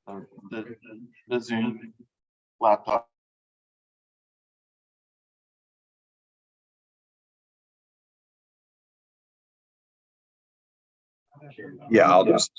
the Zoom laptop. Yeah, I'll just.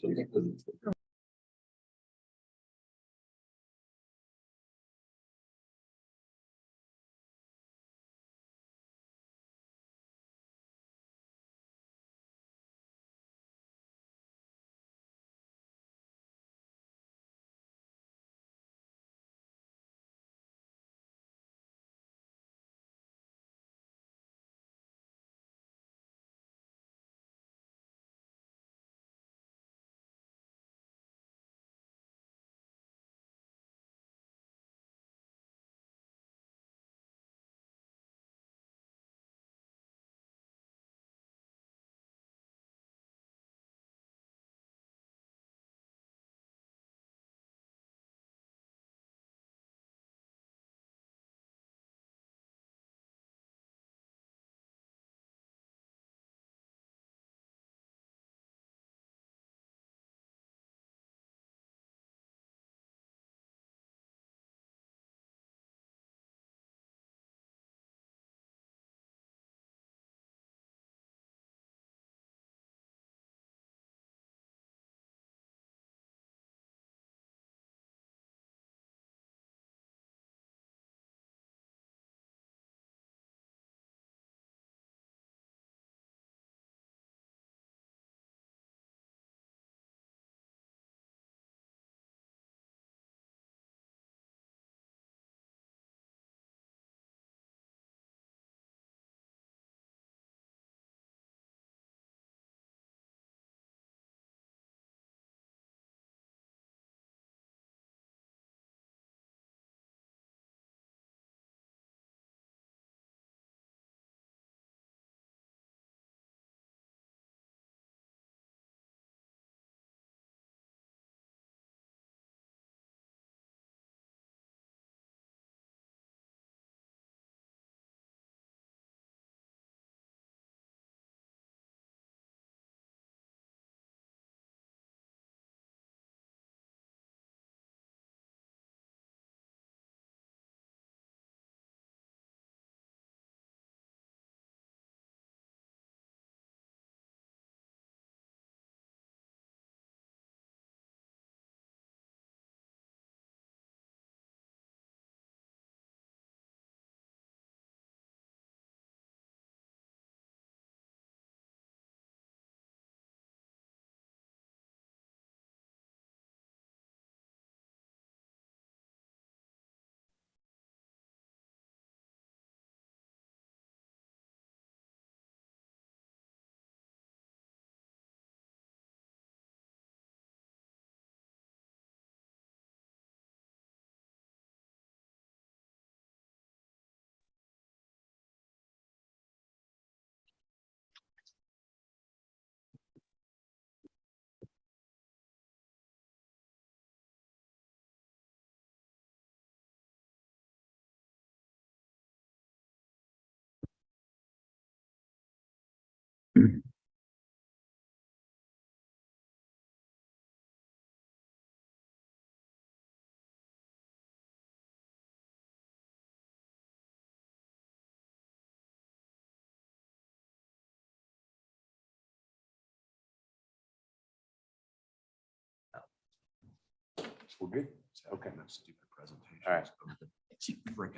We're good. Okay. Stupid presentation. All right.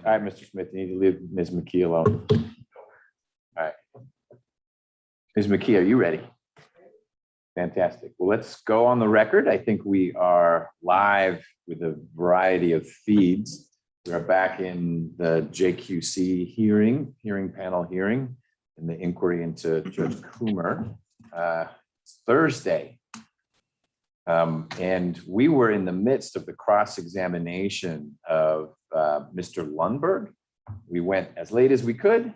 All right, Mr. Smith, you need to leave Ms. McKee alone. All right. Ms. McKee, are you ready? Fantastic. Well, let's go on the record. I think we are live with a variety of feeds. We are back in the JQC hearing panel hearing, and the inquiry into Judge Coomer. It's Thursday. And we were in the midst of the cross-examination of Mr. Lundberg. We went as late as we could,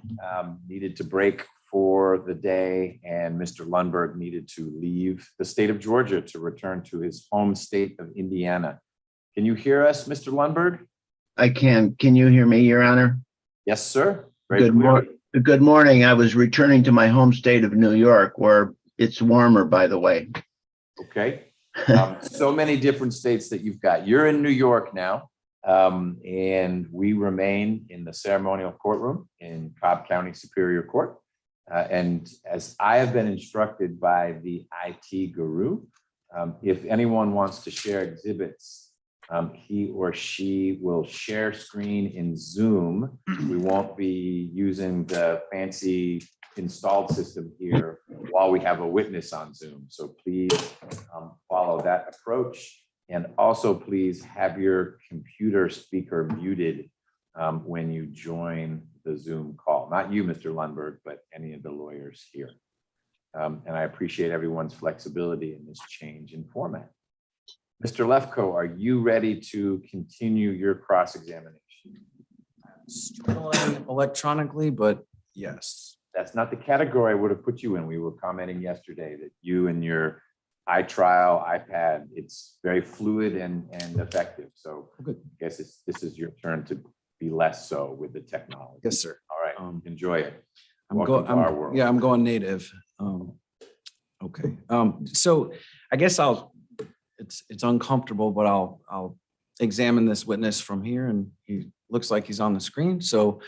needed to break for the day, and Mr. Lundberg needed to leave the state of Georgia to return to his home state of Indiana. Can you hear us, Mr. Lundberg? I can. Can you hear me, Your Honor? Yes, sir. Good morning. I was returning to my home state of New York, where it's warmer, by the way. Okay. So many different states that you've got. You're in New York now, and we remain in the ceremonial courtroom in Cobb County Superior Court. And as I have been instructed by the IT guru, if anyone wants to share exhibits, he or she will share screen in Zoom. We won't be using the fancy installed system here while we have a witness on Zoom. So please follow that approach. And also please have your computer speaker muted when you join the Zoom call. Not you, Mr. Lundberg, but any of the lawyers here. And I appreciate everyone's flexibility in this change in format. Mr. Lefkoe, are you ready to continue your cross-examination? Struggling electronically, but yes. That's not the category I would have put you in. We were commenting yesterday that you and your iTrial, iPad, it's very fluid and effective. So I guess this is your turn to be less so with the technology. Yes, sir. All right, enjoy it. I'm going native. Okay. So I guess it's uncomfortable, but I'll examine this witness from here, and he looks like he's on the screen. So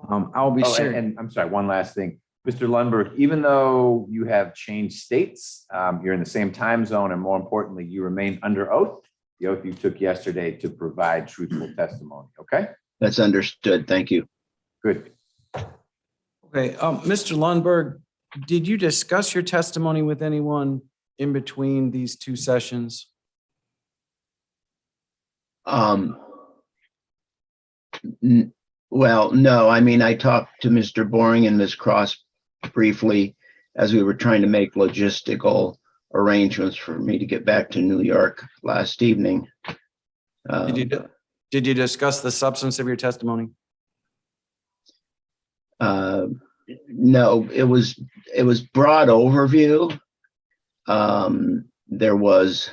I'll be sharing. And I'm sorry, one last thing. Mr. Lundberg, even though you have changed states, you're in the same time zone, and more importantly, you remain under oath, the oath you took yesterday to provide truthful testimony, okay? That's understood. Thank you. Good. Okay, Mr. Lundberg, did you discuss your testimony with anyone in between these two sessions? Well, no, I mean, I talked to Mr. Boring and Ms. Cross briefly as we were trying to make logistical arrangements for me to get back to New York last evening. Did you discuss the substance of your testimony? No, it was broad overview. There was,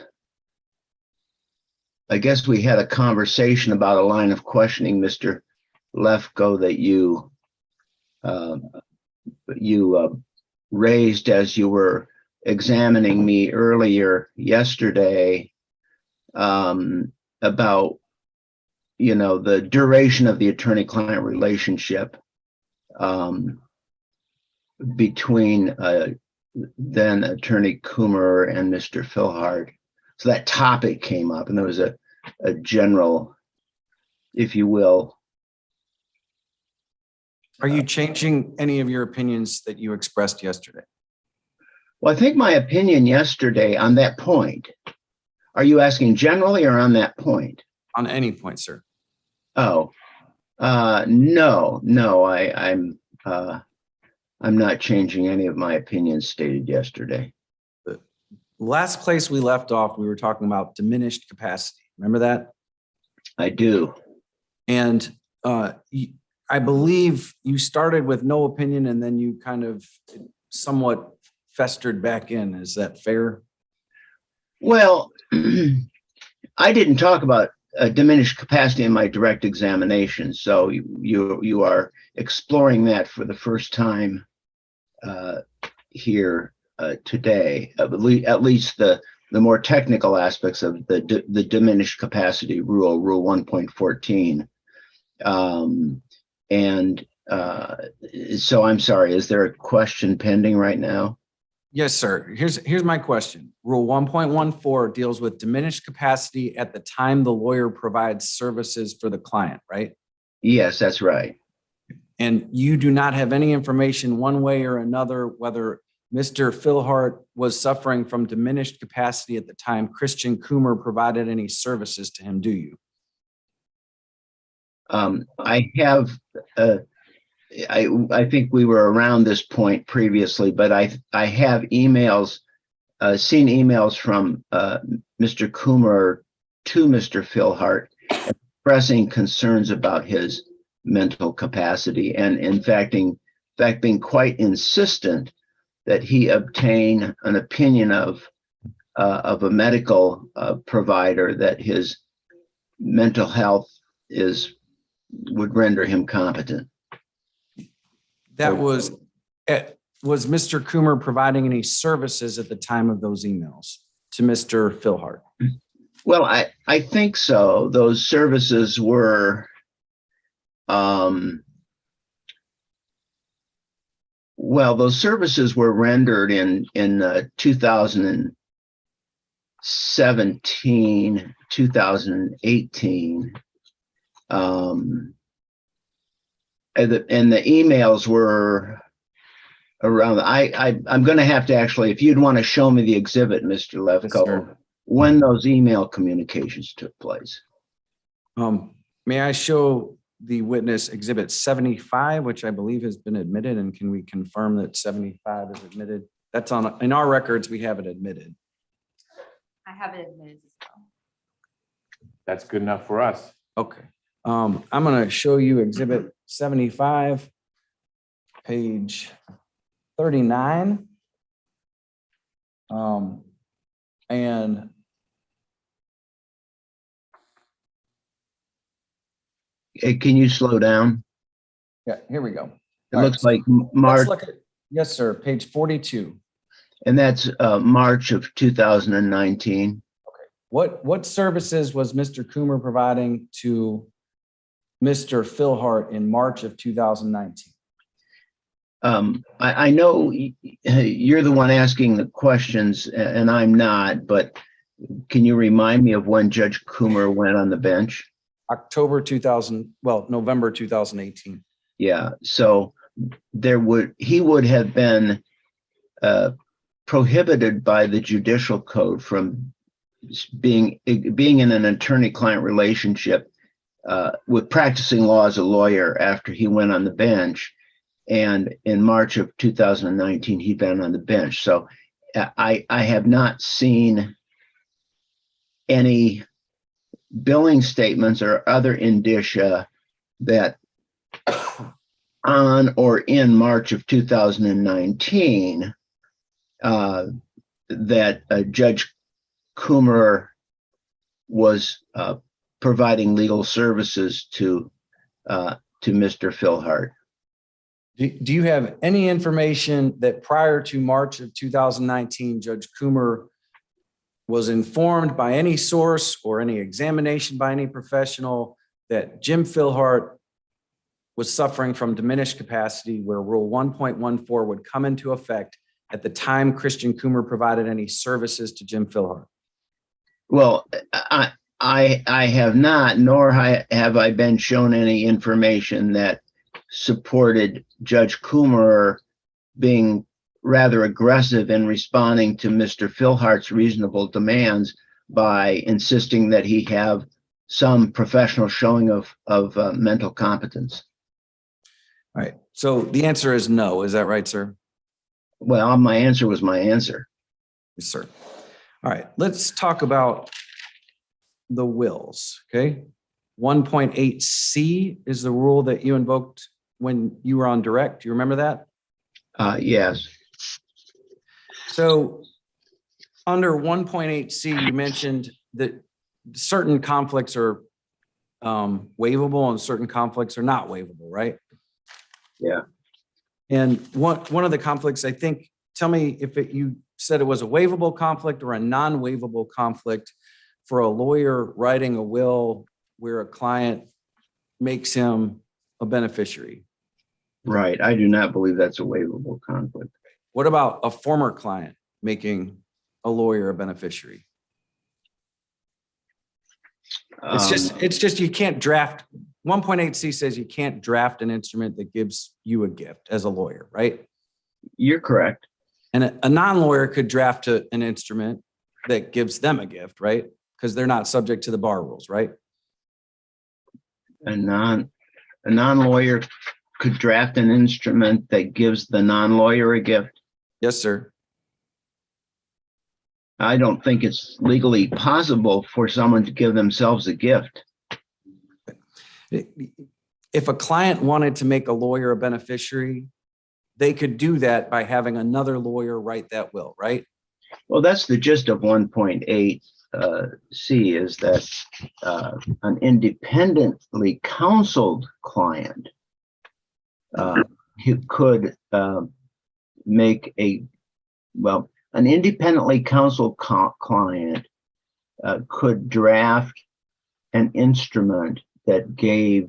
I guess we had a conversation about a line of questioning, Mr. Lefkoe, that you raised as you were examining me earlier yesterday, about, the duration of the attorney-client relationship between then Attorney Coomer and Mr. Philhart. So that topic came up, and there was a general, if you will. Are you changing any of your opinions that you expressed yesterday? Well, I think my opinion yesterday on that point, are you asking generally or on that point? On any point, sir. Oh, no, I'm not changing any of my opinions stated yesterday. The last place we left off, we were talking about diminished capacity. Remember that? I do. And I believe you started with no opinion, and then you kind of somewhat festered back in. Is that fair? Well, I didn't talk about diminished capacity in my direct examination, so you are exploring that for the first time here today. At least the more technical aspects of the diminished capacity rule 1.14. So I'm sorry, is there a question pending right now? Yes, sir. Here's my question. Rule 1.14 deals with diminished capacity at the time the lawyer provides services for the client, right? Yes, that's right. And you do not have any information one way or another whether Mr. Philhart was suffering from diminished capacity at the time Christian Coomer provided any services to him, do you? I have, I think we were around this point previously, but I have emails, seen emails from Mr. Coomer to Mr. Philhart expressing concerns about his mental capacity, and in fact being quite insistent that he obtain an opinion of a medical provider that his mental health would render him competent. That was Mr. Coomer providing any services at the time of those emails to Mr. Philhart? Well, I think so. Those services were, those services were rendered in 2017, 2018. And the emails were around. I'm going to have to actually, if you'd want to show me the exhibit, Mr. Lefkoe, when those email communications took place. May I show the witness exhibit 75, which I believe has been admitted, and can we confirm that 75 is admitted? That's in our records, we have it admitted. I have it admitted as well. That's good enough for us. Okay. I'm going to show you exhibit 75, page 39. And Can you slow down? yeah, here we go. It looks like March, Yes, sir. Page 42. and that's March of 2019. What services was Mr. Coomer providing to Mr. Philhart in March of 2019? I know you're the one asking the questions and I'm not, but can you remind me of when Judge Coomer went on the bench? November 2018. Yeah, so he would have been prohibited by the judicial code from being in an attorney-client relationship with practicing law as a lawyer after he went on the bench. And in March of 2019, he'd been on the bench. So I have not seen any billing statements or other indicia that on or in March of 2019 that Judge Coomer was providing legal services to Mr. Philhart. Do you have any information that prior to March of 2019, Judge Coomer was informed by any source or any examination by any professional that Jim Philhart was suffering from diminished capacity, where Rule 1.14 would come into effect at the time Christian Coomer provided any services to Jim Philhart? Well, I have not, nor have I been shown any information that supported Judge Coomer being rather aggressive in responding to Mr. Philhart's reasonable demands by insisting that he have some professional showing of mental competence. All right. So the answer is no. Is that right, sir? Well, my answer was my answer. Yes, sir. All right. Let's talk about the wills. Okay. 1.8C is the rule that you invoked when you were on direct. Do you remember that? Yes. So under 1.8C, you mentioned that certain conflicts are waivable and certain conflicts are not waivable, right? Yeah. And one of the conflicts, I think, tell me if you said it was a waivable conflict or a non-waivable conflict for a lawyer writing a will where a client makes him a beneficiary. Right. I do not believe that's a waivable conflict. What about a former client making a lawyer a beneficiary? It's just you can't draft. 1.8C says you can't draft an instrument that gives you a gift as a lawyer, right? You're correct. And a non-lawyer could draft an instrument that gives them a gift, right? Because they're not subject to the bar rules, right? A non-lawyer could draft an instrument that gives the non-lawyer a gift. Yes, sir. I don't think it's legally possible for someone to give themselves a gift. If a client wanted to make a lawyer a beneficiary, they could do that by having another lawyer write that will, right? Well, that's the gist of 1.8C is that an independently counseled client could make a, well, an independently counseled client could draft an instrument that gave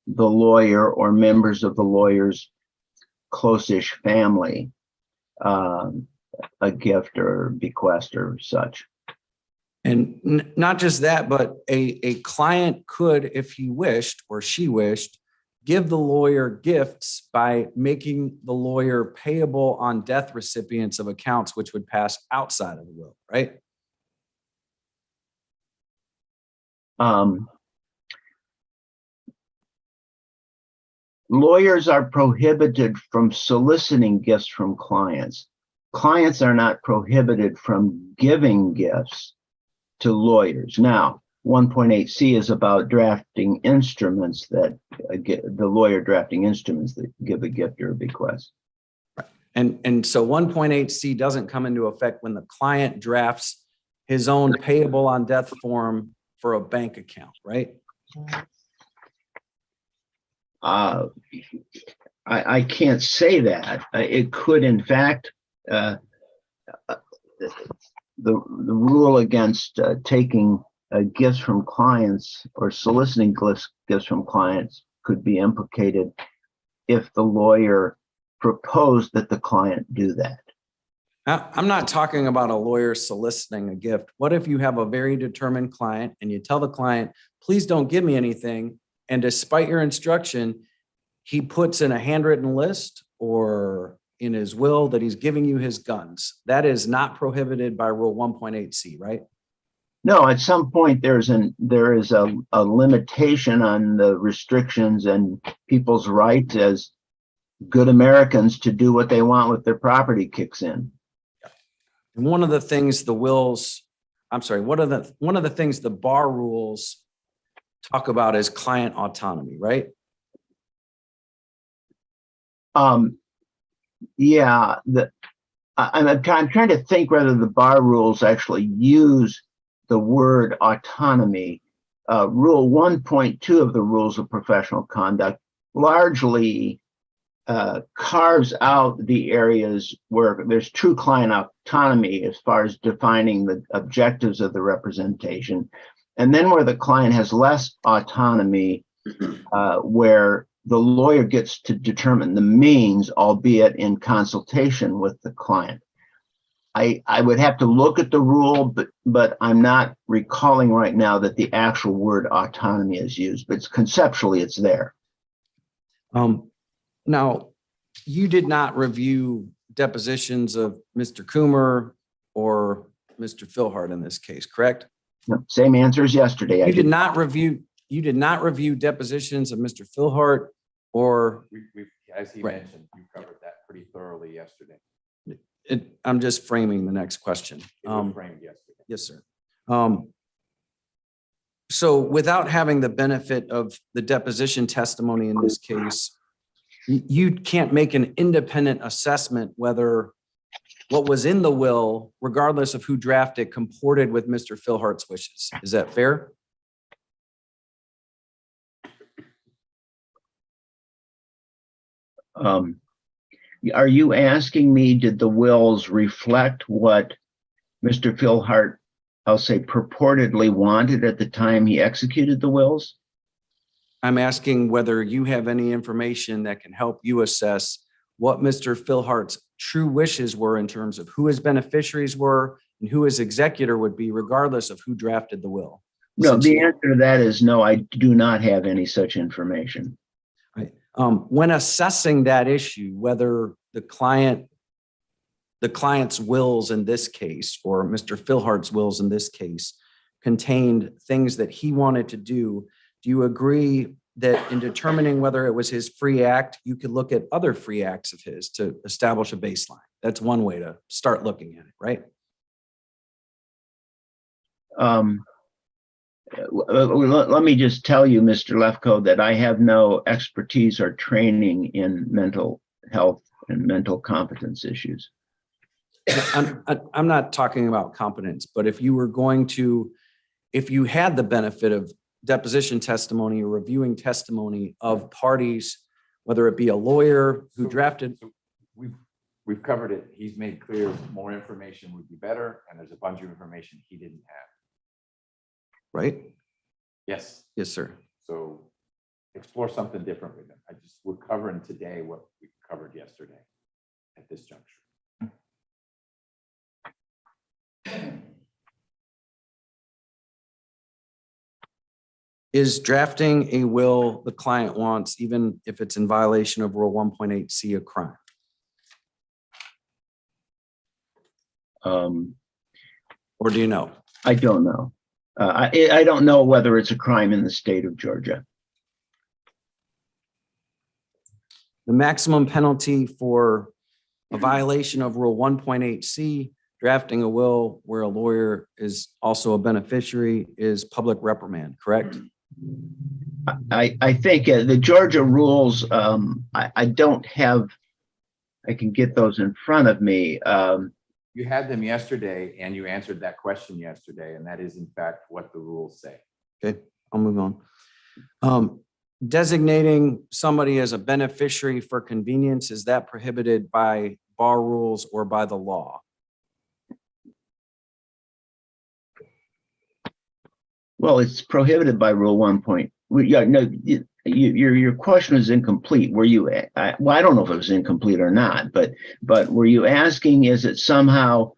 the lawyer or members of the lawyer's close-ish family a gift or bequest or such. And not just that, but a client could, if he wished or she wished, give the lawyer gifts by making the lawyer payable on death recipients of accounts which would pass outside of the will, right? Lawyers are prohibited from soliciting gifts from clients. Clients are not prohibited from giving gifts to lawyers. Now, 1.8C is about drafting instruments that the lawyer drafting instruments that give a gift or a bequest. And so 1.8C doesn't come into effect when the client drafts his own payable on death form for a bank account, right? I can't say that. It could, in fact, the rule against taking gifts from clients or soliciting gifts from clients could be implicated if the lawyer proposed that the client do that. I'm not talking about a lawyer soliciting a gift. What if you have a very determined client and you tell the client, please don't give me anything, and despite your instruction, he puts in a handwritten list or in his will that he's giving you his guns? That is not prohibited by Rule 1.8C, right? No, at some point there is a limitation on the restrictions and people's rights as good Americans to do what they want with their property kicks in. And one of the things the wills, one of the things the bar rules talk about is client autonomy, right? Yeah, I'm trying to think whether the bar rules actually use the word autonomy. Rule 1.2 of the Rules of Professional Conduct largely carves out the areas where there's true client autonomy as far as defining the objectives of the representation. And then where the client has less autonomy, where the lawyer gets to determine the means, albeit in consultation with the client. I would have to look at the rule, but I'm not recalling right now that the actual word autonomy is used, but conceptually it's there. Now, you did not review depositions of Mr. Coomer or Mr. Philhart in this case, correct? No, same answer as yesterday. You did not review depositions of Mr. Philhart or As he Right. mentioned, you covered that pretty thoroughly yesterday. I'm just framing the next question. It was framed yesterday. Yes, sir. So without having the benefit of the deposition testimony in this case, you can't make an independent assessment whether what was in the will, regardless of who drafted, comported with Mr. Philhart's wishes. Is that fair? Are you asking me, did the wills reflect what Mr. Philhart, I'll say, purportedly wanted at the time he executed the wills? I'm asking whether you have any information that can help you assess what Mr. Philhart's true wishes were in terms of who his beneficiaries were and who his executor would be, regardless of who drafted the will. No, the answer to that is no, I do not have any such information. Right. When assessing that issue, whether the client's wills in this case, or Mr. Philhart's wills in this case, contained things that he wanted to do you agree that in determining whether it was his free act, you could look at other free acts of his to establish a baseline? That's one way to start looking at it, right? Let me just tell you, Mr. Lefkoe, that I have no expertise or training in mental health and mental competence issues. I'm not talking about competence, but if you had the benefit of deposition testimony or reviewing testimony of parties, whether it be a lawyer who drafted. we've covered it. He's made clear more information would be better, and there's a bunch of information he didn't have. Right? Yes, Yes, sir. so explore something different with him. We're covering today what we covered yesterday at this juncture. Is drafting a will the client wants, even if it's in violation of Rule 1.8C, a crime? Or do you know? I don't know. I don't know whether it's a crime in the state of Georgia. The maximum penalty for a violation of Rule 1.8C, drafting a will where a lawyer is also a beneficiary, is public reprimand, correct? I think the Georgia rules, I don't have, I can get those in front of me. You had them yesterday and you answered that question yesterday, and that is in fact what the rules say. Okay, I'll move on. Designating somebody as a beneficiary for convenience, is that prohibited by bar rules or by the law? Well, it's prohibited by Rule 1. Yeah, no, your question is incomplete. Were you? Well, I don't know if it was incomplete or not, but were you asking, is it somehow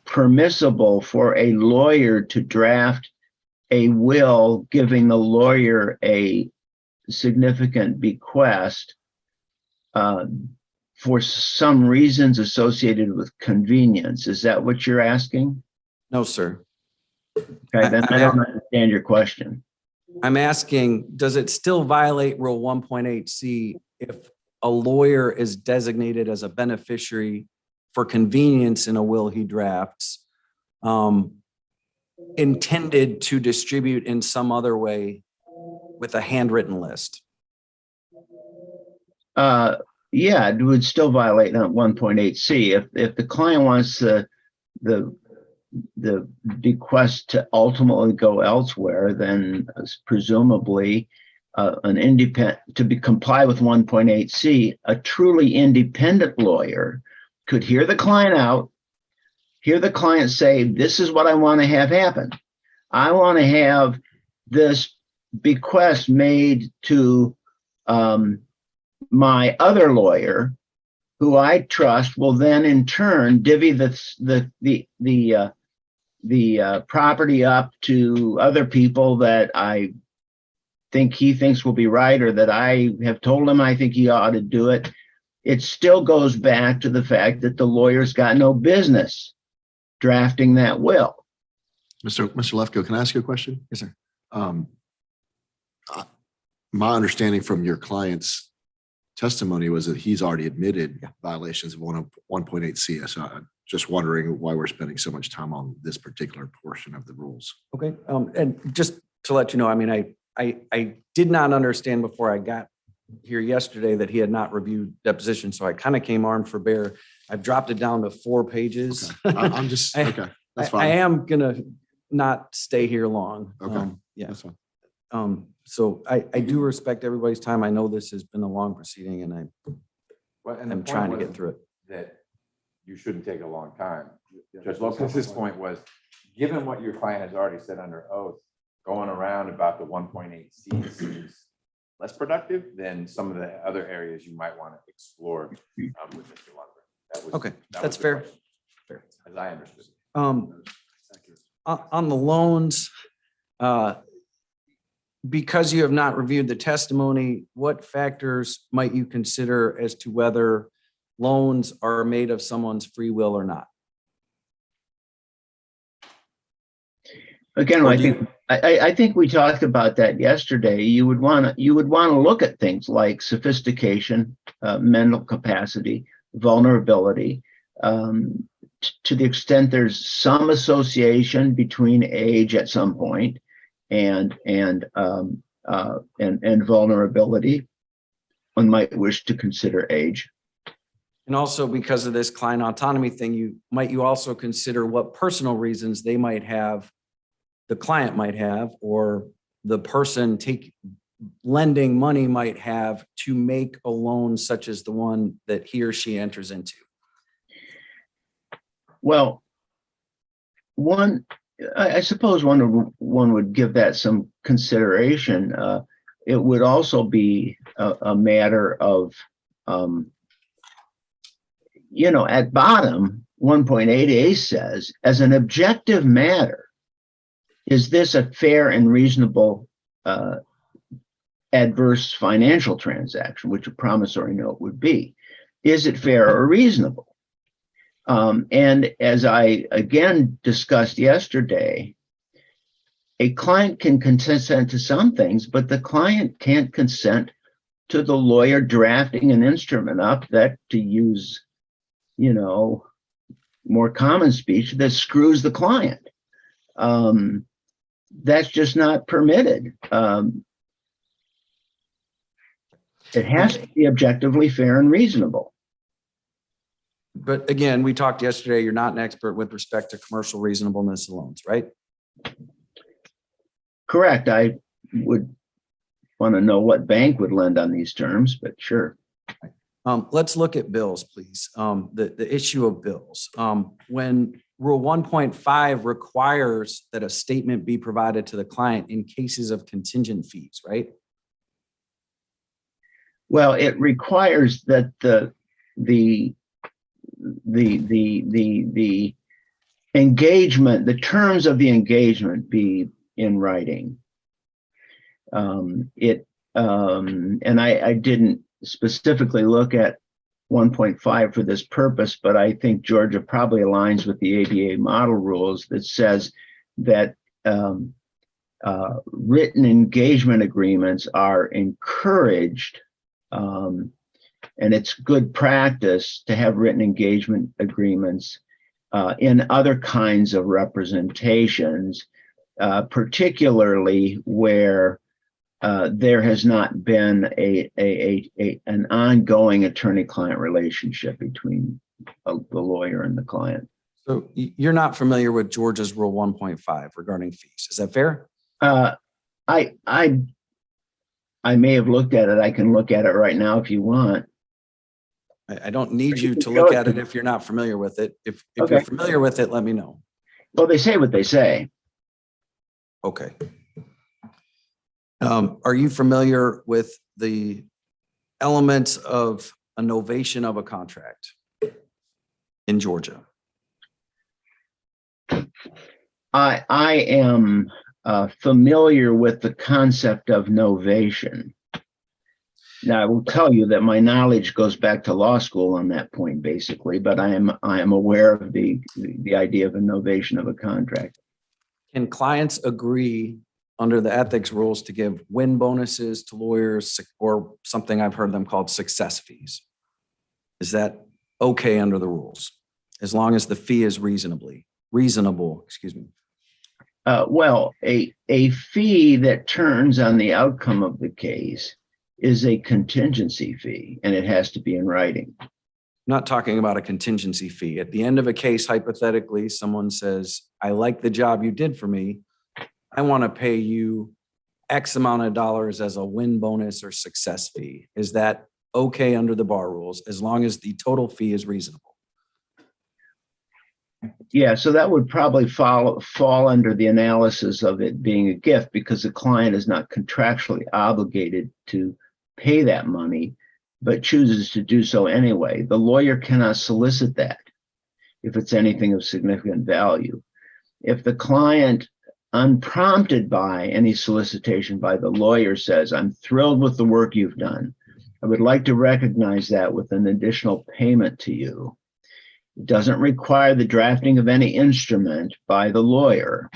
permissible for a lawyer to draft a will giving the lawyer a significant bequest for some reasons associated with convenience? Is that what you're asking? No, sir. Okay, then I don't understand your question. I'm asking, does it still violate Rule 1.8C if a lawyer is designated as a beneficiary for convenience in a will he drafts, intended to distribute in some other way with a handwritten list? Yeah, it would still violate 1.8C. If the client wants the bequest to ultimately go elsewhere, then presumably comply with 1.8C, a truly independent lawyer could hear the client out, hear the client say, this is what I want to have happen. I want to have this bequest made to my other lawyer, who I trust will then in turn divvy the property up to other people that I think he thinks will be right, or that I have told him I think he ought to do it. It still goes back to the fact that the lawyer's got no business drafting that will. Mr. Lefko, can I ask you a question? Yes, sir. My understanding from your client's testimony was that he's already admitted violations of 1.8C. So I'm just wondering why we're spending so much time on this particular portion of the rules. Okay, and just to let you know, I mean, I did not understand before I got here yesterday that he had not reviewed deposition, so I kind of came armed for bear. I've dropped it down to 4 pages. Okay. I'm just, okay, that's fine. I am gonna not stay here long. Okay, Yeah. that's fine. So I do respect everybody's time. I know this has been a long proceeding, and I'm trying to get through it. That you shouldn't take a long time. Judge Lopez's point was, given what your client has already said under oath, going around about the 1.8C seems less productive than some of the other areas you might want to explore with Mr. Lundgren. Okay, that that's was the fair. question, Fair. as I understood it. On the loans, because you have not reviewed the testimony, what factors might you consider as to whether loans are made of someone's free will or not? Again, I think we talked about that yesterday. You would want to look at things like sophistication, mental capacity, vulnerability. To the extent there's some association between age at some point and vulnerability, one might wish to consider age. And also because of this client autonomy thing, you also consider what personal reasons they might have, the client might have, or the person lending money might have to make a loan such as the one that he or she enters into. Well, I suppose one would give that some consideration. It would also be a matter of, at bottom, 1.8A says, as an objective matter, is this a fair and reasonable adverse financial transaction, which a promissory note would be? Is it fair or reasonable? And as I again discussed yesterday, a client can consent to some things, but the client can't consent to the lawyer drafting an instrument up that, to use, more common speech, that screws the client. That's just not permitted. It has to be objectively fair and reasonable. But again, we talked yesterday, you're not an expert with respect to commercial reasonableness of loans, right? Correct. I would want to know what bank would lend on these terms, but sure. Let's look at bills, please. The issue of bills. When Rule 1.5 requires that a statement be provided to the client in cases of contingent fees, right? Well, it requires that the engagement, the terms of the engagement be in writing. And I didn't specifically look at 1.5 for this purpose, but I think Georgia probably aligns with the ABA model rules that says that written engagement agreements are encouraged, and it's good practice to have written engagement agreements in other kinds of representations, particularly where there has not been an ongoing attorney-client relationship between the lawyer and the client. So you're not familiar with Georgia's Rule 1.5 regarding fees. Is that fair? I may have looked at it. I can look at it right now if you want. I don't need you to look at it if you're not familiar with it. If you're familiar with it, let me know. Well, they say what they say. Okay. Are you familiar with the elements of a novation of a contract in Georgia? I am familiar with the concept of novation. Now, I will tell you that my knowledge goes back to law school on that point, basically, but I am aware of the idea of a novation of a contract. Can clients agree under the ethics rules to give win bonuses to lawyers, or something I've heard them called success fees? Is that okay under the rules, as long as the fee is reasonable, excuse me? Well, a fee that turns on the outcome of the case is a contingency fee, and it has to be in writing. I'm not talking about a contingency fee. At the end of a case, hypothetically, someone says, I like the job you did for me. I want to pay you X amount of dollars as a win bonus or success fee. Is that okay under the bar rules, as long as the total fee is reasonable? Yeah, so that would probably fall under the analysis of it being a gift, because the client is not contractually obligated to pay that money, but chooses to do so anyway. The lawyer cannot solicit that if it's anything of significant value. If the client, unprompted by any solicitation by the lawyer, says, I'm thrilled with the work you've done, I would like to recognize that with an additional payment to you. It doesn't require the drafting of any instrument by the lawyer.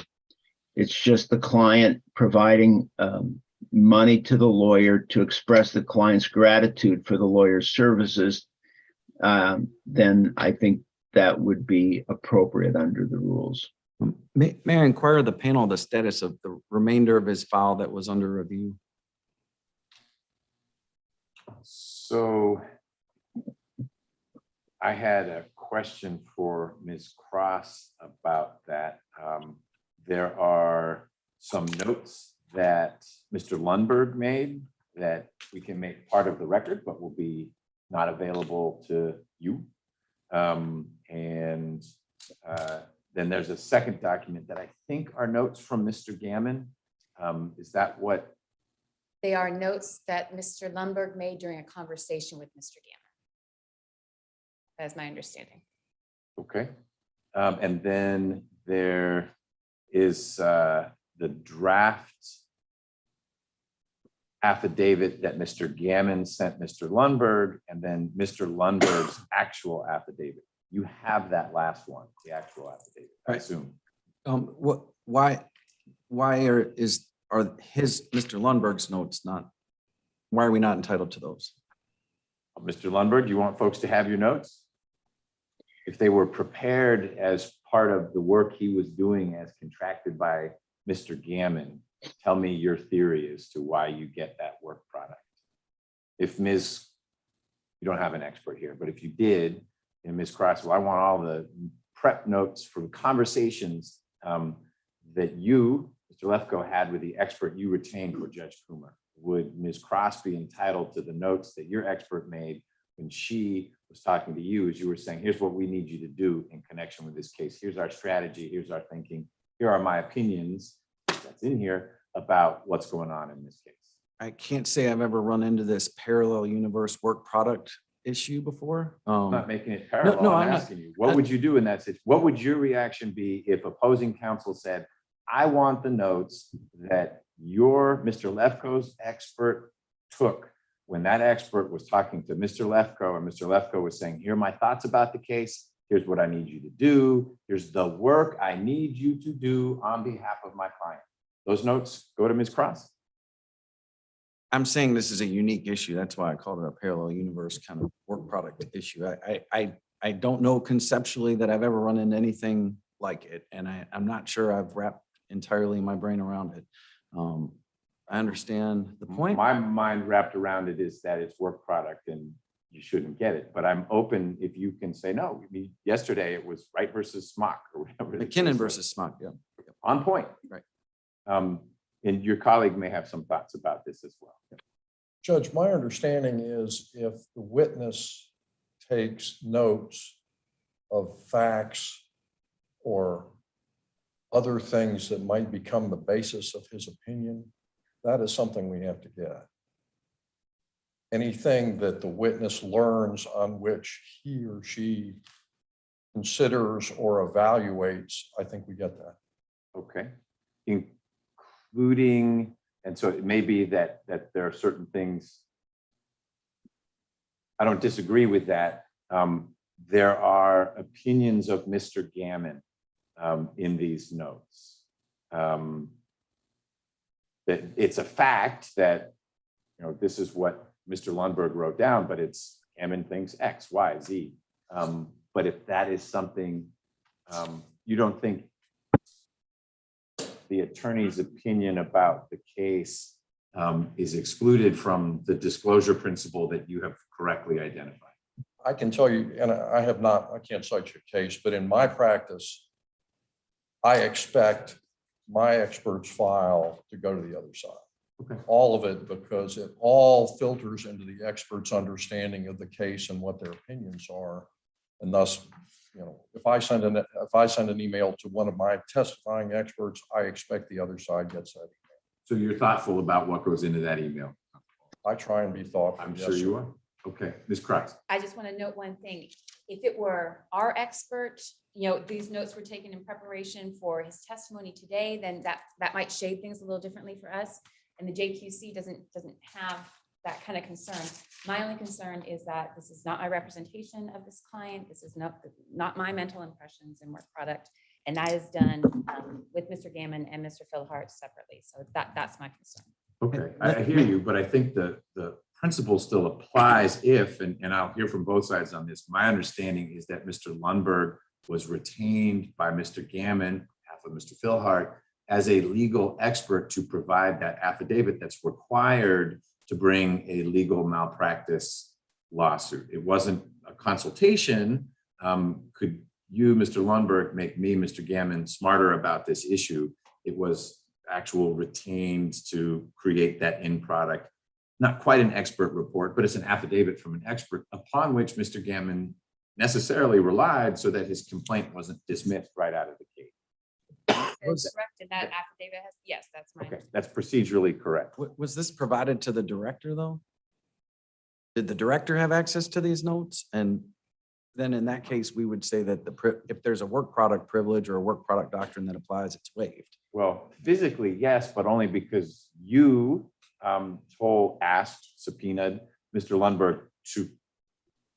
It's just the client providing money to the lawyer to express the client's gratitude for the lawyer's services. Then I think that would be appropriate under the rules. May I inquire the panel the status of the remainder of his file that was under review? So I had a question for Ms. Cross about that. There are some notes that Mr. Lundberg made that we can make part of the record, but will be not available to you. And Then there's a second document that I think are notes from Mr. Gammon. Is that what? They are notes that Mr. Lundberg made during a conversation with Mr. Gammon. That's my understanding. Okay. And then there is the draft affidavit that Mr. Gammon sent Mr. Lundberg, and then Mr. Lundberg's actual affidavit. You have that last one, the actual affidavit, I assume. Why are his Mr. Lundberg's notes not, why are we not entitled to those? Mr. Lundberg, do you want folks to have your notes? If they were prepared as part of the work he was doing as contracted by Mr. Gammon, tell me your theory as to why you get that work product. If Ms., you don't have an expert here, but if you did, and Ms. Cross, well, I want all the prep notes from conversations that you, Mr. Lefkoe, had with the expert you retained for Judge Coomer. Would Ms. Cross be entitled to the notes that your expert made when she was talking to you, as you were saying, here's what we need you to do in connection with this case. Here's our strategy. Here's our thinking. Here are my opinions that's in here about what's going on in this case. I can't say I've ever run into this parallel universe work product issue before. I'm not making it parallel. no, I'm I'm not. asking you, what would you do in that situation? What would your reaction be if opposing counsel said, I want the notes that your Mr. Lefkoe's expert took when that expert was talking to Mr. Lefkoe, and Mr. Lefkoe was saying, here are my thoughts about the case. Here's what I need you to do. Here's the work I need you to do on behalf of my client. Those notes go to Ms. Cross. I'm saying this is a unique issue. That's why I called it a parallel universe kind of work product issue. I don't know conceptually that I've ever run into anything like it, and I'm not sure I've wrapped entirely my brain around it. I understand the point. My mind wrapped around it is that it's work product and you shouldn't get it, but I'm open if you can say no. I mean, yesterday it was Wright versus Smock or whatever. McKinnon versus Smock, yeah. On point. Right. And your colleague may have some thoughts about this as well. Judge, my understanding is if the witness takes notes of facts or other things that might become the basis of his opinion, that is something we have to get. Anything that the witness learns on which he or she considers or evaluates, I think we get that. Okay. Including, and so it may be that there are certain things, I don't disagree with that. There are opinions of Mr. Gammon in these notes. That it's a fact that, you know, this is what Mr. Lundberg wrote down, but it's Gammon thinks X, Y, Z. But if that is something you don't think the attorney's opinion about the case is excluded from the disclosure principle that you have correctly identified. I can tell you, and I can't cite your case, but in my practice, I expect my expert's file to go to the other side. Okay. All of it, because it all filters into the expert's understanding of the case and what their opinions are. And thus, you know, if I send an email to one of my testifying experts, I expect the other side gets that email. So you're thoughtful about what goes into that email. I try and be thoughtful. I'm yes, sure you sir. are. Okay, Ms. Kreis. I just want to note one thing. If it were our expert, you know, these notes were taken in preparation for his testimony today, then that might shade things a little differently for us. And the JQC doesn't have that kind of concern. My only concern is that this is not my representation of this client. This is not my mental impressions and work product. And that is done with Mr. Gammon and Mr. Philhart separately. So that's my concern. Okay, I hear you, but I think the principle still applies if, and I'll hear from both sides on this. My understanding is that Mr. Lundberg was retained by Mr. Gammon, half of Mr. Philhart, as a legal expert to provide that affidavit that's required to bring a legal malpractice lawsuit. It wasn't a consultation. Could you, Mr. Lundberg, make me, Mr. Gammon, smarter about this issue? It was actual retained to create that end product. Not quite an expert report, but it's an affidavit from an expert upon which Mr. Gammon necessarily relied so that his complaint wasn't dismissed right out of the gate. That's correct. And that affidavit has, yes, that's my Okay, understanding. that's procedurally correct. Was this provided to the director though? Did the director have access to these notes? And then in that case, we would say that if there's a work product privilege or a work product doctrine that applies, it's waived. Well, physically, yes, but only because you subpoenaed Mr. Lundberg to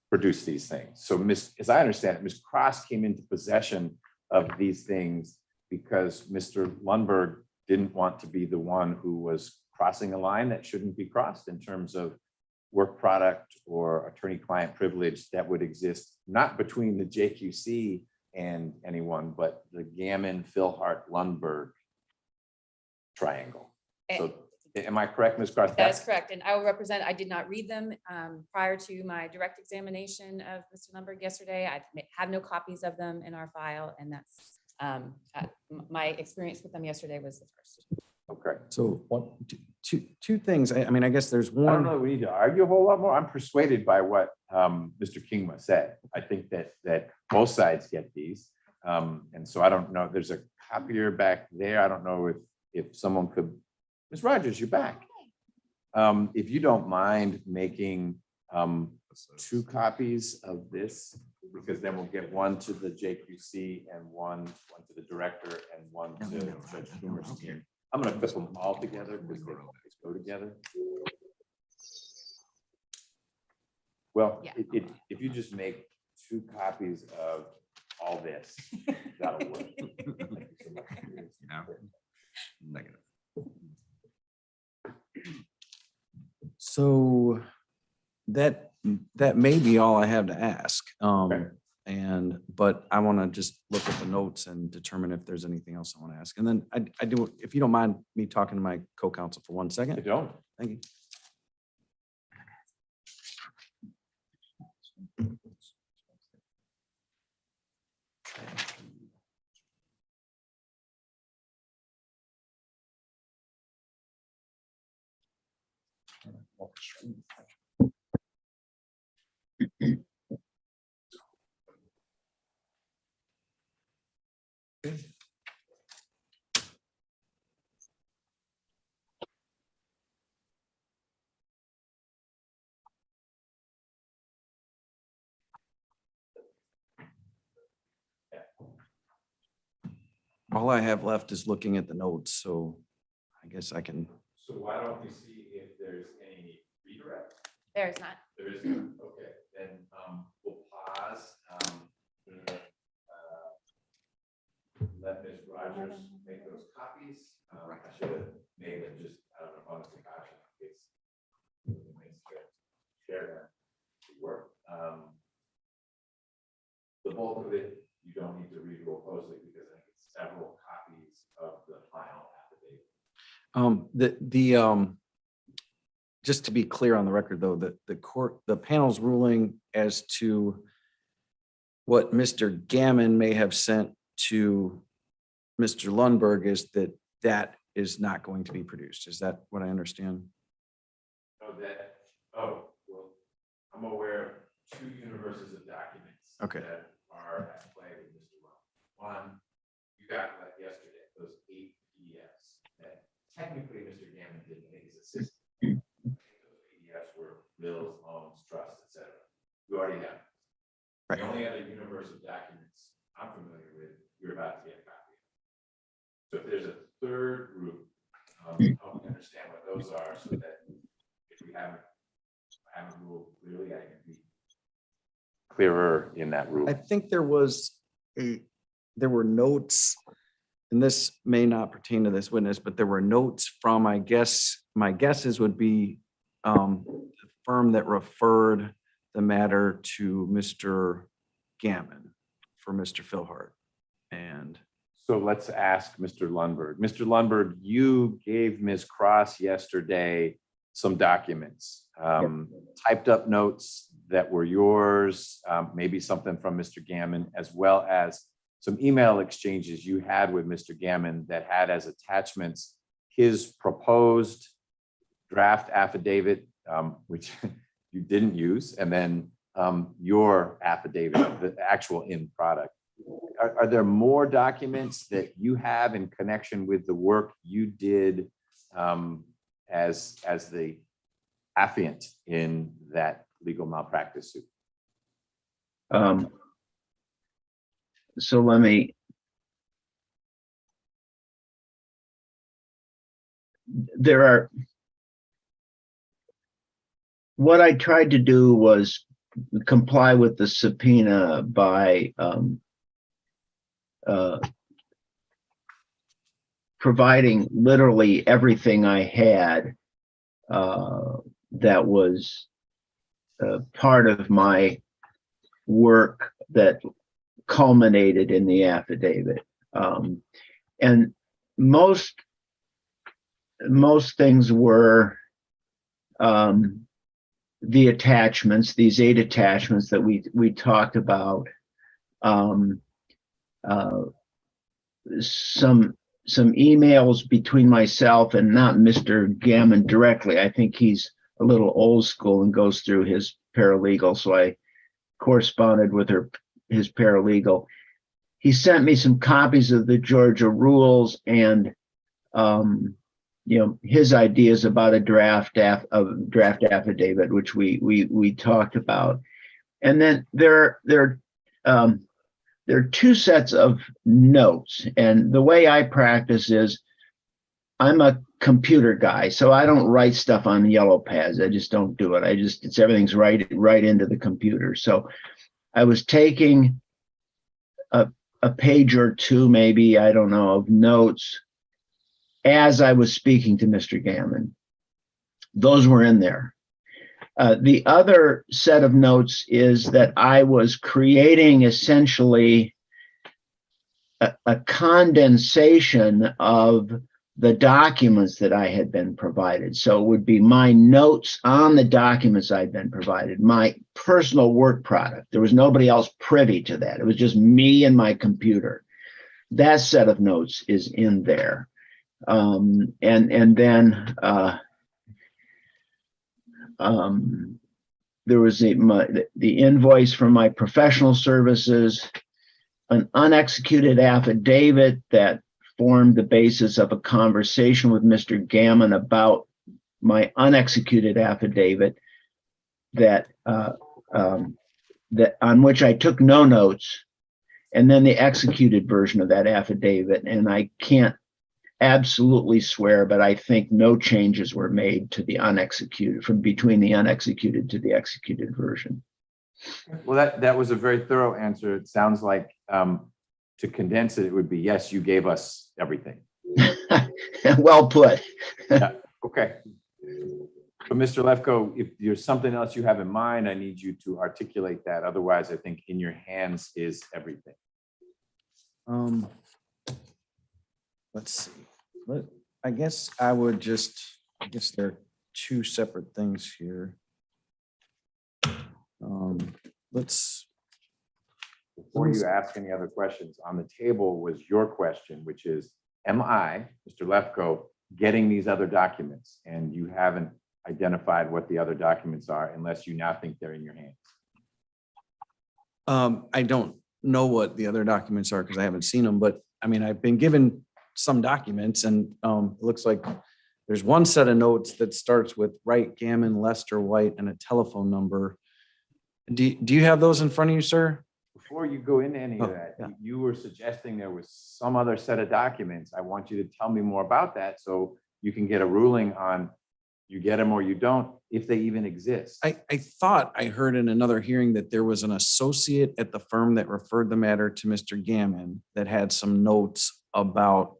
produce these things. So as I understand it, Ms. Cross came into possession of these things because Mr. Lundberg didn't want to be the one who was crossing a line that shouldn't be crossed in terms of work product or attorney-client privilege that would exist, not between the JQC and anyone, but the Gammon, Philhart, Lundberg triangle. So am I correct, Ms. Cross? That is correct. And I will represent, I did not read them prior to my direct examination of Mr. Lundberg yesterday. I have no copies of them in our file. And that's my experience with them yesterday was the first. Okay. So two things. I mean, I guess there's I don't one. know that we need to argue a whole lot more. I'm persuaded by what Mr. Kingma said. I think that both sides get these. And so I don't know, there's a copier back there. I don't know if someone could, Ms. Rogers, you're back. If you don't mind making 2 copies of this, because then we'll get one to the JQC and one to the director and one to Judge Coomer's team. I'm going to put them all together because they always go together. Well, Yeah. if you just make 2 copies of all this, that'll work. Thank you so much. Negative. So that may be all I have to ask. Okay. But I want to just look at the notes and determine if there's anything else I want to ask. And then I do, if you don't mind me talking to my co-counsel for 1 I second. don't. Thank you. All I have left is looking at the notes, so I guess I can. So why don't we see if there's any redirect? There is not. There is none. Okay, then we'll pause. Let Ms. Rogers make those copies. I should have made them just, I don't know, honest to gosh, in case it makes sense. Share that to work. The bulk of it, you don't need to read real closely because I think it's several copies of the final affidavit. Just to be clear on the record, though, that the panel's ruling as to what Mr. Gammon may have sent to Mr. Lundberg is that is not going to be produced. Is that what I understand? Well, I'm aware of 2 universes of documents. Okay. That are at play with Mr. Lundberg. One, you got like yesterday, those 8 PDFs that technically Mr. Gammon didn't make his assistant. Those PDFs were bills, loans, trusts, etc. You already have. Right. The only other universe of documents I'm familiar with, you're about to get a copy of. So if there's a 3rd group, help me understand what those are so that if we haven't ruled clearly, I can be clearer in that rule. I think there were notes, and this may not pertain to this witness, but there were notes from, I guess, my guesses would be the firm that referred the matter to Mr. Gammon for Mr. Philhart. And so let's ask Mr. Lundberg. Mr. Lundberg, you gave Ms. Cross yesterday some documents, typed up notes that were yours, maybe something from Mr. Gammon, as well as some email exchanges you had with Mr. Gammon that had as attachments his proposed draft affidavit, which you didn't use, and then your affidavit of the actual end product, are there more documents that you have in connection with the work you did as the affiant in that legal malpractice suit? So let me. There are. What I tried to do was comply with the subpoena by providing literally everything I had that was part of my work that culminated in the affidavit. And most things were the attachments, these 8 attachments that we talked about. Some emails between myself and not Mr. Gammon directly. I think he's a little old school and goes through his paralegal. So I corresponded with his paralegal. He sent me some copies of the Georgia rules and his ideas about a draft affidavit, which we talked about. And then there are 2 sets of notes. And the way I practice is I'm a computer guy, so I don't write stuff on yellow pads. I just don't do it. It's everything's right into the computer. So I was taking a page or 2, maybe, I don't know, of notes as I was speaking to Mr. Gammon. Those were in there. The other set of notes is that I was creating essentially a condensation of the documents that I had been provided. So it would be my notes on the documents I'd been provided, my personal work product. There was nobody else privy to that. It was just me and my computer. That set of notes is in there. And then there was the invoice for my professional services, an unexecuted affidavit that formed the basis of a conversation with Mr. Gammon about my unexecuted affidavit that on which I took no notes, and then the executed version of that affidavit. And I can't absolutely swear, but I think no changes were made to the unexecuted, from between the unexecuted to the executed version. Well, that was a very thorough answer. It sounds like to condense it, it would be, yes, you gave us everything. Well put. Yeah. Okay. But Mr. Lefkoe, if there's something else you have in mind, I need you to articulate that. Otherwise, I think in your hands is everything. Let's see. I guess there are 2 separate things here. Before you ask any other questions, on the table was your question, which is, am I, Mr. Lefkoe, getting these other documents? And you haven't identified what the other documents are unless you now think they're in your hands. I don't know what the other documents are because I haven't seen them, but I mean, I've been given some documents, and it looks like there's one set of notes that starts with Wright, Gammon, Lester, White, and a telephone number. Do you have those in front of you, sir? Before you go into any of that, yeah. you were suggesting there was some other set of documents. I want you to tell me more about that so you can get a ruling on you get them or you don't, if they even exist. I thought I heard in another hearing that there was an associate at the firm that referred the matter to Mr. Gammon that had some notes about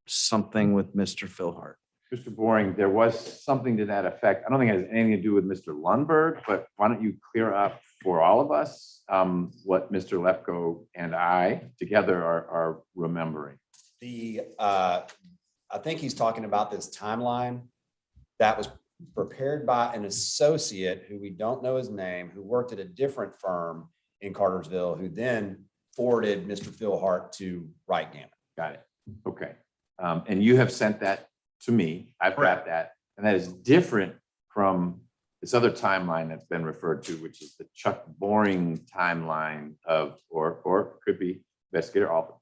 something with Mr. Philhart. Mr. Boring, there was something to that effect. I don't think it has anything to do with Mr. Lundberg, but why don't you clear up for all of us what Mr. Lefkoe and I together are remembering. I think he's talking about this timeline that was prepared by an associate who we don't know his name, who worked at a different firm in Cartersville, who then forwarded Mr. Philhart to Wright Gammon. Got it. Okay. And you have sent that to me. I've got that. And that is different from this other timeline that's been referred to, which is the Chuck Boring timeline of, or could be investigator office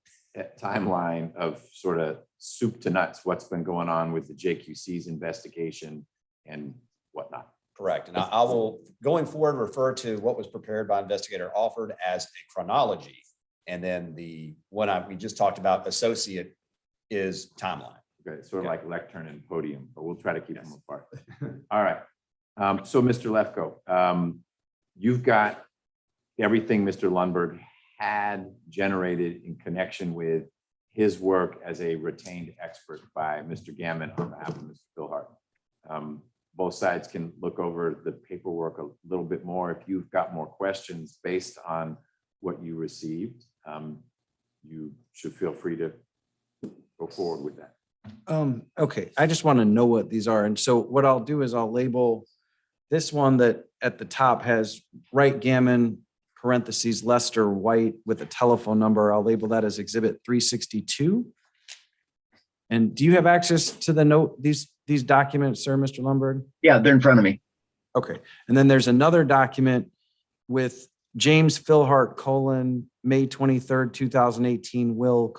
timeline of sort of soup to nuts, what's been going on with the JQC's investigation and whatnot. Correct. And I will, going forward, refer to what was prepared by investigator Alford as a chronology. And then the one we just talked about, associate, is timeline. Okay, sort of like lectern and podium, but we'll try to keep them apart. All right. So Mr. Lefkoe, you've got everything Mr. Lundberg had generated in connection with his work as a retained expert by Mr. Gammon on behalf of Mr. Philhart. Both sides can look over the paperwork a little bit more. If you've got more questions based on what you received, you should feel free to go forward with that. Okay, I just want to know what these are. And so what I'll do is I'll label this one that at the top has Wright Gammon, parentheses, Lester White with a telephone number. I'll label that as exhibit 362. And do you have access to the note, these documents, sir, Mr. Lundberg? Yeah, they're in front of me. Okay. And then there's another document with James Philhart, May 23rd, 2018, Will,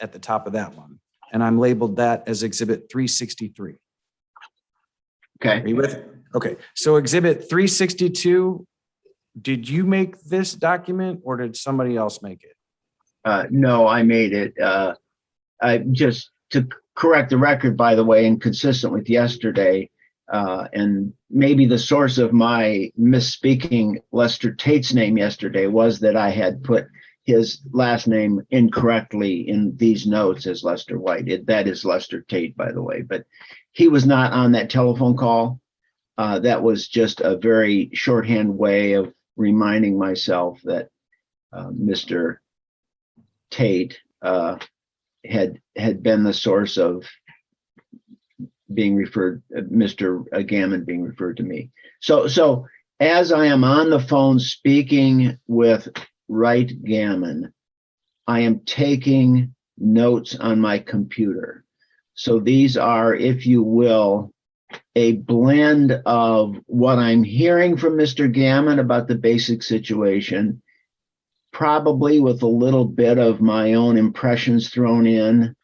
at the top of that one. And I'm labeled that as exhibit 363. Okay. Are you with it? Okay. So exhibit 362, did you make this document or did somebody else make it? No, I made it. I just to correct the record, by the way, and consistent with yesterday, and maybe the source of my misspeaking Lester Tate's name yesterday was that I had put his last name incorrectly in these notes as Lester White. That is Lester Tate, by the way, but he was not on that telephone call. That was just a very shorthand way of reminding myself that Mr. Tate had been the source of being referred, Mr. Gammon being referred to me. So as I am on the phone speaking with Wright Gammon, I am taking notes on my computer. So these are, if you will, a blend of what I'm hearing from Mr. Gammon about the basic situation, probably with a little bit of my own impressions thrown in.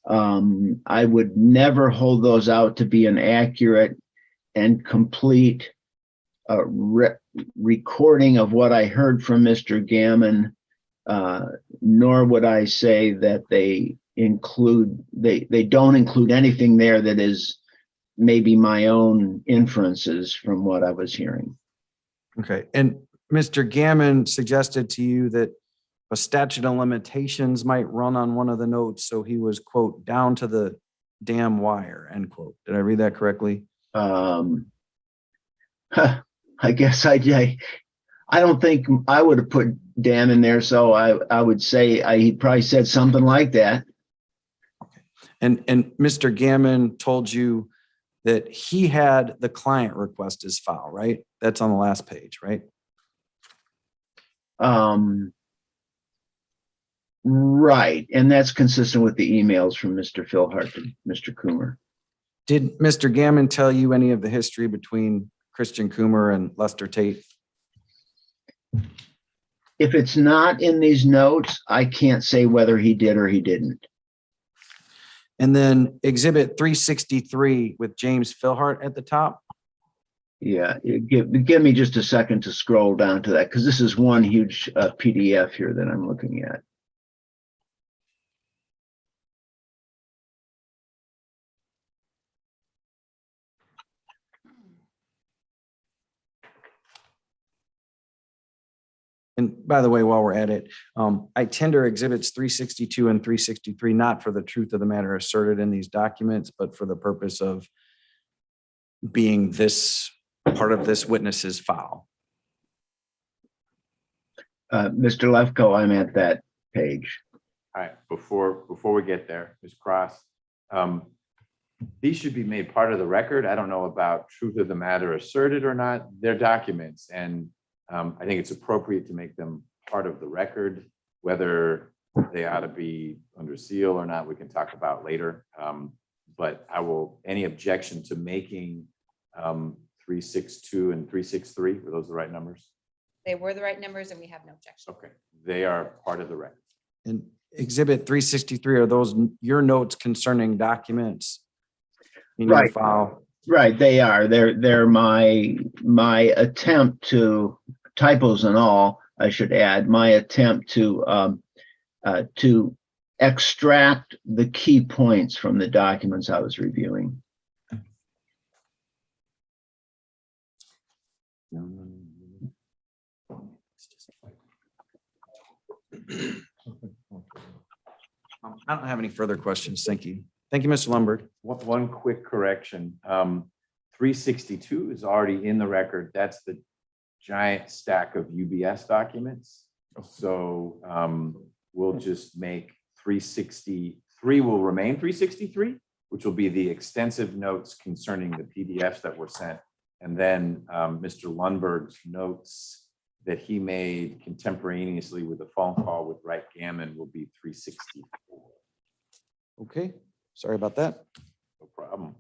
I would never hold those out to be an accurate and complete recording of what I heard from Mr. Gammon, nor would I say that they don't include anything there that is maybe my own inferences from what I was hearing. Okay. And Mr. Gammon suggested to you that a statute of limitations might run on one of the notes. So he was, quote, down to the damn wire, end quote. Did I read that correctly? I guess I don't think I would have put damn in there. So I would say he probably said something like that. Okay. And Mr. Gammon told you that he had the client request his file, right? That's on the last page, right? Right. And that's consistent with the emails from Mr. Philhart to Mr. Coomer. Did Mr. Gammon tell you any of the history between Christian Coomer and Lester Tate? If it's not in these notes, I can't say whether he did or he didn't. And then exhibit 363 with James Philhart at the top. Yeah, give me just a second to scroll down to that, because this is one huge PDF here that I'm looking at. And by the way, while we're at it, I tender exhibits 362 and 363, not for the truth of the matter asserted in these documents, but for the purpose of being this part of this witness's file. Mr. Lefkoe, I'm at that page. All right, before we get there, Ms. Cross, these should be made part of the record. I don't know about truth of the matter asserted or not. They're documents, and I think it's appropriate to make them part of the record. Whether they ought to be under seal or not, we can talk about later. But any objection to making 362 and 363. Were those the right numbers? They were the right numbers and we have no objection. Okay, they are part of the record. And exhibit 363, are those your notes concerning documents in your Right. file? Right, they are. They're my attempt to, typos and all, I should add, my attempt to extract the key points from the documents I was reviewing. I don't have any further questions. Thank you. Thank you, Mr. Lundberg. One quick correction. 362 is already in the record. That's the giant stack of UBS documents. So we'll just make 363 will remain 363, which will be the extensive notes concerning the PDFs that were sent. And then Mr. Lundberg's notes that he made contemporaneously with a phone call with Wright Gammon will be 364. Okay, sorry about that. No problem.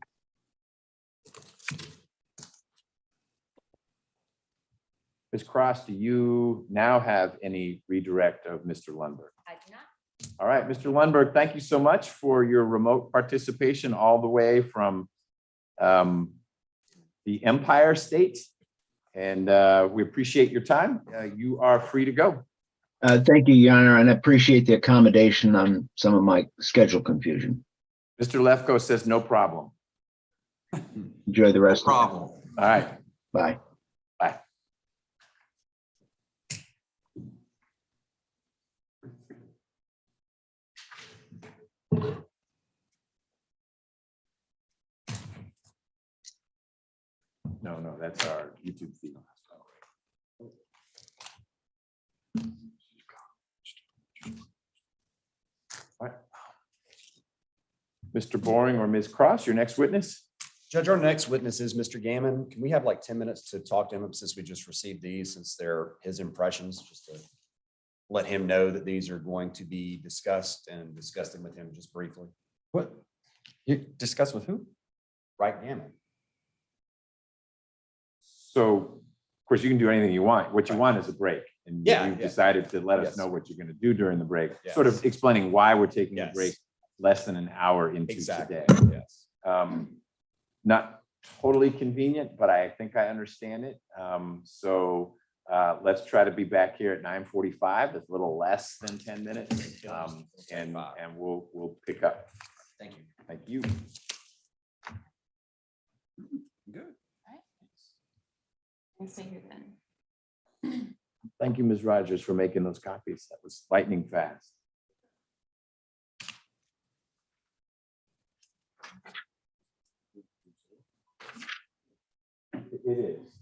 Ms. Cross, do you now have any redirect of Mr. Lundberg? I do not. All right, Mr. Lundberg, thank you so much for your remote participation all the way from the Empire State. And we appreciate your time. You are free to go. Thank you, Your Honor, and I appreciate the accommodation on some of my schedule confusion. Mr. Lefko says no problem. Enjoy the rest. Problem. All right, Bye. bye. No, that's our YouTube feed. All right. Mr. Boring or Ms. Cross, your next witness? Judge, our next witness is Mr. Gammon. Can we have like 10 minutes to talk to him since we just received these, since they're his impressions, just to let him know that these are going to be discussed and discussed them with him just briefly. What? You discuss with who? Wright Gammon. So, of course, you can do anything you want. What you want is a break. And Yeah, you've yeah. decided to let us Yes. know what you're going to do during the break, Yes. sort of explaining why we're taking a Yes. break less than an hour into Exactly. today. Yes. Not totally convenient, but I think I understand it. Let's try to be back here at 9:45. It's a little less than 10 minutes. And we'll pick up. Thank you. Thank you. Good. I'll stay here then. Thank you, Ms. Rogers, for making those copies. That was lightning fast. It is.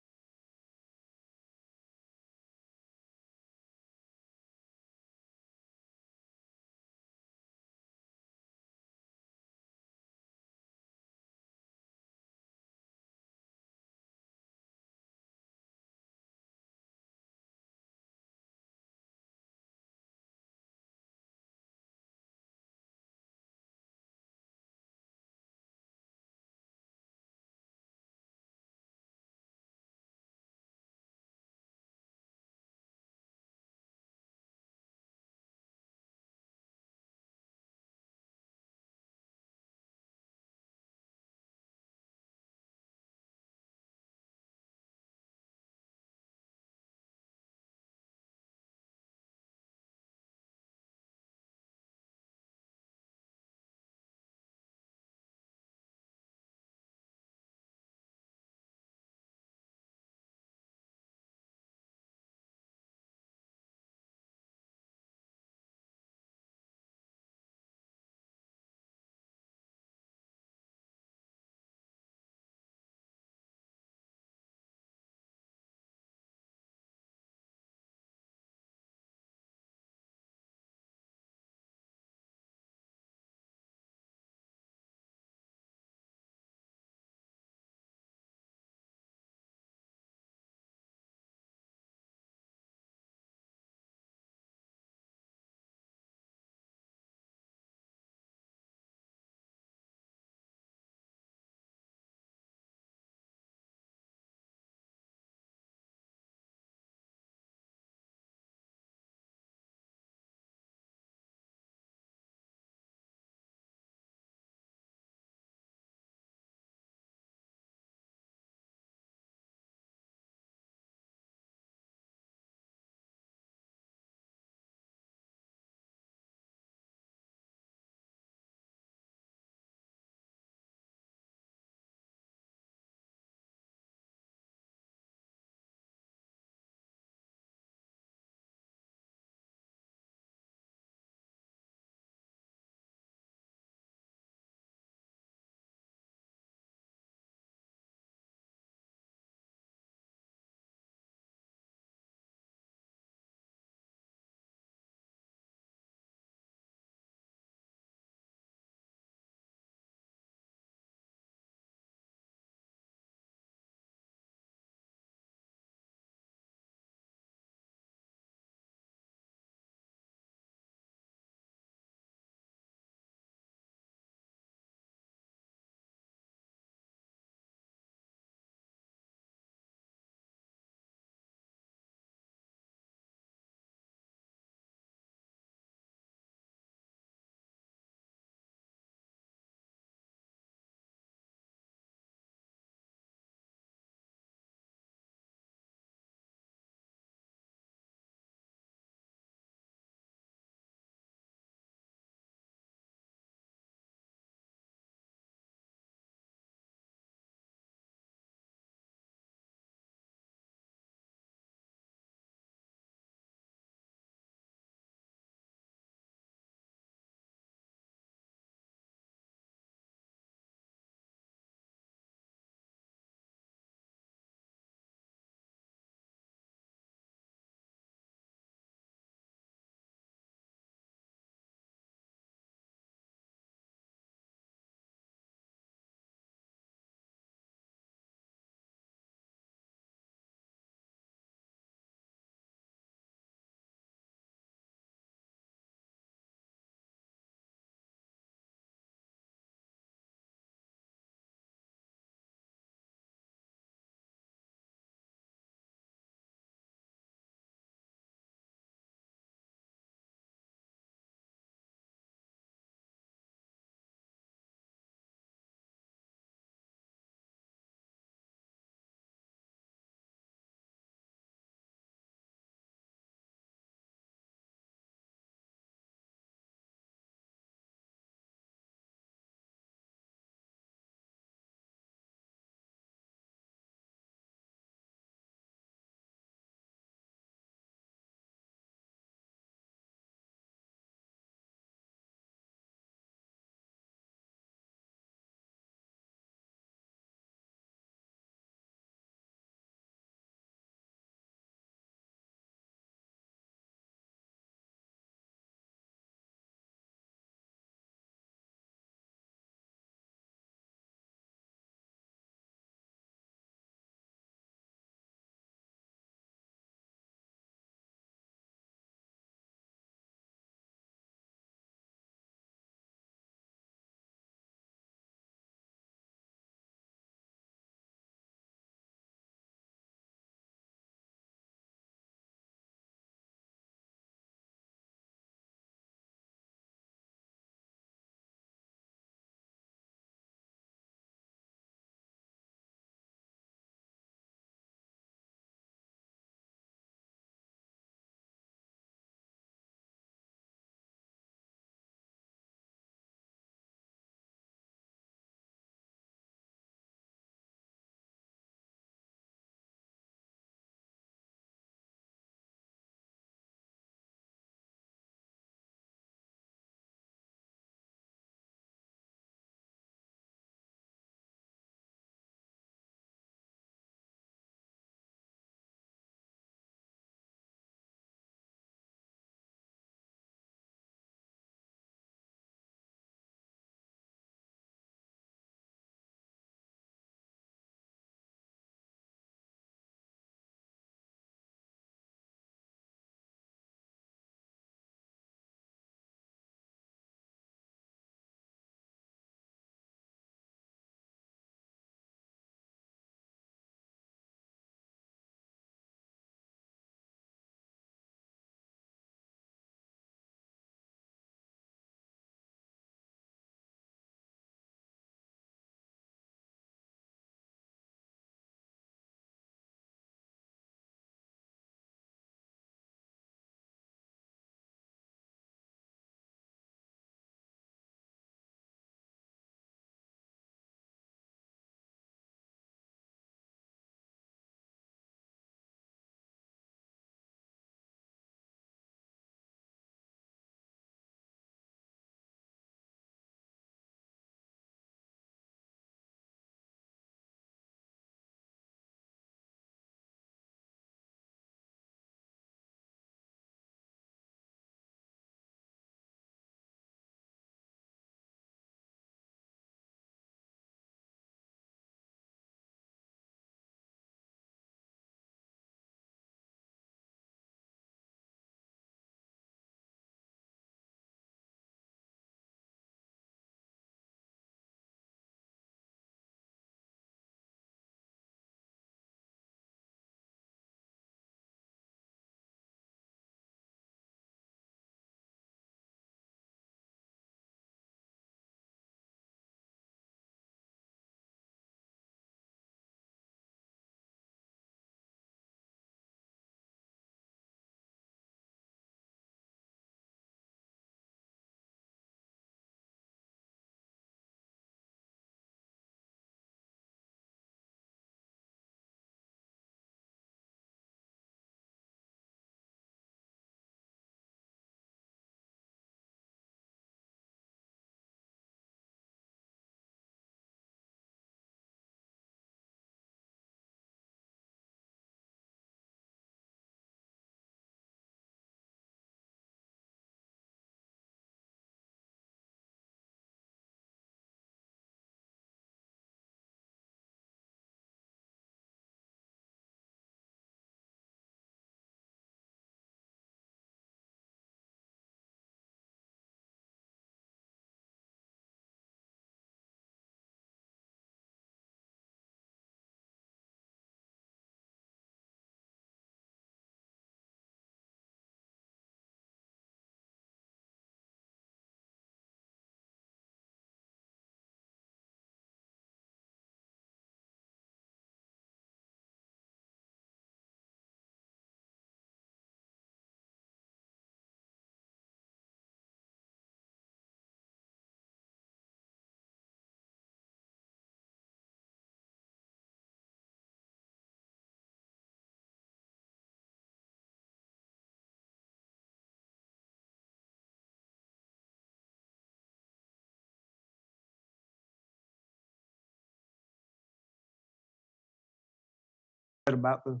about the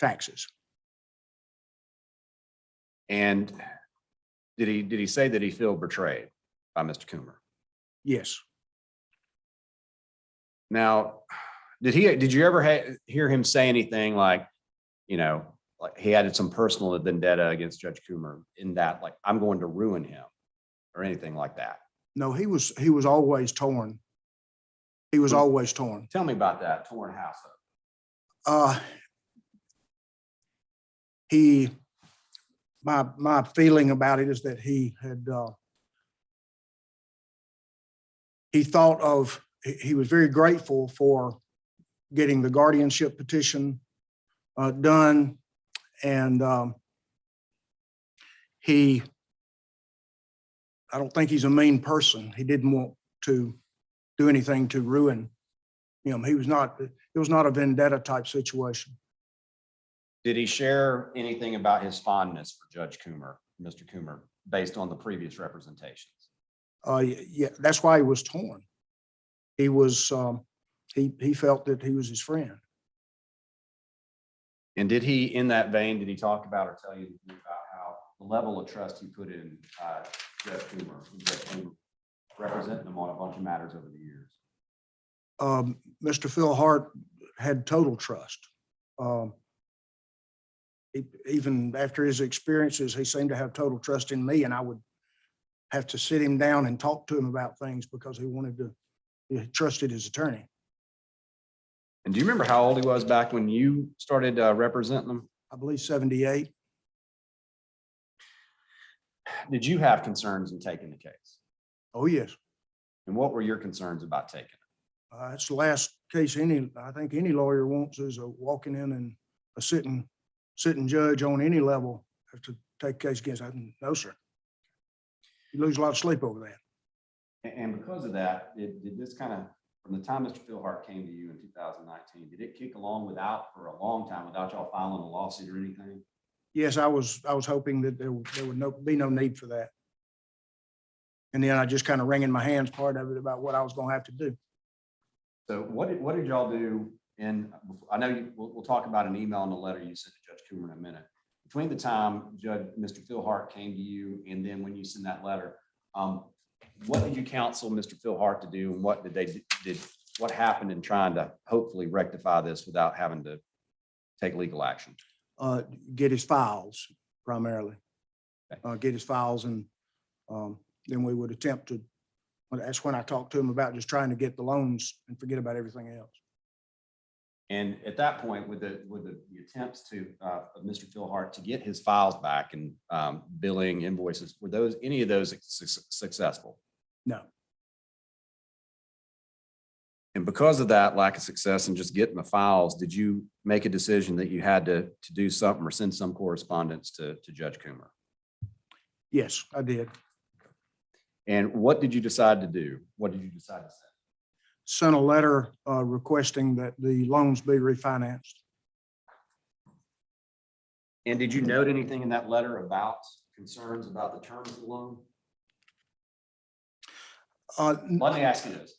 taxes. And did he say that he feel betrayed by Mr. Coomer? Yes. Now, did you ever hear him say anything like, you know, like he had some personal vendetta against Judge Coomer in that, like, I'm going to ruin him or anything like that? No, he was always torn. He was always torn. Tell me about that torn house. My feeling about it is that he was very grateful for getting the guardianship petition done. And I don't think he's a mean person. He didn't want to do anything to ruin him. It was not a vendetta type situation. Did he share anything about his fondness for Judge Coomer, Mr. Coomer, based on the previous representations? Yeah, that's why he was torn. He was, he felt that he was his friend. And did he, in that vein, did he talk about or tell you about how the level of trust he put in Judge Coomer, representing him on a bunch of matters over the years? Mr. Phil Hart had total trust. Even after his experiences, he seemed to have total trust in me, and I would have to sit him down and talk to him about things because he trusted his attorney. And do you remember how old he was back when you started representing him? I believe 78. Did you have concerns in taking the case? Oh, yes. And what were your concerns about taking it? It's the last case I think any lawyer wants is walking in and a sitting judge on any level have to take a case against that. No, sir. You lose a lot of sleep over that. And because of that, did this kind of, from the time Mr. Phil Hart came to you in 2019, did it kick along for a long time without y'all filing a lawsuit or anything? Yes, I was hoping that there would be no need for that. And then I just kind of wringing my hands part of it about what I was going to have to do. So what did y'all do? And I know we'll talk about an email and a letter you sent to Judge Coomer in a minute. Between the time Mr. Phil Hart came to you and then when you send that letter, what did you counsel Mr. Phil Hart to do, and what what happened in trying to hopefully rectify this without having to take legal action? Get his files primarily. Get his files, and then we would attempt to. That's when I talked to him about just trying to get the loans and forget about everything else. And at that point, with the attempts of Mr. Phil Hart to get his files back and billing invoices, were any of those successful? No. And because of that lack of success and just getting the files, did you make a decision that you had to do something or send some correspondence to Judge Coomer? Yes, I did. And what did you decide to do? What did you decide to send? Sent a letter requesting that the loans be refinanced. And did you note anything in that letter about concerns about the terms of the loan? Let me ask you this.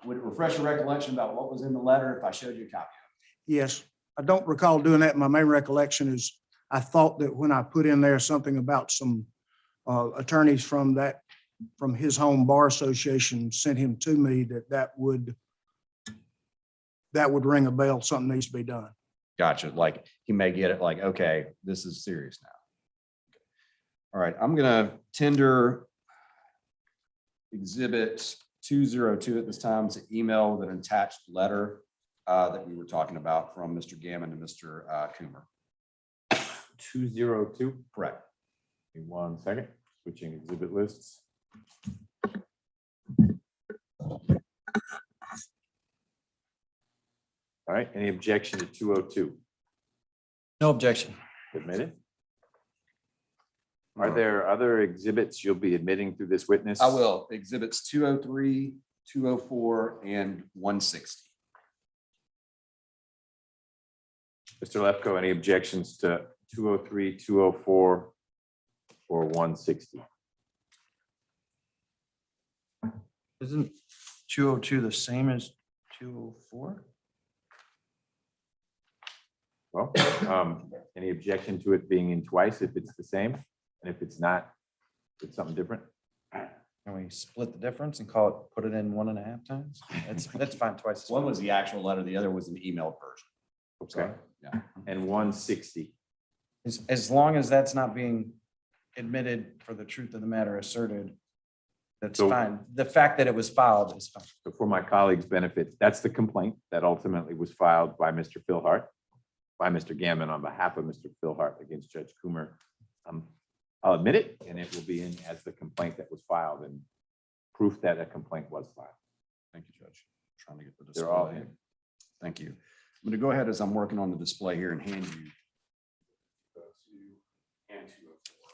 Would it refresh your recollection about what was in the letter if I showed you a copy? Yes, I don't recall doing that. My main recollection is I thought that when I put in there something about some attorneys from his home bar association sent him to me, that would ring a bell. Something needs to be done. Gotcha. Like he may get it like, okay, this is serious now. All right, I'm gonna tender exhibit 202 at this time. It's an email with an attached letter that we were talking about from Mr. Gammon to Mr. Coomer. 202. Correct. Give me 1 second. Switching exhibit lists. All right, any objection to 202? No objection. Admitted. Are there other exhibits you'll be admitting through this witness? I will. Exhibits 203, 204, and 160. Mr. Lefkoe, any objections to 203, 204, or 160? Isn't 202 the same as 204? Well, any objection to it being in twice if it's the same? And if it's not, it's something different? Can we split the difference and call it, put it in 1.5 times? That's fine twice. as One well. was the actual letter, the other was an emailed version. Okay. Yeah. And 160. As long as that's not being admitted for the truth of the matter asserted, that's So- fine. The fact that it was filed is fine. So for my colleagues' benefit, that's the complaint that ultimately was filed by Mr. Philhart, by Mr. Gammon on behalf of Mr. Philhart against Judge Coomer. I'll admit it, and it will be in as the complaint that was filed and proof that a complaint was filed. Thank you, Judge. Trying to get the They're all display. in. Thank you. I'm going to go ahead as I'm working on the display here and hand you. And 204.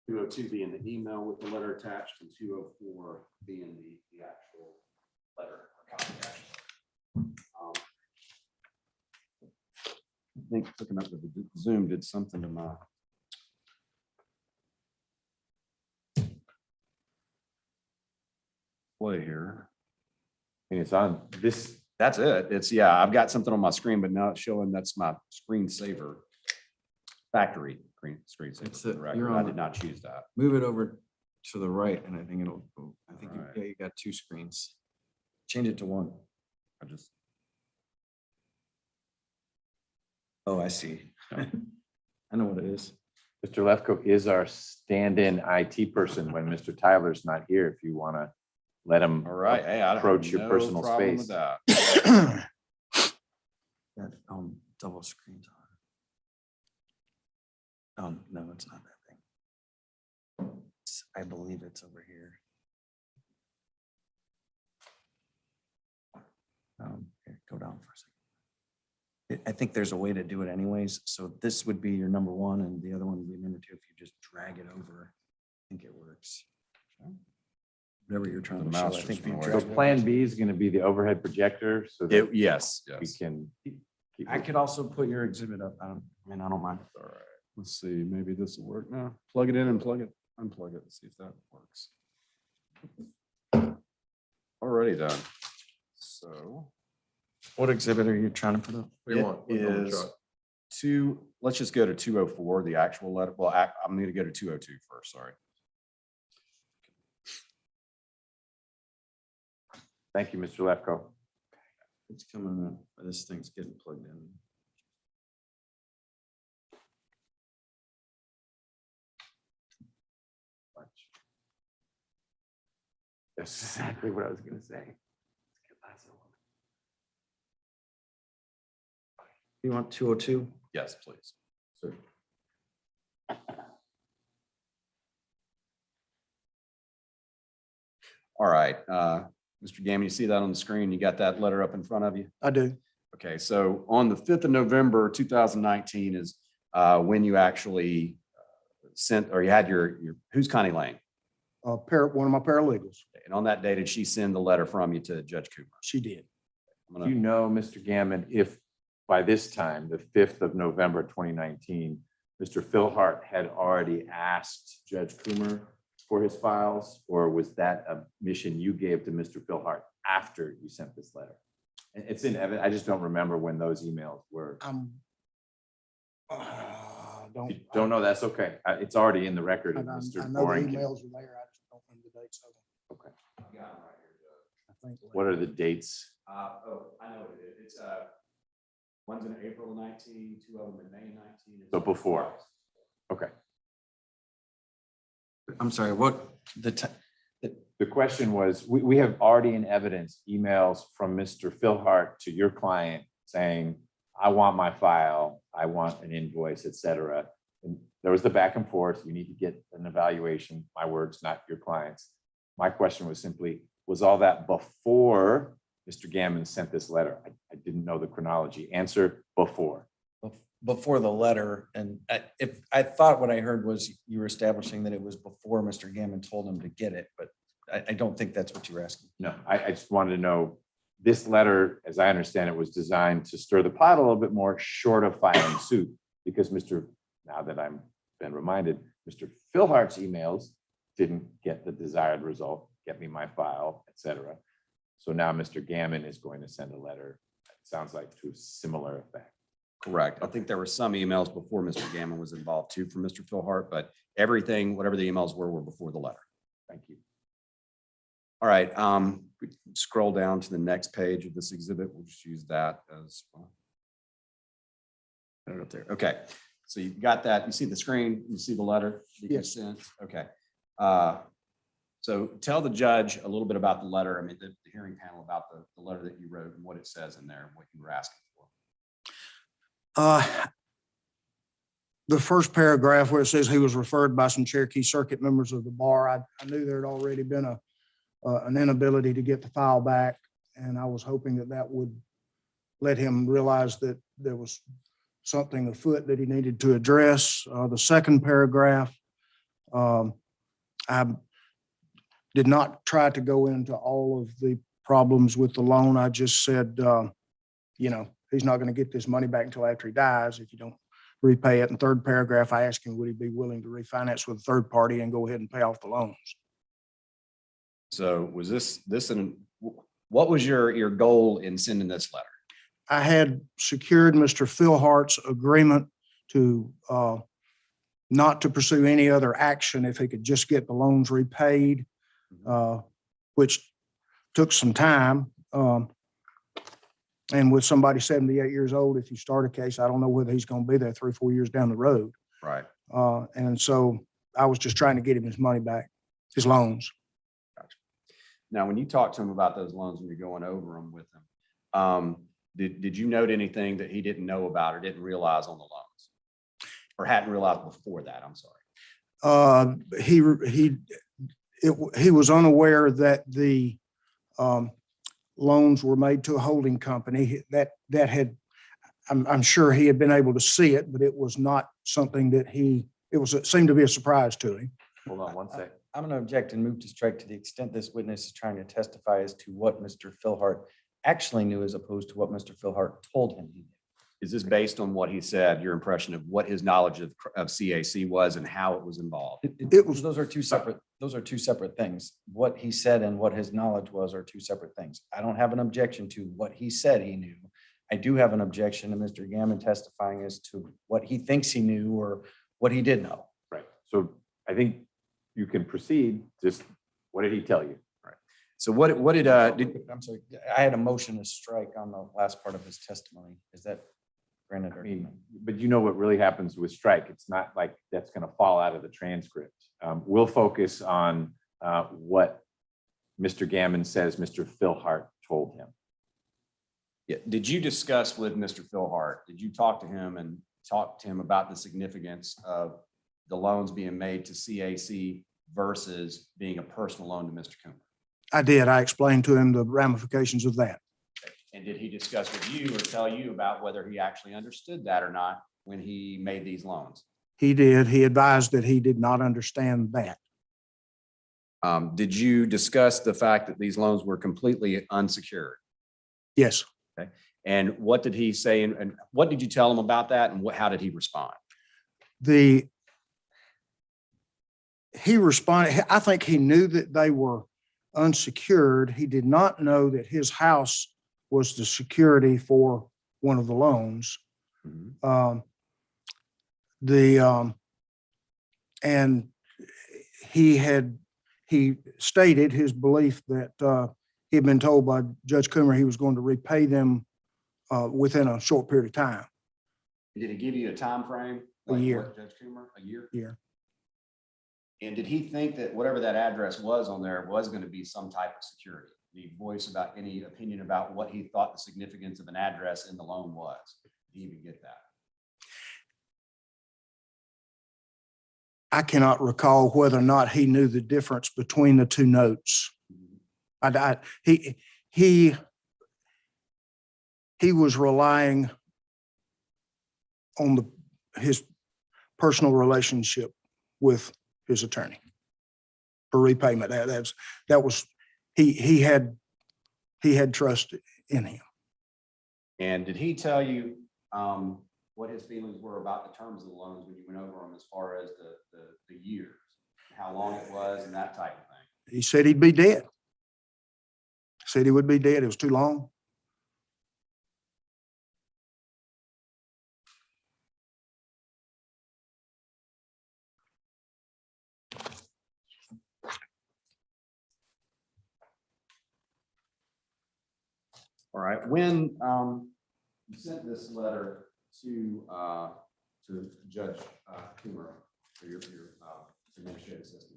202 being the email with the letter attached and 204 being the actual letter or copy. I think looking up with the Zoom did something to my. Play here. And it's on this. That's it. It's, yeah, I've got something on my screen, but now it's showing that's my screensaver. Factory screensaver. It's for the record. you're I on did the- not choose that. Move it over to the right and I think it'll, I think, All right. yeah, you got 2 screens. Change it to 1. I just, Oh, I see. I know what it is. Mr. Lefkoe is our stand-in IT person when Mr. Tyler's not here. If you want to let him all right. Hey, I have approach your no personal problem space. with that. Got double screens on. No, it's not that thing. I believe it's over here. Here, go down for a second. I think there's a way to do it anyways. So this would be your number 1 and the other one would be number 2. If you just drag it over, I think it works. Whatever you're trying The to show. I mouse think just if you went So away. drag it Plan over- B is going to be the overhead projector so that Yes, we yes. can. keep I could also put your exhibit up. I don't mind. All right. Let's see. Maybe this will work now. Plug it in and plug it, unplug it, and see if that works. Alrighty done. So. What exhibit are you trying to put up? What do you want? It What do you want, is Chuck? let's just go to 204, the actual letter. Well, I'm going to go to 202 first, sorry. Thank you, Mr. Lefkoe. It's coming up. This thing's getting plugged in. That's exactly what I was going to say. You want 202? Yes, please. All right, Mr. Gammon, you see that on the screen? You got that letter up in front of you? I do. Okay, so on the 5th of November, 2019 is when you actually sent, or you had your, who's Connie Lane? One of my paralegals. And on that day, did she send the letter from you to Judge Coomer? She did. I'm Do you gonna- know, Mr. Gammon, if by this time, the 5th of November, 2019, Mr. Philhart had already asked Judge Coomer for his files, or was that a mission you gave to Mr. Philhart after you sent this letter? It's in evidence. I just don't remember when those emails were. You don't know, that's okay. It's already in the record. I of know Mr. the Boring. emails are there. I just don't remember the dates of them. Okay. I think. What are the dates? I know what it is. It's one's in April 19, 2 of them in May 19. So before. Okay. I'm sorry, what The question was, we have already in evidence emails from Mr. Philhart to your client saying, I want my file, I want an invoice, et cetera. And there was the back and forth. You need to get an evaluation, my words, not your client's. My question was simply, was all that before Mr. Gammon sent this letter? I didn't know the chronology. Answer, before. before the letter, and if I thought what I heard was you were establishing that it was before Mr. Gammon told him to get it, but I don't think that's what you were asking. No, I just wanted to know, this letter, as I understand it, was designed to stir the pot a little bit more, short of filing suit, because now that I'm been reminded, Mr. Philhart's emails didn't get the desired result, get me my file, et cetera. So now Mr. Gammon is going to send a letter, it sounds like, to a similar effect. Correct. I think there were some emails before Mr. Gammon was involved too from Mr. Philhart, but everything, whatever the emails were before the letter. Thank you. All right, we can scroll down to the next page of this exhibit. We'll just use that as well. Put it up there. Okay, so you got that. You see the screen, you see the letter that you Yes. sent? Okay. So tell the judge a little bit about the letter. I mean, the hearing panel about the letter that you wrote and what it says in there and what you were asking for. The first paragraph where it says he was referred by some Cherokee Circuit members of the bar, I knew there had already been an inability to get the file back, and I was hoping that that would let him realize that there was something afoot that he needed to address. The second paragraph, I did not try to go into all of the problems with the loan. I just said, he's not going to get this money back until after he dies if you don't repay it. And third paragraph, I asked him, would he be willing to refinance with a third party and go ahead and pay off the loans? So was what was your goal in sending this letter? I had secured Mr. Philhart's agreement to not to pursue any other action if he could just get the loans repaid, which took some time. And with somebody 78 years old, if you start a case, I don't know whether he's going to be there 3 or 4 years down the road. Right. And so I was just trying to get him his money back, his loans. Gotcha. Now, when you talk to him about those loans, when you're going over them with him, did you note anything that he didn't know about or didn't realize on the loans, or hadn't realized before that? I'm sorry. He was unaware that the loans were made to a holding company that had, I'm sure he had been able to see it, but it was not something that it seemed to be a surprise to him. Hold on one sec. I'm going to object and move to strike to the extent this witness is trying to testify as to what Mr. Philhart actually knew as opposed to what Mr. Philhart told him he knew. Is this based on what he said, your impression of what his knowledge of CAC was and how it was involved? Those are two separate things. What he said and what his knowledge was are two separate things. I don't have an objection to what he said he knew. I do have an objection to Mr. Gammon testifying as to what he thinks he knew or what he did know. Right. So I think you can proceed. Just what did he tell you? Right. So what did I'm sorry, I had a motion to strike on the last part of his testimony. Is that granted? I mean, but you know what really happens with strike? It's not like that's going to fall out of the transcript. We'll focus on what Mr. Gammon says Mr. Philhart told him. Yeah. Did you discuss with Mr. Philhart? Did you talk to him and talk to him about the significance of the loans being made to CAC versus being a personal loan to Mr. Coomer? I did. I explained to him the ramifications of that. And did he discuss with you or tell you about whether he actually understood that or not when he made these loans? He did. He advised that he did not understand that. Did you discuss the fact that these loans were completely unsecured? Yes. Okay. And what did he say? And what did you tell him about that? And how did he respond? He responded, I think he knew that they were unsecured. He did not know that his house was the security for one of the loans. Mm-hmm. And he stated his belief that he had been told by Judge Coomer he was going to repay them within a short period of time. Did he give you a time frame? A year. Judge Coomer, a year? Year. And did he think that whatever that address was on there was going to be some type of security? Did he voice about any opinion about what he thought the significance of an address in the loan was? Did he even get that? I cannot recall whether or not he knew the difference between the two notes. He was relying on his personal relationship with his attorney for repayment. He had trust in him. And did he tell you what his feelings were about the terms of the loans when you went over them as far as the years? how long it was and that type of thing. He said he'd be dead. Said he would be dead. It was too long. All right, when you sent this letter to Judge Coomer, or your administrative assistant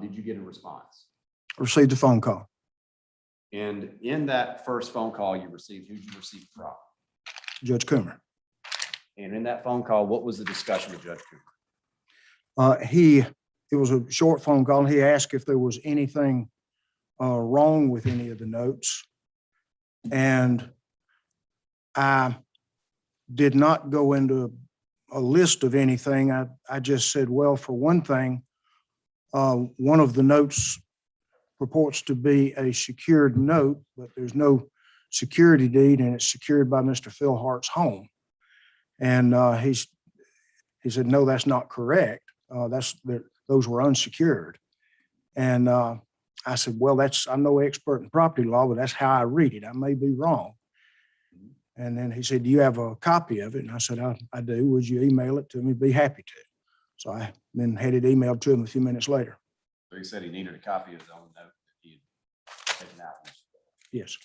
did you get a response? Received a phone call. And in that first phone call you received, who'd you receive it from? Judge Coomer. And in that phone call, what was the discussion with Judge Coomer? It was a short phone call. He asked if there was anything wrong with any of the notes. And I did not go into a list of anything. I just said, well, for one thing, one of the notes purports to be a secured note, but there's no security deed and it's secured by Mr. Philhart's home. And he said, no, that's not correct. Those were unsecured. And I said, well, I'm no expert in property law, but that's how I read it. I may be wrong. And then he said, do you have a copy of it? And I said, I do. Would you email it to me? Be happy to. So I then had it emailed to him a few minutes later. So he said he needed a copy of his own note that he had taken out. Yes.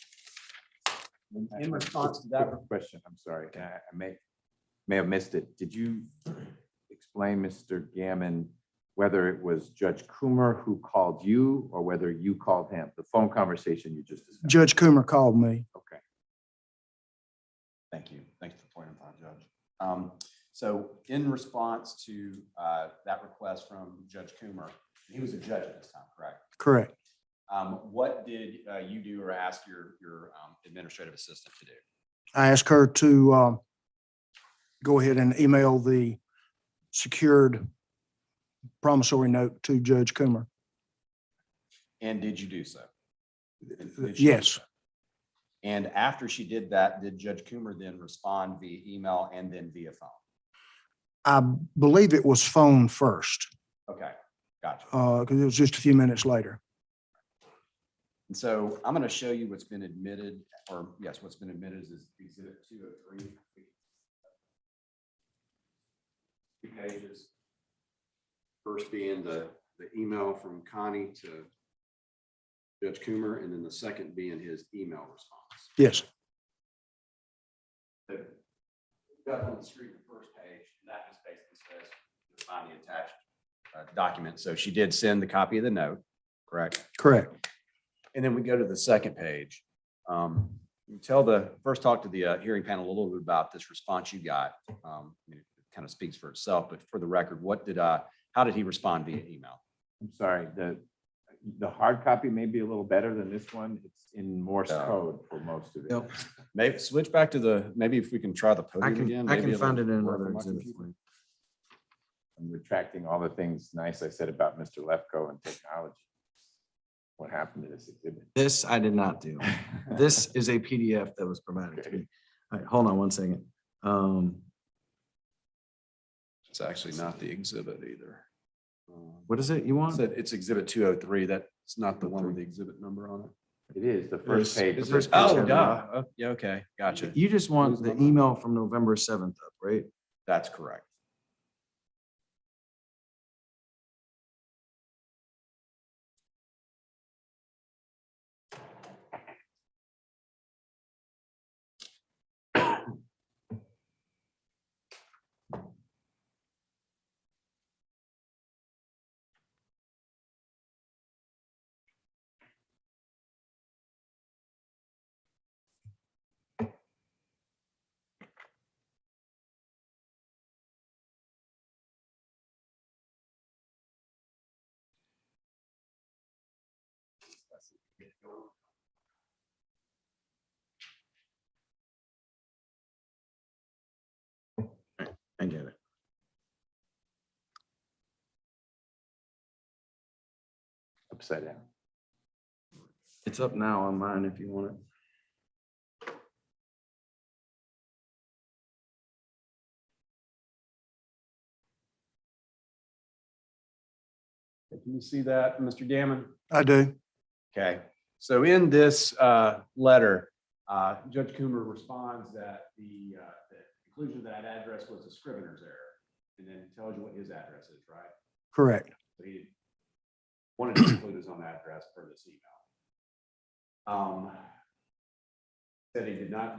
In response to that question, I'm sorry, I may have missed it. Did you explain, Mr. Gammon, whether it was Judge Coomer who called you or whether you called him? The phone conversation you just discussed. Judge Coomer called me. Okay. Thank you. Thanks for pointing that out, Judge. So in response to that request from Judge Coomer, he was a judge at this time, correct? Correct. What did you do or ask your administrative assistant to do? I asked her to go ahead and email the secured promissory note to Judge Coomer. And did you do so? Yes. And after she did that, did Judge Coomer then respond via email and then via phone? I believe it was phone first, Okay, gotcha. because it was just a few minutes later. And so I'm going to show you what's been admitted, or yes, what's been admitted is Exhibit 203. 2 pages. First being the email from Connie to Judge Coomer, and then the second being his email response. Yes. Got on the screen the first page, and that just basically says to find the attached document. So she did send the copy of the note, correct? Correct. And then we go to the second page. First talk to the hearing panel a little bit about this response you got. It kind of speaks for itself, but for the record, how did he respond via email? I'm sorry, the hard copy may be a little better than this one. It's in Morse code for most of it. Yep. Maybe switch back to maybe if we can try the podium again. I maybe can it'll find it in work another on my exhibit computer. for you. I'm retracting all the things nice I said about Mr. Lefko and technology. What happened to this exhibit? This I did not do. This is a PDF that was provided to me. All right, hold on one second. It's actually not the exhibit either. What is it you want? It's Exhibit 203. That's not the one with the exhibit number on it. It is the first page. The first page. Oh, duh. Oh, yeah, okay, gotcha. You just want the email from November 7th up, right? That's correct. I get it. Upside down. It's up now on mine if you want it. Can you see that, Mr. Gammon? I do. Okay, so in this letter, Judge Coomer responds that the inclusion of that address was a scrivener's error, and then tells you what his address is, right? Correct. So he wanted to include his own address per this email. Said he did not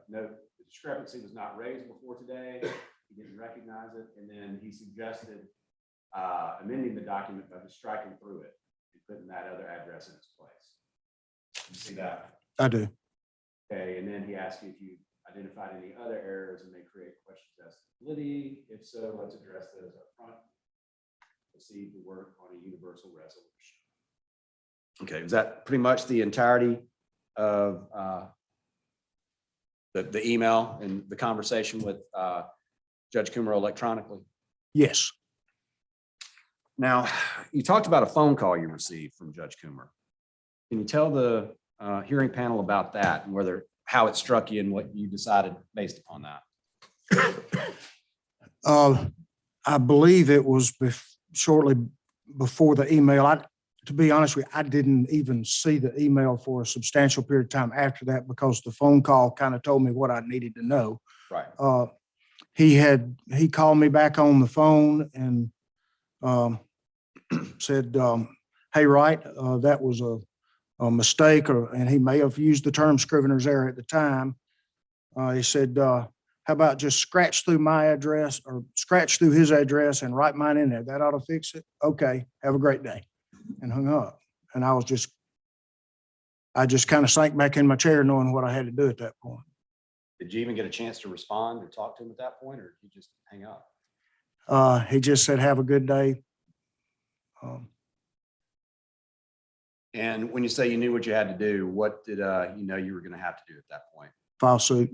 note the discrepancy was not raised before today. He didn't recognize it, and then he suggested amending the document by just striking through it and putting that other address in its place. You see that? I do. Okay, and then he asked you if you identified any other errors and they create questions as to validity. If so, let's address those up front. Proceed to work on a universal resolution. Okay, is that pretty much the entirety of the email and the conversation with Judge Coomer electronically? Yes. Now, you talked about a phone call you received from Judge Coomer. Can you tell the hearing panel about that and how it struck you and what you decided based upon that? I believe it was shortly before the email. To be honest with you, I didn't even see the email for a substantial period of time after that because the phone call kind of told me what I needed to know. Right. He called me back on the phone and said, hey, Wright, that was a mistake, and he may have used the term scrivener's error at the time. He said, how about just scratch through my address or scratch through his address and write mine in there? That ought to fix it. Okay, have a great day. And hung up. And I just kind of sank back in my chair knowing what I had to do at that point. Did you even get a chance to respond or talk to him at that point, or did you just hang up? He just said, have a good day. And when you say you knew what you had to do, what did you know you were going to have to do at that point? File suit.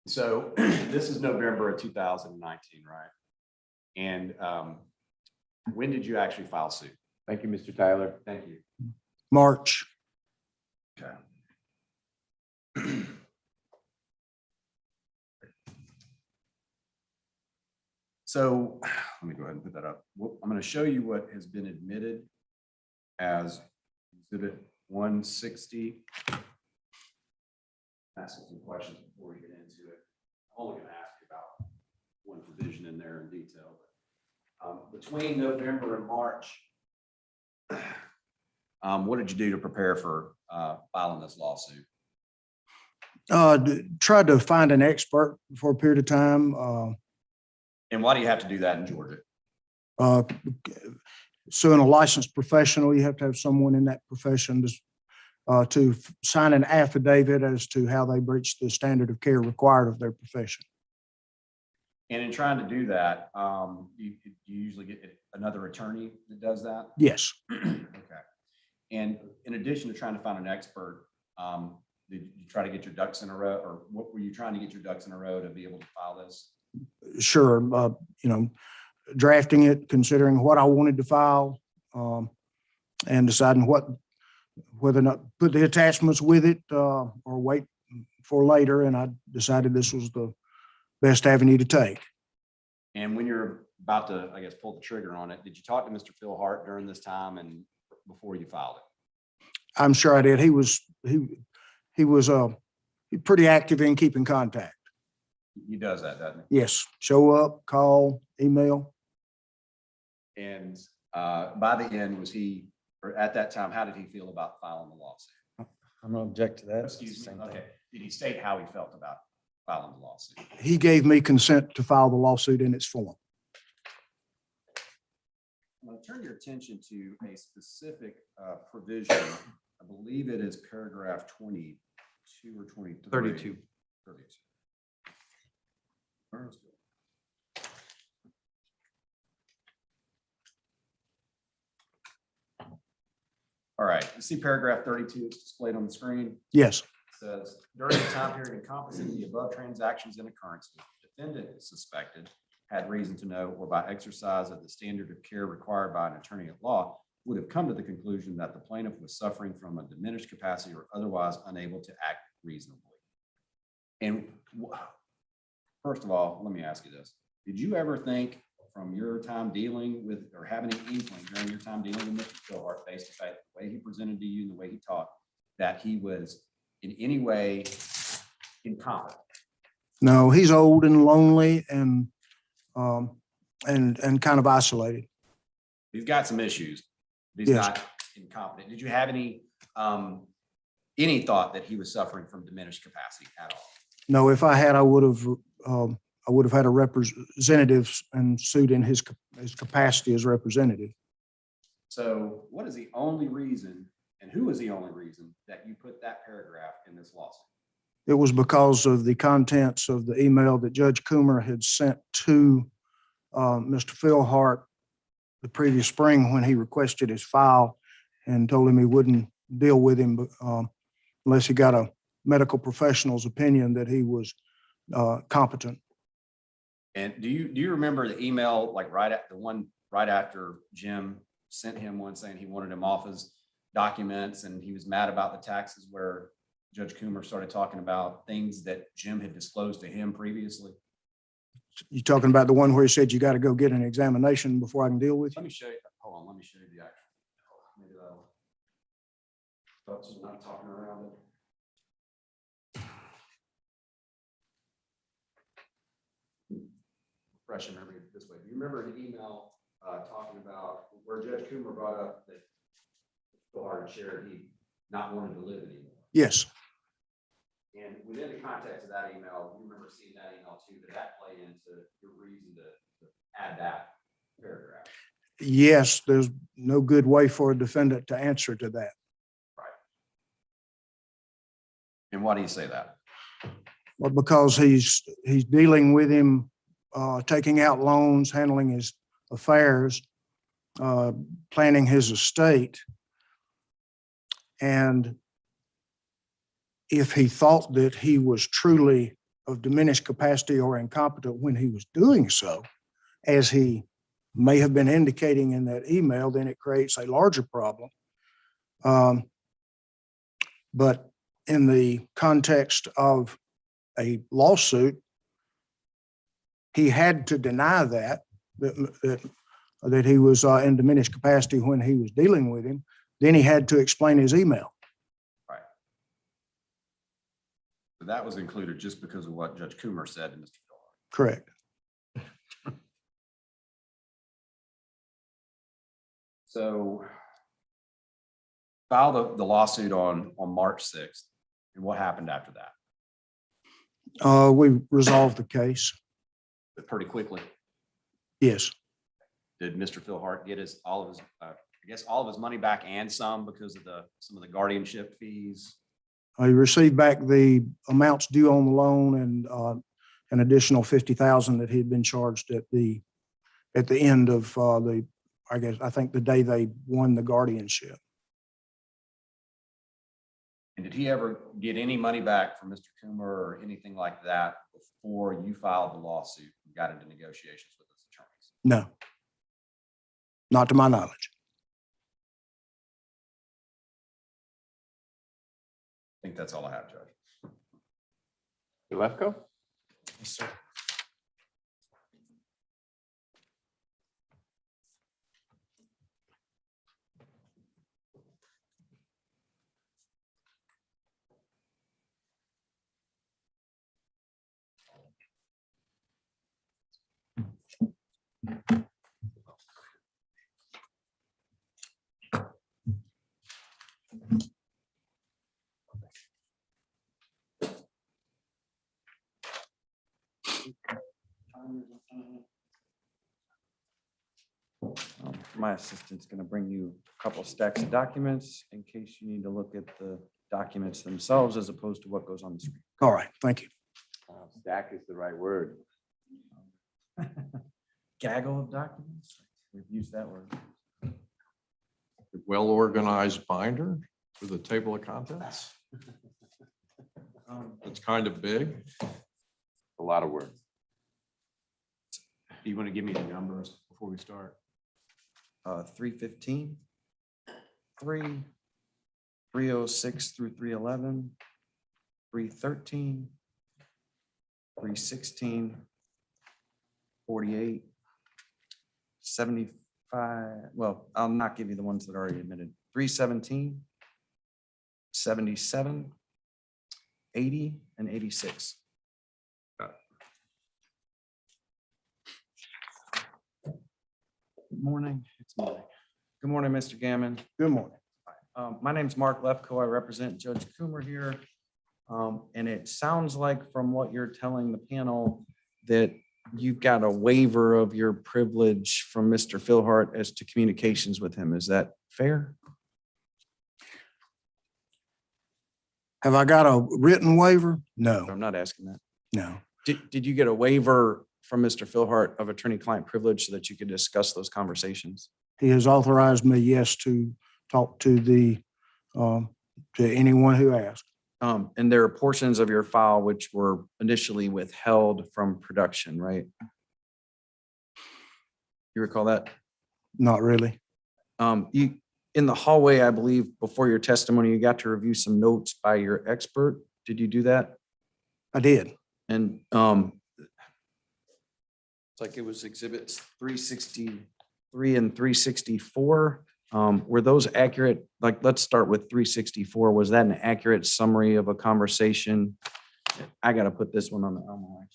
So this is November of 2019, right? And when did you actually file suit? Thank you, Mr. Tyler. Thank you. March. Okay. So let me go ahead and put that up. I'm going to show you what has been admitted as Exhibit 160. Ask some questions before we get into it. I'm only going to ask you about one provision in there in detail. Between November and March, what did you do to prepare for filing this lawsuit? Tried to find an expert for a period of time. And why do you have to do that in Georgia? Suing a licensed professional, you have to have someone in that profession to sign an affidavit as to how they breach the standard of care required of their profession. And in trying to do that, you usually get another attorney that does that? Yes. Okay. And in addition to trying to find an expert, did you try to get your ducks in a row, or what were you trying to get your ducks in a row to be able to file this? Sure. Drafting it, considering what I wanted to file, and deciding whether or not put the attachments with it or wait for later. And I decided this was the best avenue to take. And when you're about to, I guess, pull the trigger on it, did you talk to Mr. Phil Hart during this time and before you filed it? I'm sure I did. He was pretty active in keeping contact. He does that, doesn't Yes. Show up, call, email. he? And by the end, or at that time, how did he feel about filing the lawsuit? I'm gonna object to that. Excuse me. Okay. Did he state how he felt about filing the lawsuit? He gave me consent to file the lawsuit in its form. I'm going to turn your attention to a specific provision. I believe it is paragraph 22 or 23. 32. 32. Where is it? All right, you see paragraph 32, it's displayed on the screen. Yes. It says, during the time period encompassing the above transactions and occurrences, the defendant is suspected, had reason to know, or by exercise of the standard of care required by an attorney at law, would have come to the conclusion that the plaintiff was suffering from a diminished capacity or otherwise unable to act reasonably. And first of all, let me ask you this. Did you ever think from your time dealing with, or having an inkling during your time dealing with Mr. Philhart, based on the way he presented to you and the way he talked, that he was in any way incompetent? No, he's old and lonely and kind of isolated. He's got some issues. He's Yes. not incompetent. Did you have any thought that he was suffering from diminished capacity at all? No, if I had, I would have had a representative and sued in his capacity as representative. So what is the only reason, and who is the only reason that you put that paragraph in this lawsuit? It was because of the contents of the email that Judge Coomer had sent to Mr. Philhart the previous spring when he requested his file and told him he wouldn't deal with him unless he got a medical professional's opinion that he was competent. And do you remember the email, like right after Jim sent him one saying he wanted him off his documents and he was mad about the taxes, where Judge Coomer started talking about things that Jim had disclosed to him previously? You talking about the one where he said you got to go get an examination before I can deal with you? Let me show you. Hold on. Let me show you the actual. Maybe that'll. Folks are not talking around it. Fresh memory this way. Do you remember an email talking about where Judge Coomer brought up that Philhart shared he not wanted to live anymore? Yes. And within the context of that email, you remember seeing that email too, did that play into your reason to add that paragraph? Yes, there's no good way for a defendant to answer to that. Right. And why do you say that? Well, because he's dealing with him, taking out loans, handling his affairs, planning his estate. And if he thought that he was truly of diminished capacity or incompetent when he was doing so, as he may have been indicating in that email, then it creates a larger problem. But in the context of a lawsuit, he had to deny that he was in diminished capacity when he was dealing with him. Then he had to explain his email. Right. So that was included just because of what Judge Coomer said to Mr. Philhart. Correct. So filed the lawsuit on March 6th. And what happened after that? We resolved the case. Pretty quickly. Yes. Did Mr. Philhart get all of his money back and some because of some of the guardianship fees? He received back the amounts due on the loan and an additional $50,000 that he had been charged at the end of I think the day they won the guardianship. And did he ever get any money back from Mr. Coomer or anything like that before you filed the lawsuit and got into negotiations with his attorneys? No, not to my knowledge. I think that's all I have, Judge. You left go? Yes, sir. My assistant's going to bring you a couple stacks of documents in case you need to look at the documents themselves as opposed to what goes on the screen. All right, thank you. Stack is the right word. Gaggle of documents. We've used that word. Well-organized binder with a table of contents. It's kind of big. A lot of words. Do you want to give me the numbers before we start? 315, 306 through 311, 313, 316, 48, 75, well, I'll not give you the ones that are already admitted. 317, 77, 80, and 86. Good morning. It's morning. Good morning, Mr. Gammon. Good morning. My name's Mark Lefko. I represent Judge Coomer here. And it sounds like from what you're telling the panel that you've got a waiver of your privilege from Mr. Philhart as to communications with him. Is that fair? Have I got a written waiver? No, I'm not asking that. no. Did you get a waiver from Mr. Philhart of attorney-client privilege so that you could discuss those conversations? He has authorized me, yes, to talk to to anyone who asks. And there are portions of your file which were initially withheld from production, right? You recall that? Not really. You, in the hallway, I believe, before your testimony, you got to review some notes by your expert. Did you do that? I did. And it's like it was exhibits 363 and 364. Were those accurate? Like, let's start with 364. Was that an accurate summary of a conversation? I got to put this one on the Elmo, actually.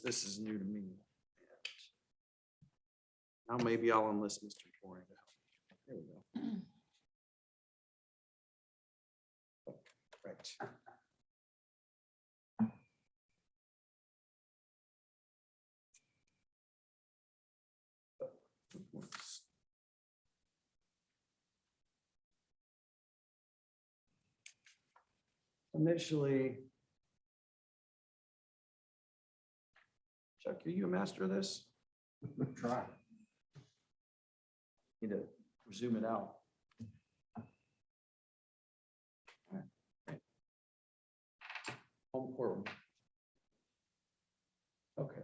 This is new to me. Now maybe I'll enlist Mr. Torrey to help. There we go. Right. Initially, Chuck, are you a master of this? Try. Need to zoom it out. Home courtroom. Okay.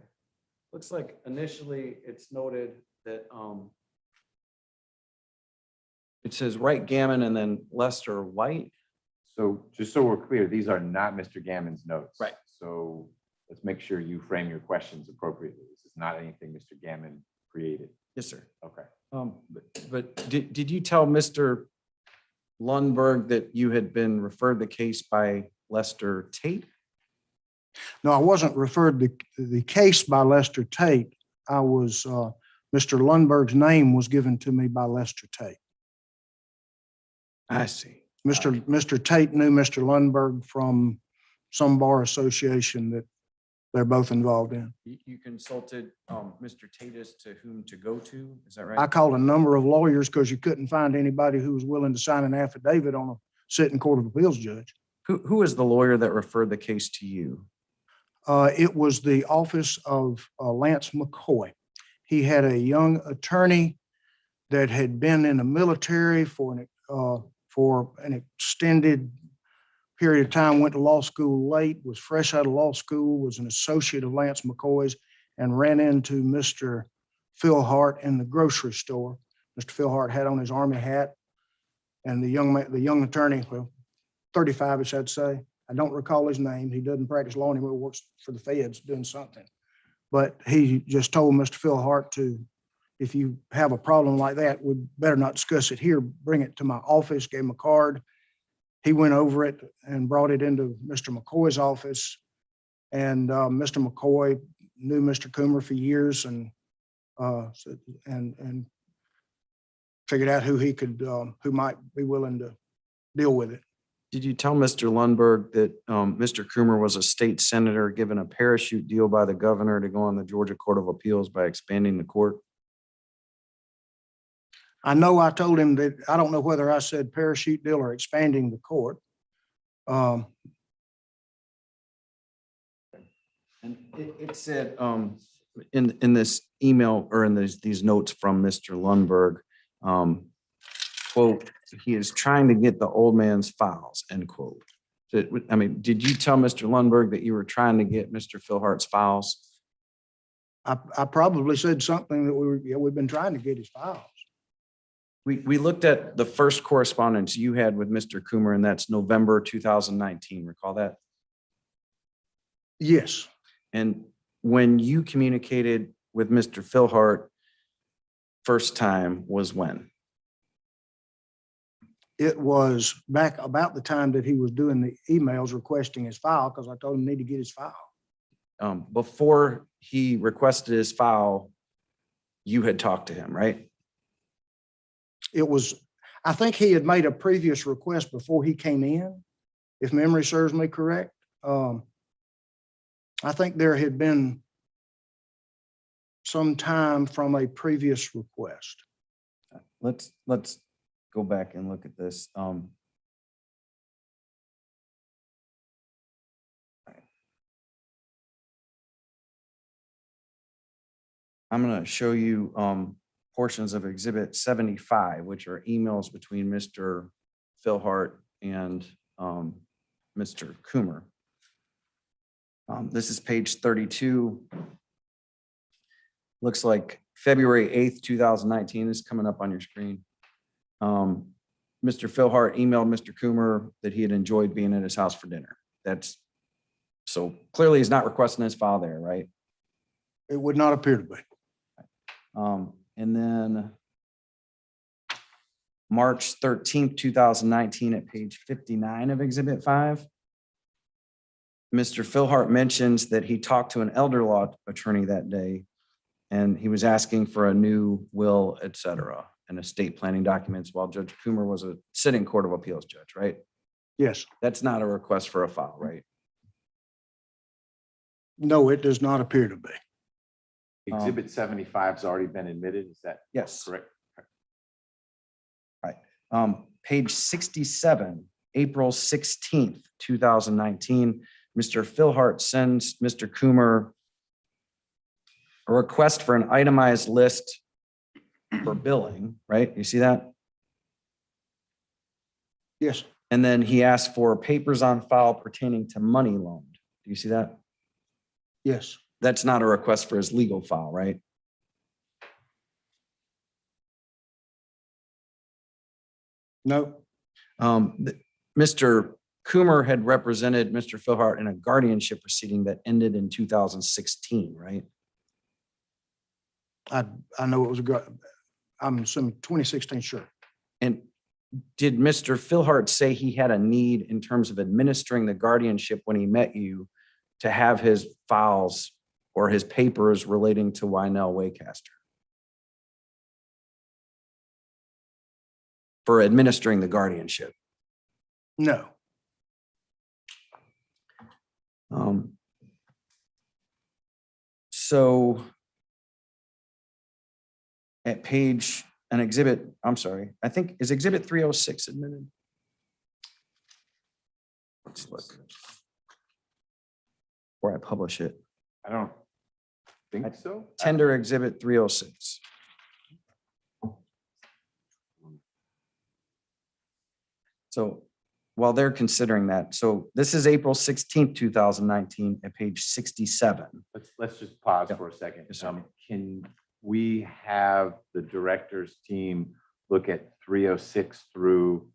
Looks like initially it's noted that it says Wright Gammon and then Lester White. So just so we're clear, these are not Mr. Gammon's notes. Right. So let's make sure you frame your questions appropriately. This is not anything Mr. Gammon created. Yes, sir. Okay. But did you tell Mr. Lundberg that you had been referred the case by Lester Tate? No, I wasn't referred the case by Lester Tate. I was, Mr. Lundberg's name was given to me by Lester Tate. I see. Mr. Tate knew Mr. Lundberg from some bar association that they're both involved in. You consulted Mr. Tate as to whom to go to, is that I right? called a number of lawyers because you couldn't find anybody who was willing to sign an affidavit on a sitting court of appeals judge. Who is the lawyer that referred the case to you? It was the office of Lance McCoy. He had a young attorney that had been in the military for an extended period of time, went to law school late, was fresh out of law school, was an associate of Lance McCoy's, and ran into Mr. Philhart in the grocery store. Mr. Philhart had on his Army hat, and the young attorney, well, 35ish, I'd say. I don't recall his name. He doesn't practice law anymore, works for the feds doing something. But he just told Mr. Philhart to, if you have a problem like that, we better not discuss it here. Bring it to my office, gave him a card. He went over it and brought it into Mr. McCoy's office. And Mr. McCoy knew Mr. Coomer for years and figured out who he could, who might be willing to deal with it. Did you tell Mr. Lundberg that Mr. Coomer was a state senator given a parachute deal by the governor to go on the Georgia Court of Appeals by expanding the court? I know I told him that, I don't know whether I said parachute deal or expanding the court. And it said in this email or in these notes from Mr. Lundberg, quote, he is trying to get the old man's files, end quote. I mean, did you tell Mr. Lundberg that you were trying to get Mr. Philhart's files? I probably said something that we've been trying to get his files. We looked at the first correspondence you had with Mr. Coomer, and that's November 2019. Recall that? Yes, And when you communicated with Mr. Philhart first time was when? it was back about the time that he was doing the emails requesting his file, because I told him he need to get his file. Before he requested his file, you had talked to him, right? It was, I think he had made a previous request before he came in, if memory serves me correct. I think there had been some time from a previous request. Let's go back and look at this. I'm going to show you portions of Exhibit 75, which are emails between Mr. Philhart and Mr. Coomer. This is page 32. Looks like February 8th, 2019 is coming up on your screen. Mr. Philhart emailed Mr. Coomer that he had enjoyed being at his house for dinner. That's so clearly he's not requesting his file there, right? It would not appear to be. And then March 13th, 2019 at page 59 of Exhibit 5. Mr. Philhart mentions that he talked to an elder law attorney that day, and he was asking for a new will, et cetera, and estate planning documents while Judge Coomer was a sitting Court of Appeals judge, right? Yes. That's not a request for a file, right? No, it does not appear to be. Exhibit 75 has already been admitted. Is that Yes. correct? Page 67, April 16th, 2019, Mr. Philhart sends Mr. Coomer a request for an itemized list for billing, right? You see that? Yes, And then he asked for papers on file pertaining to money loaned. Do you see that? yes, That's not a request for his legal file, right? no, Mr. Coomer had represented Mr. Philhart in a guardianship proceeding that ended in 2016, right? I know it was a good, I'm assuming 2016, sure. And did Mr. Philhart say he had a need in terms of administering the guardianship when he met you to have his files or his papers relating to Wynell Waycaster? For administering the guardianship? No, So at page, an exhibit, I'm sorry, I think, is exhibit 306 admitted? Let's look. Before I publish it. I don't think so. Tender exhibit 306. So while they're considering that, so this is April 16th, 2019 at page 67. Let's just pause Yeah. for a second. Yes, sir. Can we have the director's team look at 306 through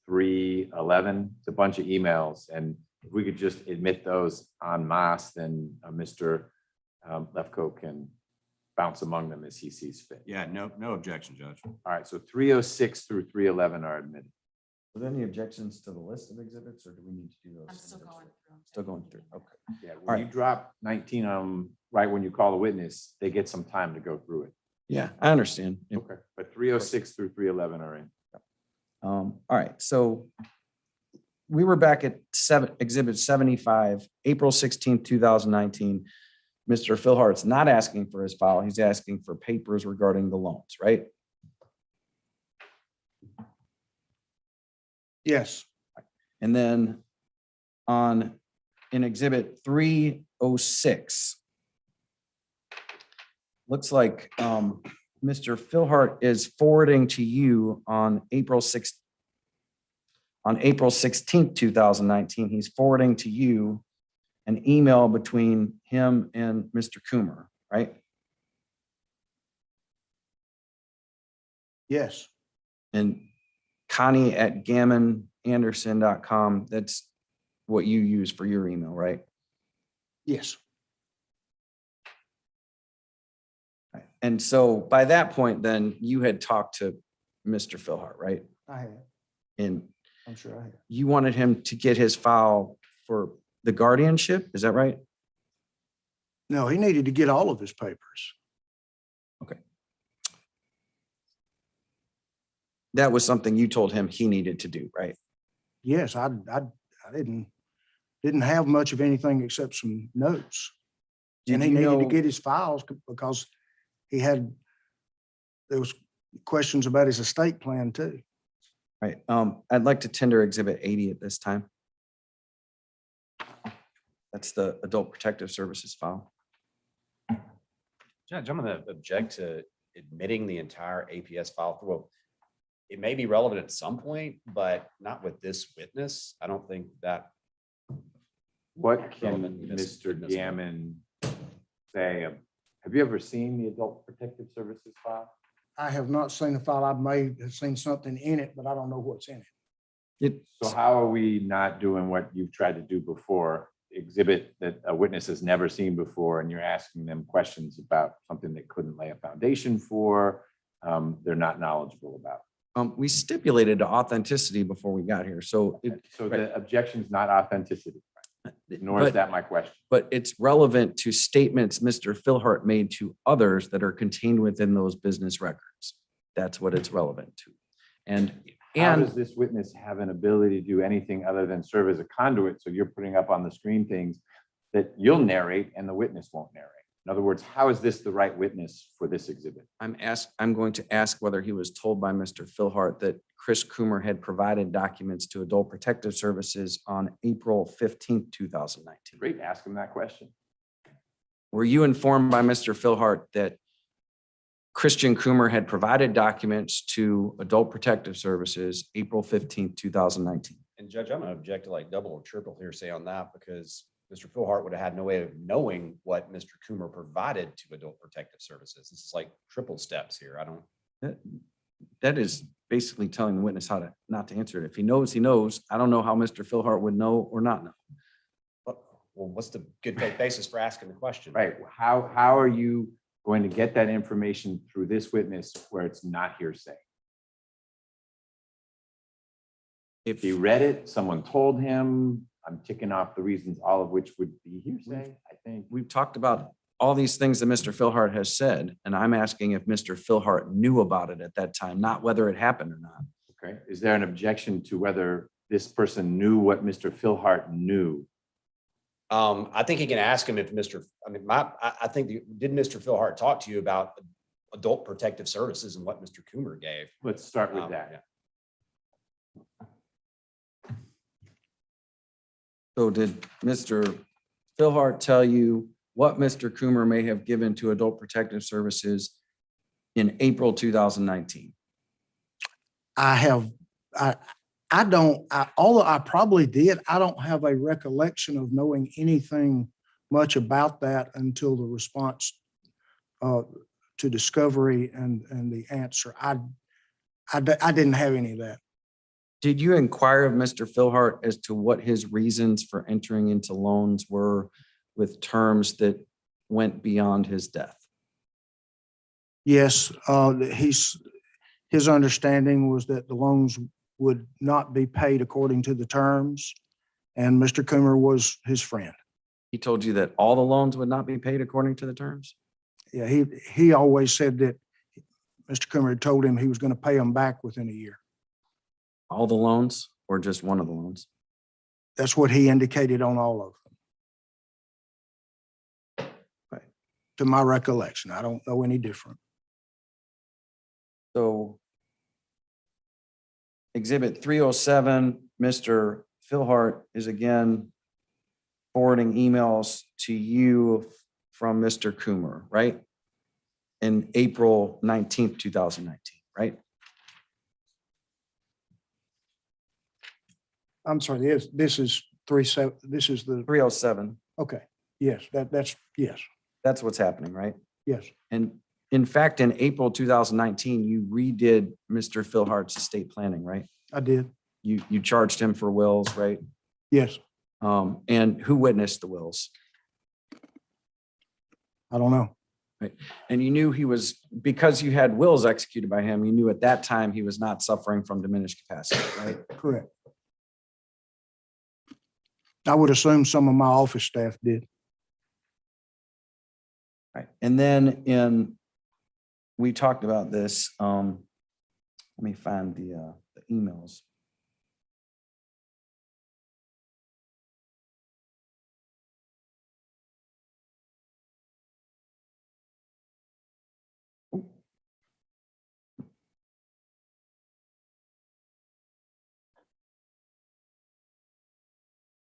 311? It's a bunch of emails, and if we could just admit those en masse, then Mr. Lefkoe can bounce among them as he sees fit. Yeah, no objection, Judge. All right, so 306 through 311 are admitted. Are there any objections to the list of exhibits, or do we need to do those? I'm still going through. Still going through, okay. Yeah, All when you drop 19 on them, right when you call the witness, they get some time to go through it. Yeah, I understand. Yep. Okay, but 306 through 311 are in. All right, so we were back at exhibit 75, April 16th, 2019. Mr. Philhart's not asking for his file. He's asking for papers regarding the loans, right? yes, And then in exhibit 306, looks like Mr. Philhart is forwarding to you on April 16th, 2019, he's forwarding to you an email between him and Mr. Coomer, right? yes, And Connie at gammonanderson.com, that's what you use for your email, right? Yes, And so by that point, then you had talked to Mr. Philhart, right? I have. And I'm sure I have. you wanted him to get his file for the guardianship, is that right? No, he needed to get all of his papers. That was something you told him he needed to do, right? Yes, I didn't have much of anything except some notes. And he Did you needed to know- get his files because there was questions about his estate plan too. Right, I'd like to tender exhibit 80 at this time. That's the Adult Protective Services file. Judge, I'm going to object to admitting the entire APS file. Well, it may be relevant at some point, but not with this witness. I don't think that. What can Relevant witness- Mr. Gammon say? Have you ever seen the Adult Protective Services file? I have not seen the file. I may have seen something in it, but I don't know what's in it. So how are we not doing what you've tried to do before? Exhibit that a witness has never seen before, and you're asking them questions about something they couldn't lay a foundation for, they're not knowledgeable about. We stipulated to authenticity before we got here, so So the objection's not authenticity, nor is but- that my question. but it's relevant to statements Mr. Philhart made to others that are contained within those business records. That's what it's relevant to. How does And this witness have an ability to do anything other than serve as a conduit? So you're putting up on the screen things that you'll narrate and the witness won't narrate. In other words, how is this the right witness for this exhibit? I'm going to ask whether he was told by Mr. Philhart that Chris Coomer had provided documents to Adult Protective Services on April 15th, 2019. Great, ask him that question. Were you informed by Mr. Philhart that Christian Coomer had provided documents to Adult Protective Services April 15th, 2019? And Judge, I'm going to object to like double or triple hearsay on that because Mr. Philhart would have had no way of knowing what Mr. Coomer provided to Adult Protective Services. This is like triple steps here. I don't. That is basically telling the witness how to not to answer it. If he knows, he knows. I don't know how Mr. Philhart would know or not know. Well, what's the good faith basis for asking the question? Right, how are you going to get that information through this witness where it's not hearsay? If he read it, someone told him, I'm ticking off the reasons, all of which would be hearsay, I think. We've talked about all these things that Mr. Philhart has said, and I'm asking if Mr. Philhart knew about it at that time, not whether it happened or not. Okay, is there an objection to whether this person knew what Mr. Philhart knew? I think he can ask him if I think, did Mr. Philhart talk to you about Adult Protective Services and what Mr. Coomer gave? Let's start with that. Yeah. So did Mr. Philhart tell you what Mr. Coomer may have given to Adult Protective Services in April 2019? Although I probably did, I don't have a recollection of knowing anything much about that until the response to discovery and the answer. I didn't have any of that. Did you inquire of Mr. Philhart as to what his reasons for entering into loans were with terms that went beyond his death? Yes, his understanding was that the loans would not be paid according to the terms, and Mr. Coomer was his friend. He told you that all the loans would not be paid according to the terms? Yeah, he always said that Mr. Coomer had told him he was going to pay them back within a year. All the loans or just one of the loans? That's what he indicated on all of them. Right. To my recollection, I don't know any different. So Exhibit 307, Mr. Philhart is again forwarding emails to you from Mr. Coomer, right? In April 19th, 2019, right? I'm sorry, this is 37, this is the, 307, okay, yes, yes, that's what's happening, right? yes, And in fact, in April 2019, you redid Mr. Philhart's estate planning, right? I did, You charged him for wills, right? yes. And who witnessed the wills? I don't know. And you knew he was, because you had wills executed by him, you knew at that time he was not suffering from diminished capacity, right? Correct. I would assume some of my office staff did. Right. And then we talked about this. Let me find the emails.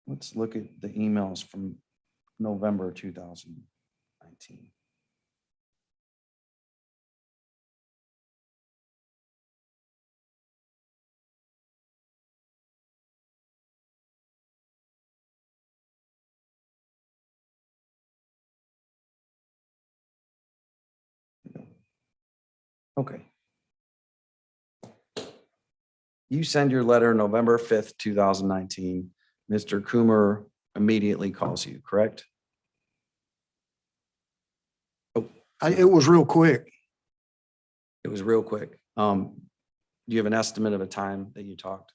Let's look at the emails from November 2019. Okay. You send your letter November 5th, 2019. Mr. Coomer immediately calls you, correct? It was real quick. It was real quick. Do you have an estimate of a time that you talked?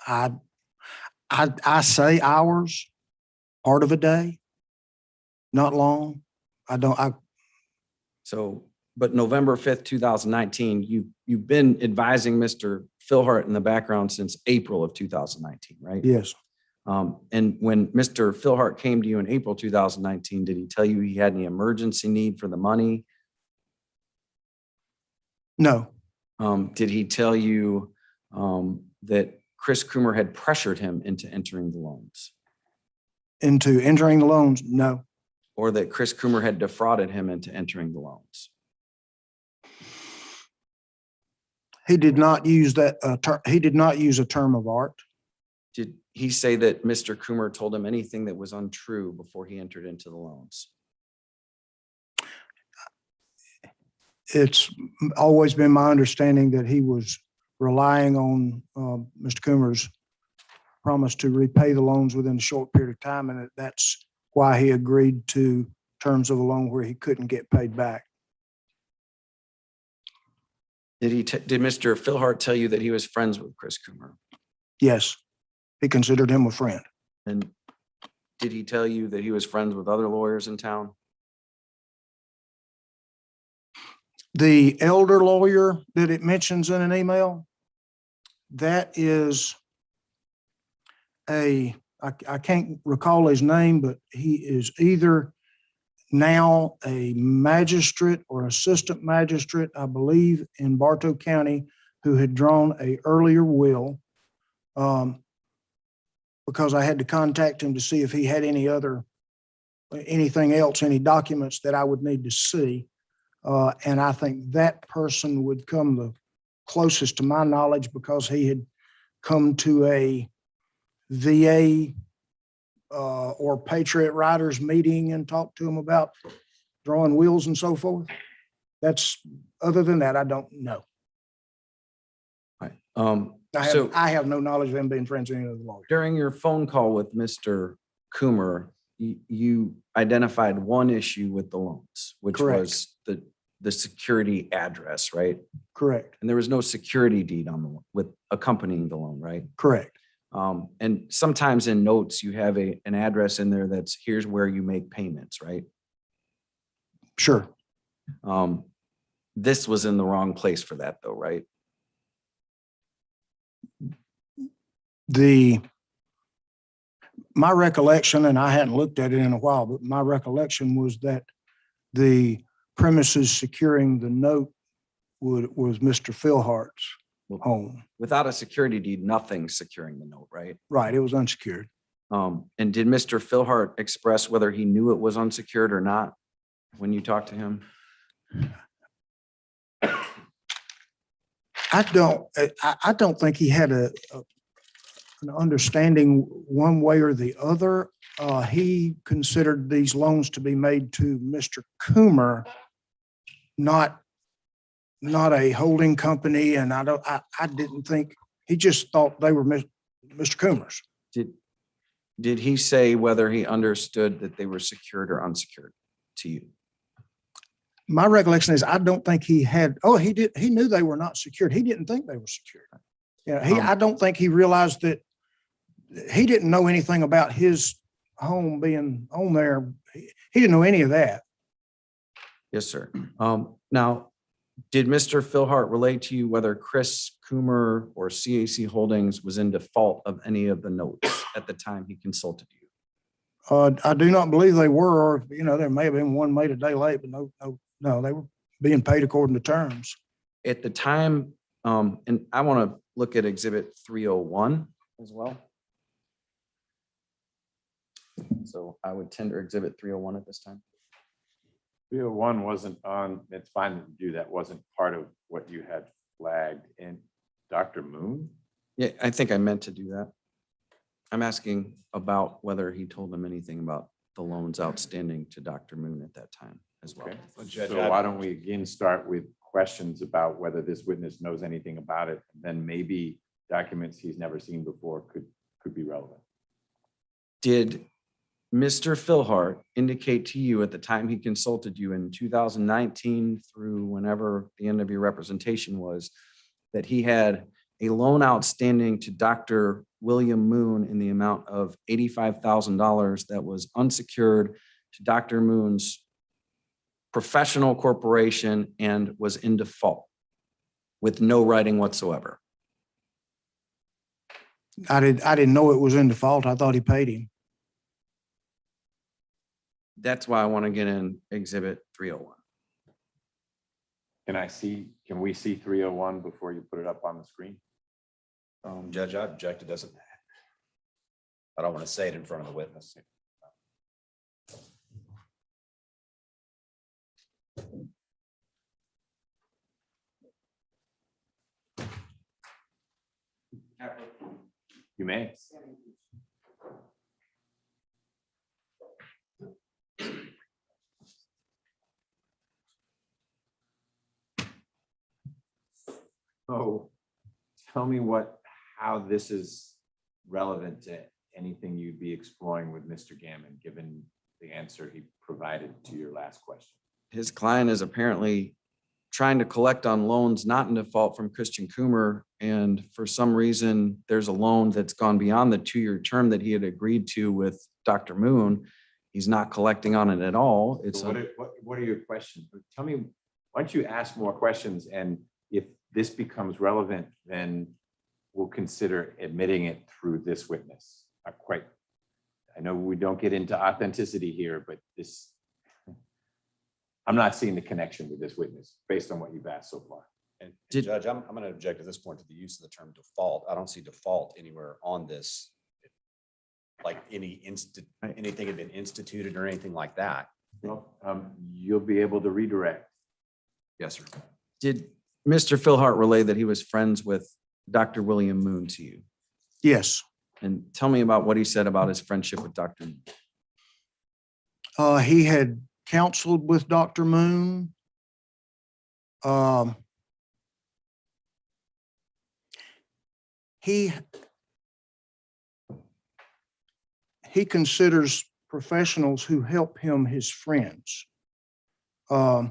I say hours, part of a day, not long. So, but November 5th, 2019, you've been advising Mr. Philhart in the background since April of 2019, right? Yes. And when Mr. Philhart came to you in April 2019, did he tell you he had any emergency need for the money? No, Did he tell you that Chris Coomer had pressured him into entering the loans? into entering the loans, no. Or that Chris Coomer had defrauded him into entering the loans? He did not use that, he did not use a term of art. Did he say that Mr. Coomer told him anything that was untrue before he entered into the loans? It's always been my understanding that he was relying on Mr. Coomer's promise to repay the loans within a short period of time, and that's why he agreed to terms of a loan where he couldn't get paid back. Did Mr. Philhart tell you that he was friends with Chris Coomer? Yes, he considered him a friend. And did he tell you that he was friends with other lawyers in town? The elder lawyer that it mentions in an email, that is I can't recall his name, but he is either now a magistrate or assistant magistrate, I believe, in Bartow County, who had drawn an earlier will, because I had to contact him to see if he had anything else, any documents that I would need to see. And I think that person would come the closest to my knowledge, because he had come to a VA or Patriot Riders meeting and talked to him about drawing wills and so forth. Other than that, I don't know. Right. I have no knowledge of him being friends with any other lawyer. During your phone call with Mr. Coomer, you identified one issue with the loans, which Correct. was the security address, right? Correct. And there was no security deed on the with accompanying the loan, right? Correct. And sometimes in notes you have an address in there that's here's where you make payments, right? Sure. This was in the wrong place for that, though, right? My recollection, and I hadn't looked at it in a while, but my recollection was that the premises securing the note was Mr. Philhart's home. Without a security deed, nothing's securing the note, right? Right, it was unsecured. And did Mr. Philhart express whether he knew it was unsecured or not when you talked to him? I don't think he had an understanding one way or the other. He considered these loans to be made to Mr. Coomer, not a holding company, and I didn't think, he just thought they were Mr. Coomer's. Did he say whether he understood that they were secured or unsecured to you? My recollection is I don't think he had, he did, he knew they were not secured. He didn't think they were secured. Yeah, I don't think he realized that he didn't know anything about his home being on there. He didn't know any of that. Yes, sir. Now, did Mr. Philhart relate to you whether Chris Coomer or CAC Holdings was in default of any of the notes at the time he consulted you? I do not believe they were, or, there may have been one made a day late, but no, they were being paid according to terms. At the time, and I want to look at Exhibit 301 as well. So I would tender Exhibit 301 at this time. 301 wasn't on, it's fine to do that, wasn't part of what you had flagged in Dr. Moon? Yeah, I think I meant to do that. I'm asking about whether he told them anything about the loans outstanding to Dr. Moon at that time as well. Okay. So why don't we again start with questions about whether this witness knows anything about it, and then maybe documents he's never seen before could be relevant. Did Mr. Philhart indicate to you at the time he consulted you in 2019 through whenever the end of your representation was, that he had a loan outstanding to Dr. William Moon in the amount of $85,000 that was unsecured to Dr. Moon's professional corporation and was in default with no writing whatsoever? I didn't know it was in default. I thought he paid him. That's why I want to get in Exhibit 301. Can we see 301 before you put it up on the screen? Judge, I object. It doesn't. I don't want to say it in front of the witness. You may. So tell me how this is relevant to anything you'd be exploring with Mr. Gammon, given the answer he provided to your last question. His client is apparently trying to collect on loans not in default from Christian Coomer. And for some reason, there's a loan that's gone beyond the 2-year term that he had agreed to with Dr. Moon. He's not collecting on it at all. It's So what are your questions? Tell me, why don't you ask more questions? And if this becomes relevant, then we'll consider admitting it through this witness. I know we don't get into authenticity here, but I'm not seeing the connection with this witness based on what you've asked so far. And Judge, I'm going to object at this point to the use of the term default. I don't see default anywhere on this, like anything had been instituted or anything like that. Well, you'll be able to redirect. Yes, sir. Did Mr. Philhart relay that he was friends with Dr. William Moon to you? Yes. And tell me about what he said about his friendship with Dr. Moon. He had counseled with Dr. Moon. He considers professionals who help him his friends. My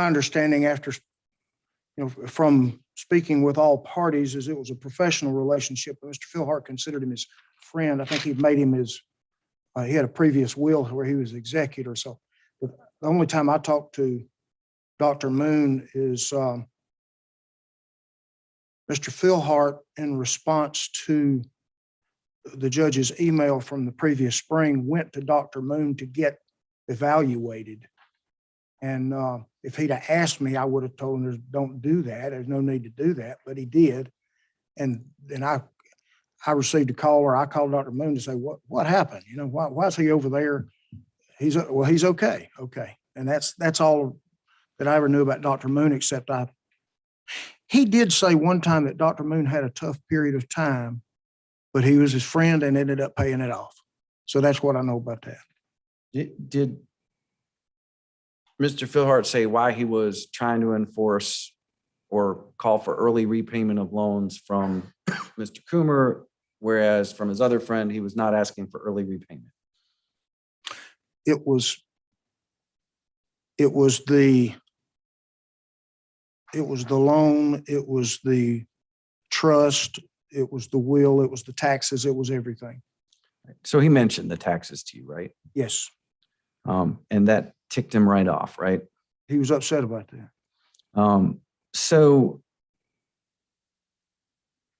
understanding after, from speaking with all parties is it was a professional relationship. Mr. Philhart considered him his friend. I think he made him he had a previous will where he was executor. So the only time I talked to Dr. Moon is Mr. Philhart, in response to the judge's email from the previous spring, went to Dr. Moon to get evaluated. And if he'd have asked me, I would have told him, don't do that. There's no need to do that, but he did. And then I received a call, or I called Dr. Moon to say, what happened? Why is he over there? He's okay. Okay. And that's all that I ever knew about Dr. Moon, except he did say one time that Dr. Moon had a tough period of time, but he was his friend and ended up paying it off. So that's what I know about that. Did Mr. Philhart say why he was trying to enforce or call for early repayment of loans from Mr. Coomer, whereas from his other friend, he was not asking for early repayment. It was the loan, it was the trust, it was the will, it was the taxes, it was everything. So he mentioned the taxes to you, right? Yes, And that ticked him right off, right? he was upset about that. So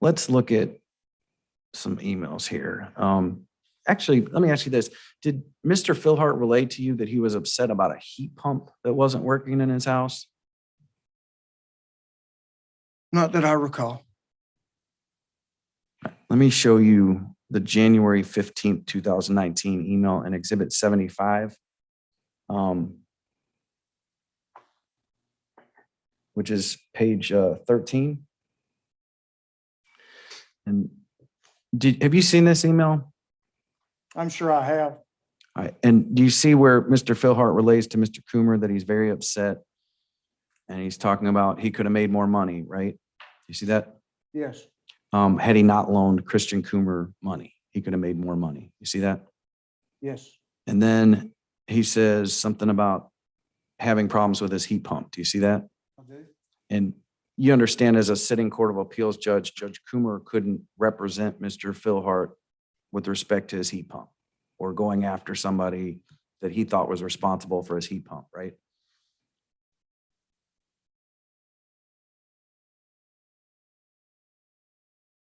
let's look at some emails here. Actually, let me ask you this. Did Mr. Philhart relay to you that he was upset about a heat pump that wasn't working in his house? Not that I recall. Let me show you the January 15th, 2019 email in Exhibit 75. Which is page 13. And have you seen this email? I'm sure I have. All right. And do you see where Mr. Philhart relays to Mr. Coomer that he's very upset? And he's talking about he could have made more money, right? You see that? Yes, Had he not loaned Christian Coomer money, he could have made more money. You see that? yes, And then he says something about having problems with his heat pump. Do you see that? I do. And you understand, as a sitting Court of Appeals judge, Judge Coomer couldn't represent Mr. Philhart with respect to his heat pump or going after somebody that he thought was responsible for his heat pump, right?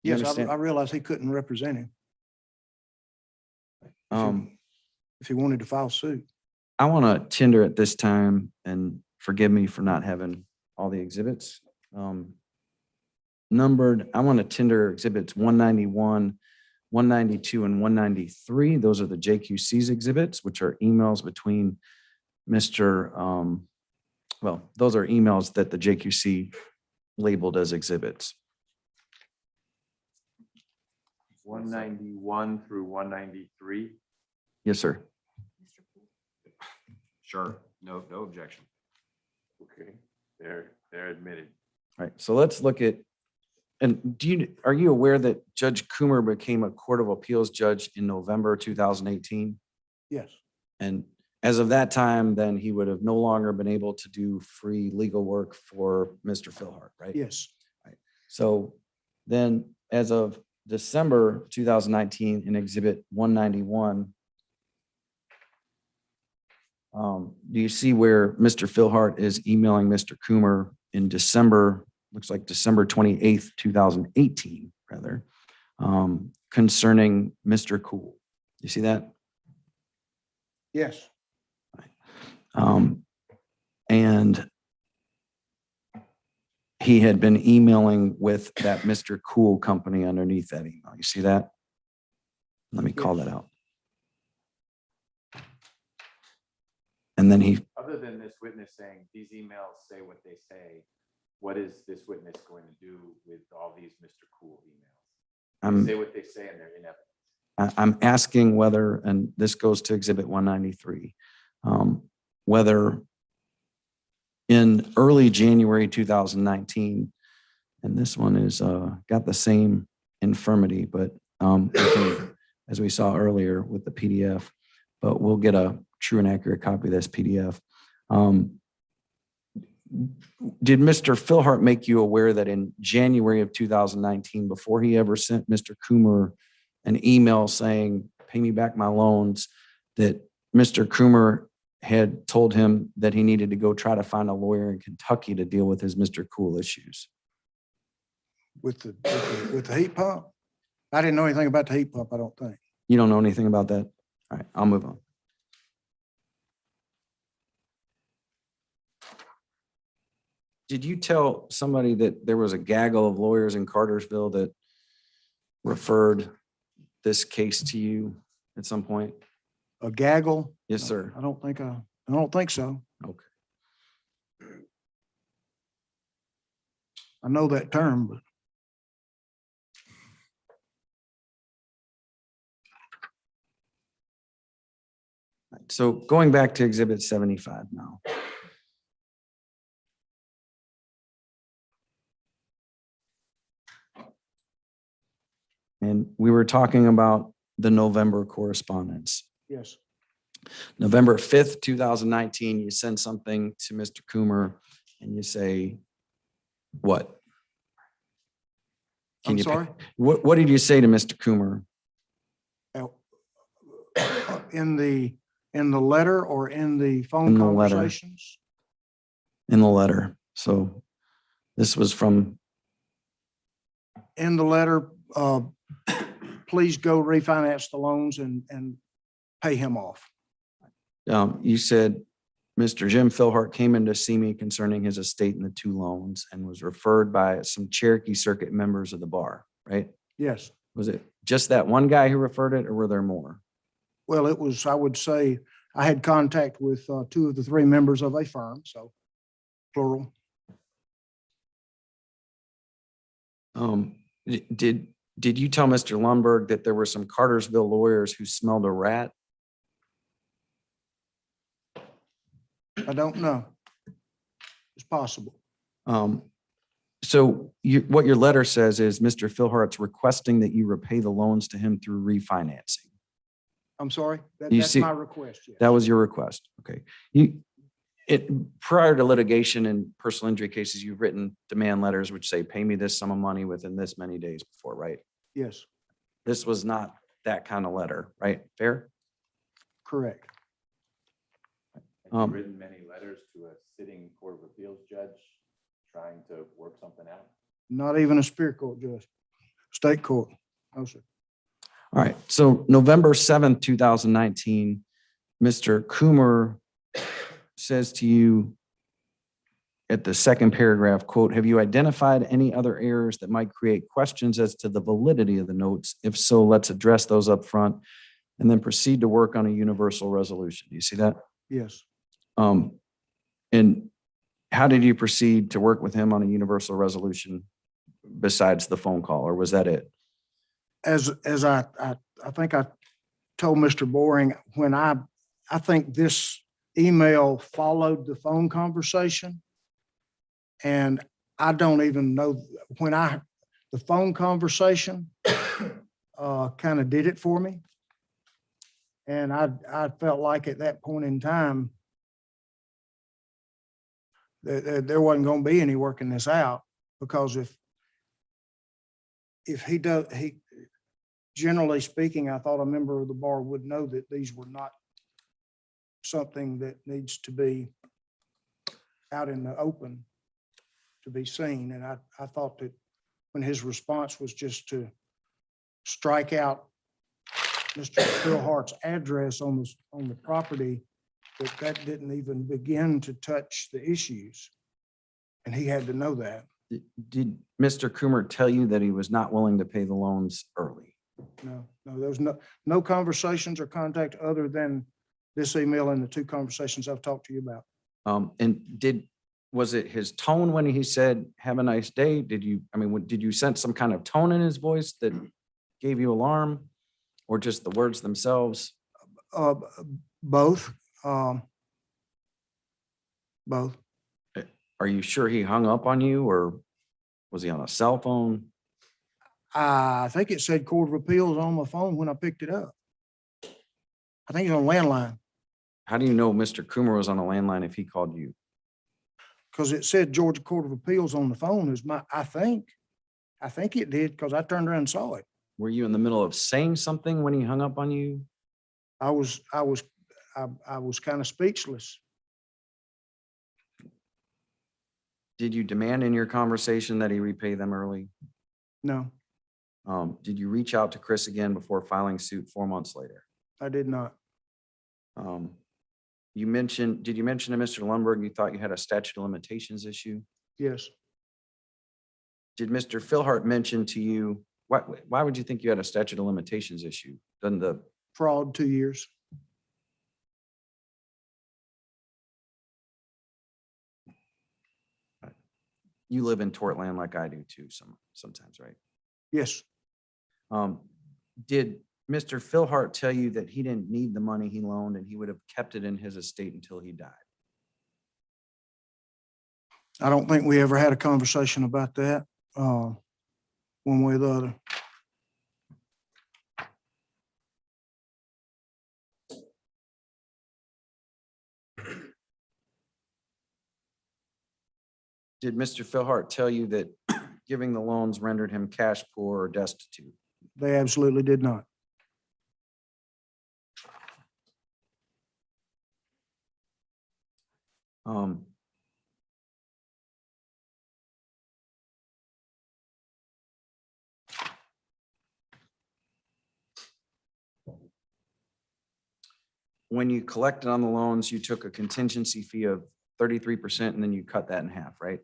You Yes, understand? I realized he couldn't represent him Um, if he wanted to file suit. I want to tender at this time, and forgive me for not having all the exhibits numbered. I want to tender exhibits 191, 192, and 193. Those are the JQC's exhibits, which are emails between Mr. Well, those are emails that the JQC labeled as exhibits. 191 through 193. Yes, sir. Sure. No objection. Okay, they're admitted. All right, so let's look at, and are you aware that Judge Coomer became a Court of Appeals judge in November 2018? Yes, And as of that time, then he would have no longer been able to do free legal work for Mr. Philhart, right? yes, So then, as of December 2019, in Exhibit 191, do you see where Mr. Philhart is emailing Mr. Coomer in December, looks like December 28th, 2018, rather, concerning Mr. Cool? You see that? yes, And he had been emailing with that Mr. Cool company underneath that email. You see that? Let me call Yes. that out. And then he, Other than this witness saying these emails say what they say, what is this witness going to do with all these Mr. Cool emails? They say what they say and they're in evidence. I'm asking whether, and this goes to Exhibit 193, whether in early January 2019, and this one is got the same infirmity, but as we saw earlier with the PDF, but we'll get a true and accurate copy of this PDF. Did Mr. Philhart make you aware that in January of 2019, before he ever sent Mr. Coomer an email saying, pay me back my loans, that Mr. Coomer had told him that he needed to go try to find a lawyer in Kentucky to deal with his Mr. Cool issues? with the heat pump? I didn't know anything about the heat pump, I don't think. You don't know anything about that? All right, I'll move on. Did you tell somebody that there was a gaggle of lawyers in Cartersville that referred this case to you at some point? A gaggle? Yes, sir. I don't think so. Okay. I know that term, but So going back to Exhibit 75 now. And we were talking about the November correspondence. Yes, November 5th, 2019, you send something to Mr. Coomer and you say, what? Can I'm you sorry. What did you say to Mr. Coomer? In the letter or in the phone In the letter. conversations? In the letter. So this was from, In the letter, please go refinance the loans and pay him off. you said, Mr. Jim Philhart came in to see me concerning his estate and the 2 loans and was referred by some Cherokee Circuit members of the bar, right? Yes. Was it just that one guy who referred it or were there more? Well, it was, I would say, I had contact with 2 of the 3 members of a firm, so plural. Did you tell Mr. Lundberg that there were some Cartersville lawyers who smelled a rat? I don't know. It's possible. So what your letter says is Mr. Philhart's requesting that you repay the loans to him through refinancing. I'm sorry. You That's see- my request. Yes. That was your request. Okay. Prior to litigation and personal injury cases, you've written demand letters which say, pay me this sum of money within this many days before, right? Yes, This was not that kind of letter, right? Fair? correct. Have you written many letters to a sitting Court of Appeals judge trying to work something out? Not even a superior court judge, state court. No, sir. All right. So November 7th, 2019, Mr. Coomer says to you at the second paragraph, quote, have you identified any other errors that might create questions as to the validity of the notes? If so, let's address those up front and then proceed to work on a universal resolution. Do you see that? Yes. And how did you proceed to work with him on a universal resolution besides the phone call, or was that it? As I think I told Mr. Boring, when I think this email followed the phone conversation. And I don't even know when the phone conversation kind of did it for me. And I felt like at that point in time, there wasn't going to be any working this out, because if he does, generally speaking, I thought a member of the bar would know that these were not something that needs to be out in the open to be seen. And I thought that when his response was just to strike out Mr. Philhart's address on the property, that didn't even begin to touch the issues. And he had to know that. Did Mr. Coomer tell you that he was not willing to pay the loans early? No, there's no conversations or contact other than this email and the two conversations I've talked to you about. And was it his tone when he said, have a nice day? Did you sense some kind of tone in his voice that gave you alarm, or just the words themselves? Both. Both. Are you sure he hung up on you, or was he on a cell phone? I think it said Court of Appeals on my phone when I picked it up. I think it's on landline, How do you know Mr. Coomer was on a landline if he called you? because it said Georgia Court of Appeals on the phone. I think it did, because I turned around and saw it. Were you in the middle of saying something when he hung up on you? I was kind of speechless. Did you demand in your conversation that he repay them early? No, Did you reach out to Chris again before filing suit 4 months later? I did not. Did you mention to Mr. Lundberg you thought you had a statute of limitations issue? Yes. Did Mr. Philhart mention to you, why would you think you had a statute of limitations issue? Doesn't the Fraud, 2 years. you live in tort land like I do too, sometimes, right? Yes. Did Mr. Philhart tell you that he didn't need the money he loaned and he would have kept it in his estate until he died? I don't think we ever had a conversation about that, one way or the other. Did Mr. Philhart tell you that giving the loans rendered him cash poor or destitute? They absolutely did not. Um, When you collected on the loans, you took a contingency fee of 33% and then you cut that in half, right?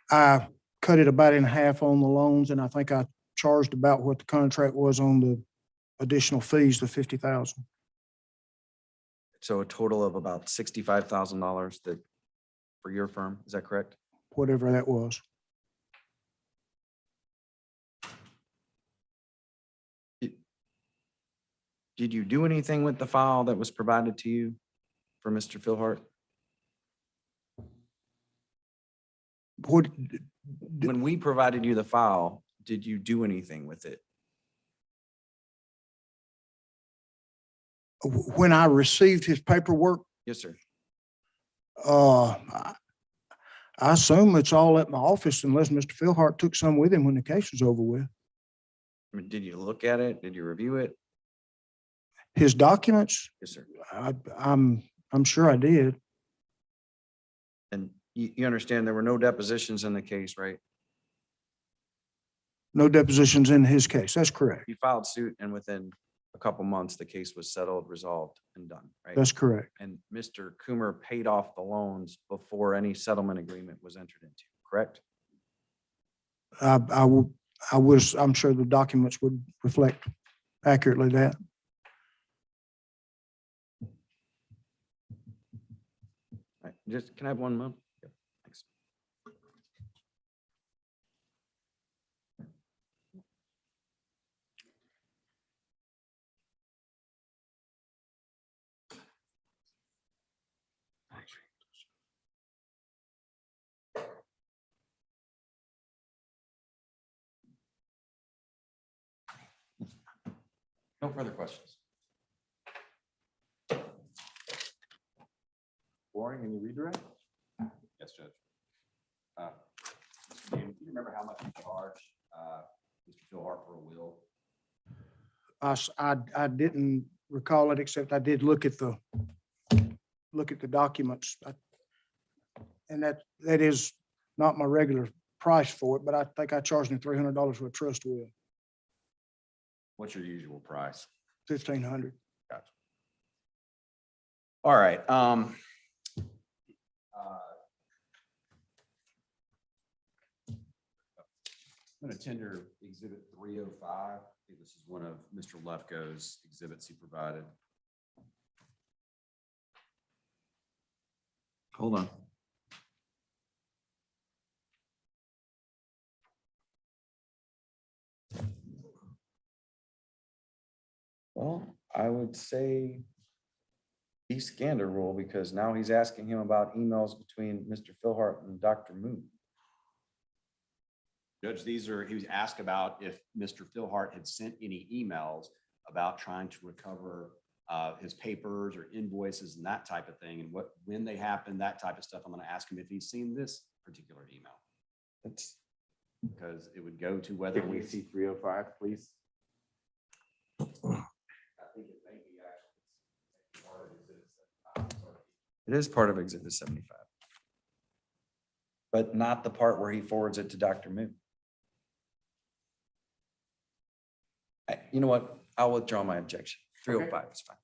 I cut it about in half on the loans, and I think I charged about what the contract was on the additional fees, the 50,000. So a total of about $65,000 that for your firm, is that correct? Whatever that was. Did you do anything with the file that was provided to you for Mr. Philhart? What, When we provided you the file, did you do anything with it? when I received his paperwork, Yes, sir. I assume it's all at my office unless Mr. Philhart took some with him when the case was over with. I mean, did you look at it? Did you review it? His documents, Yes, sir. I'm sure I did. And you understand there were no depositions in the case, right? No depositions in his case. That's correct. You filed suit and within a couple months, the case was settled, resolved, and done, right? That's correct. And Mr. Coomer paid off the loans before any settlement agreement was entered into, correct? I'm sure the documents would reflect accurately that. Right. Just, can I have one moment? Yep, thanks. No further questions. Boring, any redirect? Yes, Judge. Do you remember how much you charged Mr. Philhart for a will? I didn't recall it, except I did look at the documents. And that is not my regular price for it, but I think I charged him $300 for a trust will, What's your usual price? $1,500. Gotcha. All right. I'm going to tender Exhibit 305. I think this is one of Mr. Lefko's exhibits he provided. Hold on. Well, I would say he scanned a rule because now he's asking him about emails between Mr. Philhart and Dr. Moon. Judge, he was asked about if Mr. Philhart had sent any emails about trying to recover his papers or invoices and that type of thing, and when they happen, that type of stuff. I'm going to ask him if he's seen this particular email. That's Because it would go to whether Can we see 305, please? I think it may be actually part of Exhibit 75. It is part of Exhibit 75. But not the part where he forwards it to Dr. Moon. You know what? I'll withdraw my objection. 305 is fine.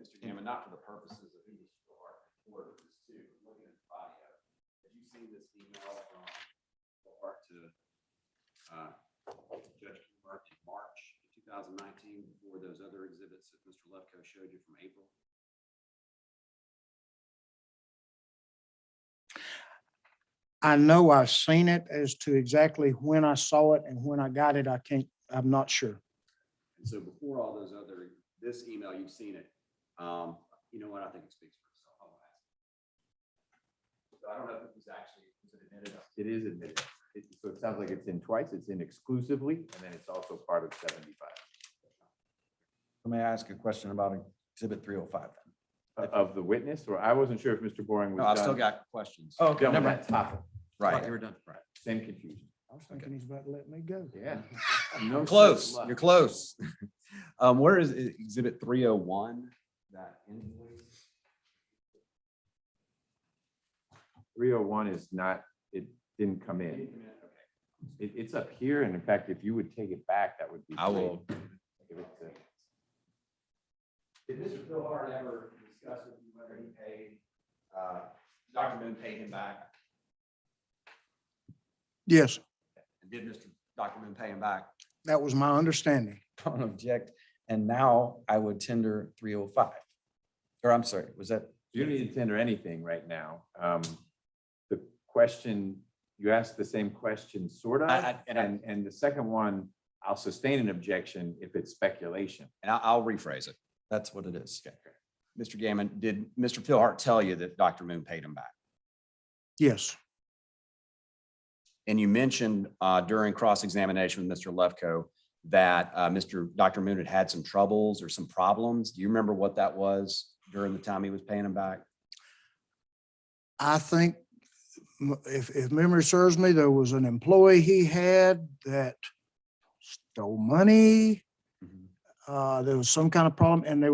Mr. Gammon, not for the purposes of who Mr. Philhart forwarded this to, but looking at the body of it, have you seen this email from Philhart to Judge Coomer in March of 2019 before those other exhibits that Mr. Lefko showed you from April? I know I've seen it. As to exactly when I saw it and when I got it, I'm not sure. And so before all those other, this email, you've seen it. You know what? I think it speaks for itself. I won't ask. So I don't know if it was actually, was it admitted? It is admitted. So it sounds like it's in twice. It's in exclusively, and then it's also part of 75. May I ask a question about exhibit 305 then? Of the witness, or I wasn't sure if Mr. Boring was No, I've still done. got questions. Oh, okay, Done with never mind. that topic. Right. You were done. Right. Same confusion. I was thinking he's about to let me go. Yeah. No such Close, luck. you're close. Where is exhibit 301? That invoice? 301 is not, it didn't come in. It's up here, and in fact, if you would take it back, that would be. I will. great. Give it to- Did Mr. Phil Hart ever discuss with you whether he paid, Dr. Moon paid him back? Yes, And did Dr. Moon pay him back? that was my understanding. Don't object. And now I would tender 305. Or I'm sorry, was that? You don't need to tender anything right now. The question, you asked the same question, sort of, and the second one, I'll sustain an objection if it's speculation. And I'll rephrase it. That's what it is. Mr. Gammon, did Mr. Phil Hart tell you that Dr. Moon paid him back? Yes, And you mentioned during cross-examination with Mr. Lefkoe that Dr. Moon had some troubles or some problems. Do you remember what that was during the time he was paying him back? I think if memory serves me, there was an employee he had that stole money. There was some kind of problem, and there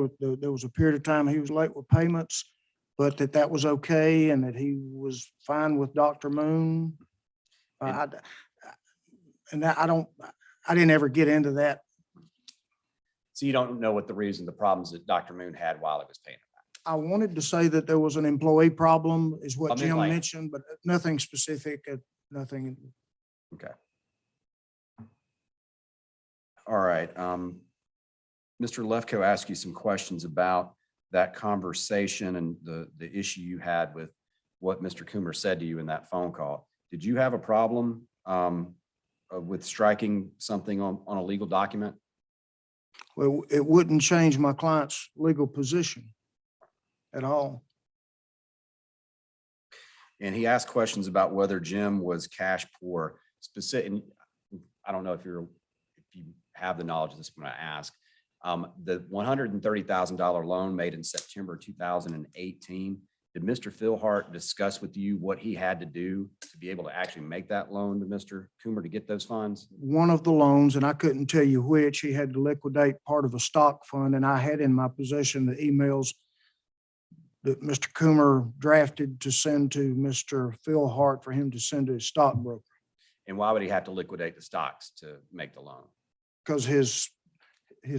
was a period of time he was late with payments, but that was okay, and that he was fine with Dr. Moon. I didn't ever get into that. So you don't know what the reason, the problems that Dr. Moon had while he was paying him back? I wanted to say that there was an employee problem is what I mean, Jim like- mentioned, but nothing specific, nothing. Okay. All right. Mr. Lefkoe asked you some questions about that conversation and the issue you had with what Mr. Coomer said to you in that phone call. Did you have a problem with striking something on a legal document? Well, it wouldn't change my client's legal position at all. And he asked questions about whether Jim was cash poor. Specific, I don't know if you have the knowledge of this when I ask. The $130,000 loan made in September 2018, did Mr. Phil Hart discuss with you what he had to do to be able to actually make that loan to Mr. Coomer to get those funds? One of the loans, and I couldn't tell you which, he had to liquidate part of a stock fund, and I had in my possession the emails that Mr. Coomer drafted to send to Mr. Phil Hart for him to send to his stockbroker, And why would he have to liquidate the stocks to make the loan? because his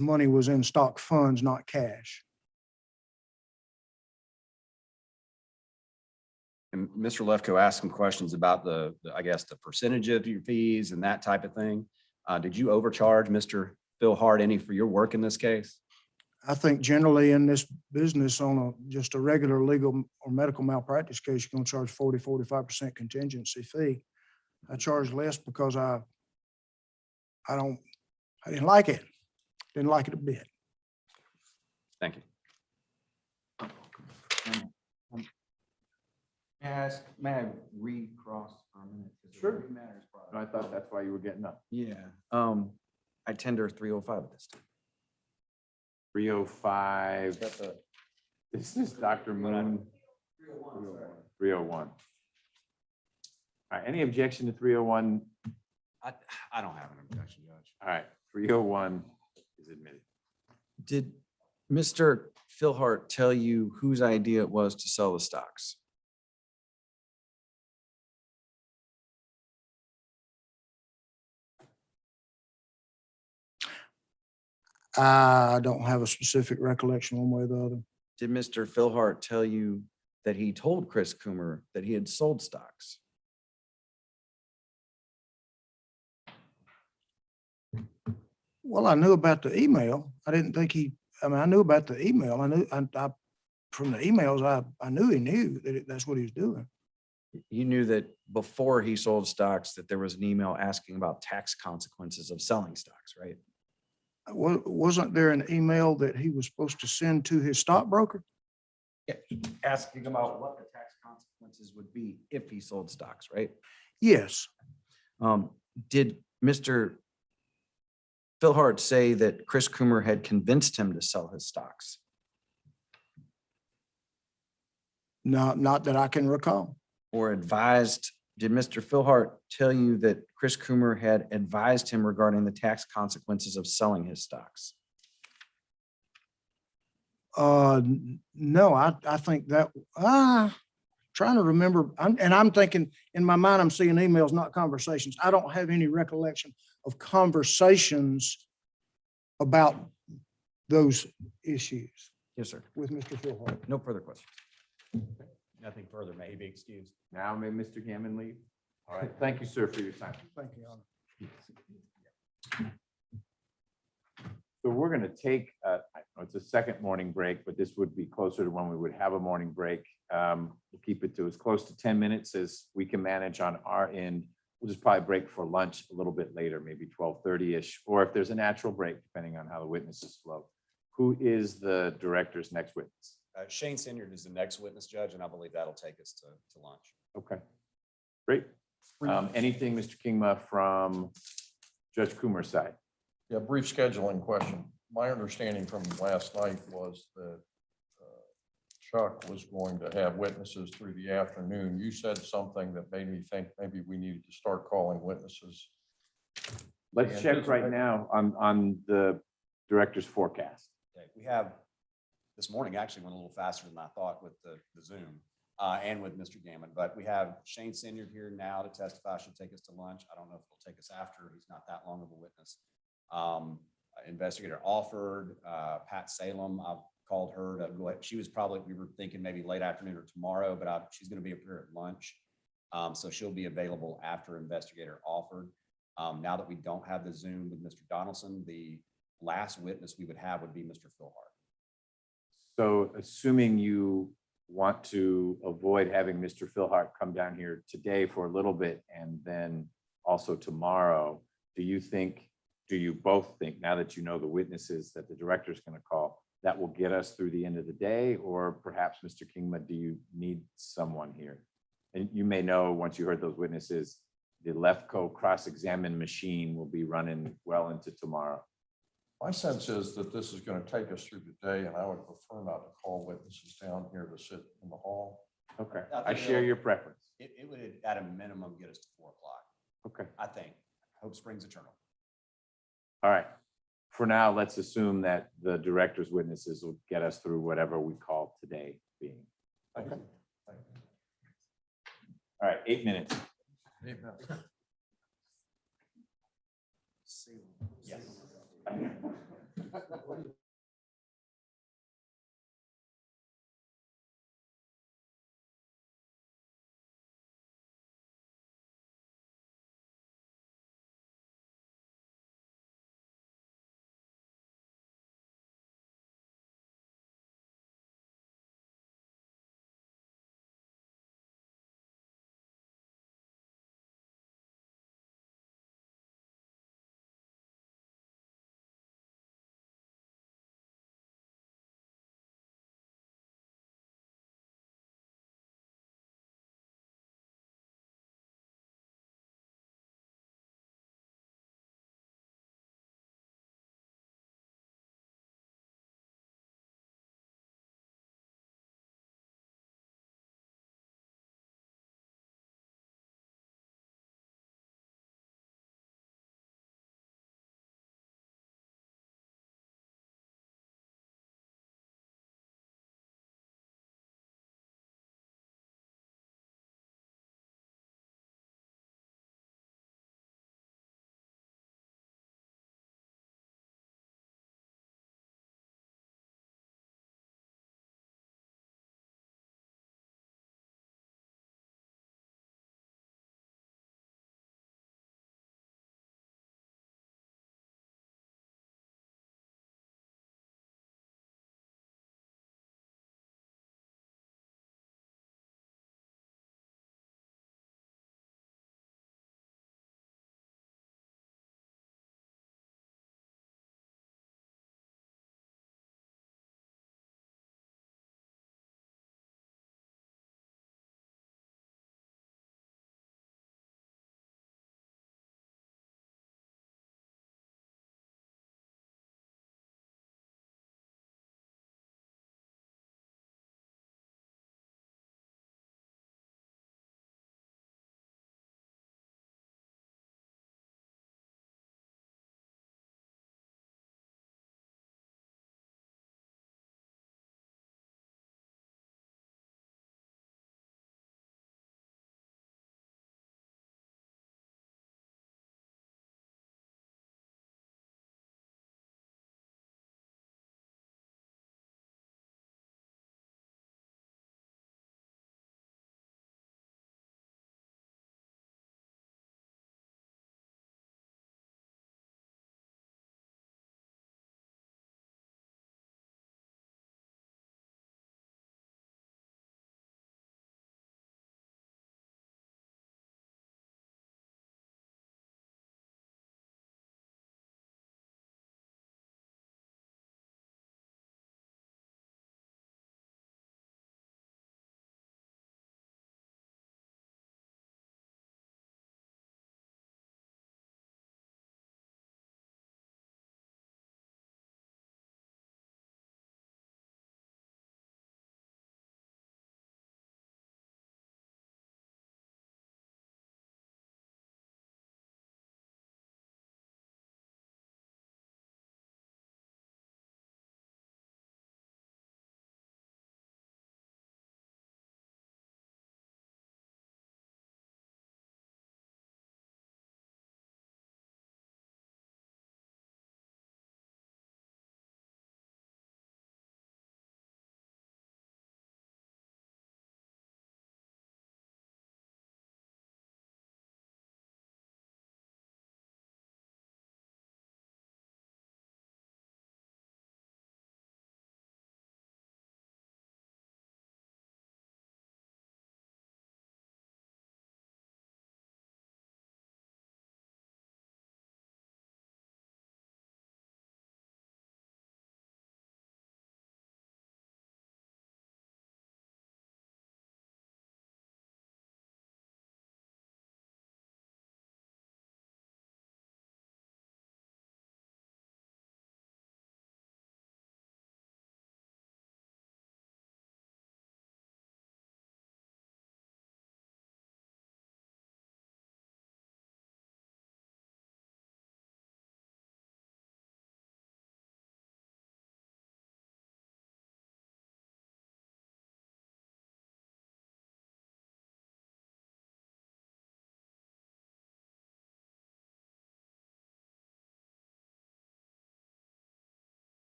money was in stock funds, not cash. And Mr. Lefkoe asked some questions about I guess, the percentage of your fees and that type of thing. Did you overcharge Mr. Phil Hart any for your work in this case? I think generally in this business on just a regular legal or medical malpractice case, you're going to charge 45% contingency fee. I charge less because I didn't like it. Didn't like it a bit. Thank you. May I recross for a minute? Sure. I thought that's why you were getting up. Yeah. I tender 305 at this time. 305. This is Dr. Moon. 301. All right, any objection to 301? I don't have an objection, Judge. All right, 301 is admitted. Did Mr. Phil Hart tell you whose idea it was to sell the stocks? I don't have a specific recollection one way or the other. Did Mr. Phil Hart tell you that he told Chris Coomer that he had sold stocks? Well, I knew about the email. I didn't think I knew about the email. From the emails, I knew he knew that that's what he was doing. You knew that before he sold stocks, that there was an email asking about tax consequences of selling stocks, right? Wasn't there an email that he was supposed to send to his stockbroker? Asking about what the tax consequences would be if he sold stocks, right? Yes. Did Mr. Phil Hart say that Chris Coomer had convinced him to sell his stocks? No, not that I can recall. Or advised, did Mr. Phil Hart tell you that Chris Coomer had advised him regarding the tax consequences of selling his stocks? No, I think that, trying to remember, I'm thinking, in my mind, I'm seeing emails, not conversations. I don't have any recollection of conversations about those issues Yes, sir. with Mr. Phil Hart. No further questions. Nothing further, may he be excused. Now may Mr. Gammon leave? All right, thank you, sir, for your time. Thank you, Your Honor. So we're going to take, I know it's a second morning break, but this would be closer to when we would have a morning break. We'll keep it to as close to 10 minutes as we can manage on our end. We'll just probably break for lunch a little bit later, maybe 12:30-ish, or if there's a natural break, depending on how the witnesses flow. Who is the director's next witness? Shane Sinyard is the next witness, Judge, and I believe that'll take us to lunch. Okay, great. Anything, Mr. Kingma, from Judge Coomer's side? Yeah, brief scheduling question. My understanding from last night was that Chuck was going to have witnesses through the afternoon. You said something that made me think maybe we needed to start calling witnesses. Let's check right now on the director's forecast. Okay, we have, this morning actually went a little faster than I thought with the Zoom and with Mr. Gammon, but we have Shane Sinyard here now to testify, should take us to lunch. I don't know if he'll take us after, he's not that long of a witness. Investigator Alford, Pat Salem, I've called her to go ahead. She was probably, we were thinking maybe late afternoon or tomorrow, but she's going to be up here at lunch. So she'll be available after Investigator Alford. Now that we don't have the Zoom with Mr. Donaldson, the last witness we would have would be Mr. Phil Hart. So assuming you want to avoid having Mr. Phil Hart come down here today for a little bit and then also tomorrow, do you both think, now that you know the witnesses that the director is going to call, that will get us through the end of the day? Or perhaps, Mr. Kingma, do you need someone here? And you may know, once you heard those witnesses, the Lefko cross-examine machine will be running well into tomorrow. My sense is that this is going to take us through the day, and I would prefer not to call witnesses down here to sit in the hall. Okay, I share your preference. It would, at a minimum, get us to 4 o'clock. Okay, I think. Hope springs eternal. all right. For now, let's assume that the director's witnesses will get us through whatever we call today being. Okay. All right, 8 minutes. Yes.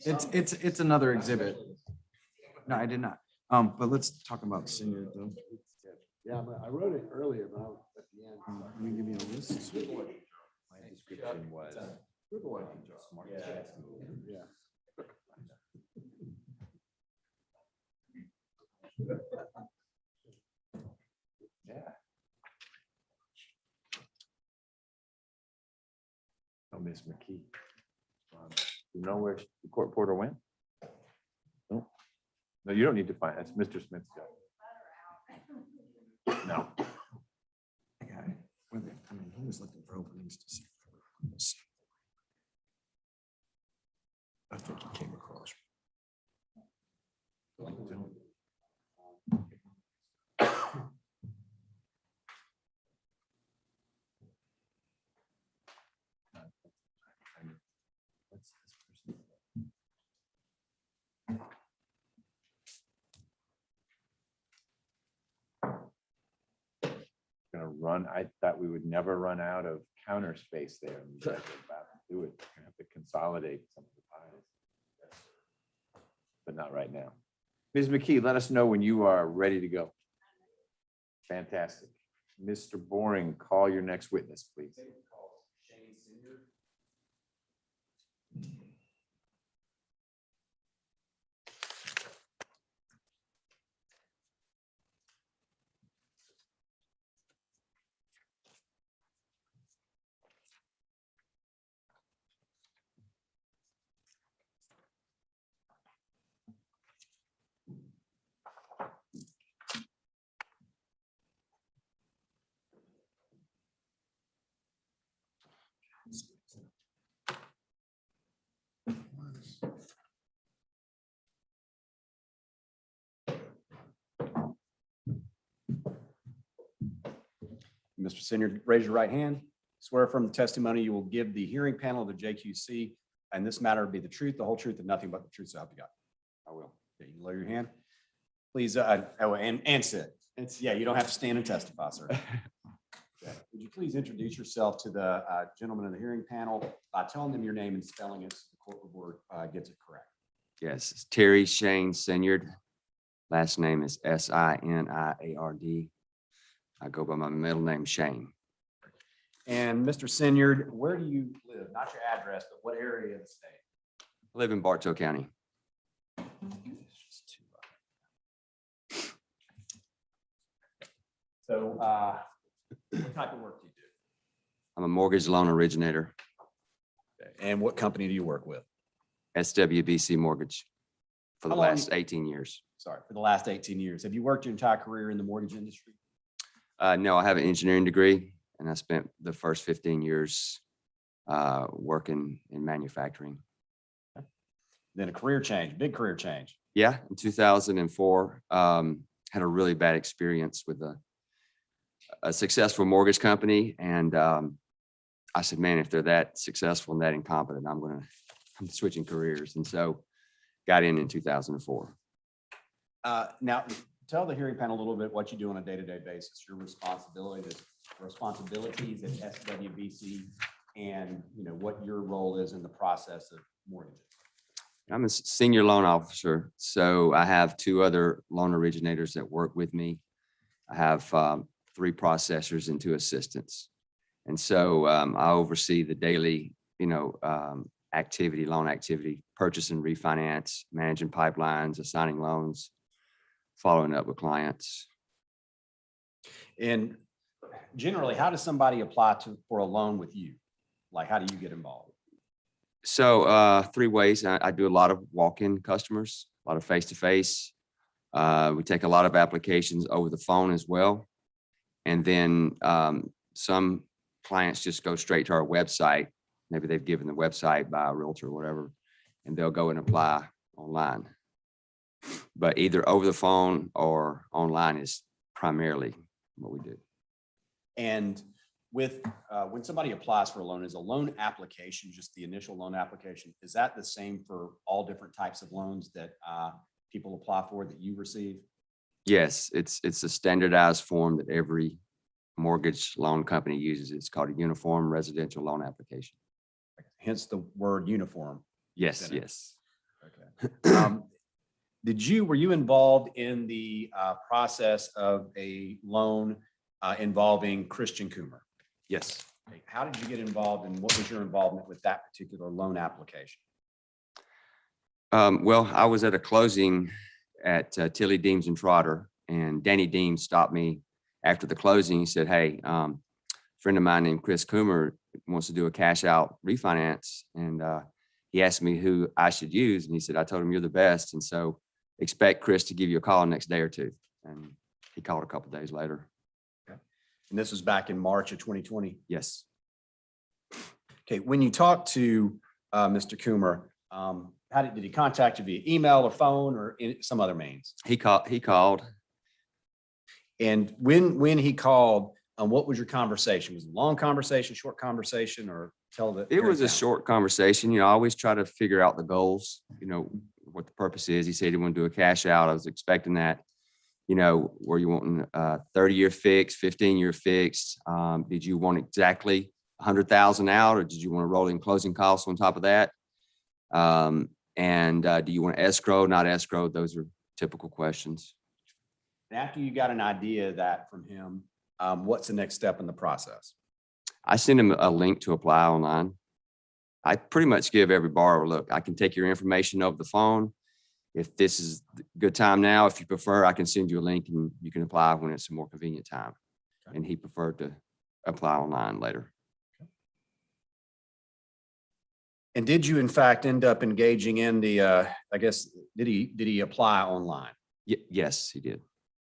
It's another exhibit. No, I did not. But let's talk about senior though. Yeah, but I wrote it earlier, but I was at the end. Can you give me a list? My description was. Smart chess move. Yeah. Yeah. Oh, Miss McKee. You know where the court reporter went? No. No, you don't need to find, that's Mr. Smith's job. No. I got it. I mean, he was looking for openings to see. I think he came across. What's this person? Gonna run, I thought we would never run out of counter space there. And you guys are about to do it. We're gonna have to consolidate some of the piles. But not right now. Ms. McKee, let us know when you are ready to go. Fantastic. Mr. Boring, call your next witness, please. Mr. Senior, raise your right hand. Swear from the testimony you will give the hearing panel of the JQC and this matter will be the truth, the whole truth, and nothing but the truth, so help you God. I will. Okay, you can lower your hand. Please, and sit. Yeah, you don't have to stand and testify, sir. Okay. Would you please introduce yourself to the gentleman in the hearing panel by telling them your name and spelling it so the court report gets it correct? Yes, it's Terry Shane Senyard. Last name is Siniard. I go by my middle name, Shane. And Mr. Senyard, where do you live? Not your address, but what area of the state? I live in Bartow County. So what type of work do you do? I'm a mortgage loan originator, And what company do you work with? SWBC Mortgage, for the How long last 18 years. Sorry, for the last 18 years. Have you worked your entire career in the mortgage industry? No, I have an engineering degree, and I spent the first 15 years working in manufacturing. Then a career change, big career change. Yeah, in 2004, had a really bad experience with a successful mortgage company. And I said, man, if they're that successful and that incompetent, I'm switching careers. And so got in 2004. Now, tell the hearing panel a little bit what you do on a day-to-day basis, your responsibilities at SWBC, and what your role is in the process of mortgages. I'm a senior loan officer, so I have two other loan originators that work with me. I have 3 processors and 2 assistants. And so I oversee the daily, activity, loan activity, purchase and refinance, managing pipelines, assigning loans, following up with clients. And generally, how does somebody apply for a loan with you? Like, how do you get involved? So 3 ways. I do a lot of walk-in customers, a lot of face-to-face. We take a lot of applications over the phone as well. And then some clients just go straight to our website. Maybe they've given the website by a realtor or whatever, and they'll go and apply online. But either over the phone or online is primarily what we do. And with when somebody applies for a loan, is a loan application just the initial loan application? Is that the same for all different types of loans that people apply for that you receive? Yes, it's a standardized form that every mortgage loan company uses. It's called a uniform residential loan application. Hence the word uniform. Yes, Isn't it? yes. Okay. Were you involved in the process of a loan involving Christian Coomer? Yes. How did you get involved and what was your involvement with that particular loan application? Well, I was at a closing at Tilly Deems and Trotter, and Danny Deems stopped me after the closing. He said, "Hey, a friend of mine named Chris Coomer wants to do a cash out refinance." And he asked me who I should use. And he said, I told him you're the best. And so expect Chris to give you a call next day or two. And he called a couple of days later. And this was back in March of 2020. Yes. Okay, when you talked to Mr. Coomer, did he contact you via email or phone or some other means? He called. And when he called, what was your conversation? Was it a long conversation, short conversation, or tell the? It was a short conversation. I always try to figure out the goals, what the purpose is. He said he wanted to do a cash out. I was expecting that. Were you wanting 30-year fixed, 15-year fixed? Did you want exactly 100,000 out, or did you want to roll in closing costs on top of that? And do you want escrow, not escrow? Those are typical questions. After you got an idea of that from him, what's the next step in the process? I send him a link to apply online. I pretty much give every borrower, look, I can take your information over the phone. If this is a good time now, if you prefer, I can send you a link and you can apply when it's a more convenient time. Okay. And he preferred to apply online later. Okay. And did you in fact end up engaging in the, did he apply online? Yes, he did.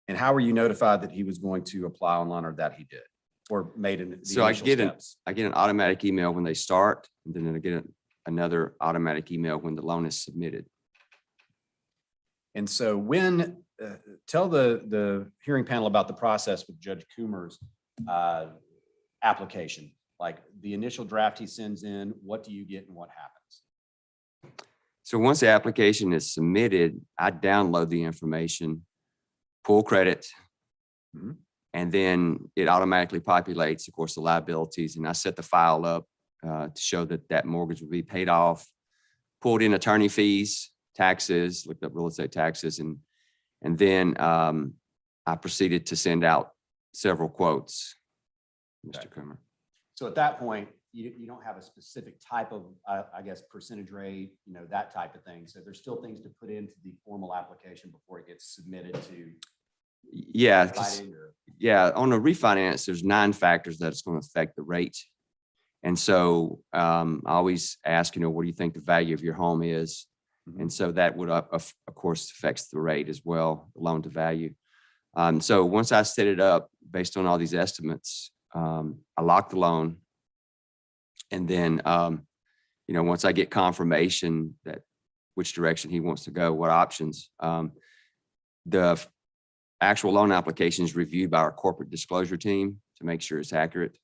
And how were you notified that he was going to apply online or that he did or made an? So I get an automatic email when they start, and then I get another automatic email when the loan is submitted. And so tell the hearing panel about the process with Judge Coomer's application, like the initial draft he sends in, what do you get and what happens? So once the application is submitted, I download the information, pull credit, and then it automatically populates, of course, the liabilities. And I set the file up to show that mortgage will be paid off, pulled in attorney fees, taxes, looked up real estate taxes, and then I proceeded to send out several quotes, Mr. Coomer. So at that point, you don't have a specific type of, percentage rate, that type of thing. So there's still things to put into the formal application before it gets submitted to. Yeah. On a refinance, there's 9 factors that's going to affect the rate. And so I always ask, what do you think the value of your home is? And so that would, of course, affects the rate as well, the loan to value. So once I set it up based on all these estimates, I lock the loan. And then, once I get confirmation that which direction he wants to go, what options, the actual loan application is reviewed by our corporate disclosure team to make sure it's accurate.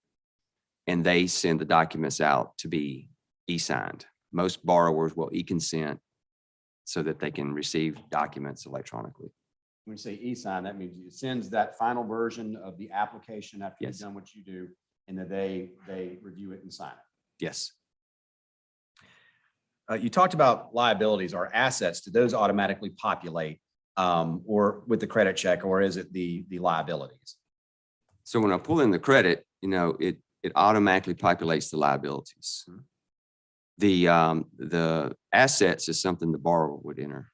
And they send the documents out to be e-signed. Most borrowers will e-consent so that they can receive documents electronically. When you say e-sign, that means it sends that final version of the application after Yes. you've done what you do, and then they review it and sign it. Yes. You talked about liabilities or assets. Do those automatically populate or with the credit check, or is it the liabilities? So when I pull in the credit, it automatically populates the liabilities. Mm-hmm. The assets is something the borrower would enter,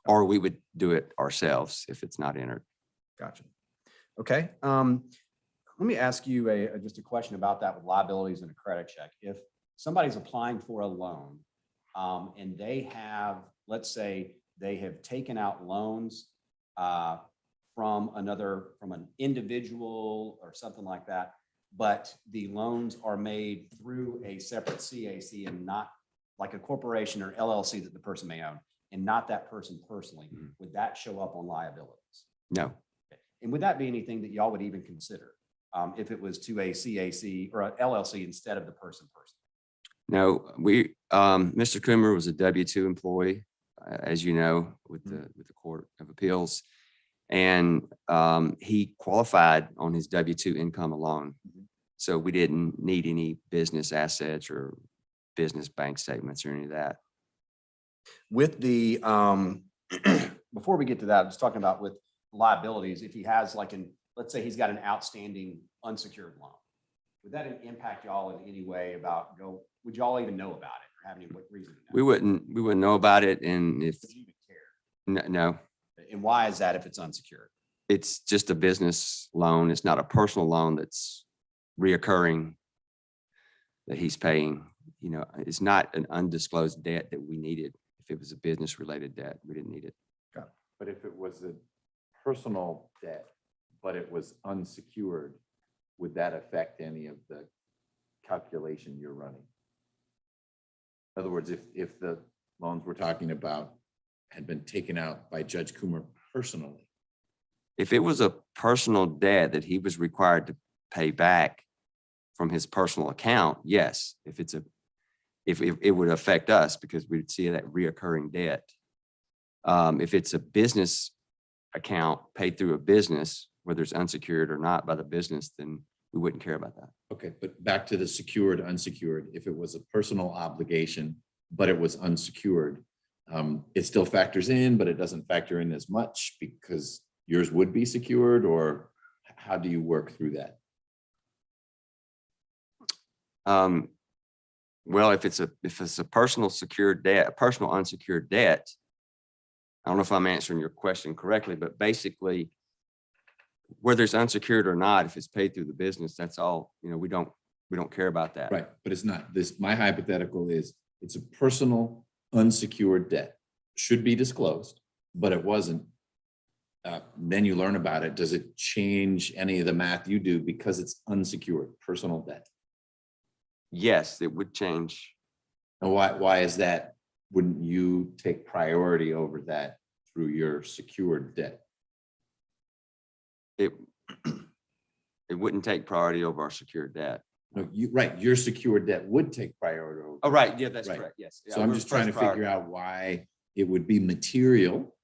or we would do it ourselves if it's not entered. Gotcha. Okay. Let me ask you just a question about that with liabilities and a credit check. If somebody's applying for a loan and they have, let's say they have taken out loans from an individual or something like that, but the loans are made through a separate CAC and not like a corporation or LLC that the person may own and not that person personally, would that show up on liabilities? No. And would that be anything that y'all would even consider if it was to a CAC or an LLC instead of the person personally? No, Mr. Coomer was a W-2 employee, as you know, with the Court of Appeals. And he qualified on his W-2 income alone. So we didn't need any business assets or business bank statements or any of that. With the, before we get to that, I was talking about with liabilities, if he has like let's say he's got an outstanding unsecured loan. Would that impact y'all in any way would y'all even know about it or have any reason to know? We wouldn't know about it. And if, Would you even care? no, And why is that if it's unsecured? it's just a business loan. It's not a personal loan that's reoccurring that he's paying. You know, it's not an undisclosed debt that we needed. If it was a business related debt, we didn't need it. But if it was a personal debt, but it was unsecured, would that affect any of the calculation you're running? In other words, if the loans we're talking about had been taken out by Judge Coomer personally. If it was a personal debt that he was required to pay back from his personal account, yes. If it would affect us because we'd see that reoccurring debt. If it's a business account paid through a business, whether it's unsecured or not by the business, then we wouldn't care about that. Okay, but back to the secured, unsecured, if it was a personal obligation, but it was unsecured, it still factors in, but it doesn't factor in as much because yours would be secured, or how do you work through that? Well, if it's a personal secured debt, a personal unsecured debt, I don't know if I'm answering your question correctly, but basically, whether it's unsecured or not, if it's paid through the business, that's all, you know, we don't care about that. Right, but it's not this, my hypothetical is, it's a personal unsecured debt, should be disclosed, but it wasn't. Then you learn about it. Does it change any of the math you do because it's unsecured personal debt? Yes, it would change. And why is that? Wouldn't you take priority over that through your secured debt? It wouldn't take priority over our secured debt. No, right, your secured debt would take priority over. Oh, right. Yeah, that's Right. correct. Yes. So I'm just trying to figure out why it would be material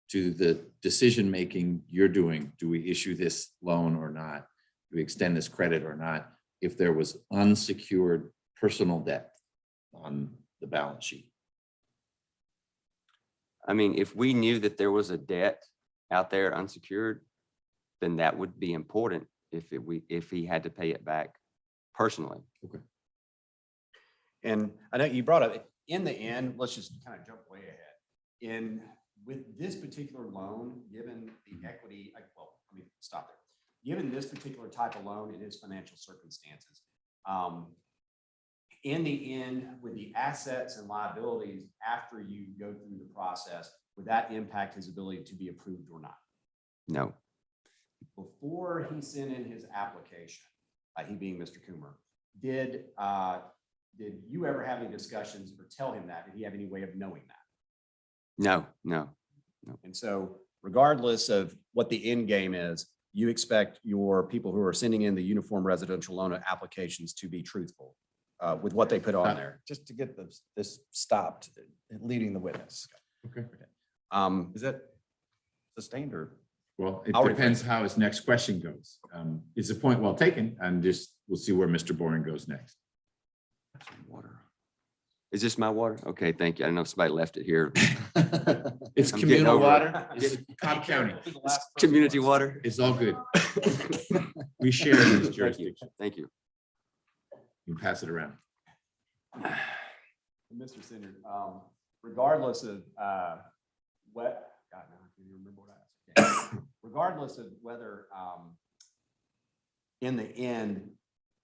to the decision-making you're doing. Do we issue this loan or not? Do we extend this credit or not? If there was unsecured personal debt on the balance sheet. I mean, if we knew that there was a debt out there unsecured, then that would be important if he had to pay it back personally. Okay. And I know you brought up, in the end, let's just kind of jump way ahead. With this particular loan, given the equity, well, let me stop there. Given this particular type of loan and his financial circumstances, in the end, with the assets and liabilities after you go through the process, would that impact his ability to be approved or not? No. Before he sent in his application, he being Mr. Coomer, did you ever have any discussions or tell him that? Did he have any way of knowing that? No. And so regardless of what the end game is, you expect your people who are sending in the uniform residential loan applications to be truthful with what they put on there. Just to get this stopped, leading the witness. Okay. Is that sustained or? Well, it I'll depends rephrase. how his next question goes. It's a point well taken, and we'll see where Mr. Boring goes next. Water. Is this my water? Okay, thank you. I don't know if somebody left it here. It's I'm getting communal over it. water. It's Cobb County. It's community water. It's all good. We share in this Thank you. jurisdiction. Thank you. You can pass it around. Mr. Senator, regardless of what, God, now I can't even remember what I asked. Okay. Regardless of whether in the end,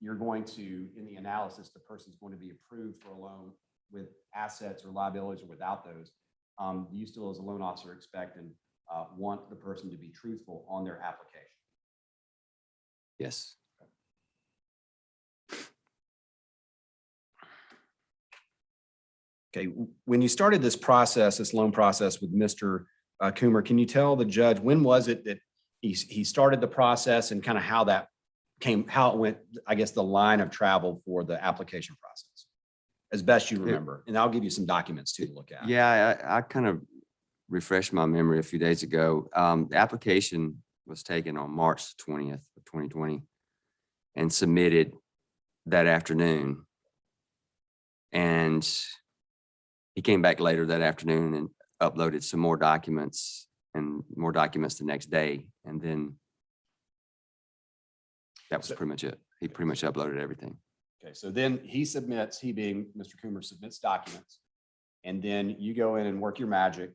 you're going to, in the analysis, the person's going to be approved for a loan with assets or liabilities or without those, do you still as a loan officer expect and want the person to be truthful on their application? Yes. Okay, when you started this process, this loan process with Mr. Coomer, can you tell the judge, when was it that he started the process and kind of how that came, how it went, I guess, the line of travel for the application process, as best you remember? And I'll give you some documents too to look at. Yeah, I kind of refreshed my memory a few days ago. The application was taken on March 20th of 2020 and submitted that afternoon. And he came back later that afternoon and uploaded some more documents and more documents the next day. And then that was pretty much it. He pretty much uploaded everything. Okay, so then he being Mr. Coomer, submits documents. And then you go in and work your magic.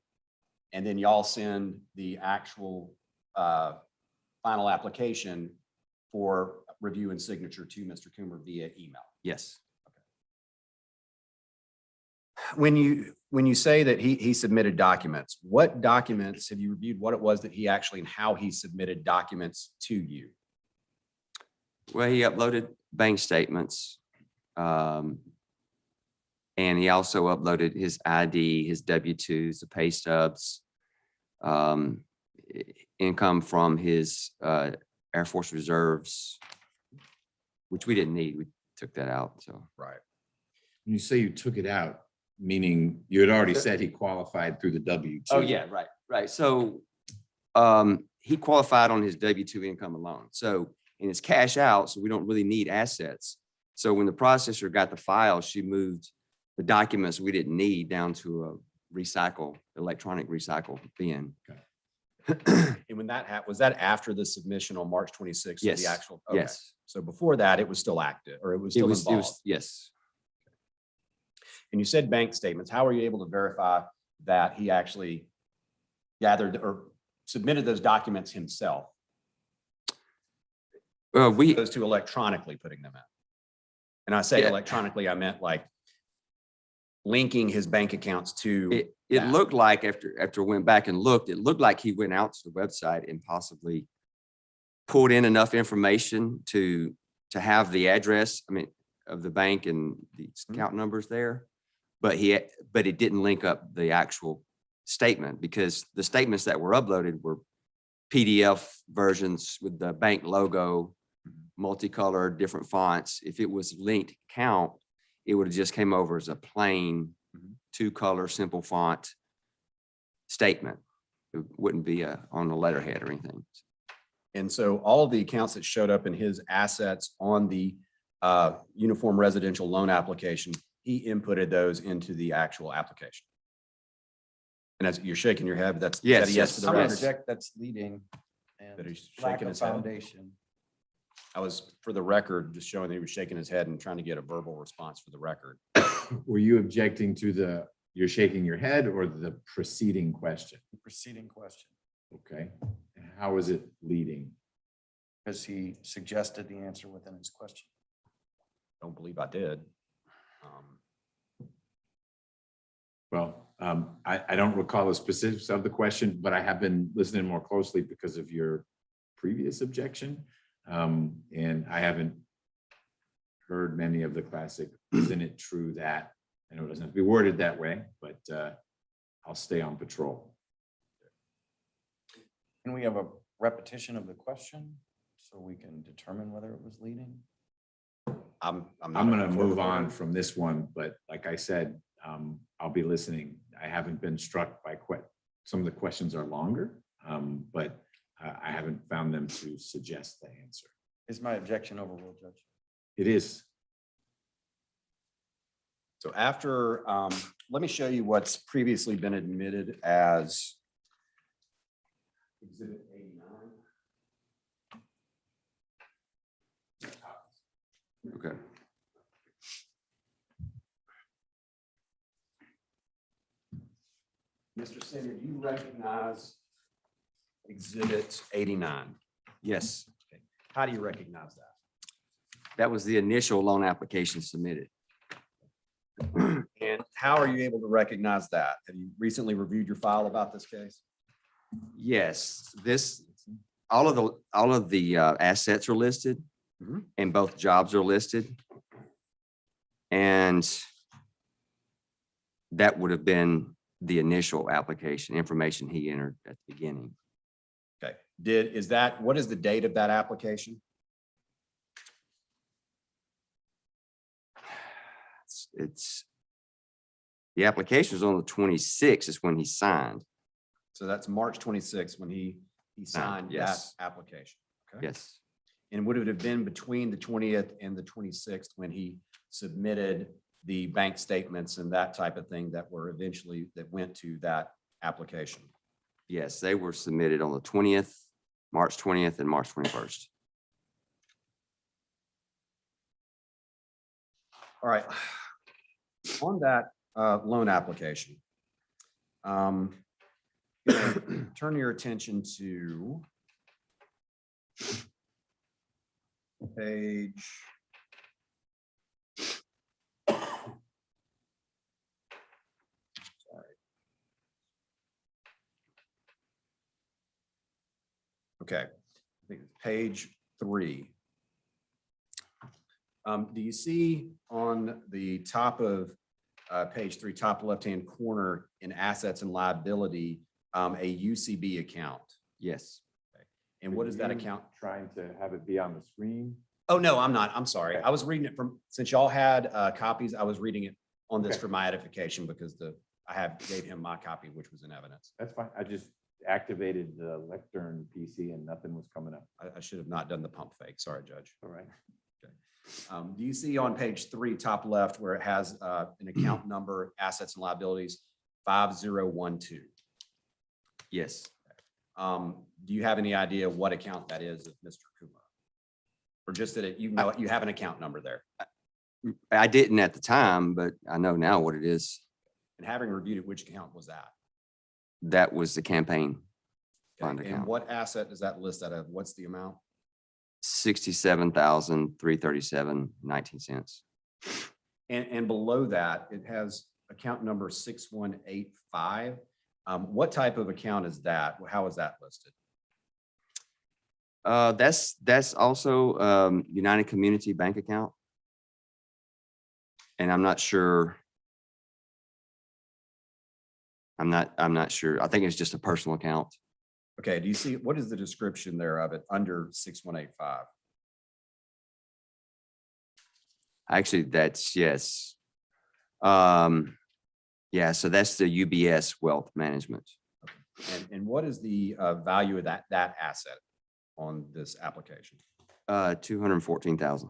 And then y'all send the actual final application for review and signature to Mr. Coomer via email. Yes. When you say that he submitted documents, what documents have you reviewed, what it was that he actually and how he submitted documents to you? Well, he uploaded bank statements. And he also uploaded his ID, his W-2s, the pay stubs, income from his Air Force Reserves, which we didn't need. We took that out, so. Right. When you say you took it out, meaning you had already said he qualified through the W-2. Oh, yeah, right. So he qualified on his W-2 income alone. So, and it's cash out, so we don't really need assets. So when the processor got the file, she moved the documents we didn't need down to a electronic recycle bin. And when that was that after the submission on March 26th? Yes. The actual, okay. Yes. So before that, it was still active, or it was still involved. Yes. And you said bank statements. How were you able to verify that he actually gathered or submitted those documents himself? We Opposed to electronically putting them out. And I say Yeah. electronically, I meant like linking his bank accounts to. It that. looked like after we went back and looked, it looked like he went out to the website and possibly pulled in enough information to have the address, of the bank and the account numbers there. But it didn't link up the actual statement, because the statements that were uploaded were PDF versions with the bank logo, multicolored, different fonts. If it was linked count, it would have just came over as a plain 2-color simple font statement. It wouldn't be on the letterhead or anything. And so all of the accounts that showed up in his assets on the uniform residential loan application, he inputted those into the actual application. And as you're shaking your head, that's. Yes, is that a yes for the I would record? reject that's leading That and he's lack shaking of his head. foundation. I was, for the record, just showing that he was shaking his head and trying to get a verbal response for the record. Were you objecting to you're shaking your head or the preceding question? The preceding question, Okay. And how is it leading? because he suggested the answer within his question. Don't believe I did. Well, I don't recall the specifics of the question, but I have been listening more closely because of your previous objection. And I haven't heard many of the classic, isn't it true that, I know it doesn't have to be worded that way, but I'll stay on patrol. Can we have a repetition of the question so we can determine whether it was leading? I'm I'm gonna move on from this one, but like I said, I'll be listening. I haven't been struck by some of the questions are longer, but I haven't found them to suggest the answer. Is my objection overruled, Judge? It is. So after, let me show you what's previously been admitted as Exhibit 89. Okay. Mr. Senior, do you recognize Exhibit 89? Yes, Okay. How do you recognize that? that was the initial loan application submitted. And how are you able to recognize that? Have you recently reviewed your file about this case? Yes, all of the assets are listed Mhm. and both jobs are listed. And that would have been the initial application information he entered at the beginning. Okay. What is the date of that application? The application was on the 26th is when he signed. So that's March 26th when he signed that yes. application. Okay. Yes, And would it have been between the 20th and the 26th when he submitted the bank statements and that type of thing that were eventually, that went to that application. Yes, they were submitted on the 20th, March 20th and March 21st. All right. On that loan application, gonna turn your attention to page. Sorry. Okay, I think it's page 3. Do you see on the top of page 3, top left-hand corner in assets and liability, a UCB account? Yes. And what is that account? Trying to have it be on the screen? Oh, no, I'm not. I'm sorry. Okay. I was reading it from, since y'all had copies, I was reading it on this Okay. for my edification because gave him my copy, which was in evidence. That's fine. I just activated the lectern PC and nothing was coming up. I should have not done the pump fake. Sorry, Judge. All right. Do you see on page 3, top left, where it has an account number, assets and liabilities, 5012? Yes. Do you have any idea what account that is of Mr. Coomer? Or just that you know, you have an account number there? I didn't at the time, but I know now what it is. And having reviewed it, which account was that? That was the campaign Okay, fund and account. what asset does that list out of? What's the amount? 67,337.19. And below that, it has account number 6185. What type of account is that? How is that listed? That's also United Community Bank account. And I'm not sure. I'm not sure. I think it's just a personal account. Okay, do you see, what is the description there of it under 6185? Actually, that's yes. Yeah, so that's the UBS Wealth Management. And what is the value of that asset on this application? 214,000.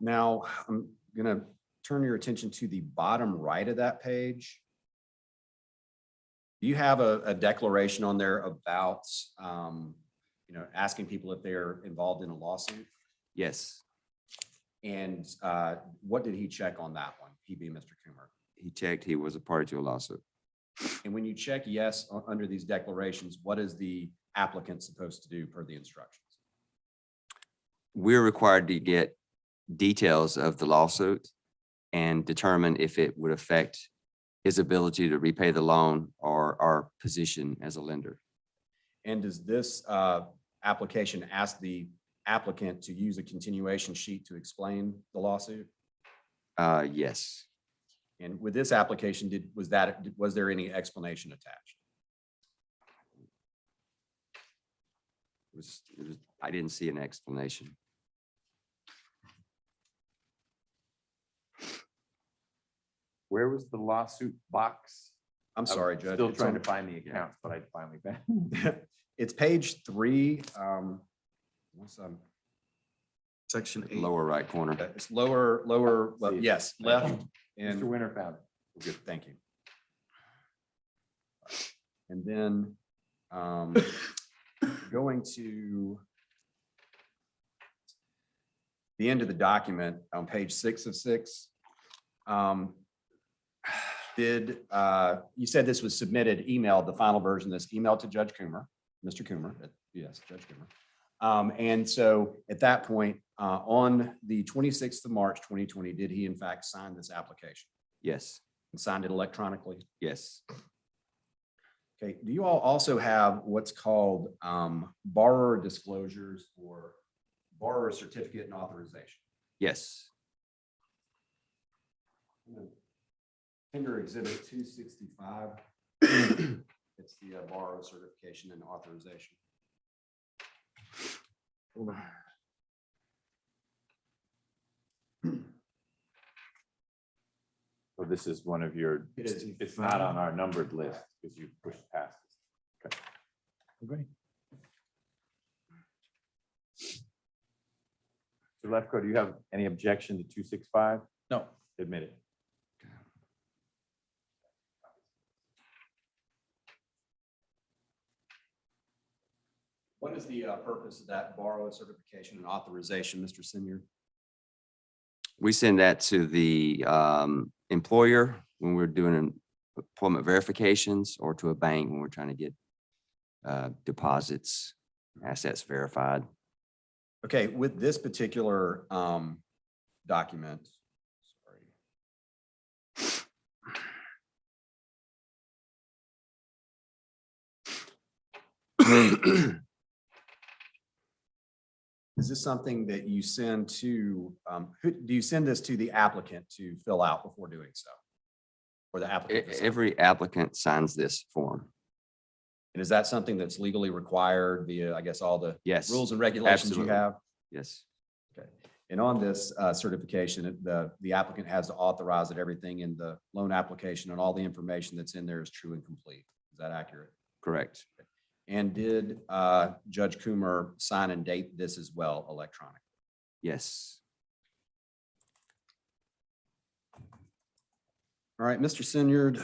Now, I'm gonna turn your attention to the bottom right of that page. Do you have a declaration on there about, asking people if they're involved in a lawsuit? Yes, And what did he check on that one? He being Mr. Coomer. he checked. He was a party to a lawsuit. And when you check yes under these declarations, what is the applicant supposed to do per the instructions? We're required to get details of the lawsuit and determine if it would affect his ability to repay the loan or our position as a lender. And does this application ask the applicant to use a continuation sheet to explain the lawsuit? Yes, And with this application, was there any explanation attached? I didn't see an explanation. Where was the lawsuit box? I'm sorry, Judge. Still It's trying on- to find the accounts, but I finally found. It's page 3. Section 8. Lower right corner. It's lower, well, See it. yes, left. And Mr. Winter found it. good, thank you. And then going to the end of the document on page 6 of 6. You said this was submitted, emailed, the final version, this emailed to Judge Coomer, Mr. Coomer, yes, Judge Coomer. And so at that point, on the 26th of March, 2020, did he in fact sign this application Yes, and signed it electronically? yes. Okay, do you all also have what's called borrower disclosures or borrower certificate and authorization? Yes. Finger exhibit 265. It's the borrower certification and authorization. So this is one of your, It is. it's not on our numbered list because you pushed past it. Okay. Mr. Lefkoe, do you have any objection to 265? No. Admit it. What is the purpose of that borrower certification and authorization, Mr. Senior? We send that to the employer when we're doing employment verifications, or to a bank when we're trying to get deposits, assets verified. Okay, with this particular document, sorry. Is this something that you send to, do you send this to the applicant to fill out before doing so? Or the applicant? to sign? Every applicant signs this form. And is that something that's legally required via, I guess, all the Yes. rules and regulations Absolutely. you have? Yes. Okay. And on this certification, the applicant has to authorize that everything in the loan application and all the information that's in there is true and complete. Is that accurate? Correct. And did Judge Coomer sign and date this as well electronically? Yes. All right, Mr. Sinyard.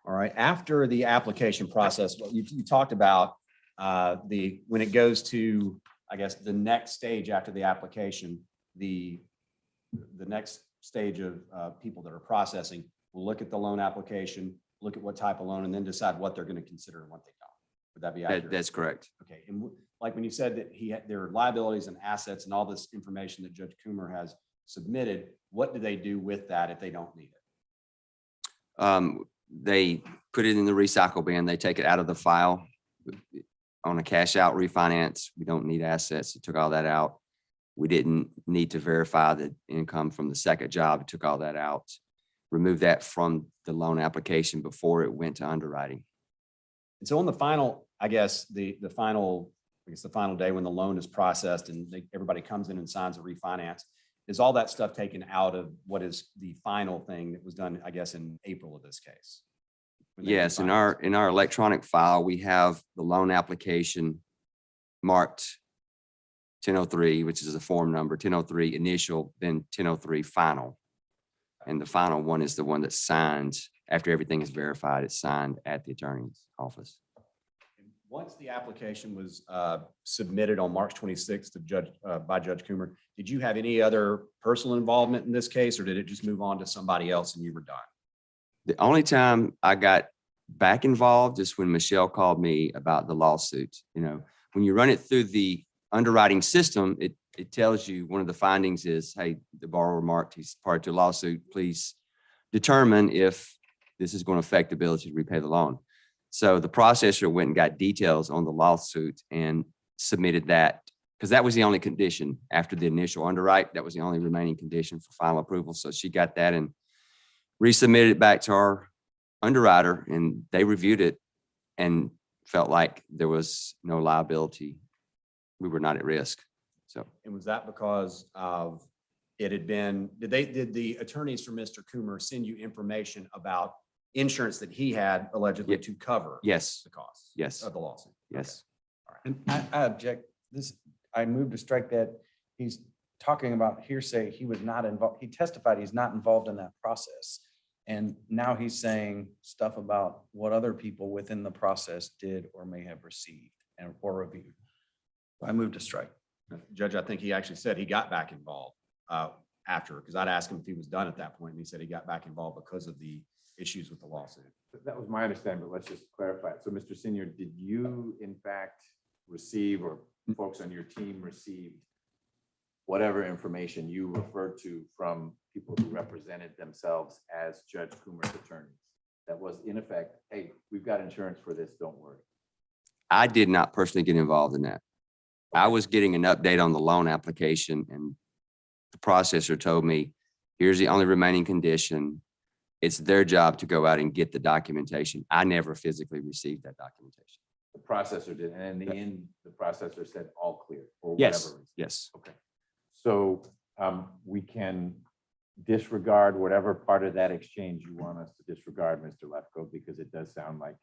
All right, after the application process, well, you talked about when it goes to, I guess, the next stage after the application, the next stage of people that are processing will look at the loan application, look at what type of loan, and then decide what they're going to consider and what they don't. Would that be accurate? That's correct. Okay, and like when you said that there are liabilities and assets and all this information that Judge Coomer has submitted, what do they do with that if they don't need it? They put it in the recycle bin. They take it out of the file on a cash out refinance. We don't need assets. It took all that out. We didn't need to verify the income from the second job. It took all that out. Remove that from the loan application before it went to underwriting. And so on the final, I guess, the final day when the loan is processed and everybody comes in and signs a refinance, is all that stuff taken out of what is the final thing that was done, I guess, in April of this case? Yes, in our electronic file, we have the loan application marked 1003, which is a form number, 1003 initial, then 1003 final. And the final one is the one that's signed after everything is verified. It's signed at the attorney's office. Once the application was submitted on March 26th by Judge Coomer, did you have any other personal involvement in this case, or did it just move on to somebody else and you were done? The only time I got back involved is when Michelle called me about the lawsuit. You know, when you run it through the underwriting system, it tells you one of the findings is, hey, the borrower marked he's party to a lawsuit. Please determine if this is going to affect the ability to repay the loan. So the processor went and got details on the lawsuit and submitted that, because that was the only condition after the initial underwrite. That was the only remaining condition for final approval. So she got that and resubmitted it back to our underwriter, and they reviewed it and felt like there was no liability. We were not at risk. So. And was that because of it had been, did the attorneys for Mr. Coomer send you information about insurance that he had allegedly to cover? Yes. The costs? Yes. Of the lawsuit? Yes. And I object this. I move to strike that. He's talking about hearsay. He was not involved. He testified he's not involved in that process. And now he's saying stuff about what other people within the process did or may have received or reviewed. I move to strike. Judge, I think he actually said he got back involved after, because I'd asked him if he was done at that point, and he said he got back involved because of the issues with the lawsuit. That was my understanding, but let's just clarify. So, Mr. Senior, did you in fact receive, or folks on your team received, whatever information you referred to from people who represented themselves as Judge Coomer's attorneys? That was in effect, hey, we've got insurance for this, don't worry. I did not personally get involved in that. I was getting an update on the loan application, and the processor told me, here's the only remaining condition. It's their job to go out and get the documentation. I never physically received that documentation. The processor did, and in the end, the processor said all clear for Yes, whatever reason. yes. Okay. So we can disregard whatever part of that exchange you want us to disregard, Mr. Lefkoe, because it does sound like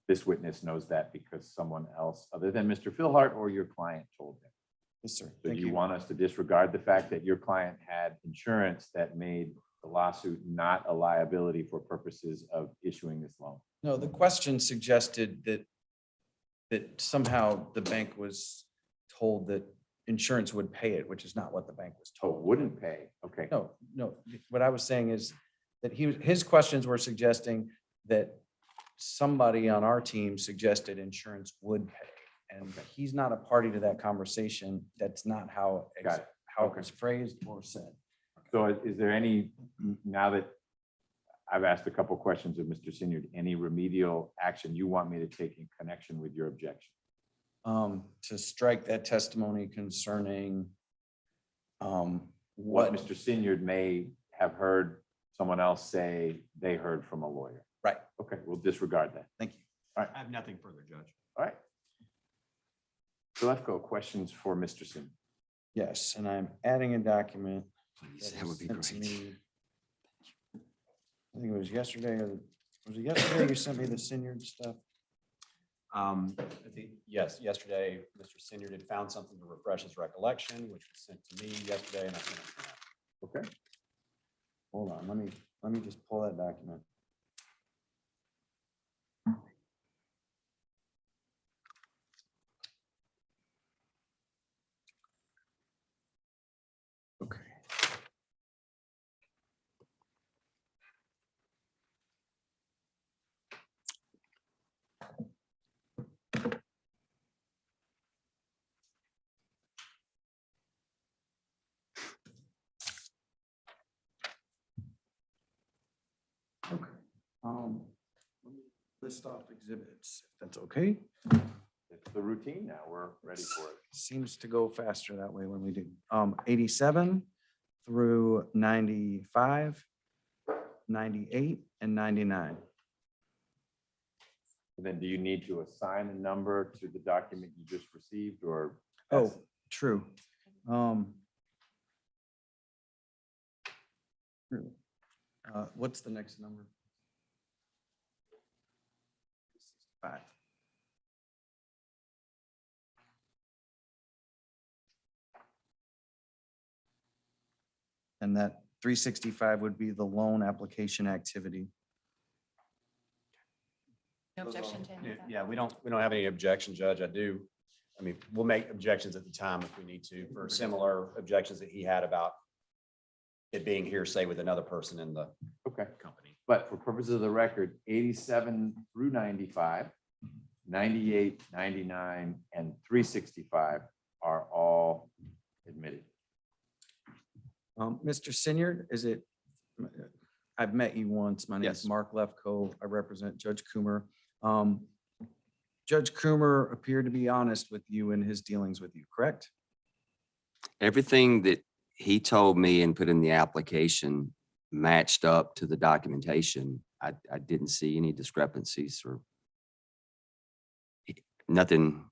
this witness knows that because someone else, other than Mr. Philhart or your client, told him. Yes, sir. So Thank do you you. want us to disregard the fact that your client had insurance that made the lawsuit not a liability for purposes of issuing this loan? No, the question suggested that somehow the bank was told that insurance would pay it, which is not what the bank was Oh, told. wouldn't pay. Okay. No. What I was saying is that his questions were suggesting that somebody on our team suggested insurance would pay. And he's not a party to that conversation. That's not how it Got it. was phrased or said. So is there any, now that I've asked a couple questions of Mr. Senior, any remedial action you want me to take in connection with your objection? To strike that testimony concerning What what, Mr. Senior may have heard someone else say they heard from a lawyer. right. Okay, we'll disregard that. Thank you. All right, I have nothing further, Judge. all right. So let's go. Questions for Mr. Senior. Yes, and I'm adding a document. Please, that that was would be sent to great. me. I think it was yesterday, or was it yesterday you sent me the senior stuff? I think, yes, yesterday, Mr. Senior did found something to refresh his recollection, which was sent to me yesterday, and I sent it to him. Okay. Hold on, let me just pull that document. Okay. Okay. Let me list off exhibits, if that's okay. It's the routine now. We're ready for it. Seems to go faster that way when we do. 87 through 95, 98, and 99. And then do you need to assign a number to the document you just received or? Oh, true. What's the next number? 5. And that 365 would be the loan application activity. No objection to any of that? Yeah, we don't have any objection, Judge. I mean, we'll make objections at the time if we need to, for similar objections that he had about it being hearsay with another person in the Okay. company. But for purposes of the record, 87 through 95, 98, 99, and 365 are all admitted. Mr. Senior, I've met you once. My name is Yes. Mark Lefkoe. I represent Judge Coomer. Judge Coomer appeared to be honest with you in his dealings with you, correct? Everything that he told me and put in the application matched up to the documentation. I didn't see any discrepancies or nothing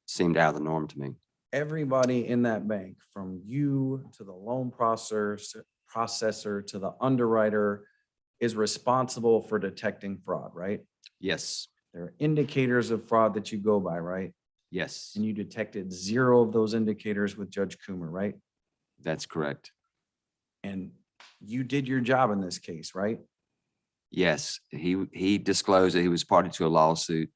seemed out of the norm to me. Everybody in that bank, from you to the loan processor to the underwriter, is responsible for detecting fraud, right? Yes, There are indicators of fraud that you go by, right? yes, And you detected 0 of those indicators with Judge Coomer, right? that's correct. And you did your job in this case, right? Yes, he disclosed that he was party to a lawsuit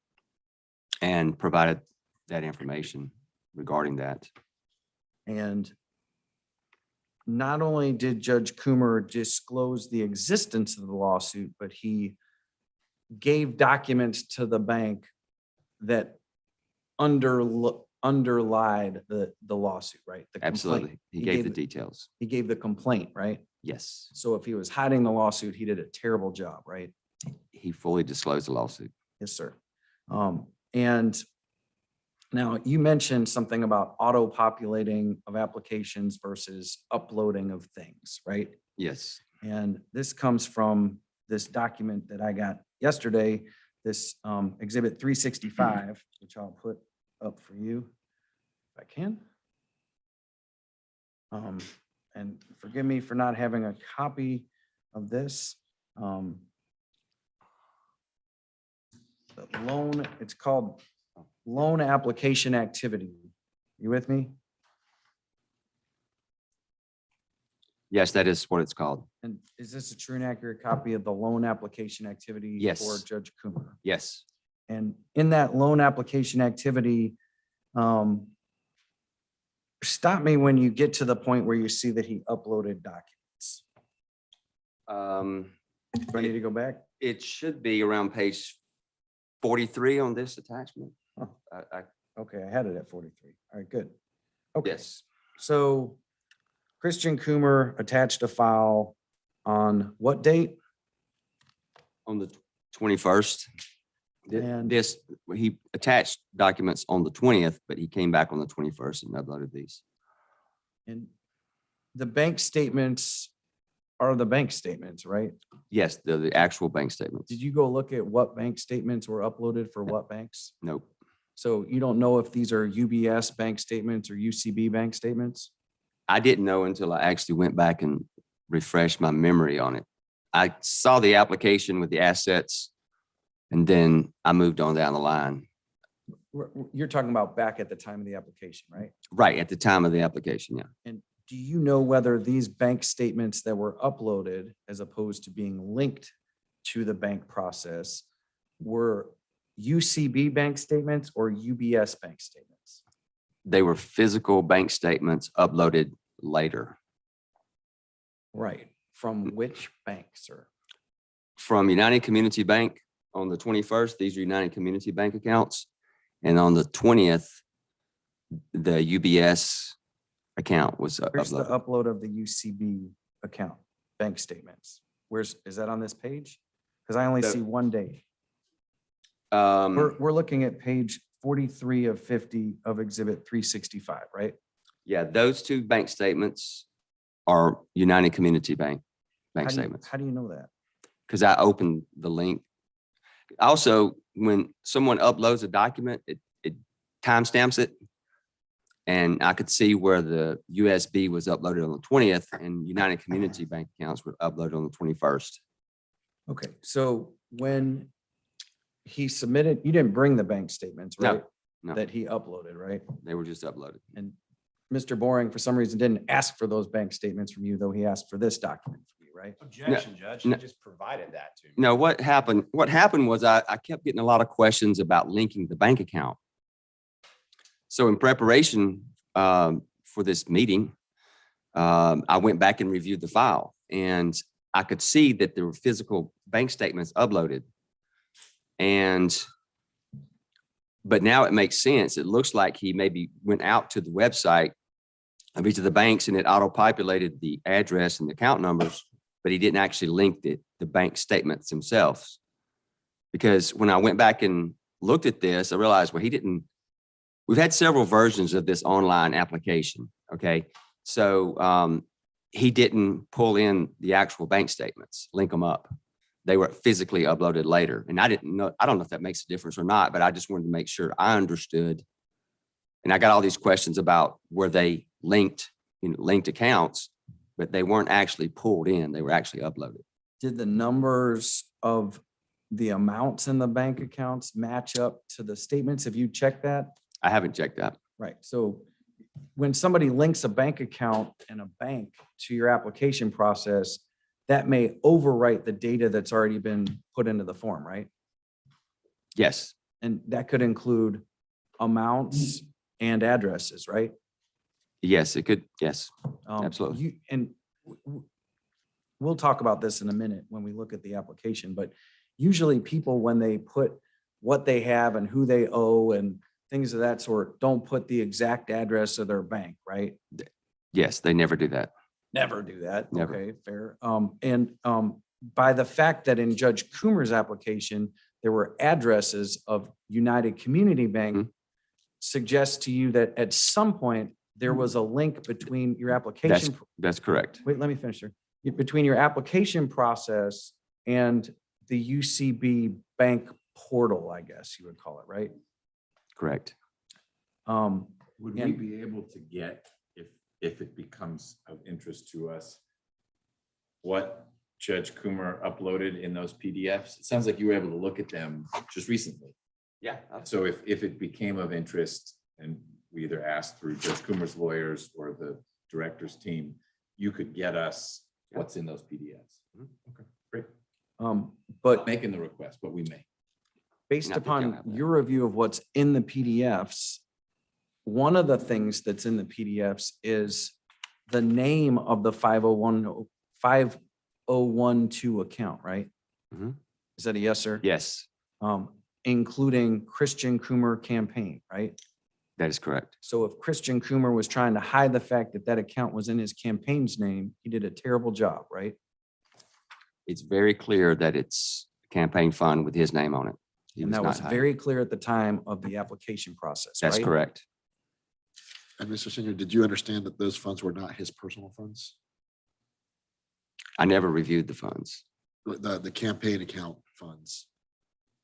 and provided that information regarding that. And not only did Judge Coomer disclose the existence of the lawsuit, but he gave documents to the bank that underlied the lawsuit, right? The complaint. Absolutely. He gave the details. He gave the complaint, right? Yes, So if he was hiding the lawsuit, he did a terrible job, right? he fully disclosed the lawsuit. Yes, sir. And now you mentioned something about auto-populating of applications versus uploading of things, right? Yes, And this comes from this document that I got yesterday, this exhibit 365, which I'll put up for you if I can. And forgive me for not having a copy of this. The loan, it's called loan application activity. You with me? Yes, that is what it's called. And is this a true and accurate copy of the loan application activity? Yes. For Judge Coomer? Yes. And in that loan application activity, stop me when you get to the point where you see that he uploaded documents. Do I need to go back? It should be around page 43 on this attachment. Huh. I- Okay, I had it at 43. All right, good. Okay, Yes, so Christian Coomer attached a file on what date? on the 21st. And- This, he attached documents on the 20th, but he came back on the 21st and uploaded these. And the bank statements are the bank statements, right? Yes, the actual bank statements. Did you go look at what bank statements were uploaded for what banks? Nope. So you don't know if these are UBS bank statements or UCB bank statements? I didn't know until I actually went back and refreshed my memory on it. I saw the application with the assets and then I moved on down the line. You're talking about back at the time of the application, right? Right at the time of the application, yeah. And do you know whether these bank statements that were uploaded as opposed to being linked to the bank process were UCB bank statements or UBS bank statements? They were physical bank statements uploaded later Right. From which bank, sir? from United Community Bank on the 21st. These are United Community Bank accounts. And on the 20th, the UBS account was Where's the uploaded. upload of the UCB account, bank statements? Is that on this page? Because I only The- see one date. Um, We're looking at page 43 of 50 of exhibit 365, right? Yeah, those two bank statements are United Community Bank statements. How do you know that? Because I opened the link. Also, when someone uploads a document, it timestamps it. And I could see where the USB was uploaded on the 20th and United Community Bank accounts were uploaded on the 21st. Okay, so when he submitted, you didn't bring the bank statements, No, right? no. That he uploaded, right? They were just uploaded. And Mr. Boring, for some reason, didn't ask for those bank statements from you, though he asked for this document from you, right? Objection, Judge. no. He just provided that to me. No, what happened was I kept getting a lot of questions about linking the bank account. So in preparation for this meeting, I went back and reviewed the file and I could see that there were physical bank statements uploaded. But now it makes sense. It looks like he maybe went out to the website of each of the banks and it auto-populated the address and the account numbers, but he didn't actually link the bank statements themselves. Because when I went back and looked at this, I realized, well, we've had several versions of this online application, okay? So he didn't pull in the actual bank statements, link them up. They were physically uploaded later. And I don't know if that makes a difference or not, but I just wanted to make sure I understood. And I got all these questions about were they linked accounts, but they weren't actually pulled in. They were actually uploaded. Did the numbers of the amounts in the bank accounts match up to the statements? Have you checked that? I haven't checked that. Right, so when somebody links a bank account and a bank to your application process, that may overwrite the data that's already been put into the form, right? Yes, And that could include amounts and addresses, right? yes, it could. Yes, Um, Absolutely. We'll talk about this in a minute when we look at the application, but usually people, when they put what they have and who they owe and things of that sort, don't put the exact address of their bank, right? yes, they never do that. Never do that. Never. Okay, fair. By the fact that in Judge Coomer's application, there were addresses of United Community Bank Mhm. suggests to you that at some point there was a link between your application. That's correct. Wait, let me finish there. Between your application process and the UCB bank portal, I guess you would call it, right? Correct. Would we And- be able to get, if it becomes of interest to us, what Judge Coomer uploaded in those PDFs? It sounds like you were able to look at them just recently. Yeah. So if it became of interest and we either asked through Judge Coomer's lawyers or the director's team, you could get us what's in those PDFs. Okay, great. But Making the request, but we may. based Not that you'll upon have that. your review of what's in the PDFs, one of the things that's in the PDFs is the name of the 5012 account, right? Mhm. Is that a yes, sir? Yes, Including Christian Coomer campaign, right? that is correct. So if Christian Coomer was trying to hide the fact that that account was in his campaign's name, he did a terrible job, right? It's very clear that it's a campaign fund with his name on it. He And that not was hiding. very clear at the time of the application process, right? That's correct. And Mr. Senior, did you understand that those funds were not his personal funds? I never reviewed the funds. The campaign account funds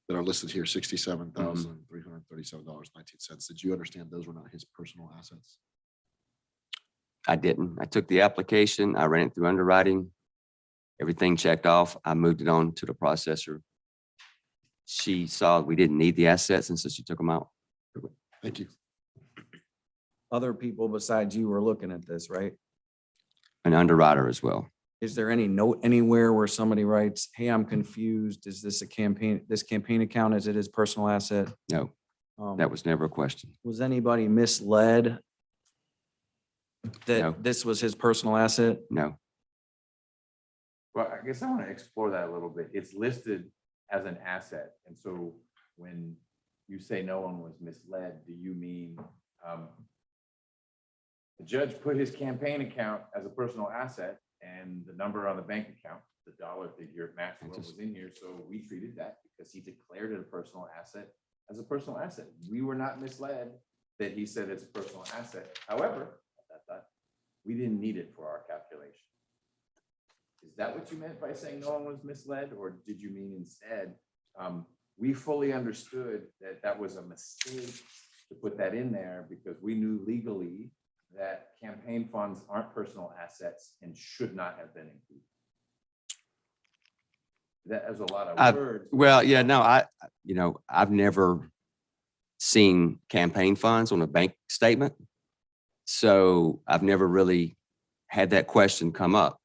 that are listed here, $67,337.19. Did you understand those were not his personal assets? I didn't. I took the application, I ran it through underwriting. Everything checked off. I moved it on to the processor. She saw we didn't need the assets, and so she took them out. Thank you. Other people besides you were looking at this, right? An underwriter as well. Is there any note anywhere where somebody writes, hey, I'm confused. Is this this campaign account, is it his personal asset? No, Um, that was never a question. Was anybody misled No. that this was his personal asset? No. Well, I guess I want to explore that a little bit. It's listed as an asset. And so when you say no one was misled, do you mean the judge put his campaign account as a personal asset and the number on the bank account, the dollar figure matched what was in here. So we treated that because he declared it a personal asset as a personal asset. We were not misled that he said it's a personal asset. However, we didn't need it for our calculation. Is that what you meant by saying no one was misled? Or did you mean instead, we fully understood that that was a mistake to put that in there because we knew legally that campaign funds aren't personal assets and should not have been included? That is a lot of words. Well, yeah, no, I've never seen campaign funds on a bank statement. So I've never really had that question come up.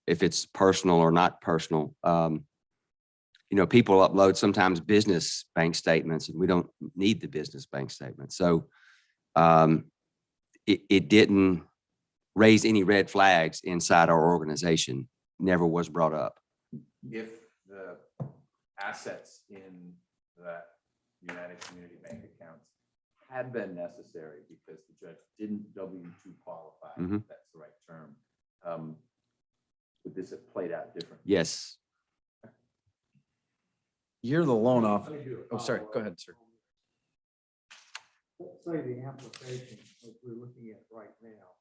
If it's personal or not personal. People upload sometimes business bank statements and we don't need the business bank statement. So it didn't raise any red flags inside our organization, never was brought up. If the assets in that United Community Bank accounts had been necessary because the judge didn't W-2 qualify, Mhm. if that's the right term, would this have played out differently? Yes, You're the loan officer. Oh, sorry. Go ahead, sir. Let's say the application that we're looking at right now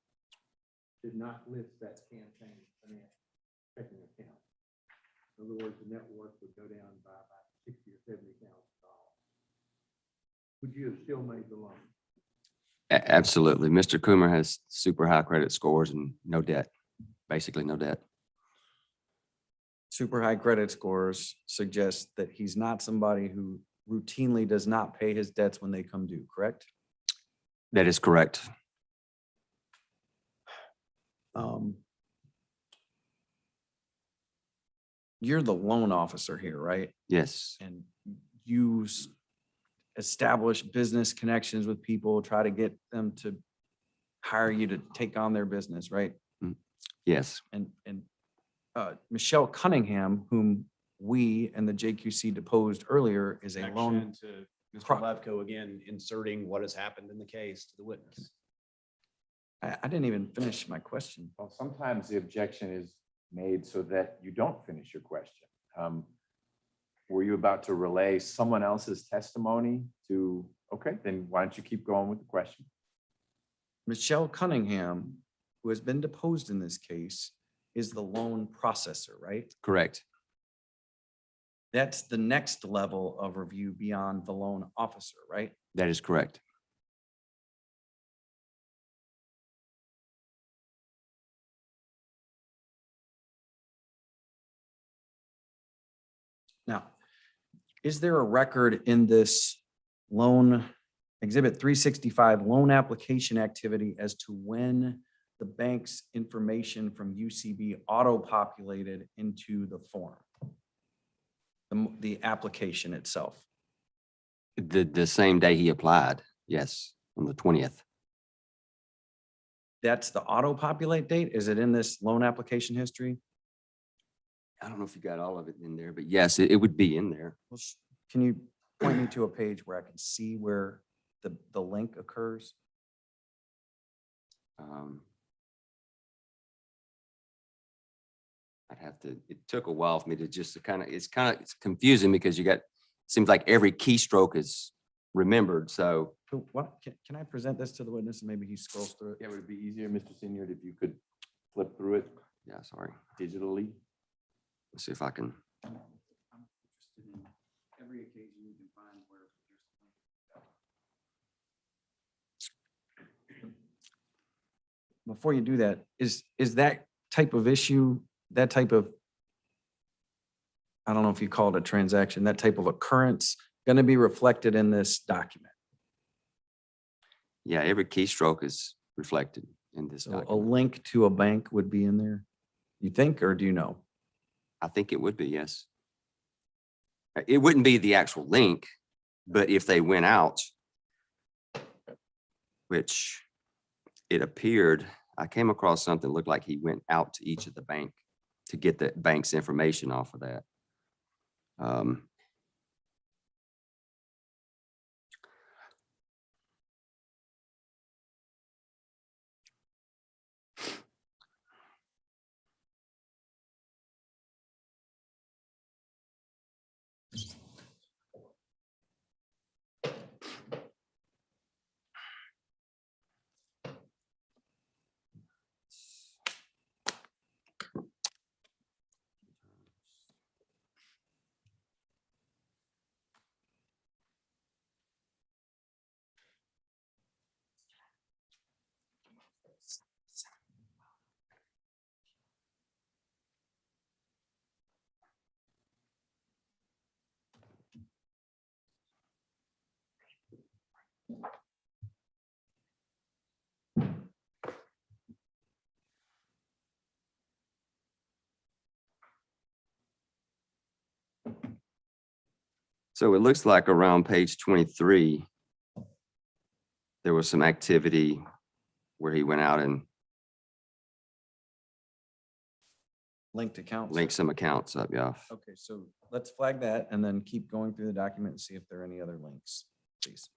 did not list that campaign finance checking account. In other words, the net worth would go down by about $60,000 or $70,000. Would you have still made the loan? absolutely. Mr. Coomer has super high credit scores and no debt, basically no debt. Super high credit scores suggest that he's not somebody who routinely does not pay his debts when they come due, correct? That is correct. You're the loan officer here, right? Yes, And you establish business connections with people, try to get them to hire you to take on their business, right? yes, And Michelle Cunningham, whom we and the JQC deposed earlier, is a loan. To Pro- Mr. Levko again, inserting what has happened in the case to the witness. I didn't even finish my question. Well, sometimes the objection is made so that you don't finish your question. Were you about to relay someone else's testimony to, okay, then why don't you keep going with the question? Michelle Cunningham, who has been deposed in this case, is the loan processor, right? correct. That's the next level of review beyond the loan officer, right? That is correct. Now, is there a record in this loan exhibit 365 loan application activity as to when the bank's information from UCB auto-populated into the form? The application itself. The same day he applied, yes, on the 20th. That's the auto-populate date? Is it in this loan application history? I don't know if you got all of it in there, but yes, it would be in there. Well, can you point me to a page where I can see where the link occurs? I'd have to, it took a while for me to just it's confusing because you got, seems like every keystroke is remembered, so. So what, can I present this to the witness and maybe he scrolls through it? Yeah, would it be easier, Mr. Senior, if you could flip through it Yeah, sorry. digitally? Let's see if I can. I'm interested in every occasion you can find where there's. Before you do that, is that type of issue, that type of, I don't know if you call it a transaction, that type of occurrence going to be reflected in this document? Yeah, every keystroke is reflected in this So a document. link to a bank would be in there, you think, or do you know? I think it would be, yes. It wouldn't be the actual link, but if they went out, which it appeared, I came across something that looked like he went out to each of the bank to get the bank's information off of that. So it looks like around page 23, there was some activity where he went out and Linked accounts? linked some accounts up, yeah. Okay, so let's flag that and then keep going through the document and see if there are any other links, please.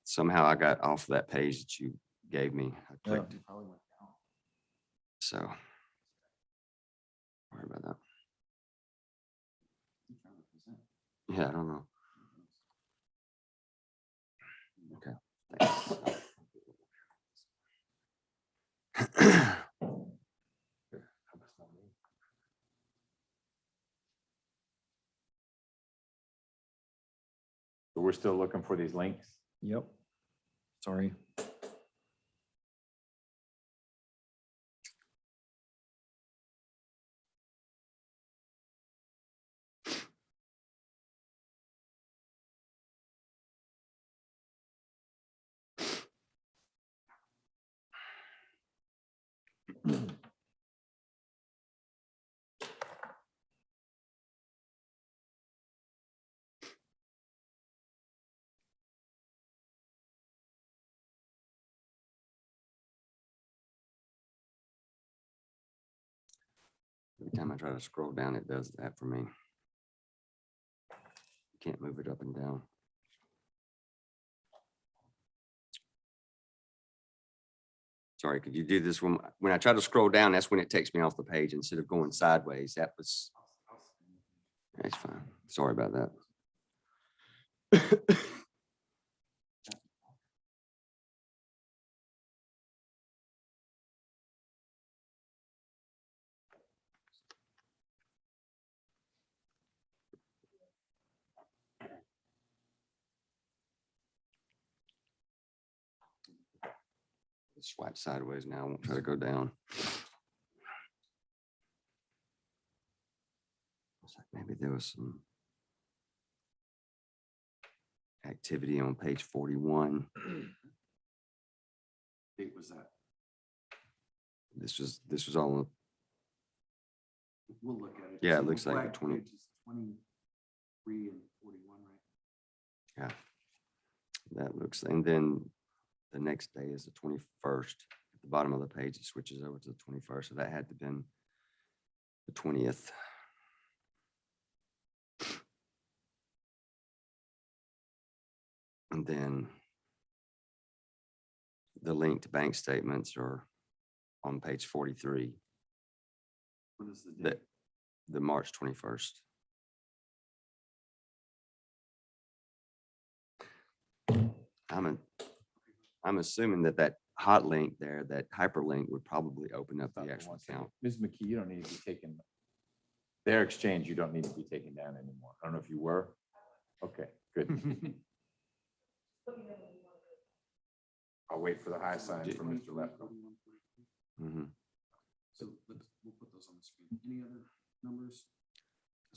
Somehow I got off that page that you gave me. I Yeah. clicked it. So. Sorry about that. Yeah, I don't know. Okay. Thanks. So we're still looking for these links. Yep. Sorry. Every time I try to scroll down, it does that for me. Can't move it up and down. Sorry, could you do this when I try to scroll down, that's when it takes me off the page instead of going sideways. That was, That's fine. Sorry about that. Swipe sideways now. I won't try to go down. Looks like maybe there was some activity on page 41. Date was that? This was all, We'll look at it. Yeah, it So looks like the flag 20 pages 23 and 41, right? yeah, that looks, and then the next day is the 21st. At the bottom of the page, it switches over to the 21st. So that had to been the 20th. And then the linked bank statements are on page 43, What is the date? the March 21st. I'm assuming that hot link there, that hyperlink would probably open up the actual account. Ms. McKee, you don't need to be taken. Their exchange, you don't need to be taken down anymore. I don't know if you were. Okay, good. I'll wait for the high sign from Mr. Lefko. Mhm. So we'll put those on the screen. Any other numbers?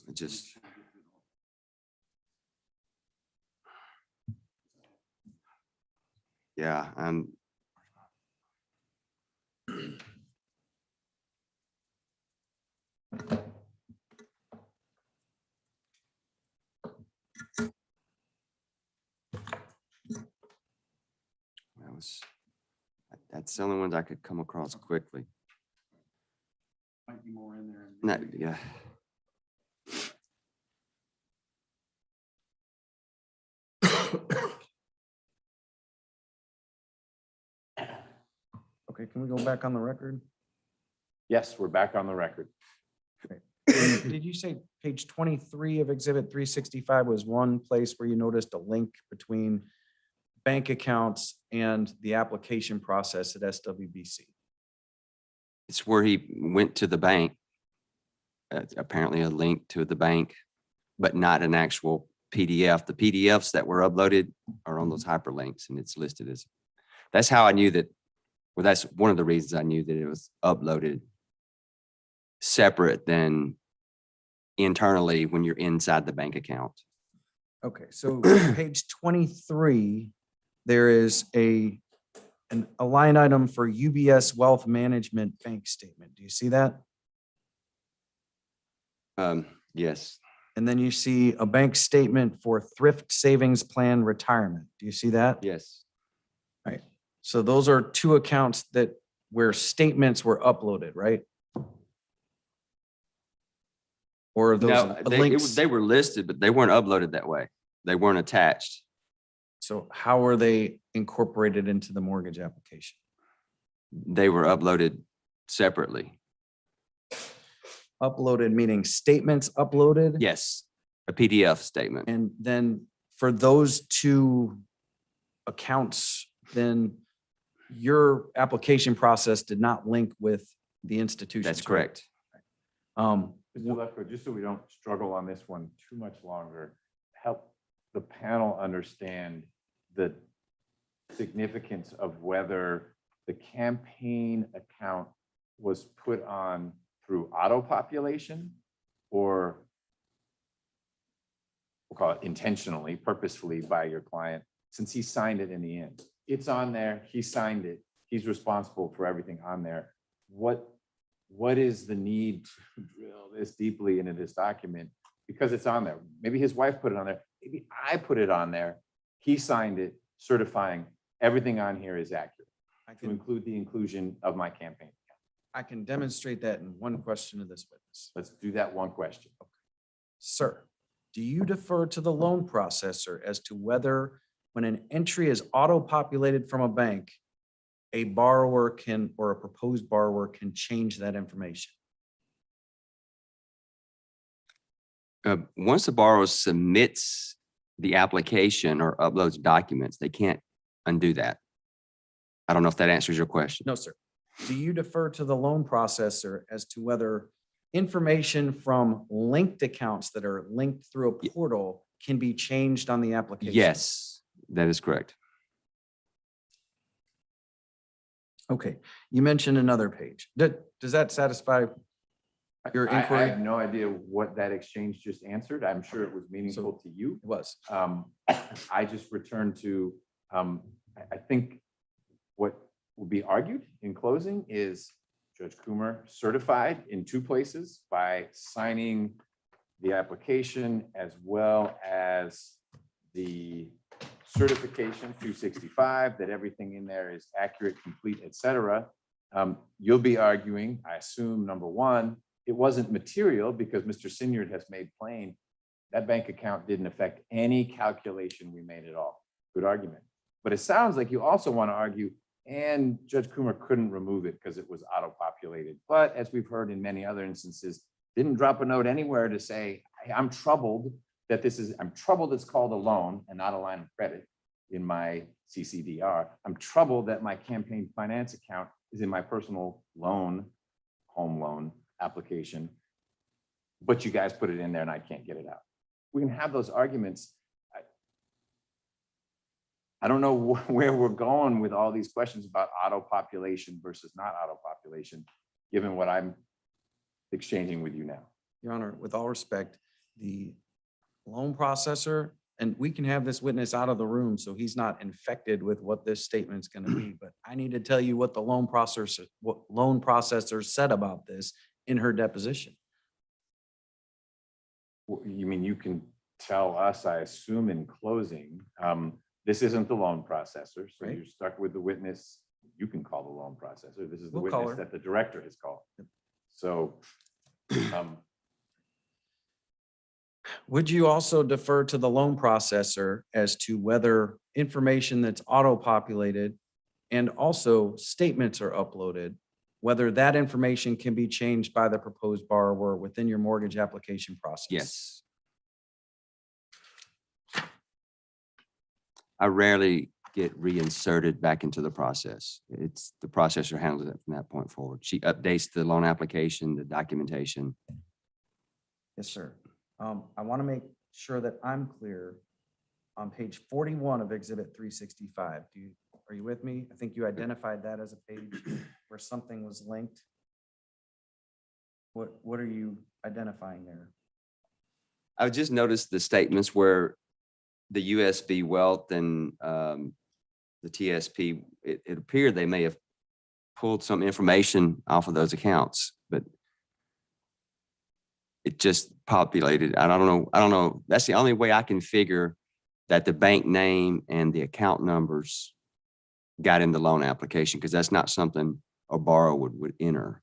It just, yeah, that's the only ones I could come across quickly. Might be more in there. Not, yeah. Okay, can we go back on the record? Yes, we're back on the record. Did you say page 23 of exhibit 365 was one place where you noticed a link between bank accounts and the application process at SWBC? It's where he went to the bank. Apparently a link to the bank, but not an actual PDF. The PDFs that were uploaded are on those hyperlinks, and it's listed as, that's how I knew that, well, that's one of the reasons I knew that it was uploaded separate than internally when you're inside the bank account. Okay, so page 23, there is a line item for UBS Wealth Management Bank Statement. Do you see that? Yes, And then you see a bank statement for Thrift Savings Plan Retirement. Do you see that? yes. Right. So those are two accounts where statements were uploaded, right? Or are those No, links? they were listed, but they weren't uploaded that way. They weren't attached. So how are they incorporated into the mortgage application? They were uploaded separately. Uploaded meaning statements uploaded? Yes, a PDF statement. And then for those two accounts, then your application process did not link with the institution. That's correct. Mr. Lefko, just so we don't struggle on this one too much longer, help the panel understand the significance of whether the campaign account was put on through auto population or we'll call it intentionally, purposefully by your client, since he signed it in the end. It's on there, he signed it, he's responsible for everything on there. What is the need to drill this deeply into this document? Because it's on there. Maybe his wife put it on there. Maybe I put it on there. He signed it, certifying everything on here is accurate to include the inclusion of my campaign. I can demonstrate that in one question of this witness. Let's do that one question. Sir, do you defer to the loan processor as to whether when an entry is auto-populated from a bank, a borrower can, or a proposed borrower can change that information? Once the borrower submits the application or uploads documents, they can't undo that. I don't know if that answers your question. No, sir. Do you defer to the loan processor as to whether information from linked accounts that are linked through a portal can be changed on the application? Yes, that is correct. Okay, you mentioned another page. Does that satisfy your I inquiry? have no idea what that exchange just answered. I'm sure it was meaningful to you. It was. I just returned to, I think what will be argued in closing is Judge Coomer certified in two places by signing the application as well as the certification 265 that everything in there is accurate, complete, etc. You'll be arguing, I assume, number one, it wasn't material because Mr. Sinyard has made plain that bank account didn't affect any calculation we made at all. Good argument. But it sounds like you also want to argue, and Judge Coomer couldn't remove it because it was auto-populated. But as we've heard in many other instances, didn't drop a note anywhere to say, hey, I'm troubled that I'm troubled it's called a loan and not a line of credit in my CCDR. I'm troubled that my campaign finance account is in my personal loan, home loan application, but you guys put it in there and I can't get it out. We can have those arguments. I don't know where we're going with all these questions about auto population versus not auto population, given what I'm exchanging with you now. Your Honor, with all respect, the loan processor, and we can have this witness out of the room so he's not infected with what this statement's going to be, but I need to tell you what the loan processor said about this in her deposition. You mean you can tell us, I assume in closing, this isn't the loan processor, so Right. you're stuck with the witness. You can call the loan processor. This is the We'll call witness her. that the director has called. So Would you also defer to the loan processor as to whether information that's auto-populated and also statements are uploaded, whether that information can be changed by the proposed borrower within your mortgage application process? Yes. I rarely get reinserted back into the process. It's the processor handles it from that point forward. She updates the loan application, the documentation. Yes, sir. I want to make sure that I'm clear. On page 41 of Exhibit 365, are you with me? I think you identified that as a page where something was linked. What are you identifying there? I just noticed the statements where the USB Wealth and the TSP, it appeared they may have pulled some information off of those accounts, but it just populated. I don't know. That's the only way I can figure that the bank name and the account numbers got in the loan application, because that's not something a borrower would enter.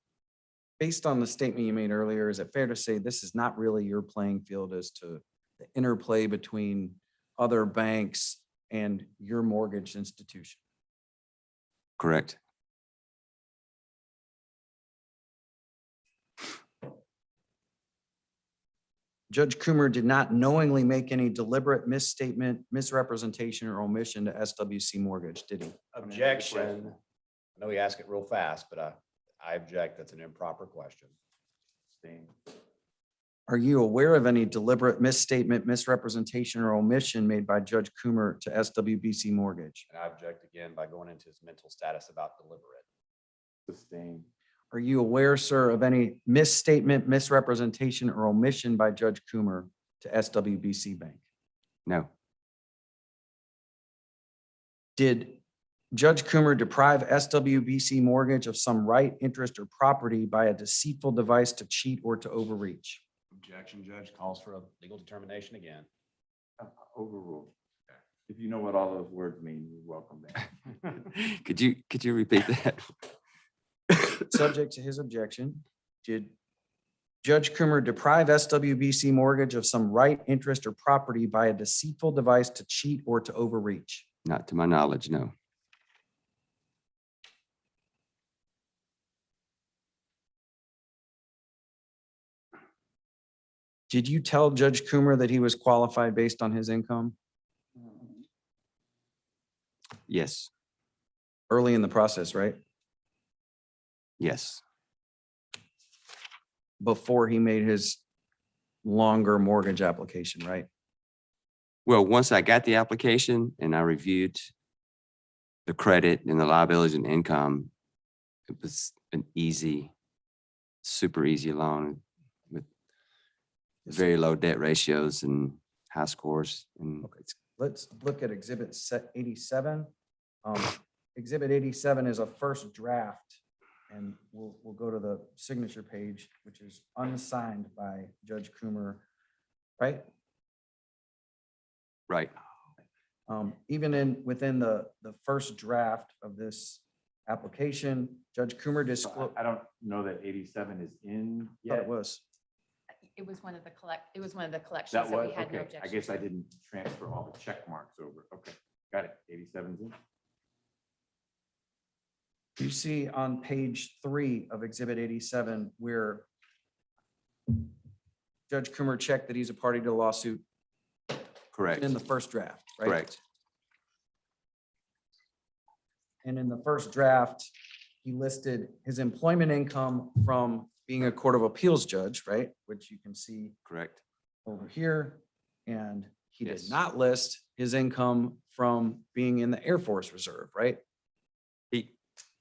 Based on the statement you made earlier, is it fair to say this is not really your playing field as to the interplay between other banks and your mortgage institution? Correct. Judge Coomer did not knowingly make any deliberate misstatement, misrepresentation, or omission to SWC Mortgage, did he? Objection. I know you ask it real fast, but I object. That's an improper question. Are you aware of any deliberate misstatement, misrepresentation, or omission made by Judge Coomer to SWBC Mortgage? And I object again by going into his mental status about deliberate. Sustained. Are you aware, sir, of any misstatement, misrepresentation, or omission by Judge Coomer to SWBC Bank? No. Did Judge Coomer deprive SWBC Mortgage of some right, interest, or property by a deceitful device to cheat or to overreach? Objection, Judge calls for a legal determination again. Overruled. If you know what all those words mean, you're welcome back. Could you repeat that? Subject to his objection, did Judge Coomer deprive SWBC Mortgage of some right, interest, or property by a deceitful device to cheat or to overreach? Not to my knowledge, no. Did you tell Judge Coomer that he was qualified based on his income Yes, early in the process, right? yes, Before he made his longer mortgage application, right? well, once I got the application and I reviewed the credit and the liabilities and income, it was an easy, super easy loan with very low debt ratios and high scores. And Okay, let's look at exhibit 87. Exhibit 87 is a first draft, and we'll go to the signature page, which is unsigned by Judge Coomer, right? right, Even within the first draft of this application, Judge Coomer disclosed. I don't know that 87 is in Thought yet. it was. It was one of the collections That that was, we had no okay. I objection. guess I didn't transfer all the check marks over. Okay, got it. 87's in. You see on page 3 of exhibit 87 where Judge Coomer checked that he's a party to the lawsuit correct, in the first draft, right? correct, And in the first draft, he listed his employment income from being a Court of Appeals judge, right? Which you can see correct. over here. And he did Yes. not list his income from being in the Air Force Reserve, right?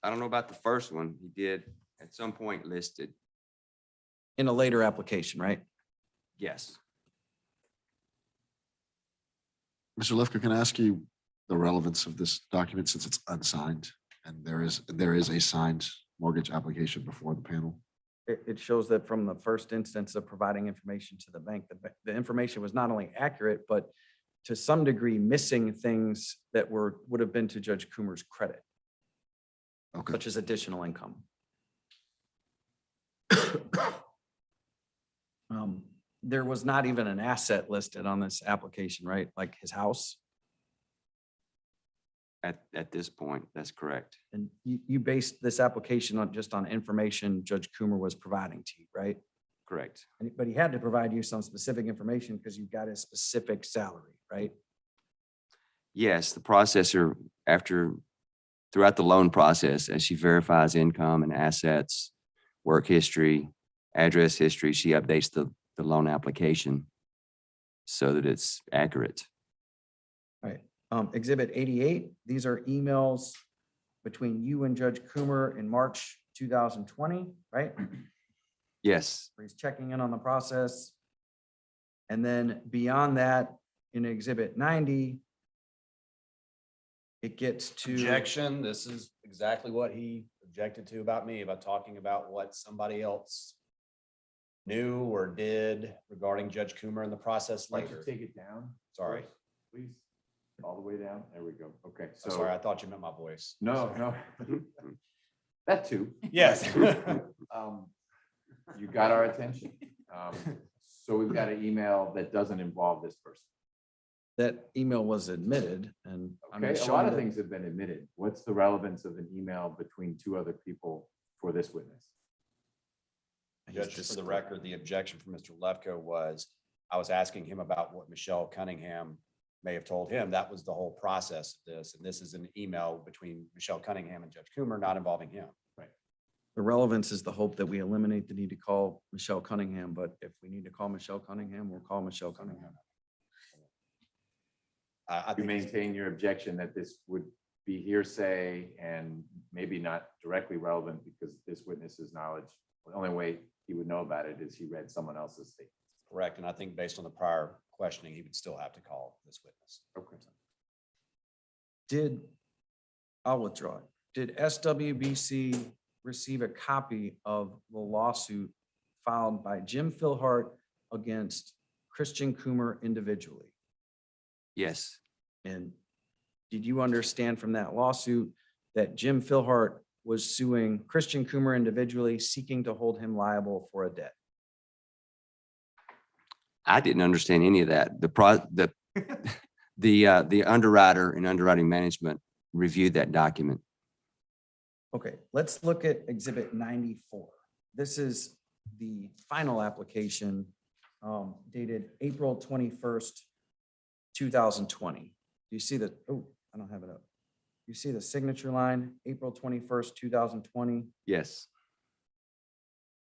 I don't know about the first one. He did at some point listed, In a later application, right? yes. Mr. Lefkoe, can I ask you the relevance of this document since it's unsigned and there is a signed mortgage application before the panel? It shows that from the first instance of providing information to the bank, the information was not only accurate, but to some degree missing things that would have been to Judge Coomer's credit, Okay. such as additional income. There was not even an asset listed on this application, right? Like his house. At this point, that's correct. And you based this application on just on information Judge Coomer was providing to you, right? Correct. But he had to provide you some specific information because you got his specific salary, right? Yes, the processor, throughout the loan process, as she verifies income and assets, work history, address history, she updates the loan application so that it's accurate. Right. Exhibit 88, these are emails between you and Judge Coomer in March 2020, right? Yes, Where he's checking in on the process. And then beyond that, in exhibit 90, it gets to. Objection, this is exactly what he objected to about me, about talking about what somebody else knew or did regarding Judge Coomer in the process Why don't you later. take it down? Sorry. first, Please, all the way down. There we go. Okay, I'm so. sorry, I thought you meant my voice. No, no. That too. Yes. You got our attention. So we've got an email that doesn't involve this person. That email was admitted and. I'm Okay, a showing lot of that- things have been admitted. What's the relevance of an email between two other people for this witness? he's Judge, for the record, the objection from Mr. Lefkoe was, I was asking him about what Michelle Cunningham may have told him. That was the whole process of this. And this is an email between Michelle Cunningham and Judge Coomer, not involving him. The relevance is the hope that we eliminate the need to call Michelle Cunningham, but if we need to call Michelle Cunningham, we'll call Michelle Cunningham. I You think he's- maintain your objection that this would be hearsay and maybe not directly relevant because this witness's knowledge, the only way he would know about it is he read someone else's statement. correct. And I think based on the prior questioning, he would still have to call this witness. Okay. I'll withdraw it. Did SWBC receive a copy of the lawsuit filed by Jim Philhart against Christian Coomer individually? yes, And did you understand from that lawsuit that Jim Philhart was suing Christian Coomer individually, seeking to hold him liable for a debt? I didn't understand any of that. The underwriter and underwriting management reviewed that document. Okay, let's look at exhibit 94. This is the final application dated April 21st, 2020. Do you see the, oh, I don't have it up. You see the signature line, April 21st, 2020. Yes,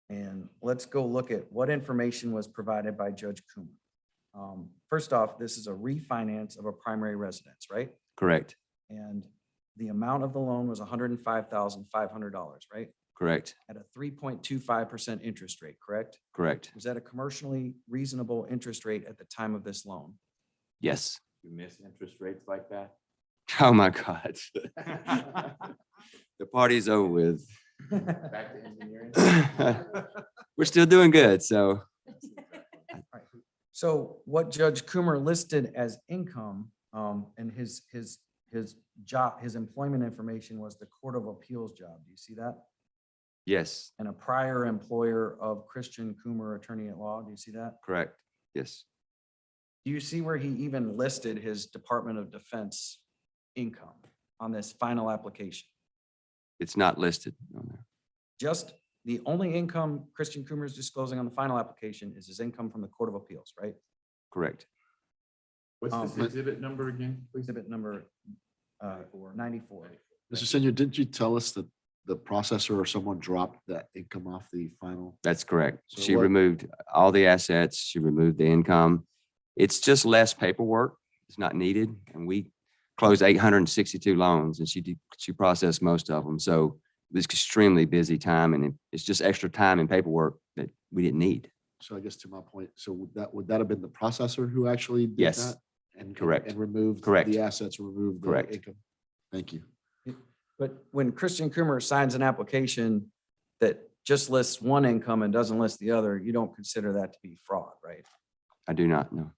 And let's go look at what information was provided by Judge Coomer. First off, this is a refinance of a primary residence, right? correct, And the amount of the loan was $105,500, right? correct, At a 3.25% interest rate, correct? correct. Was that a commercially reasonable interest rate at the time of this loan? Yes. You miss interest rates like that? Oh, my God. The party's over with. Back to engineering? All We're still doing good, so. right. So what Judge Coomer listed as income, and his job, his employment information was the Court of Appeals job. Do you see that? Yes, And a prior employer of Christian Coomer, attorney at law. Do you see that? correct. Yes, Do you see where he even listed his Department of Defense income on this final application? it's not listed on there. Just the only income Christian Coomer is disclosing on the final application is his income from the Court of Appeals, right? Correct. What's this exhibit number again, please? Exhibit number 94. Mr. Senior, didn't you tell us that the processor or someone dropped that income off the final? That's correct. So She what- removed all the assets. She removed the income. It's just less paperwork. It's not needed. And we closed 862 loans and she processed most of them. So it was extremely busy time and it's just extra time and paperwork that we didn't need. So I guess to my point, so would that have been the processor who actually did Yes. that? And Correct. And removed Correct. the assets, removed the Correct. income? Thank you. But when Christian Coomer signs an application that just lists one income and doesn't list the other, you don't consider that to be fraud, right? I do not know.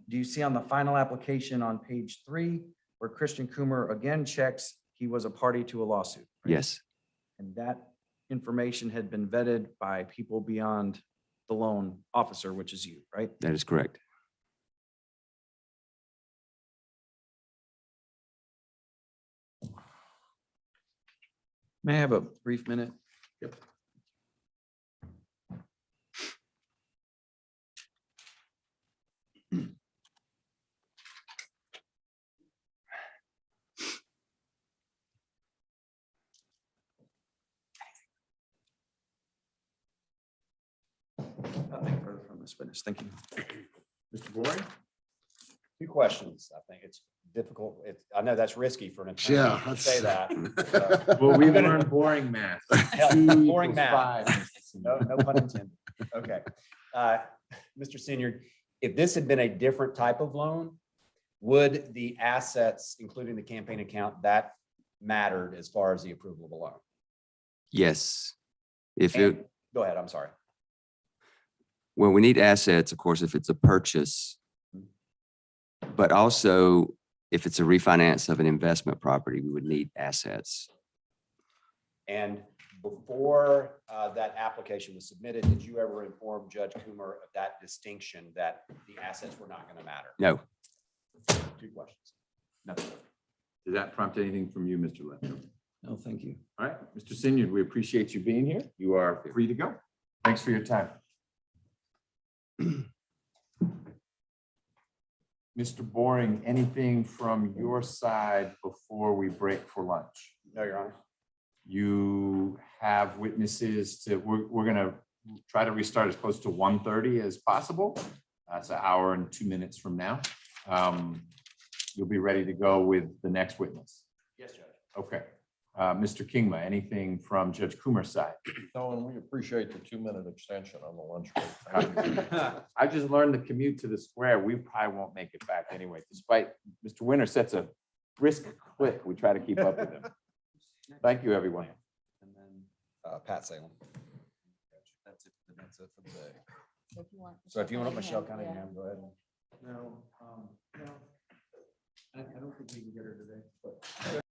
Do you see on the final application on page 3 where Christian Coomer again checks he was a party to a lawsuit? right? Yes, And that information had been vetted by people beyond the loan officer, which is you, right? that is correct. May I have a brief minute? Yep. Nothing further from this witness. Thank you. Mr. Boring? Two questions. I think it's difficult. I know that's risky for an attorney Yeah, to say that. Well, we've learned boring math. Hell, 2 boring equals math. 5. No pun intended. Okay. Mr. Senior, if this had been a different type of loan, would the assets, including the campaign account, that mattered as far as the approval of a loan? Yes. If And- it, Go ahead, I'm sorry. well, we need assets, of course, if it's a purchase. But also if it's a refinance of an investment property, we would need assets. And before that application was submitted, did you ever inform Judge Coomer of that distinction that the assets were not going to matter? No, Two questions. Nothing. Does that prompt anything from you, Mr. Lefkoe? No, thank you. All right, Mr. Senior, we appreciate you being here. You are free to go. Thanks for your time. Mr. Boring, anything from your side before we break for lunch? No, Your Honor. You have witnesses to, we're gonna try to restart as close to 1:30 as possible. That's an hour and 2 minutes from now. You'll be ready to go with the next witness. Yes, Judge. Okay. Mr. Kingma, anything from Judge Coomer's side? No, and we appreciate the 2-minute extension on the lunch break. I just learned the commute to the square. We probably won't make it back anyway, despite Mr. Winter sets a brisk clip. We try to keep up with him. Thank you, everyone. And then Pat Salem. That's it for the day. So if you want Michelle Cunningham, go ahead. No, no. I don't think we can get her today, but.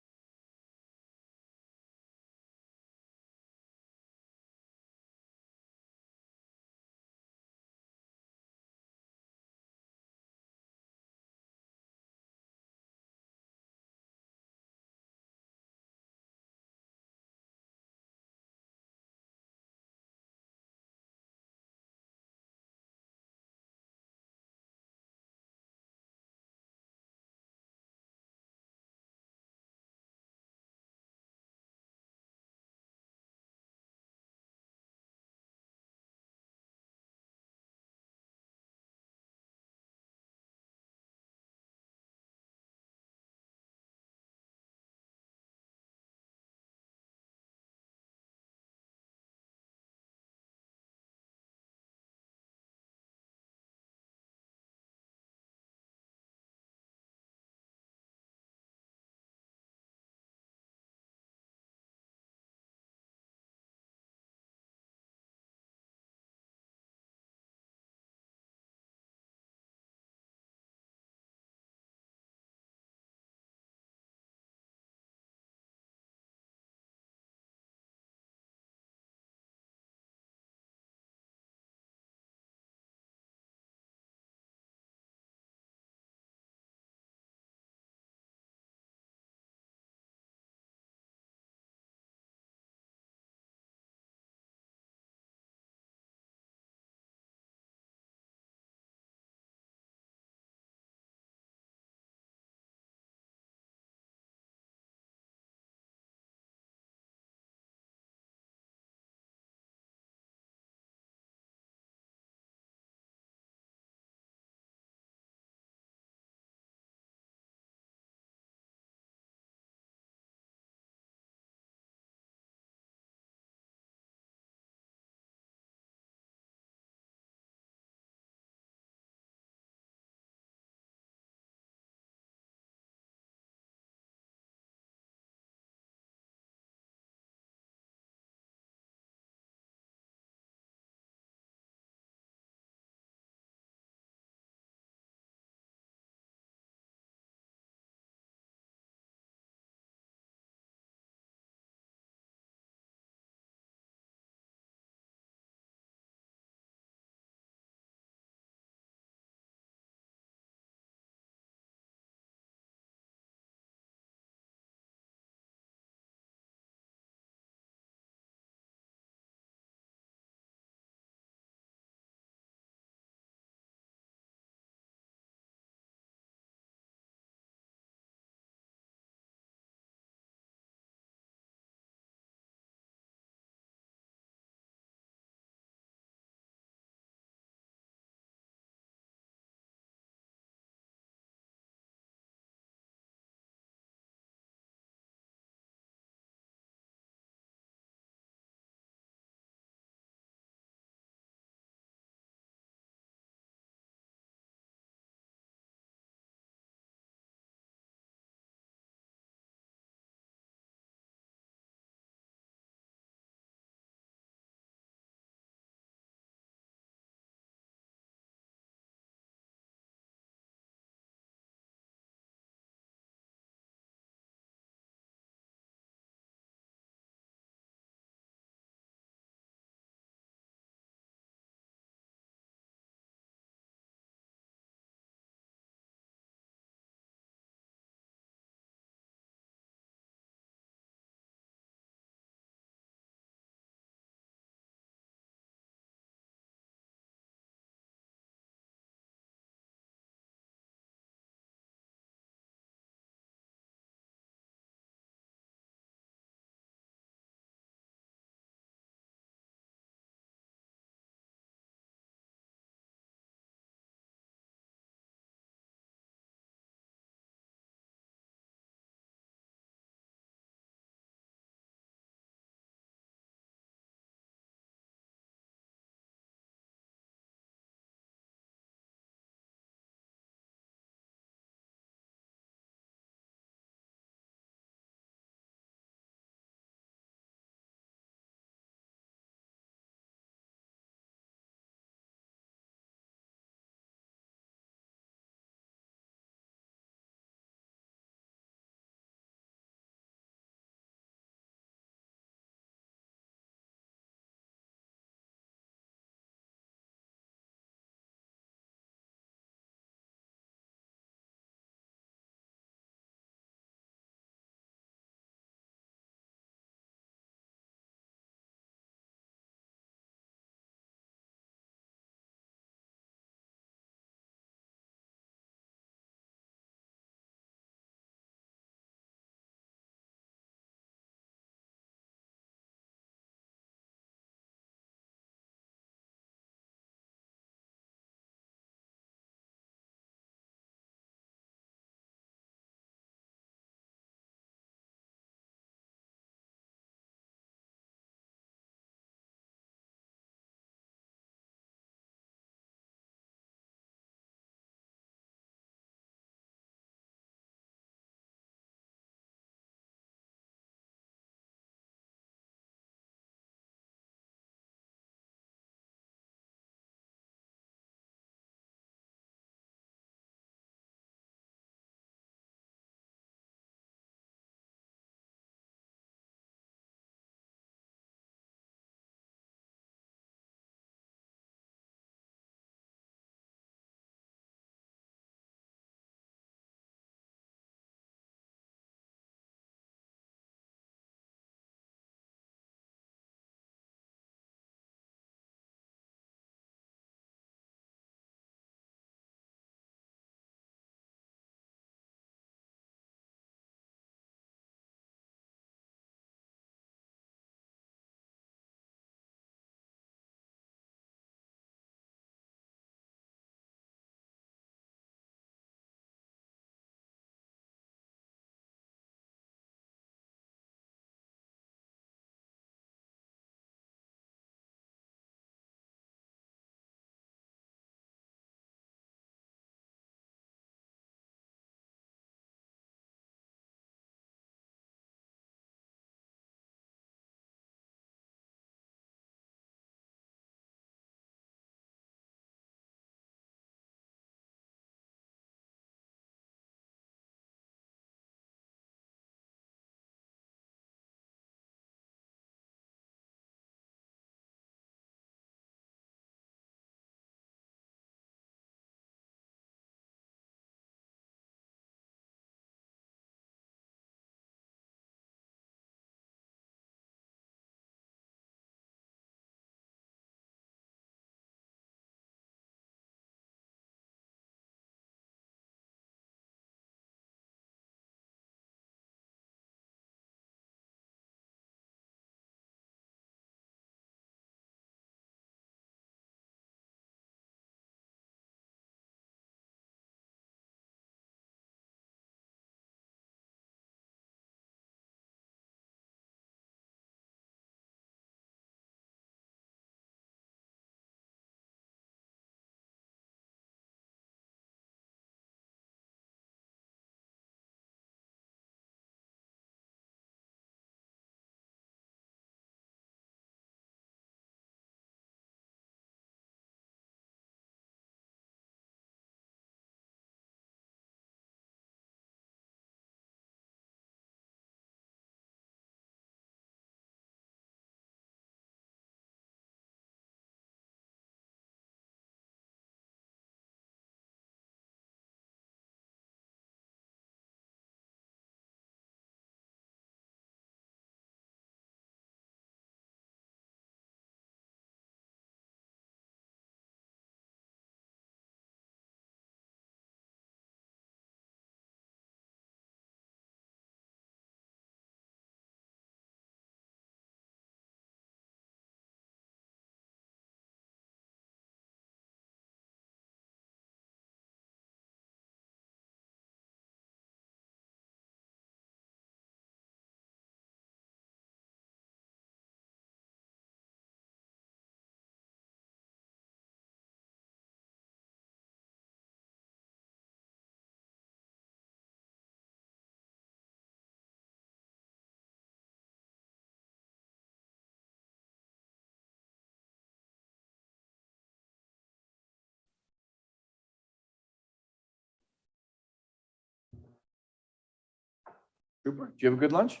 Cooper, did you have a good lunch?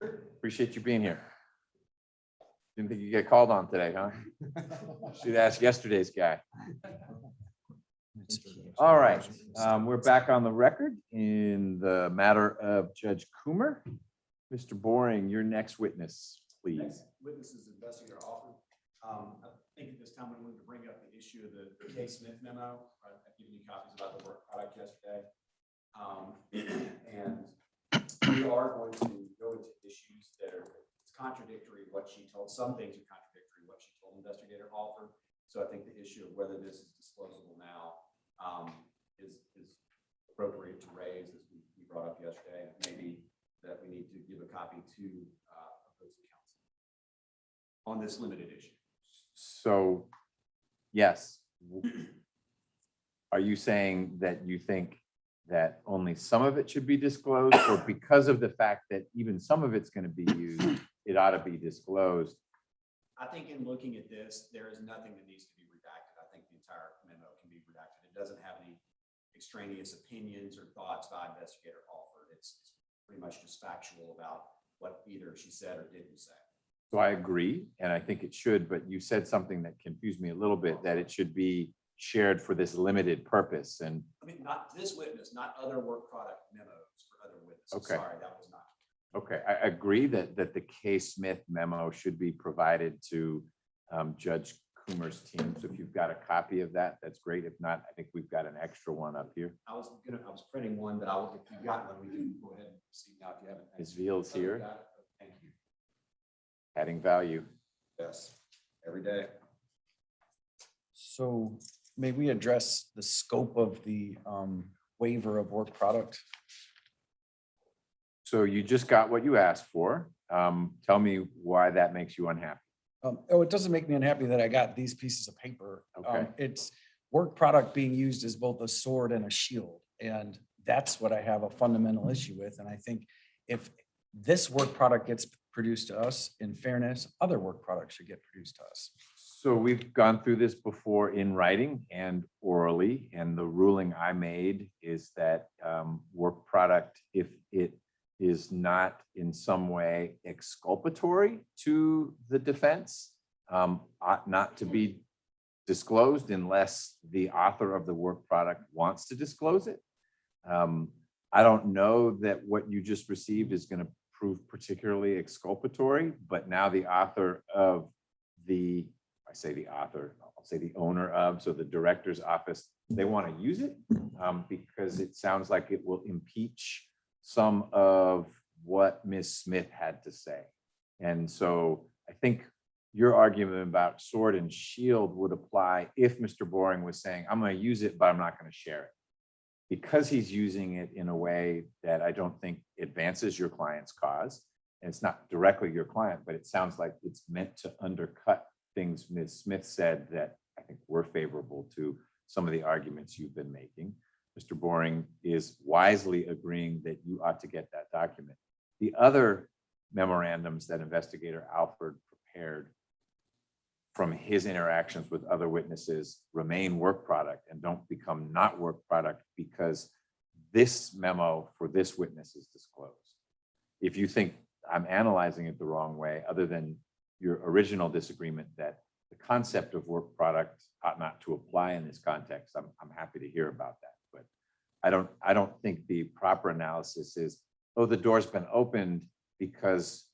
Appreciate you being here. Didn't think you get called on today, huh? Should ask yesterday's guy. All right, we're back on the record in the matter of Judge Coomer. Mr. Boring, your next witness, please. Witness is investigator Alford. I think at this time we wanted to bring up the issue of the K. Smith memo. I've given you copies about the work product yesterday. And we are going to go into issues that are it's contradictory what she told. Some things are contradictory what she told investigator Alford. So I think the issue of whether this is disclosable now is appropriate to raise, as we brought up yesterday. Maybe that we need to give a copy to opposing counsel on this limited issue. So, yes. Are you saying that you think that only some of it should be disclosed, or because of the fact that even some of it's going to be used, it ought to be disclosed? I think in looking at this, there is nothing that needs to be redacted. I think the entire memo can be redacted. It doesn't have any extraneous opinions or thoughts by investigator Alford. It's pretty much just factual about what either she said or didn't say. So I agree, and I think it should, but you said something that confused me a little bit, that it should be shared for this limited purpose. And I mean, not this witness, not other work product memos for other witnesses. Okay. Sorry, that was not. okay, I agree that the K. Smith memo should be provided to Judge Coomer's team. So if you've got a copy of that, that's great. If not, I think we've got an extra one up here. I was printing one, but if you got one, we can go ahead and see now if you haven't. Ms. Veal's Oh, you here, got it? Thank you. adding value. Yes, every day. So may we address the scope of the waiver of work product? So you just got what you asked for. Tell me why that makes you unhappy. It doesn't make me unhappy that I got these pieces of paper. Okay. It's work product being used as both a sword and a shield. And that's what I have a fundamental issue with. And I think if this work product gets produced to us, in fairness, other work products should get produced to us. So we've gone through this before in writing and orally, and the ruling I made is that work product, if it is not in some way exculpatory to the defense, ought not to be disclosed unless the author of the work product wants to disclose it. I don't know that what you just received is going to prove particularly exculpatory, but now the author of the, I say the author, I'll say the owner of, so the director's office, they want to use it because it sounds like it will impeach some of what Ms. Smith had to say. And so I think your argument about sword and shield would apply if Mr. Boring was saying, I'm going to use it, but I'm not going to share it. Because he's using it in a way that I don't think advances your client's cause, and it's not directly your client, but it sounds like it's meant to undercut things Ms. Smith said that I think were favorable to some of the arguments you've been making. Mr. Boring is wisely agreeing that you ought to get that document. The other memorandums that investigator Alford prepared from his interactions with other witnesses remain work product and don't become not work product because this memo for this witness is disclosed. If you think I'm analyzing it the wrong way, other than your original disagreement that the concept of work product ought not to apply in this context, I'm happy to hear about that. But I don't think the proper analysis is, oh, the door's been opened because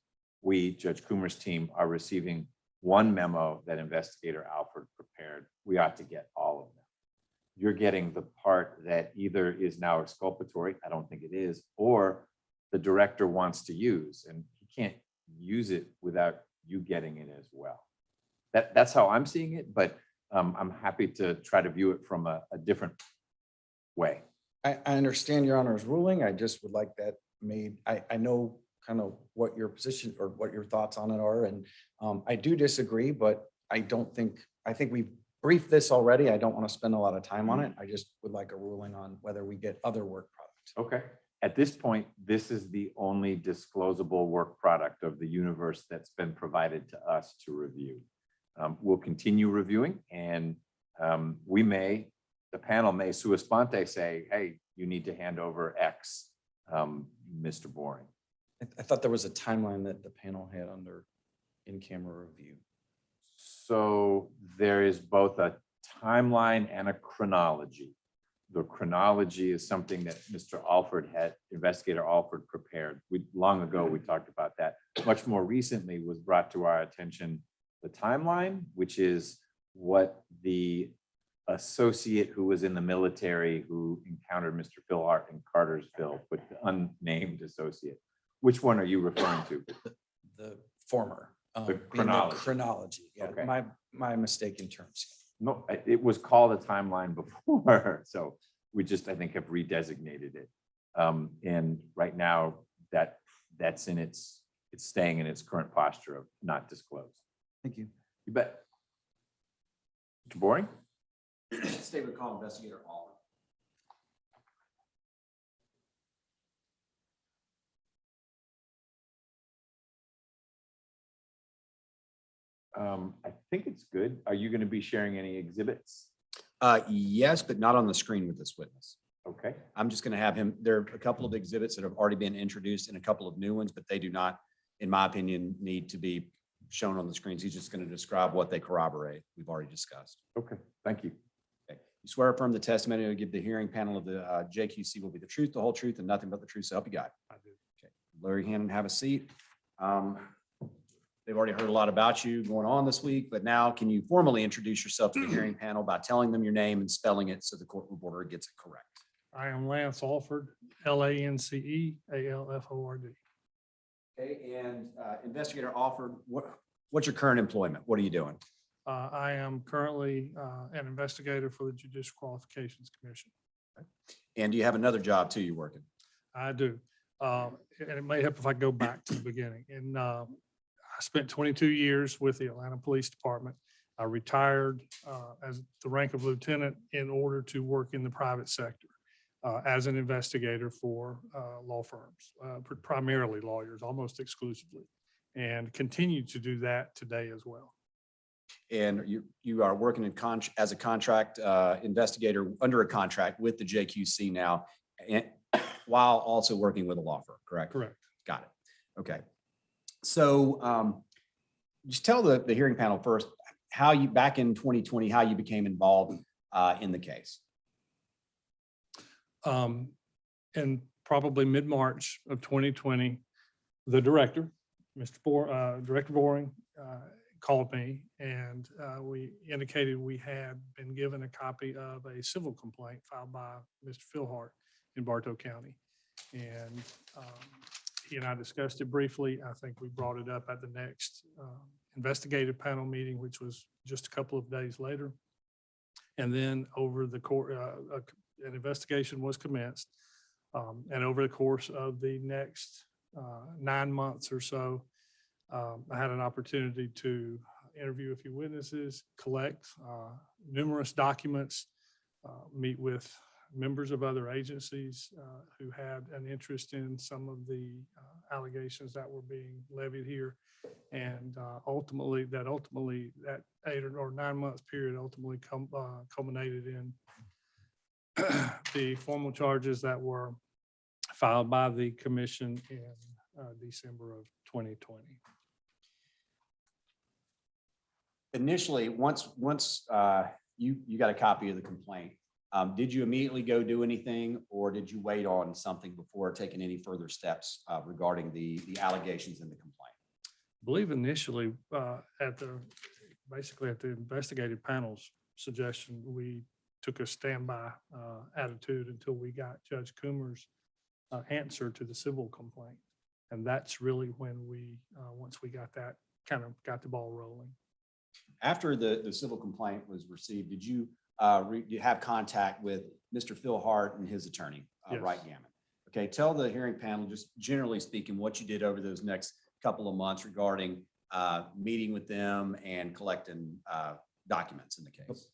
we, Judge Coomer's team, are receiving one memo that investigator Alford prepared. We ought to get all of them. You're getting the part that either is now exculpatory, I don't think it is, or the director wants to use, and he can't use it without you getting it as well. That's how I'm seeing it, but I'm happy to try to view it from a different way. I understand your Honor's ruling. I just would like that made. I know kind of what your position or what your thoughts on it are. And I do disagree, but I think we've briefed this already. I don't want to spend a lot of time on it. I just would like a ruling on whether we get other work products. Okay. At this point, this is the only disclosable work product of the universe that's been provided to us to review. We'll continue reviewing, and the panel may sua sponte say, hey, you need to hand over X. Mr. Boring. I thought there was a timeline that the panel had under in-camera review. So there is both a timeline and a chronology. The chronology is something that Mr. Alford investigator Alford prepared. Long ago, we talked about that. Much more recently was brought to our attention the timeline, which is what the associate who was in the military who encountered Mr. Philhart in Cartersville, but the unnamed associate. Which one are you referring to? The former. The being chronology. Chronology, yeah, Okay. my mistake in terms. No, it was called a timeline before, so we just, I think, have redesignated it. And right now, that's in it's staying in its current posture of not disclosed. Thank you. You bet. Mr. Boring? State would call investigator Alford. I think it's good. Are you going to be sharing any exhibits? Yes, but not on the screen with this witness. Okay, I'm just going to have him, there are a couple of exhibits that have already been introduced and a couple of new ones, but they do not, in my opinion, need to be shown on the screens. He's just going to describe what they corroborate. We've already discussed. okay, thank you. Okay. You swear affirm the testimony to give the hearing panel of the JQC will be the truth, the whole truth, and nothing but the truth. So help you God. I do. Okay. Larry Hannon, have a seat. They've already heard a lot about you going on this week, but now can you formally introduce yourself to the hearing panel by telling them your name and spelling it so the court reporter gets it correct? I am Lance Alford, LanceAlford. Okay, and investigator Alford, what's your current employment? What are you doing? I am currently an investigator for the Judicial Qualifications Commission. And do you have another job too you're working? I do. And it may help if I go back to the beginning. And I spent 22 years with the Atlanta Police Department. I retired as the rank of lieutenant in order to work in the private sector as an investigator for law firms, primarily lawyers, almost exclusively, and continue to do that today as well. And you are working as a contract investigator under a contract with the JQC now, and while also working with a law firm, correct? Correct. Got it. Okay. So just tell the hearing panel first how you, back in 2020, how you became involved in the case. In probably mid-March of 2020, the director, Director Boring, called me, and we indicated we had been given a copy of a civil complaint filed by Mr. Philhart in Bartow County. And he and I discussed it briefly. I think we brought it up at the next investigative panel meeting, which was just a couple of days later. And then over the course, an investigation was commenced. And over the course of the next 9 months or so, I had an opportunity to interview a few witnesses, collect numerous documents, meet with members of other agencies who had an interest in some of the allegations that were being levied here. And ultimately that 8 or 9 months period ultimately culminated in the formal charges that were filed by the commission in December of 2020. Initially, once you got a copy of the complaint, did you immediately go do anything, or did you wait on something before taking any further steps regarding the allegations in the complaint? I believe initially basically at the investigative panel's suggestion, we took a standby attitude until we got Judge Coomer's answer to the civil complaint. And that's really when we, once we got that, kind of got the ball rolling. After the civil complaint was received, did you have contact with Mr. Philhart and his attorney, Yes. Wright Gammon? Okay, tell the hearing panel, just generally speaking, what you did over those next couple of months regarding meeting with them and collecting documents in the case.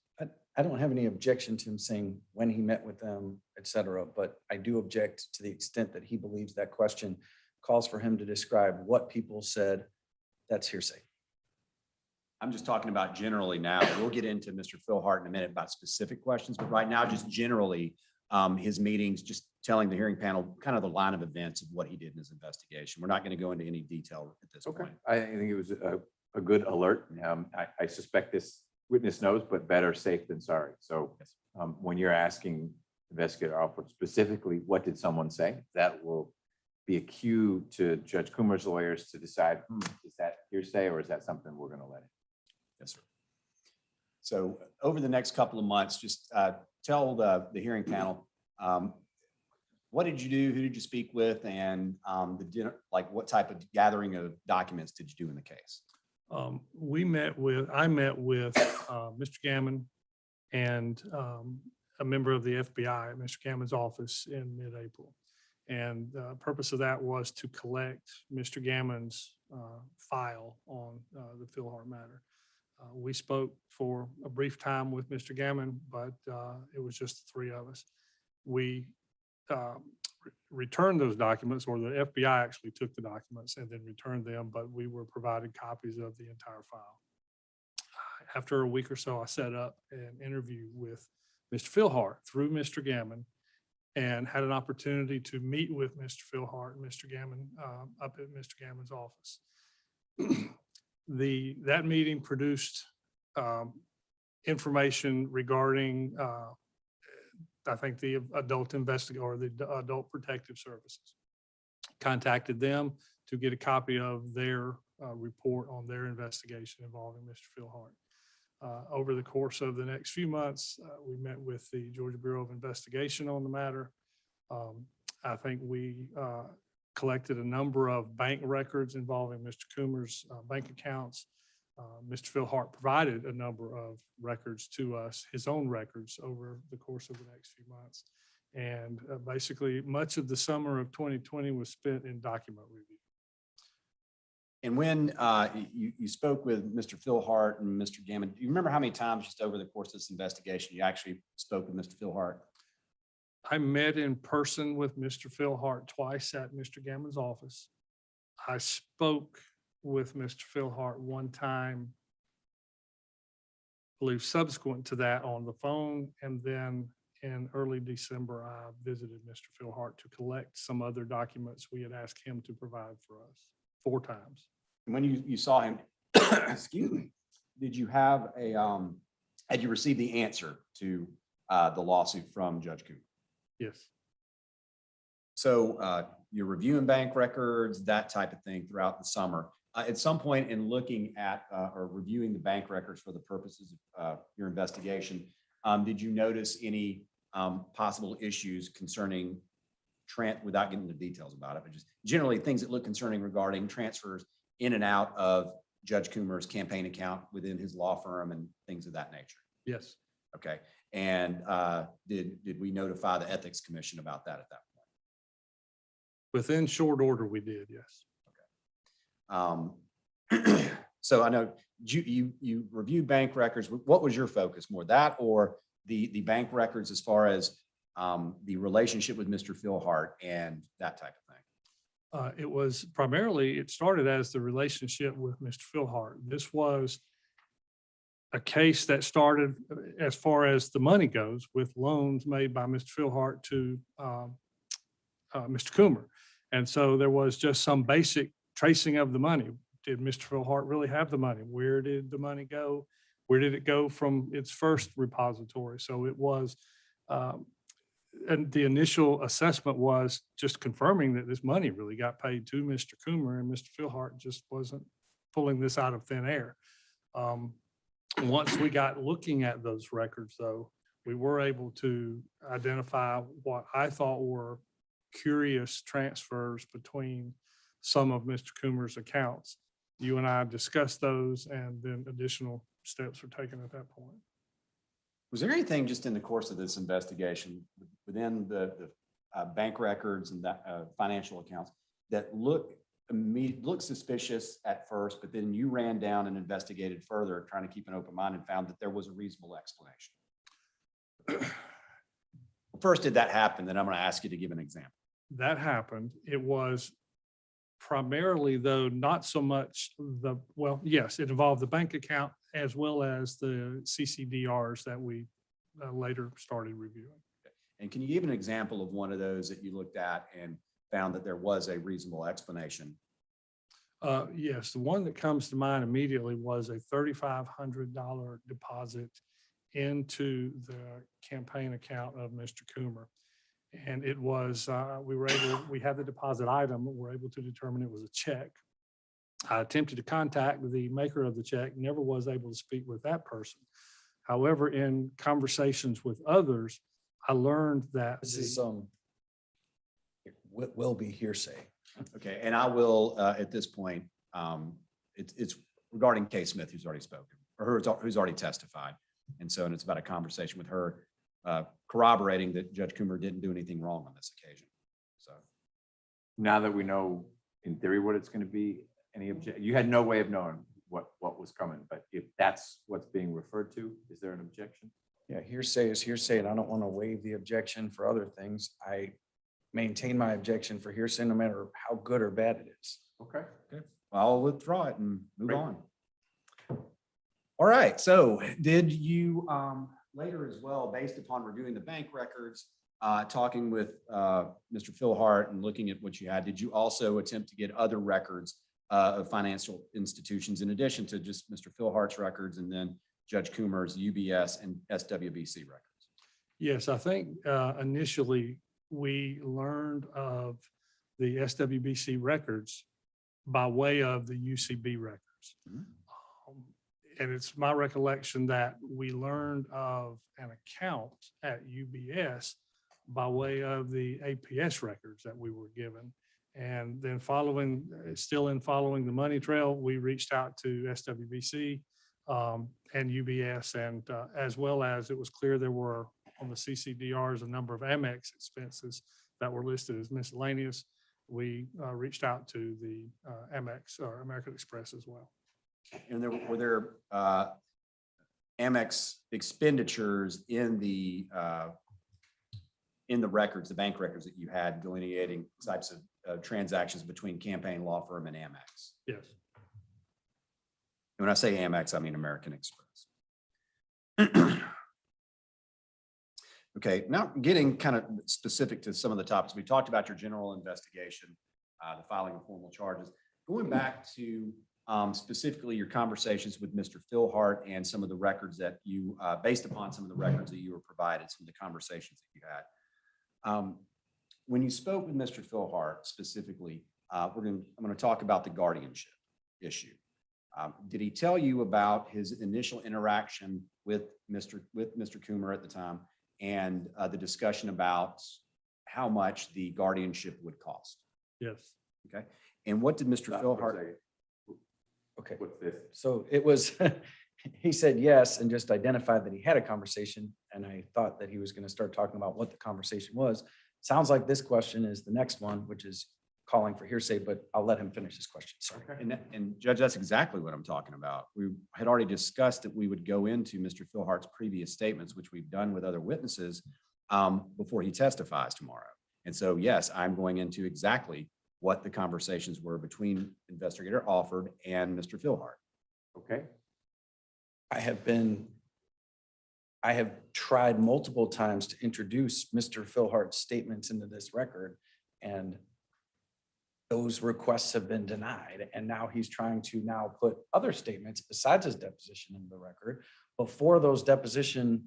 I don't have any objection to him saying when he met with them, et cetera, but I do object to the extent that he believes that question calls for him to describe what people said. That's hearsay. I'm just talking about generally now. We'll get into Mr. Philhart in a minute about specific questions, but right now, just generally, his meetings, just telling the hearing panel kind of the line of events of what he did in his investigation. We're not going to go into any detail at this Okay, point. I think it was a good alert. I suspect this witness knows, but better safe than sorry. So when you're asking investigator Alford specifically, what did someone say? That will be a cue to Judge Coomer's lawyers to decide, is that hearsay or is that something we're going to let it? Yes, sir. So over the next couple of months, just tell the hearing panel, what did you do? Who did you speak with? And the dinner, like what type of gathering of documents did you do in the case? I met with Mr. Gammon and a member of the FBI at Mr. Gammon's office in mid-April. And the purpose of that was to collect Mr. Gammon's file on the Philhart matter. We spoke for a brief time with Mr. Gammon, but it was just the three of us. We returned those documents, or the FBI actually took the documents and then returned them, but we were provided copies of the entire file. After a week or so, I set up an interview with Mr. Philhart through Mr. Gammon and had an opportunity to meet with Mr. Philhart and Mr. Gammon up at Mr. Gammon's office. That meeting produced information regarding I think the adult investigator or the adult protective services. Contacted them to get a copy of their report on their investigation involving Mr. Philhart. Over the course of the next few months, we met with the Georgia Bureau of Investigation on the matter. I think we collected a number of bank records involving Mr. Coomer's bank accounts. Mr. Philhart provided a number of records to us, his own records, over the course of the next few months. And basically, much of the summer of 2020 was spent in document review. And when you spoke with Mr. Philhart and Mr. Gammon, do you remember how many times just over the course of this investigation you actually spoke with Mr. Philhart? I met in person with Mr. Philhart twice at Mr. Gammon's office. I spoke with Mr. Philhart one time, I believe subsequent to that, on the phone. And then in early December, I visited Mr. Philhart to collect some other documents we had asked him to provide for us 4 times. And when you saw him, excuse me, did you have had you received the answer to the lawsuit from Judge Coomer? Yes. So you're reviewing bank records, that type of thing throughout the summer. At some point in looking at or reviewing the bank records for the purposes of your investigation, did you notice any possible issues concerning, without getting into details about it, but just generally things that look concerning regarding transfers in and out of Judge Coomer's campaign account within his law firm and things of that nature? Yes. Okay. And did we notify the Ethics Commission about that at that point? Within short order, we did, yes. So I know you reviewed bank records. What was your focus more, that or the bank records as far as the relationship with Mr. Philhart and that type of thing? It was primarily, it started as the relationship with Mr. Philhart. This was a case that started, as far as the money goes, with loans made by Mr. Philhart to Mr. Coomer. And so there was just some basic tracing of the money. Did Mr. Philhart really have the money? Where did the money go? Where did it go from its first repository? So it was, and the initial assessment was just confirming that this money really got paid to Mr. Coomer, and Mr. Philhart just wasn't pulling this out of thin air. Once we got looking at those records, though, we were able to identify what I thought were curious transfers between some of Mr. Coomer's accounts. You and I discussed those, and then additional steps were taken at that point. Was there anything just in the course of this investigation within the bank records and that financial accounts that looked suspicious at first, but then you ran down and investigated further, trying to keep an open mind, and found that there was a reasonable explanation? First, did that happen? Then I'm going to ask you to give an example. That happened. It was primarily, though, not so much well, yes, it involved the bank account as well as the CCDRs that we later started reviewing. And can you give an example of one of those that you looked at and found that there was a reasonable explanation? Yes, the one that comes to mind immediately was a $3,500 deposit into the campaign account of Mr. Coomer. And it was, we had the deposit item, we're able to determine it was a check. I attempted to contact the maker of the check, never was able to speak with that person. However, in conversations with others, I learned that This is, will be hearsay. Okay, and I will, at this point, it's regarding Kay Smith, who's already spoken, or who's already testified. And so, and it's about a conversation with her, corroborating that Judge Coomer didn't do anything wrong on this occasion. So Now that we know in theory what it's going to be, you had no way of knowing what was coming, but if that's what's being referred to, is there an objection? Yeah, hearsay is hearsay, and I don't want to waive the objection for other things. I maintain my objection for hearsay no matter how good or bad it is. Okay. I'll withdraw it and move Great. on. All right, so did you, later as well, based upon reviewing the bank records, talking with Mr. Phil Hart and looking at what you had, did you also attempt to get other records of financial institutions in addition to just Mr. Phil Hart's records and then Judge Coomer's UBS and SWBC records? Yes, I think initially we learned of the SWBC records by way of the UCB records. Mhm. And it's my recollection that we learned of an account at UBS by way of the APS records that we were given. And then following the money trail, we reached out to SWBC and UBS, and as well as it was clear there were on the CCDRs a number of Amex expenses that were listed as miscellaneous. We reached out to the Amex or American Express as well. And were there Amex expenditures in the records, the bank records that you had delineating types of transactions between campaign law firm and Amex? Yes. And when I say Amex, I mean American Express. Okay, now getting kind of specific to some of the topics. We talked about your general investigation, the filing of formal charges. Going back to specifically your conversations with Mr. Phil Hart and some of the records that you, based upon some of the records that you were provided, some of the conversations that you had. When you spoke with Mr. Phil Hart specifically, I'm going to talk about the guardianship issue. Did he tell you about his initial interaction with Mr. Coomer at the time and the discussion about how much the guardianship would cost? Yes. Okay. And what did Mr. Phil Hart? Okay, What's this? so it was, he said yes and just identified that he had a conversation. And I thought that he was going to start talking about what the conversation was. Sounds like this question is the next one, which is calling for hearsay, but I'll let him finish his question. Sorry. And Judge, that's exactly what I'm talking about. We had already discussed that we would go into Mr. Phil Hart's previous statements, which we've done with other witnesses before he testifies tomorrow. And so, yes, I'm going into exactly what the conversations were between Investigator Alford and Mr. Phil Hart. Okay. I have tried multiple times to introduce Mr. Phil Hart's statements into this record, and those requests have been denied. And now he's trying to now put other statements besides his deposition into the record before those deposition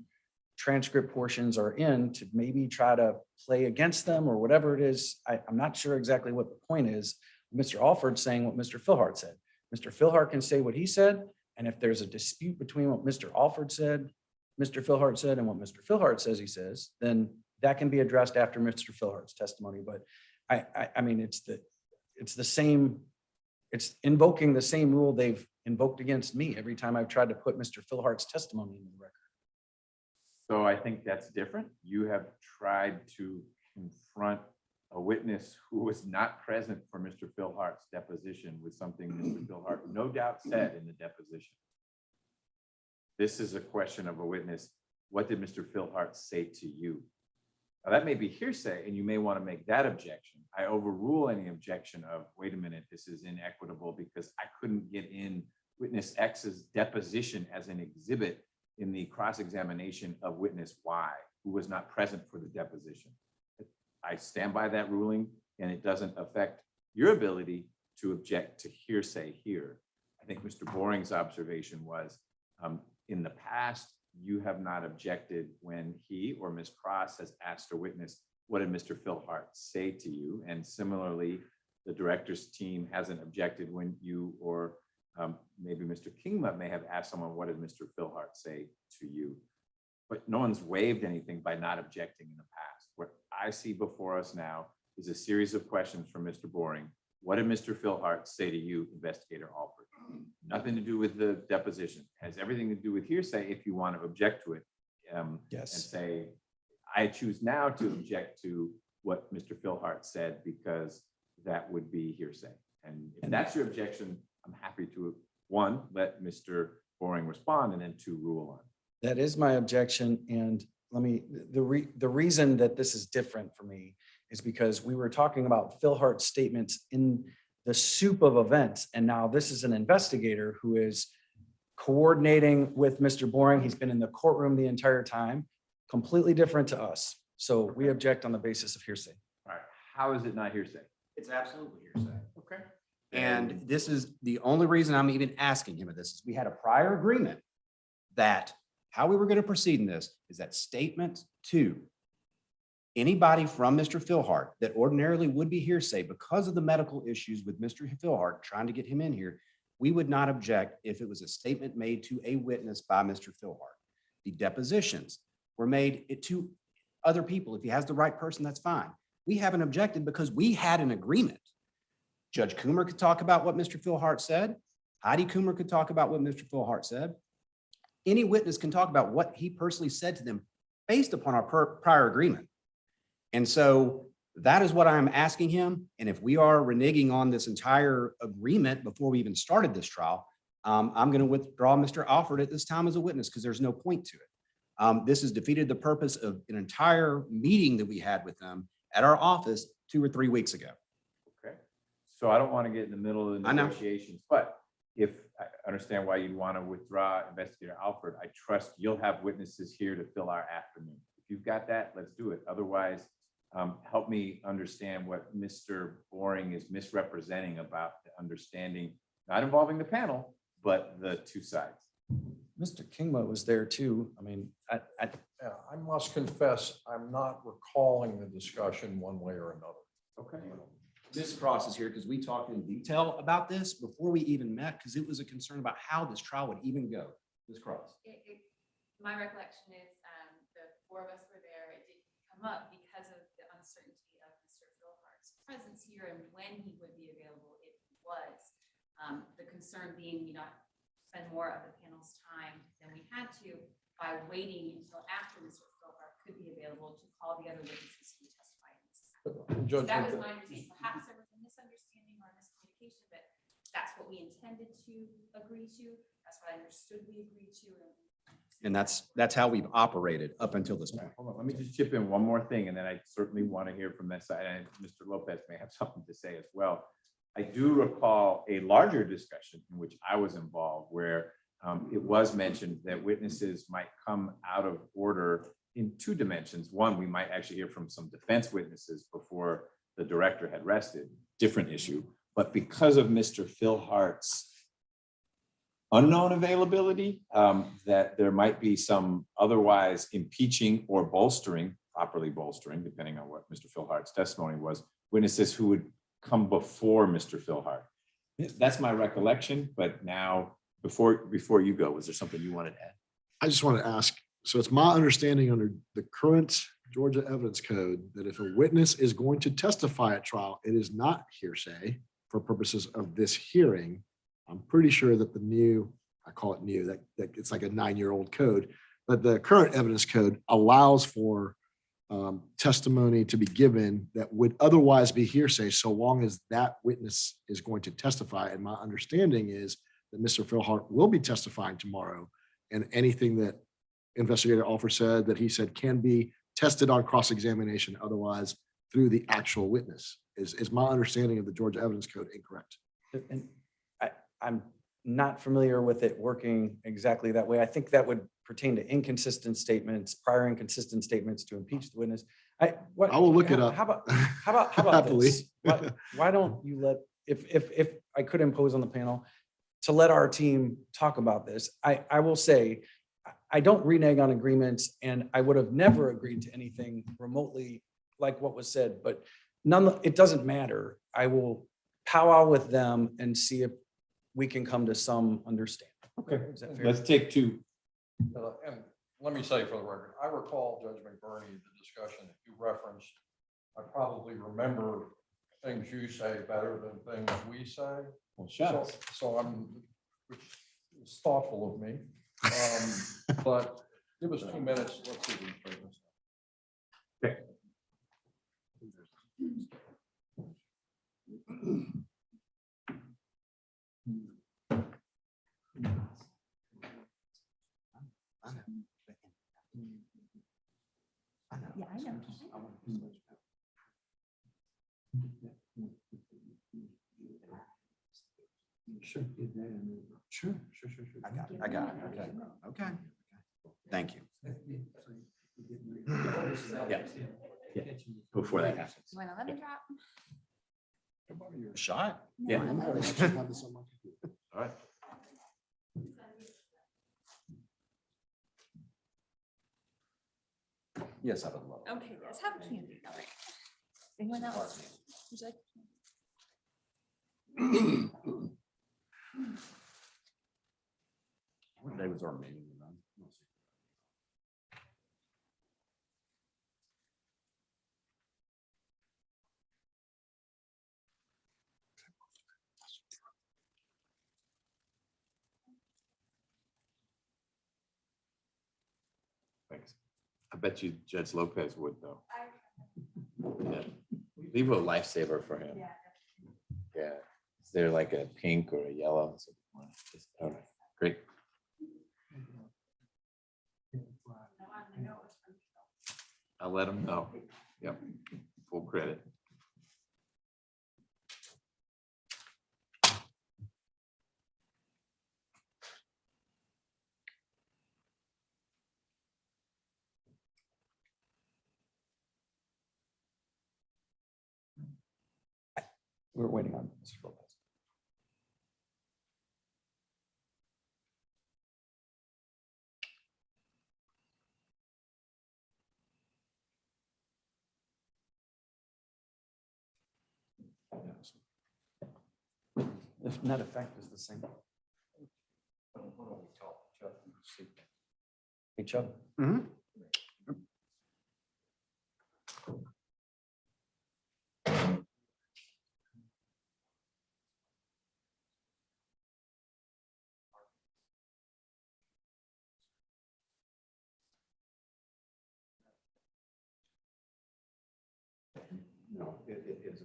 transcript portions are in to maybe try to play against them or whatever it is. I'm not sure exactly what the point is. Mr. Alford saying what Mr. Phil Hart said. Mr. Phil Hart can say what he said. And if there's a dispute between what Mr. Alford said, Mr. Phil Hart said, and what Mr. Phil Hart says he says, then that can be addressed after Mr. Phil Hart's testimony. But I mean, it's the same, it's invoking the same rule they've invoked against me every time I've tried to put Mr. Phil Hart's testimony in the record. So I think that's different. You have tried to confront a witness who was not present for Mr. Phil Hart's deposition with something Mr. Phil Hart no doubt said in the deposition. This is a question of a witness. What did Mr. Phil Hart say to you? Now that may be hearsay and you may want to make that objection. I overrule any objection of, wait a minute, this is inequitable because I couldn't get in witness X's deposition as an exhibit in the cross-examination of witness Y. who was not present for the deposition. I stand by that ruling, and it doesn't affect your ability to object to hearsay here. I think Mr. Boring's observation was, in the past, you have not objected when he or Ms. Cross has asked a witness, what did Mr. Philhart say to you? And similarly, the director's team hasn't objected when you or maybe Mr. Kingma may have asked someone, what did Mr. Philhart say to you? But no one's waived anything by not objecting in the past. What I see before us now is a series of questions from Mr. Boring. What did Mr. Philhart say to you, Investigator Alford? Nothing to do with the deposition. It has everything to do with hearsay if you want to object to it. And say, I choose now to object to what Mr. Philhart said because that would be hearsay. And if that's your objection, I'm happy to, one, let Mr. Boring respond, and then two, rule on. That is my objection. And the reason that this is different for me is because we were talking about Philhart's statements in the soup of events. And now this is an investigator who is coordinating with Mr. Boring. He's been in the courtroom the entire time, completely different to us. So we object on the basis of hearsay. All right. How is it not hearsay? It's absolutely hearsay. Okay. And this is the only reason I'm even asking him of this is we had a prior agreement that how we were going to proceed in this is that statement to anybody from Mr. Philhart that ordinarily would be hearsay because of the medical issues with Mr. Philhart trying to get him in here, we would not object if it was a statement made to a witness by Mr. Philhart. The depositions were made to other people. If he has the right person, that's fine. We haven't objected because we had an agreement. Judge Coomer could talk about what Mr. Philhart said. Heidi Coomer could talk about what Mr. Philhart said. Any witness can talk about what he personally said to them based upon our prior agreement. And so that is what I'm asking him. And if we are reneging on this entire agreement before we even started this trial, I'm going to withdraw Mr. Alford at this time as a witness because there's no point to it. This has defeated the purpose of an entire meeting that we had with them at our office 2 or 3 weeks ago. Okay. So I don't want to get in the middle of the I know. negotiations, but if I understand why you want to withdraw Investigator Alford, I trust you'll have witnesses here to fill our afternoon. If you've got that, let's do it. Otherwise, help me understand what Mr. Boring is misrepresenting about the understanding, not involving the panel, but the two sides. Mr. Kingma was there too. I mean, Yeah, I must confess, I'm not recalling the discussion one way or another. Okay. Ms. Cross is here because we talked in detail about this before we even met because it was a concern about how this trial would even go. Ms. Cross. My recollection is the four of us were there. It didn't come up because of the uncertainty of Mr. Philhart's presence here and when he would be available if he was. The concern being we not spend more of the panel's time than we had to by waiting until after Mr. Philhart could be available to call the other witnesses who testified in this. So that was my understanding. Perhaps there was a misunderstanding or a miscommunication, but that's what we intended to agree to. That's what I understood we agreed to. And that's how we've operated up until this point. Hold on, let me just chip in one more thing, and then I certainly want to hear from that side, and Mr. Lopez may have something to say as well. I do recall a larger discussion in which I was involved where it was mentioned that witnesses might come out of order in two dimensions. One, we might actually hear from some defense witnesses before the director had rested, different issue. But because of Mr. Philhart's unknown availability, that there might be some otherwise impeaching or bolstering, properly bolstering, depending on what Mr. Philhart's testimony was, witnesses who would come before Mr. Philhart. That's my recollection, but now, before you go, was there something you wanted to add? I just want to ask, so it's my understanding under the current Georgia Evidence Code that if a witness is going to testify at trial, it is not hearsay for purposes of this hearing. I'm pretty sure that the new, I call it new, that it's like a 9-year-old code, but the current evidence code allows for testimony to be given that would otherwise be hearsay so long as that witness is going to testify. And my understanding is that Mr. Philhart will be testifying tomorrow, and anything that Investigator Alford said that he said can be tested on cross-examination otherwise through the actual witness. Is my understanding of the Georgia Evidence Code incorrect? and I'm not familiar with it working exactly that way. I think that would pertain to inconsistent statements, prior inconsistent statements to impeach the witness. I will look it up. How about Happily. this? Why don't you let, if I could impose on the panel to let our team talk about this? I will say, I don't renege on agreements, and I would have never agreed to anything remotely like what was said, but it doesn't matter. I will powwow with them and see if we can come to some understanding. Okay, Is that fair? let's take two. And let me say for the record, I recall Judge McBurney, the discussion that you referenced. I probably remember things you say better than things we say. Well, shucks. So which is thoughtful of me. But give us 2 minutes. Let's see. Okay. Yeah, I know. Sure. Sure. I got it. Okay. Okay. Thank you. Yeah. Before that happens. You want a lemon drop? A shot? Yeah. All right. Yes, I would love. Okay, yes, have a candy. All right. Anyone else? Would you like? What day was our meeting? Thanks. I bet you Judge Lopez would though. Yeah. Leave a lifesaver for him. Yeah. Is there like a pink or a yellow? All right, great. I'll let him know. Yep, full credit. We're waiting on Mr. Lopez. If net effect is the same. Hey, Chuck. No, it is.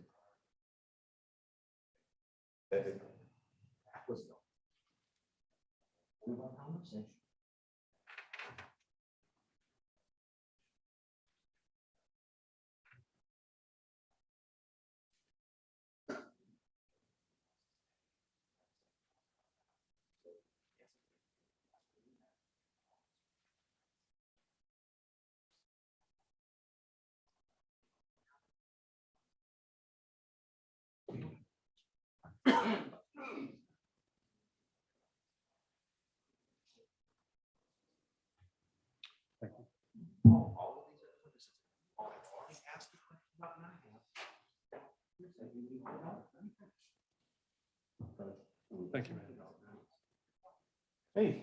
Thank you, man. Hey.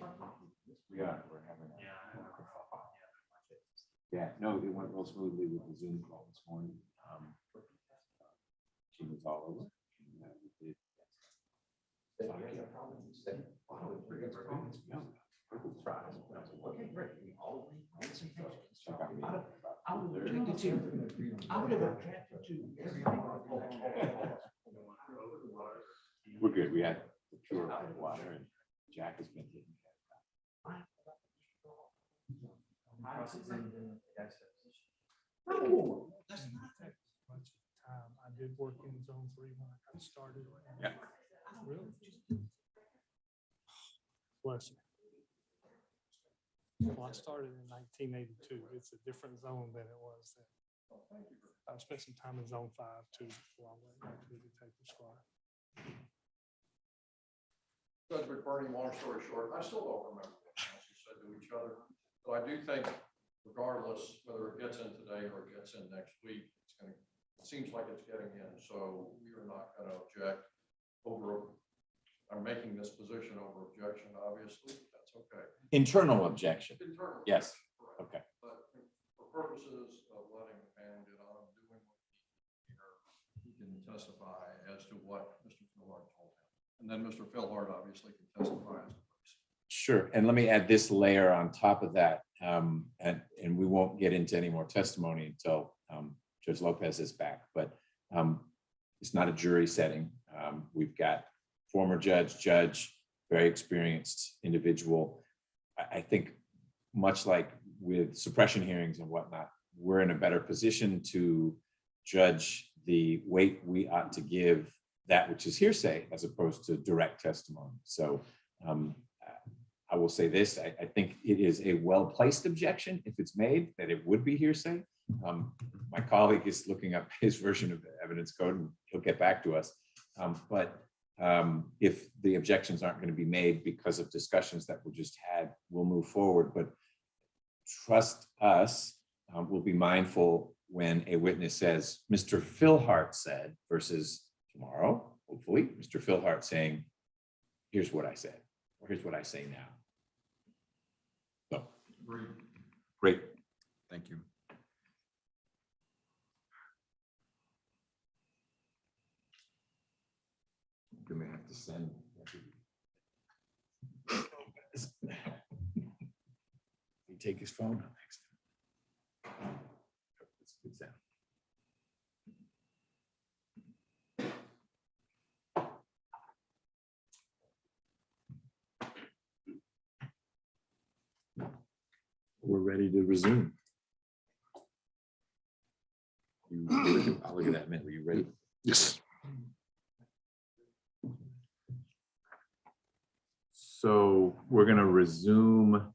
We're having. Yeah, no, it went real smoothly with the Zoom call this morning. She was all over. We did. Okay, great. We're good. We had the pure water and Jack has been taking care of that. I did work in zone 3 when I got started. Yeah. Really? Bless you. Well, I started in 1982. It's a different zone than it was then. I spent some time in zone 5 too before I went back to the detective squad. Judge McBurney, long story short, I still don't remember what council said to each other. But I do think regardless whether it gets in today or it gets in next week, it seems like it's getting in. So we are not going to object over, I'm making this position over objection, obviously. That's okay. Internal objection. Internal. Yes. Correct. Okay. But for purposes of letting the man get on doing what he can testify as to what Mr. Philhart told him. And then Mr. Philhart obviously can testify as to what he said. Sure. And let me add this layer on top of that. And we won't get into any more testimony until Judge Lopez is back, but it's not a jury setting. We've got former judge, very experienced individual. I think much like with suppression hearings and whatnot, we're in a better position to judge the weight we ought to give that which is hearsay as opposed to direct testimony. So I will say this, I think it is a well-placed objection if it's made that it would be hearsay. My colleague is looking up his version of the evidence code and he'll get back to us. But if the objections aren't going to be made because of discussions that were just had, we'll move forward. But trust us, we'll be mindful when a witness says, Mr. Philhart said, versus tomorrow, hopefully, Mr. Philhart saying, here's what I said, or here's what I say now. So, great. Thank you. I'm gonna have to send. He take his phone out next time. That's good sound. We're ready to resume. I'll look at that minute. Were you ready? Yes. So we're going to resume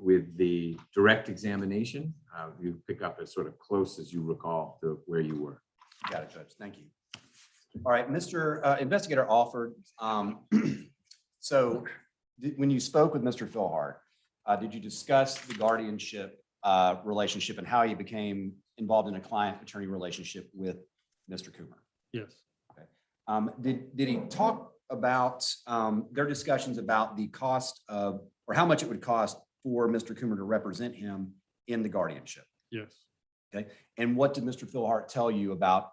with the direct examination. You pick up as sort of close as you recall to where you were. Got it, Judge. Thank you. All right, Mr. Investigator Alford. So when you spoke with Mr. Philhart, did you discuss the guardianship relationship and how you became involved in a client-attorney relationship with Mr. Coomer? Yes. Okay. Did he talk about their discussions about the cost of, or how much it would cost for Mr. Coomer to represent him in the guardianship? Yes. Okay. And what did Mr. Philhart tell you about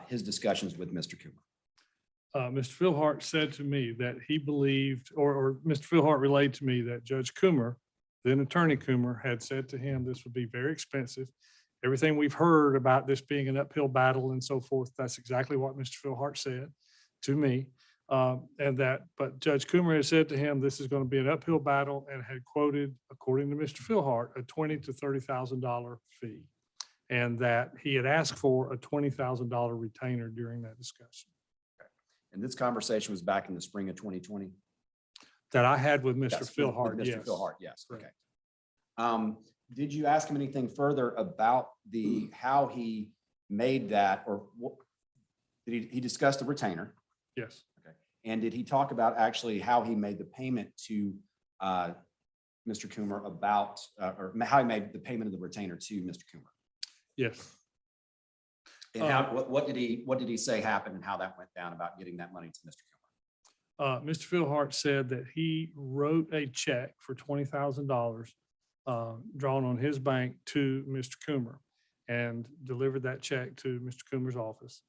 his discussions with Mr. Coomer? Mr. Philhart said to me that he believed, or Mr. Philhart relayed to me that Judge Coomer, then Attorney Coomer, had said to him this would be very expensive. Everything we've heard about this being an uphill battle and so forth, that's exactly what Mr. Philhart said to me. But Judge Coomer had said to him, this is going to be an uphill battle, and had quoted, according to Mr. Philhart, a $20,000 to $30,000 fee. And that he had asked for a $20,000 retainer during that discussion. And this conversation was back in the spring of 2020? That I had with Mr. Yes, Philhart, with yes. Mr. Philhart, yes. Correct. Okay. Did you ask him anything further about how he made that, or did he discussed the retainer? Yes. Okay. And did he talk about actually how he made the payment to Mr. Coomer about, or how he made the payment of the retainer to Mr. Coomer? Yes. And how, what did he say happened and how that went down about getting that money to Mr. Coomer? Mr. Philhart said that he wrote a check for $20,000 drawn on his bank to Mr. Coomer and delivered that check to Mr. Coomer's office.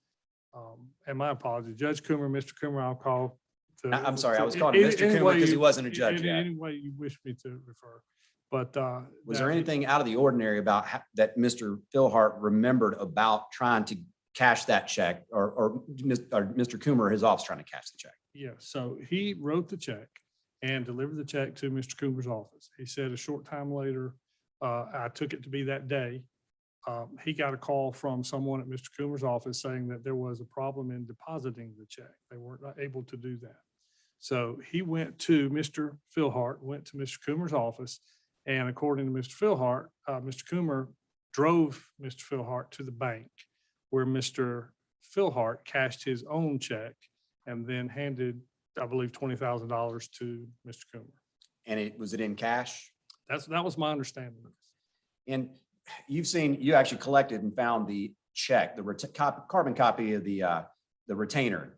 And my apologies, Judge Coomer, Mr. Coomer, I'll call. I'm sorry, I was calling him Mr. Coomer because he wasn't a judge yet. Any way you wish me to refer. But was there anything out of the ordinary about that Mr. Philhart remembered about trying to cash that check, or Mr. Coomer, his office, trying to cash the check? Yeah, so he wrote the check and delivered the check to Mr. Coomer's office. He said a short time later, I took it to be that day. He got a call from someone at Mr. Coomer's office saying that there was a problem in depositing the check. They weren't able to do that. So he went to Mr. Philhart, went to Mr. Coomer's office And according to Mr. Philhart, Mr. Coomer drove Mr. Philhart to the bank where Mr. Philhart cashed his own check and then handed, I believe, $20,000 to Mr. Coomer. And was it in cash? That was my understanding. And you actually collected and found the check, carbon copy of the retainer,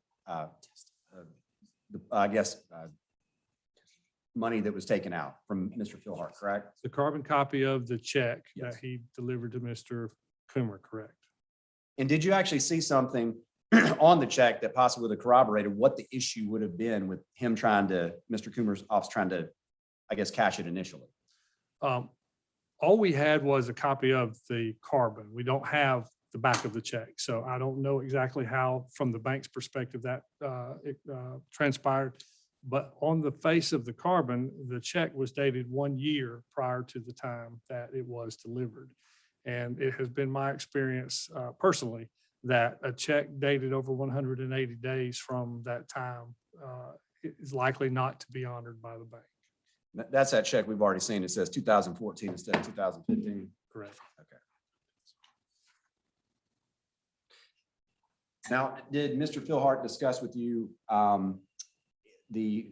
money that was taken out from Mr. Philhart, correct? The carbon copy of the check Yes. that he delivered to Mr. Coomer, correct? And did you actually see something on the check that possibly would have corroborated what the issue would have been with him Mr. Coomer's office trying to, I guess, cash it initially? All we had was a copy of the carbon. We don't have the back of the check. So I don't know exactly how, from the bank's perspective, that transpired. But on the face of the carbon, the check was dated 1 year prior to the time that it was delivered. And it has been my experience personally that a check dated over 180 days from that time is likely not to be honored by the bank. That's that check we've already seen. It says 2014 instead of 2015. Correct. Okay. Now, did Mr. Philhart discuss with you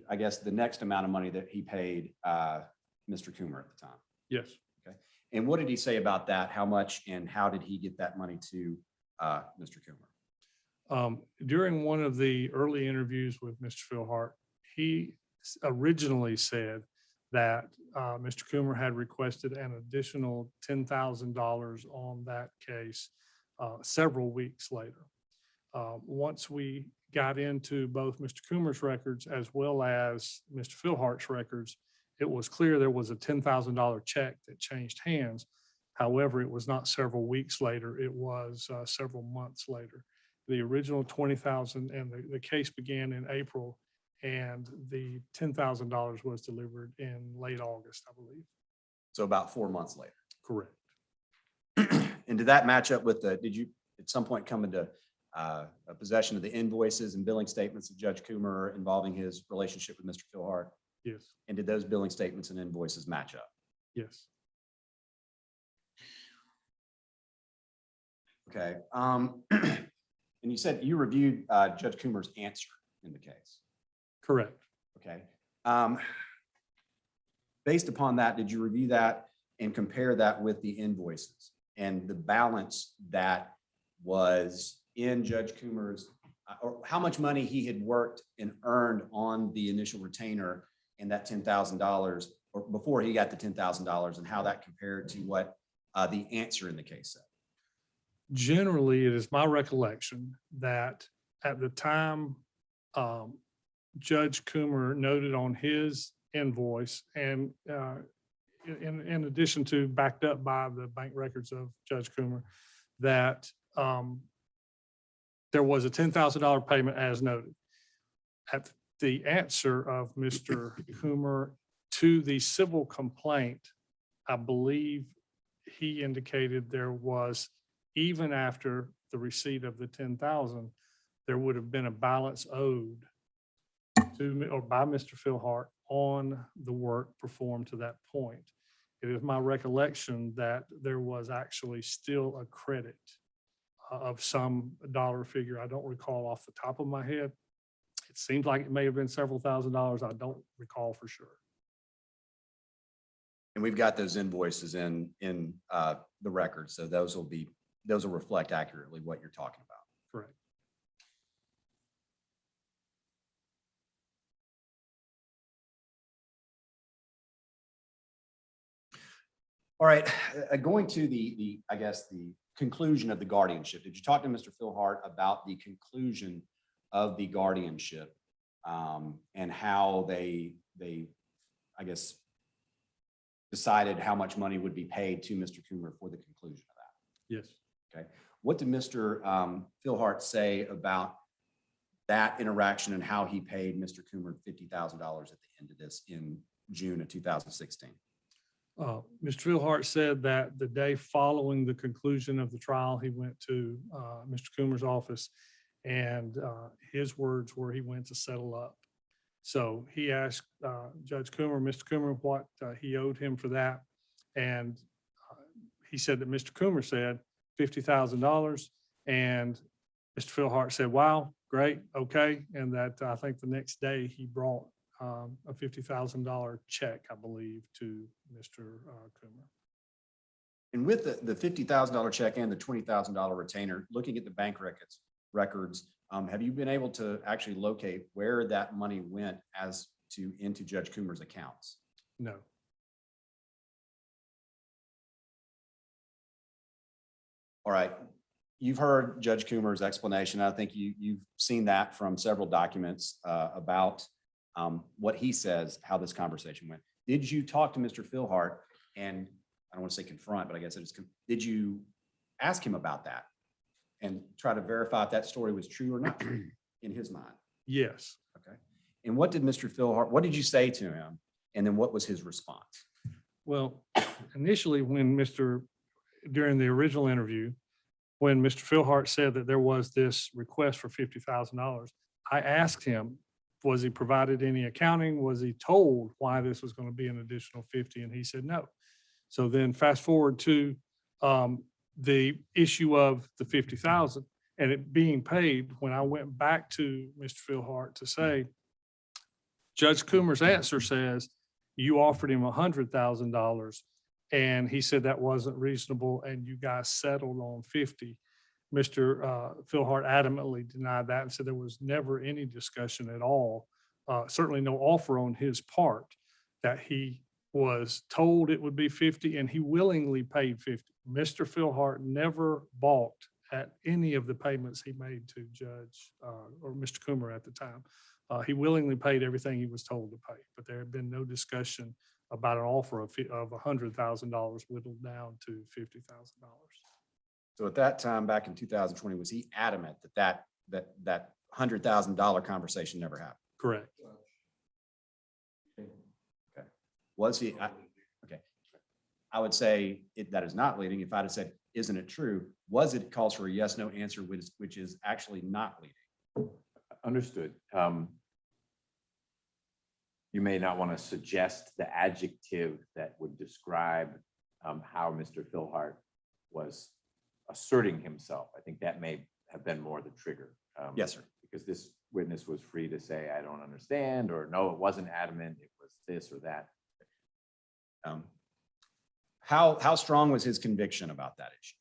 I guess, the next amount of money that he paid Mr. Coomer at the time? Yes. Okay. And what did he say about that? How much and how did he get that money to Mr. Coomer? During one of the early interviews with Mr. Philhart, he originally said that Mr. Coomer had requested an additional $10,000 on that case several weeks later. Once we got into both Mr. Coomer's records as well as Mr. Philhart's records, it was clear there was a $10,000 check that changed hands. However, it was not several weeks later, it was several months later. The original $20,000 and the case began in April, and the $10,000 was delivered in late August, I believe. So about 4 months later. Correct. And did that match up with did you at some point come into a possession of the invoices and billing statements of Judge Coomer involving his relationship with Mr. Philhart? Yes. And did those billing statements and invoices match up? Yes. Okay. And you said you reviewed Judge Coomer's answer in the case. Correct. Okay. Based upon that, did you review that and compare that with the invoices and the balance that was in Judge Coomer's, or how much money he had worked and earned on the initial retainer and that $10,000, or before he got the $10,000, and how that compared to what the answer in the case said? Generally, it is my recollection that at the time Judge Coomer noted on his invoice, and in addition to backed up by the bank records of Judge Coomer, that there was a $10,000 payment as noted. At the answer of Mr. Coomer to the civil complaint, I believe he indicated there was, even after the receipt of the $10,000, there would have been a balance owed to or by Mr. Philhart on the work performed to that point. It is my recollection that there was actually still a credit of some dollar figure. I don't recall off the top of my head. It seems like it may have been several $1,000s. I don't recall for sure. And we've got those invoices in the record, so those will reflect accurately what you're talking about. Correct. All right, going to I guess the conclusion of the guardianship. Did you talk to Mr. Philhart about the conclusion of the guardianship and how they I guess decided how much money would be paid to Mr. Coomer for the conclusion of that? Yes. Okay. What did Mr. Philhart say about that interaction and how he paid Mr. Coomer $50,000 at the end of this in June of 2016? Mr. Philhart said that the day following the conclusion of the trial, he went to Mr. Coomer's office, and his words were he went to settle up. So he asked Judge Coomer, Mr. Coomer, what he owed him for that. And he said that Mr. Coomer said $50,000. And Mr. Philhart said, wow, great, okay. And that I think the next day he brought a $50,000 check, I believe, to Mr. Coomer. And with the $50,000 check and the $20,000 retainer, looking at the bank records, have you been able to actually locate where that money went into Judge Coomer's accounts? No. All right. You've heard Judge Coomer's explanation. I think you've seen that from several documents about what he says, how this conversation went. Did you talk to Mr. Philhart and I don't want to say confront, but I guess did you ask him about that and try to verify if that story was true or not true in his mind? Yes. Okay. And what did Mr. Philhart, what did you say to him? And then what was his response? Well, initially during the original interview, when Mr. Philhart said that there was this request for $50,000, I asked him, was he provided any accounting? Was he told why this was going to be an additional 50? And he said no. So then fast forward to the issue of the 50,000 and it being paid. When I went back to Mr. Philhart to say, Judge Coomer's answer says you offered him $100,000 and he said that wasn't reasonable and you guys settled on 50. Mr. Philhart adamantly denied that and said there was never any discussion at all, certainly no offer on his part, that he was told it would be 50 and he willingly paid 50. Mr. Philhart never balked at any of the payments he made to Judge or Mr. Coomer at the time. He willingly paid everything he was told to pay, but there had been no discussion about an offer of $100,000 whittled down to $50,000. So at that time, back in 2020, was he adamant that $100,000 conversation never happened? Correct. Okay. Was he? Okay. I would say that is not leading. If I'd have said, isn't it true? Was it calls for a yes, no answer, which is actually not leading? Understood. You may not want to suggest the adjective that would describe how Mr. Philhart was asserting himself. I think that may have been more the trigger. Yes, sir. Because this witness was free to say, I don't understand, or no, it wasn't adamant, it was this or that. How strong was his conviction about that issue?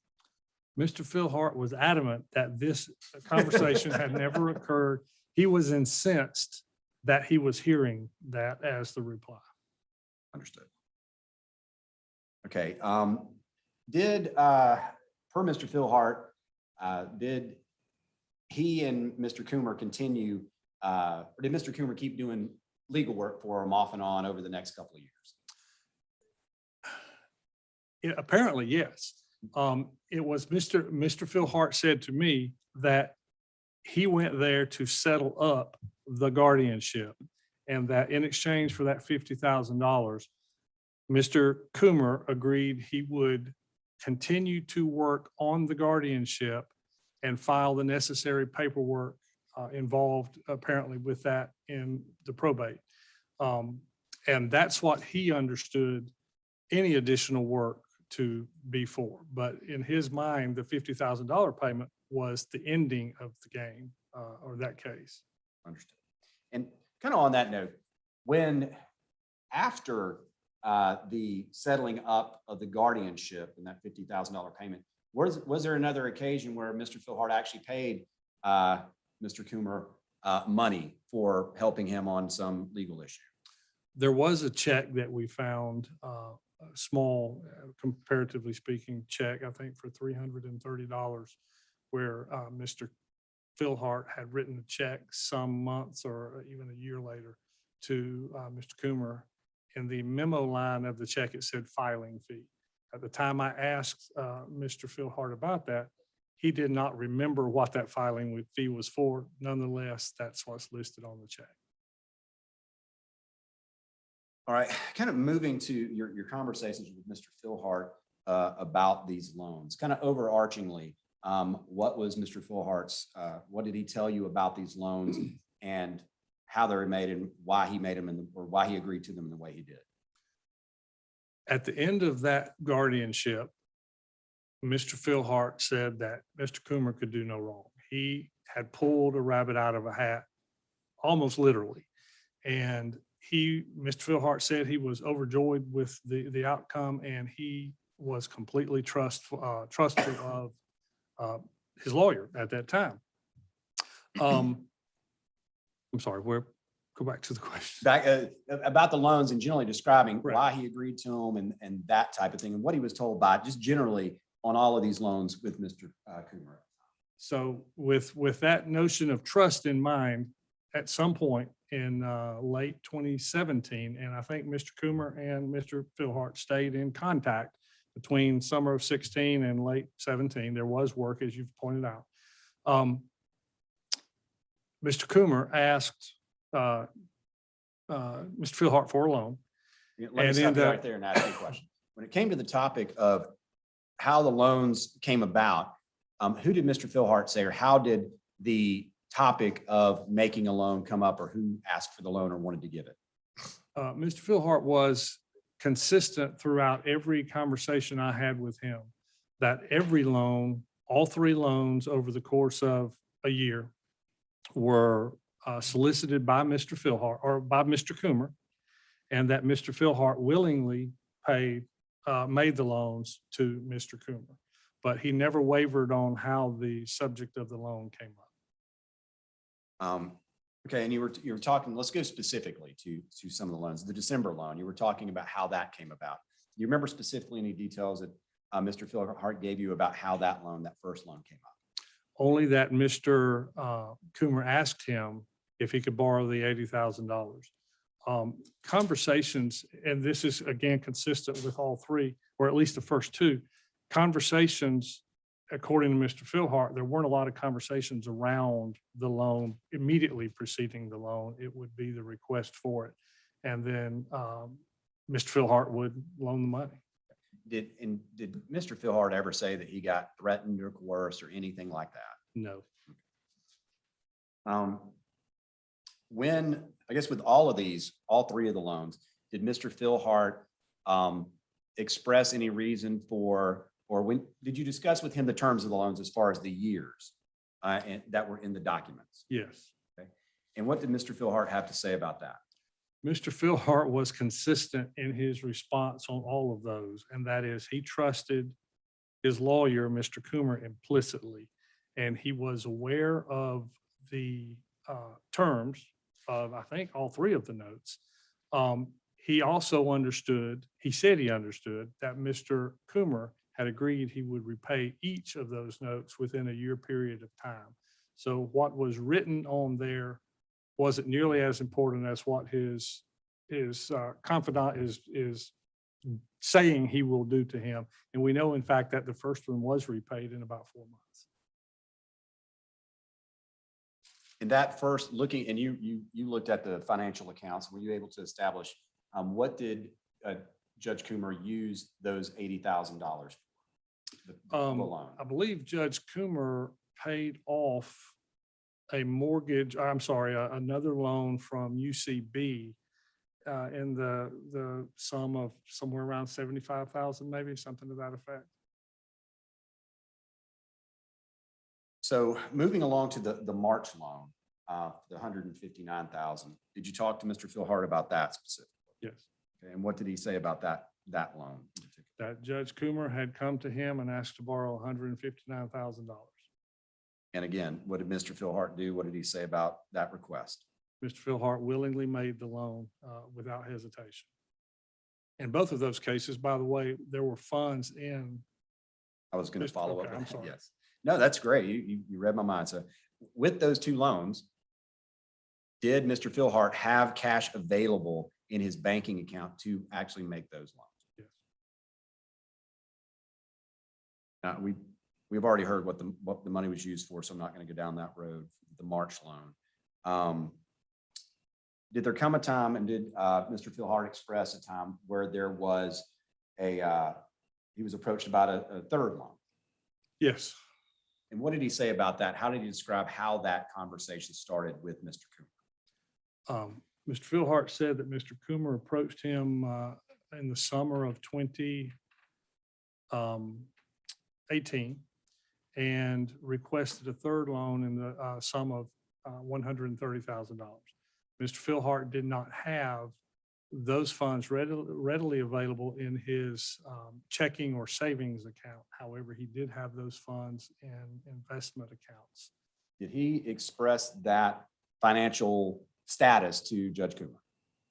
Mr. Philhart was adamant that this conversation had never occurred. He was incensed that he was hearing that as the reply. Understood. Okay. Per Mr. Philhart, did he and Mr. Coomer continue, or did Mr. Coomer keep doing legal work for him off and on over the next couple of years? Apparently, yes. It was Mr. Philhart said to me that he went there to settle up the guardianship and that in exchange for that $50,000, Mr. Coomer agreed he would continue to work on the guardianship and file the necessary paperwork involved apparently with that in the probate. And that's what he understood any additional work to be for. But in his mind, the $50,000 payment was the ending of the game or that case. Understood. And kind of on that note, when after the settling up of the guardianship and that $50,000 payment, was there another occasion where Mr. Philhart actually paid Mr. Coomer money for helping him on some legal issue? There was a check that we found, a small, comparatively speaking, check, I think for $330, where Mr. Philhart had written a check some months or even a year later to Mr. Coomer. In the memo line of the check, it said filing fee. At the time I asked Mr. Philhart about that, he did not remember what that filing fee was for. Nonetheless, that's what's listed on the check. All right, kind of moving to your conversations with Mr. Philhart about these loans, kind of overarchingly, what was Mr. Philhart's, what did he tell you about these loans and how they were made and why he made them or why he agreed to them in the way he did. At the end of that guardianship, Mr. Philhart said that Mr. Coomer could do no wrong. He had pulled a rabbit out of a hat, almost literally. And Mr. Philhart said he was overjoyed with the outcome, and he was completely trustful of his lawyer at that time. I'm sorry, go back to the question. Back about the loans and generally describing Right. why he agreed to them and that type of thing, and what he was told by just generally on all of these loans with Mr. Coomer. So with that notion of trust in mind, at some point in late 2017, and I think Mr. Coomer and Mr. Philhart stayed in contact between summer of 16 and late 17. There was work, as you've pointed out. Mr. Coomer asked Mr. Philhart for a loan. Let me stop you right there and ask you a question. When it came to the topic of how the loans came about, who did Mr. Philhart say, or how did the topic of making a loan come up, or who asked for the loan or wanted to give it? Mr. Philhart was consistent throughout every conversation I had with him that every loan, all three loans over the course of a year were solicited by Mr. Philhart or by Mr. Coomer, and that Mr. Philhart willingly made the loans to Mr. Coomer, but he never wavered on how the subject of the loan came up. Okay, and you were talking, let's go specifically to some of the loans. The December loan, you were talking about how that came about. Do you remember specifically any details that Mr. Philhart gave you about how that first loan came up? Only that Mr. Coomer asked him if he could borrow the $80,000. Conversations, and this is again consistent with all three, or at least the first two, conversations, according to Mr. Philhart, there weren't a lot of conversations around the loan immediately preceding the loan. It would be the request for it. And then Mr. Philhart would loan the money. Did Mr. Philhart ever say that he got threatened or coerced or anything like that? No. When, I guess with all of these, all three of the loans, did Mr. Philhart express any reason for, or when did you discuss with him the terms of the loans as far as the years and that were in the documents? Yes. Okay. And what did Mr. Philhart have to say about that? Mr. Philhart was consistent in his response on all of those, and that is he trusted his lawyer, Mr. Coomer, implicitly, and he was aware of the terms of, I think, all three of the notes. He also understood, he said he understood that Mr. Coomer had agreed he would repay each of those notes within a year period of time. So what was written on there wasn't nearly as important as what his confidant is saying he will do to him. And we know, in fact, that the first one was repaid in about 4 months. In that first looking, and you looked at the financial accounts, were you able to establish what did Judge Coomer use those $80,000 for? The loan? I believe Judge Coomer paid off a mortgage, I'm sorry, another loan from UCB in the sum of somewhere around 75,000, maybe something to that effect. So moving along to the March loan, the $159,000, did you talk to Mr. Philhart about that specifically? Yes. Okay, and what did he say about that loan? That Judge Coomer had come to him and asked to borrow $159,000. And again, what did Mr. Philhart do? What did he say about that request? Mr. Philhart willingly made the loan without hesitation. In both of those cases, by the way, there were funds in. I was going to follow up. Okay, I'm sorry. Yes. No, that's great. You read my mind. So with those two loans, did Mr. Philhart have cash available in his banking account to actually make those loans? Yes. Now, we've already heard what the money was used for, so I'm not going to go down that road. The March loan. Did there come a time, and did Mr. Philhart express a time where there was he was approached about a third loan? Yes. And what did he say about that? How did he describe how that conversation started with Mr. Mr. Philhart said that Mr. Coomer approached him in the summer of 2018 and requested a third loan in the sum of $130,000. Mr. Philhart did not have those funds readily available in his checking or savings account. However, he did have those funds in investment accounts. Did he express that financial status to Judge Coomer?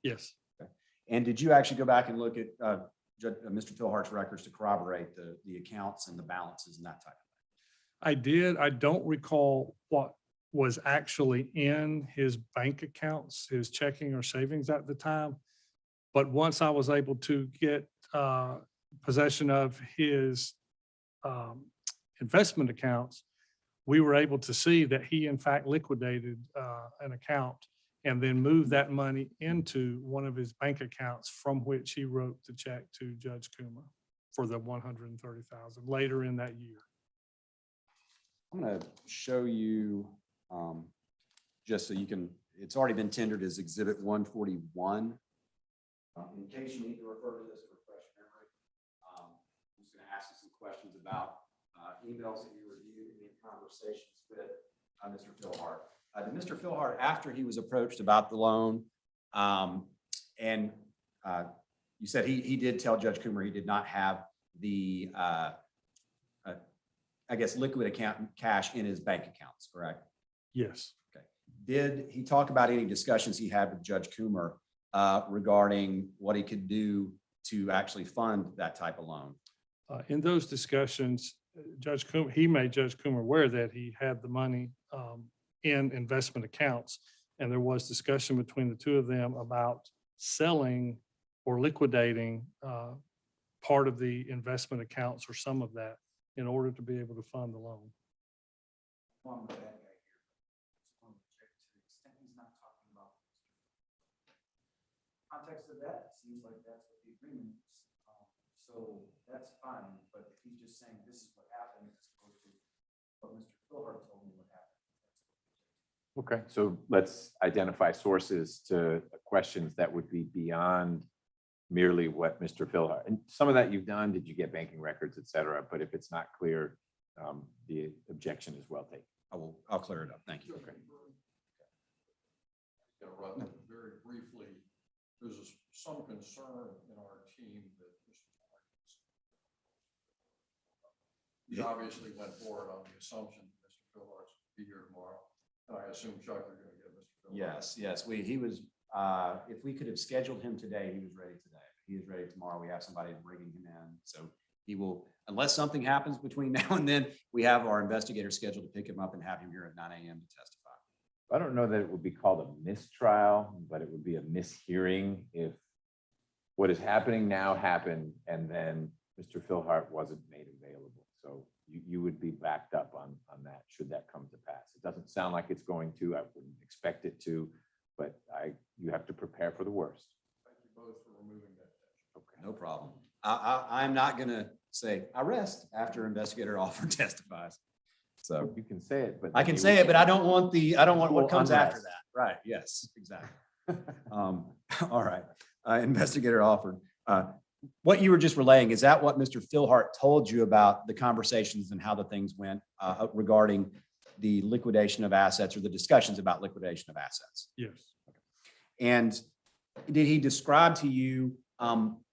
Yes. And did you actually go back and look at Mr. Philhart's records to corroborate the accounts and the balances and that type of thing? I did. I don't recall what was actually in his bank accounts, his checking or savings at the time. But once I was able to get possession of his investment accounts, we were able to see that he in fact liquidated an account and then moved that money into one of his bank accounts from which he wrote the check to Judge Coomer for the $130,000 later in that year. I'm going to show you, just so you can, it's already been tendered as Exhibit 141. In case you need to refer to this to refresh memory, I'm just going to ask you some questions about emails that you reviewed and conversations with Mr. Philhart. Did Mr. Philhart, after he was approached about the loan, and you said he did tell Judge Coomer he did not have the, I guess, liquid account cash in his bank accounts, correct? Yes. Okay. Did he talk about any discussions he had with Judge Coomer regarding what he could do to actually fund that type of loan? In those discussions, Judge Coomer, he made Judge Coomer aware that he had the money in investment accounts. And there was discussion between the two of them about selling or liquidating part of the investment accounts or some of that in order to be able to fund the loan. Context of that seems like that's what the agreement is. So that's fine, but if he's just saying this is what happened, as opposed to what Mr. Philhart told me what happened. Okay, so let's identify sources to questions that would be beyond merely what Mr. Philhart, and some of that you've done, did you get banking records, et cetera, but if it's not clear, the objection is well taken. I'll clear it up. Thank you. Okay. Very briefly, there's some concern in our team that he obviously went forward on the assumption that Mr. Philhart will be here tomorrow. And I assume, Chuck, you're going to get Mr. Philhart. Yes. He was, if we could have scheduled him today, he was ready today. He is ready tomorrow. We have somebody bringing him in. So he will, unless something happens between now and then, we have our investigator scheduled to pick him up and have him here at 9 a.m. to testify. I don't know that it would be called a mistrial, but it would be a mishearing if what is happening now happened and then Mr. Philhart wasn't made available. So you would be backed up on that should that come to pass. It doesn't sound like it's going to. I wouldn't expect it to, but you have to prepare for the worst. Thank you both for removing that. Okay. No problem. I'm not going to say I rest after investigator Alford testifies. So You can say it, but I can say it, but I don't want what comes after that. Right. Yes, exactly. All right. Investigator Alford, what you were just relaying, is that what Mr. Philhart told you about the conversations and how the things went regarding the liquidation of assets or the discussions about liquidation of assets? Yes. And did he describe to you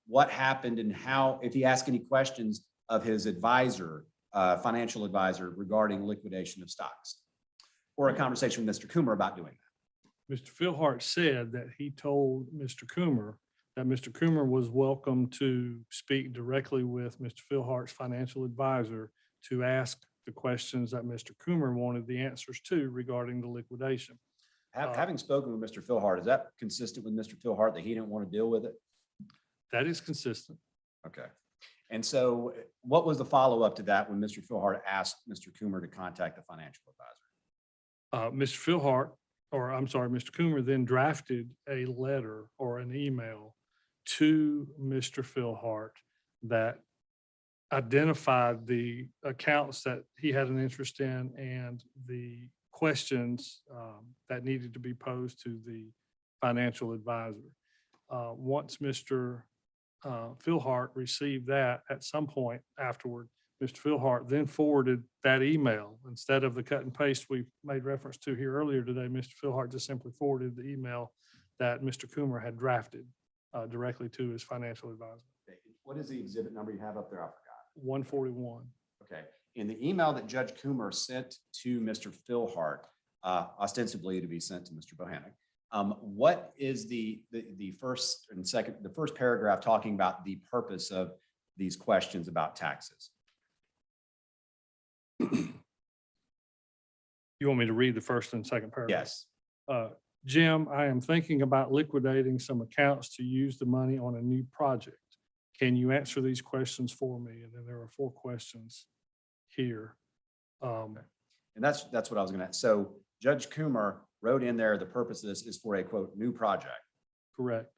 what happened and how, if he asked any questions of his advisor, financial advisor, regarding liquidation of stocks, or a conversation with Mr. Coomer about doing that? Mr. Philhart said that he told Mr. Coomer that Mr. Coomer was welcome to speak directly with Mr. Philhart's financial advisor to ask the questions that Mr. Coomer wanted the answers to regarding the liquidation. Having spoken with Mr. Philhart, is that consistent with Mr. Philhart that he didn't want to deal with it? That is consistent. Okay. And so what was the follow-up to that when Mr. Philhart asked Mr. Coomer to contact the financial advisor? Mr. Coomer then drafted a letter or an email to Mr. Philhart that identified the accounts that he had an interest in and the questions that needed to be posed to the financial advisor. Once Mr. Philhart received that at some point afterward, Mr. Philhart then forwarded that email. Instead of the cut and paste we made reference to here earlier today, Mr. Philhart just simply forwarded the email that Mr. Coomer had drafted directly to his financial advisor. Okay, what is the exhibit number you have up there? I forgot. 141. Okay, in the email that Judge Coomer sent to Mr. Philhart, ostensibly to be sent to Mr. Bohannon, what is the first and second, the first paragraph talking about the purpose of these questions about taxes? You want me to read the first and second paragraph? Yes. Jim, I am thinking about liquidating some accounts to use the money on a new project. Can you answer these questions for me? And then there are 4 questions here. And that's what I was gonna, so Judge Coomer wrote in there, the purpose of this is for a quote, new project. Correct.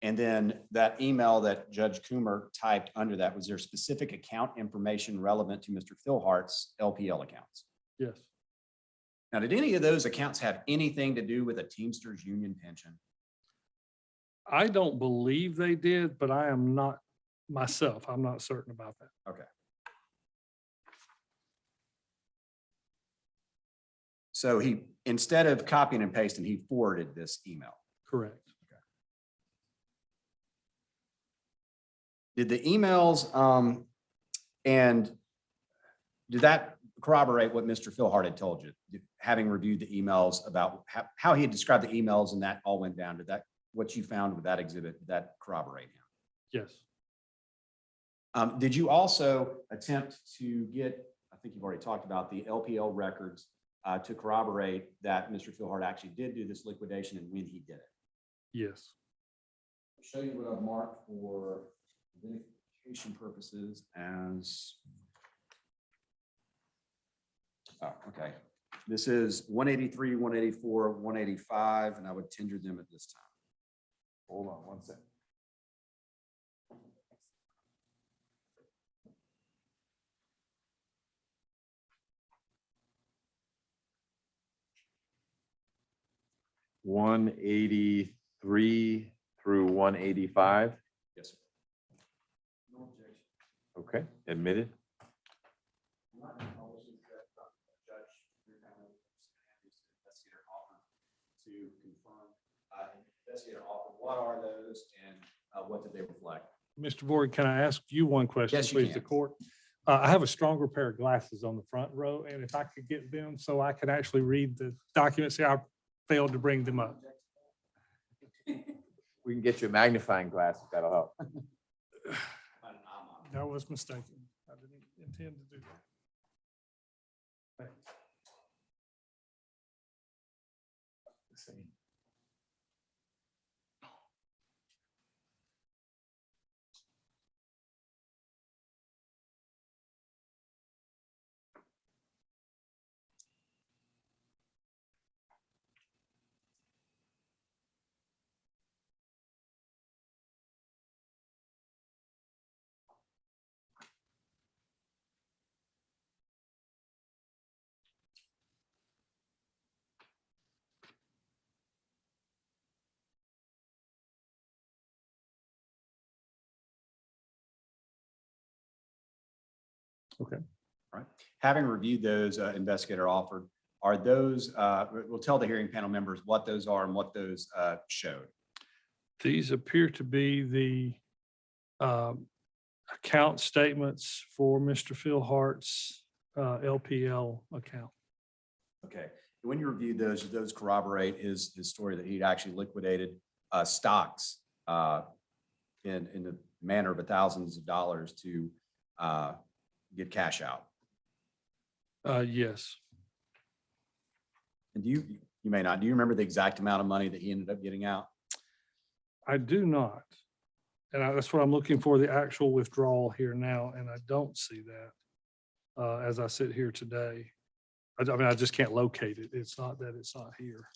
And then that email that Judge Coomer typed under that, was there specific account information relevant to Mr. Philhart's LPL accounts? Yes. Now, did any of those accounts have anything to do with a Teamsters union pension? I don't believe they did, but I am not myself. I'm not certain about that. Okay. So he, instead of copying and pasting, he forwarded this email. Correct. Did the emails, and did that corroborate what Mr. Philhart had told you? Having reviewed the emails about how he had described the emails and that all went down, did that, what you found with that exhibit, did that corroborate him? Yes. Did you also attempt to get, I think you've already talked about the LPL records to corroborate that Mr. Philhart actually did do this liquidation and when he did it? Yes. I'll show you what I've marked for identification purposes as. Oh, okay. This is 183, 184, 185, and I would tender them at this time. Hold on one second. $183 through 185. Yes, sir. No objection. Okay, admitted. To confirm, investigator offered, what are those and what did they reflect? Mr. Board, can I ask you one question, Yes, you please, can. the court? I have a stronger pair of glasses on the front row, and if I could get them so I could actually read the documents, I failed to bring them up. We can get you a magnifying glass if that'll help. That was mistaken. I didn't intend to do that. Let's see. Okay. All right. Having reviewed those investigator offered, are those, we'll tell the hearing panel members what those are and what those showed. These appear to be the account statements for Mr. Philhart's LPL account. Okay. When you reviewed those corroborate his story that he'd actually liquidated stocks in the manner of thousands of dollars to get cash out. Yes. And you may not, do you remember the exact amount of money that he ended up getting out? I do not. And that's what I'm looking for, the actual withdrawal here now, and I don't see that as I sit here today. I mean, I just can't locate it. It's not that it's not here.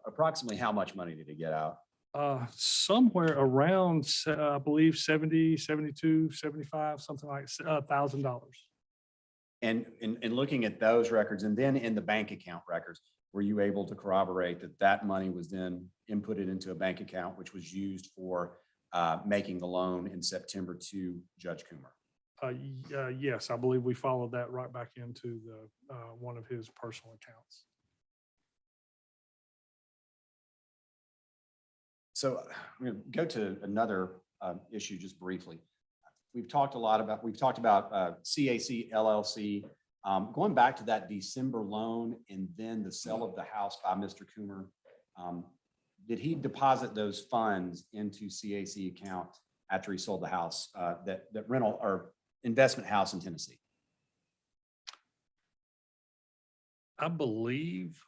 Approximately how much money did he get out? Somewhere around, I believe 70, 72, 75, something like $1,000. And in looking at those records and then in the bank account records, were you able to corroborate that that money was then inputted into a bank account, which was used for making the loan in September to Judge Coomer? Yes, I believe we followed that right back into the one of his personal accounts. So I'm going to go to another issue just briefly. We've talked about CAC LLC. Going back to that December loan and then the sale of the house by Mr. Coomer, did he deposit those funds into CAC account after he sold the house, that rental or investment house in Tennessee? I believe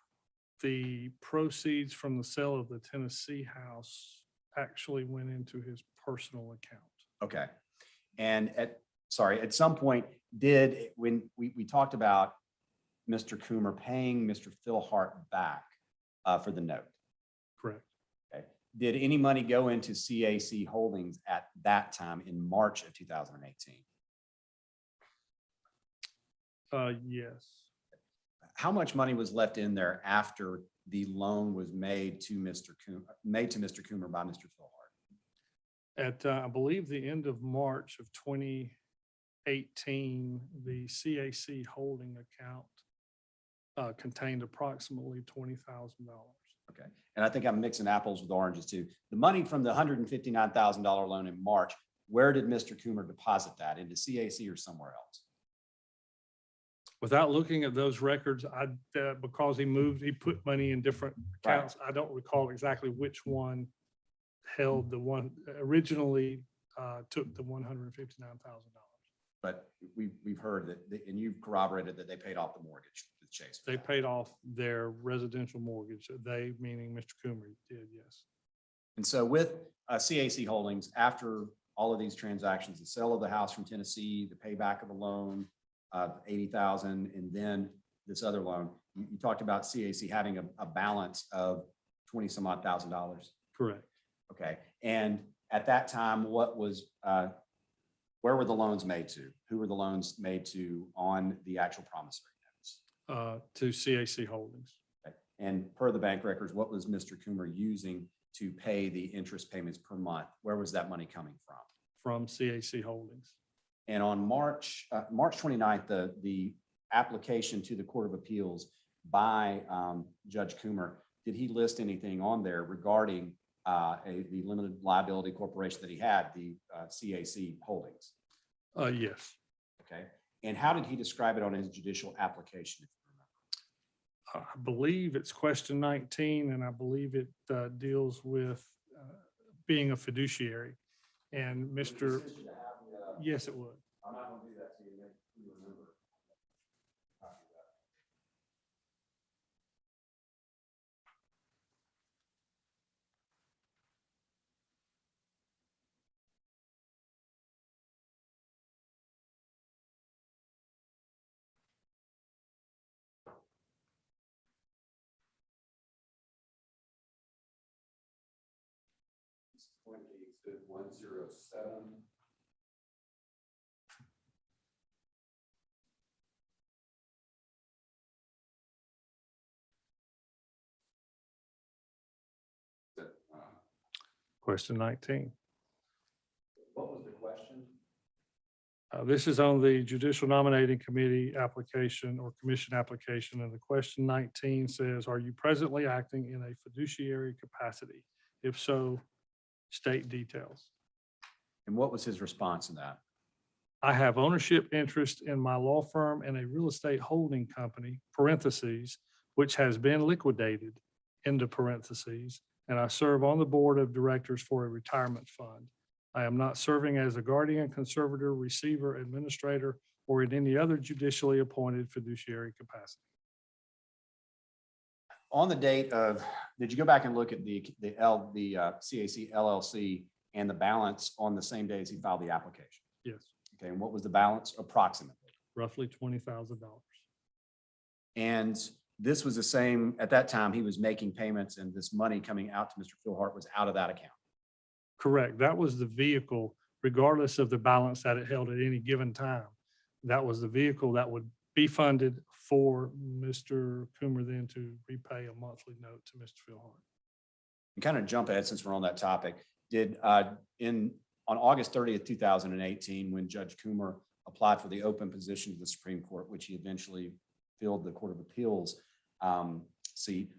the proceeds from the sale of the Tennessee house actually went into his personal account. Okay. And at some point when we talked about Mr. Coomer paying Mr. Phil Hart back for the note. Correct. Okay. Did any money go into CAC Holdings at that time in March of 2018? Yes. How much money was left in there after the loan was made to Mr. Coomer by Mr. Phil Hart? At, I believe, the end of March of 2018, the CAC holding account contained approximately $20,000. Okay. And I think I'm mixing apples with oranges too. The money from the $159,000 loan in March, where did Mr. Coomer deposit that? Into CAC or somewhere else? Without looking at those records, because he put money in different accounts. I don't recall exactly which one held the one originally took the $159,000. But we've heard that, and you've corroborated that they paid off the mortgage with Chase. They paid off their residential mortgage. They, meaning Mr. Coomer, did, yes. And so with CAC Holdings, after all of these transactions, the sale of the house from Tennessee, the payback of the loan, $80,000, and then this other loan, you talked about CAC having a balance of 20 some odd thousand dollars. Correct. Okay. And at that time, where were the loans made to? Who were the loans made to on the actual promissory notes? To CAC Holdings. Okay. And per the bank records, what was Mr. Coomer using to pay the interest payments per month? Where was that money coming from? From CAC Holdings. And on March 29th, the application to the Court of Appeals by Judge Coomer, did he list anything on there regarding the limited liability corporation that he had, the CAC Holdings? Yes. Okay. And how did he describe it on his judicial application, if you remember? I believe it's question 19, and I believe it deals with being a fiduciary. And Mr. Yes, it would. I'm not going to do that to you. Make you remember. It's going to be exhibit 107. Question 19. What was the question? This is on the Judicial Nominating Committee application or commission application. And the question 19 says, are you presently acting in a fiduciary capacity? If so, state details. And what was his response to that? I have ownership interest in my law firm and a real estate holding company, parentheses, which has been liquidated, into parentheses, and I serve on the board of directors for a retirement fund. I am not serving as a guardian, conservator, receiver, administrator, or in any other judicially appointed fiduciary capacity. On the date of, did you go back and look at the CAC LLC and the balance on the same day as he filed the application? Yes. Okay, and what was the balance approximately? Roughly $20,000. And this was the same, at that time, he was making payments and this money coming out to Mr. Phil Hart was out of that account. Correct. That was the vehicle, regardless of the balance that it held at any given time. That was the vehicle that would be funded for Mr. Coomer then to repay a monthly note to Mr. Philhart. And kind of jump ahead since we're on that topic, on August 30th, 2018, when Judge Coomer applied for the open position of the Supreme Court, which he eventually filled the Court of Appeals seat,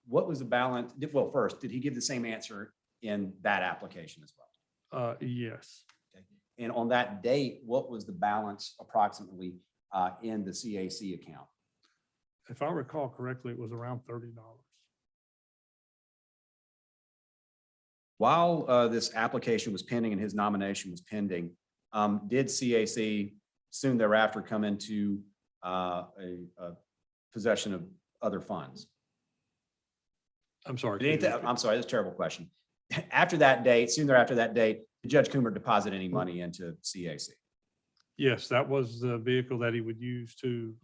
what was the balance? Well, first, did he give the same answer in that application as well? Yes. Okay. And on that date, what was the balance approximately in the CAC account? If I recall correctly, it was around $30. While this application was pending and his nomination was pending, did CAC soon thereafter come into a possession of other funds? I'm sorry. I'm sorry, that's a terrible question. After that date, soon thereafter that date, did Judge Coomer deposit any money into CAC? Yes, that was the vehicle that he would use to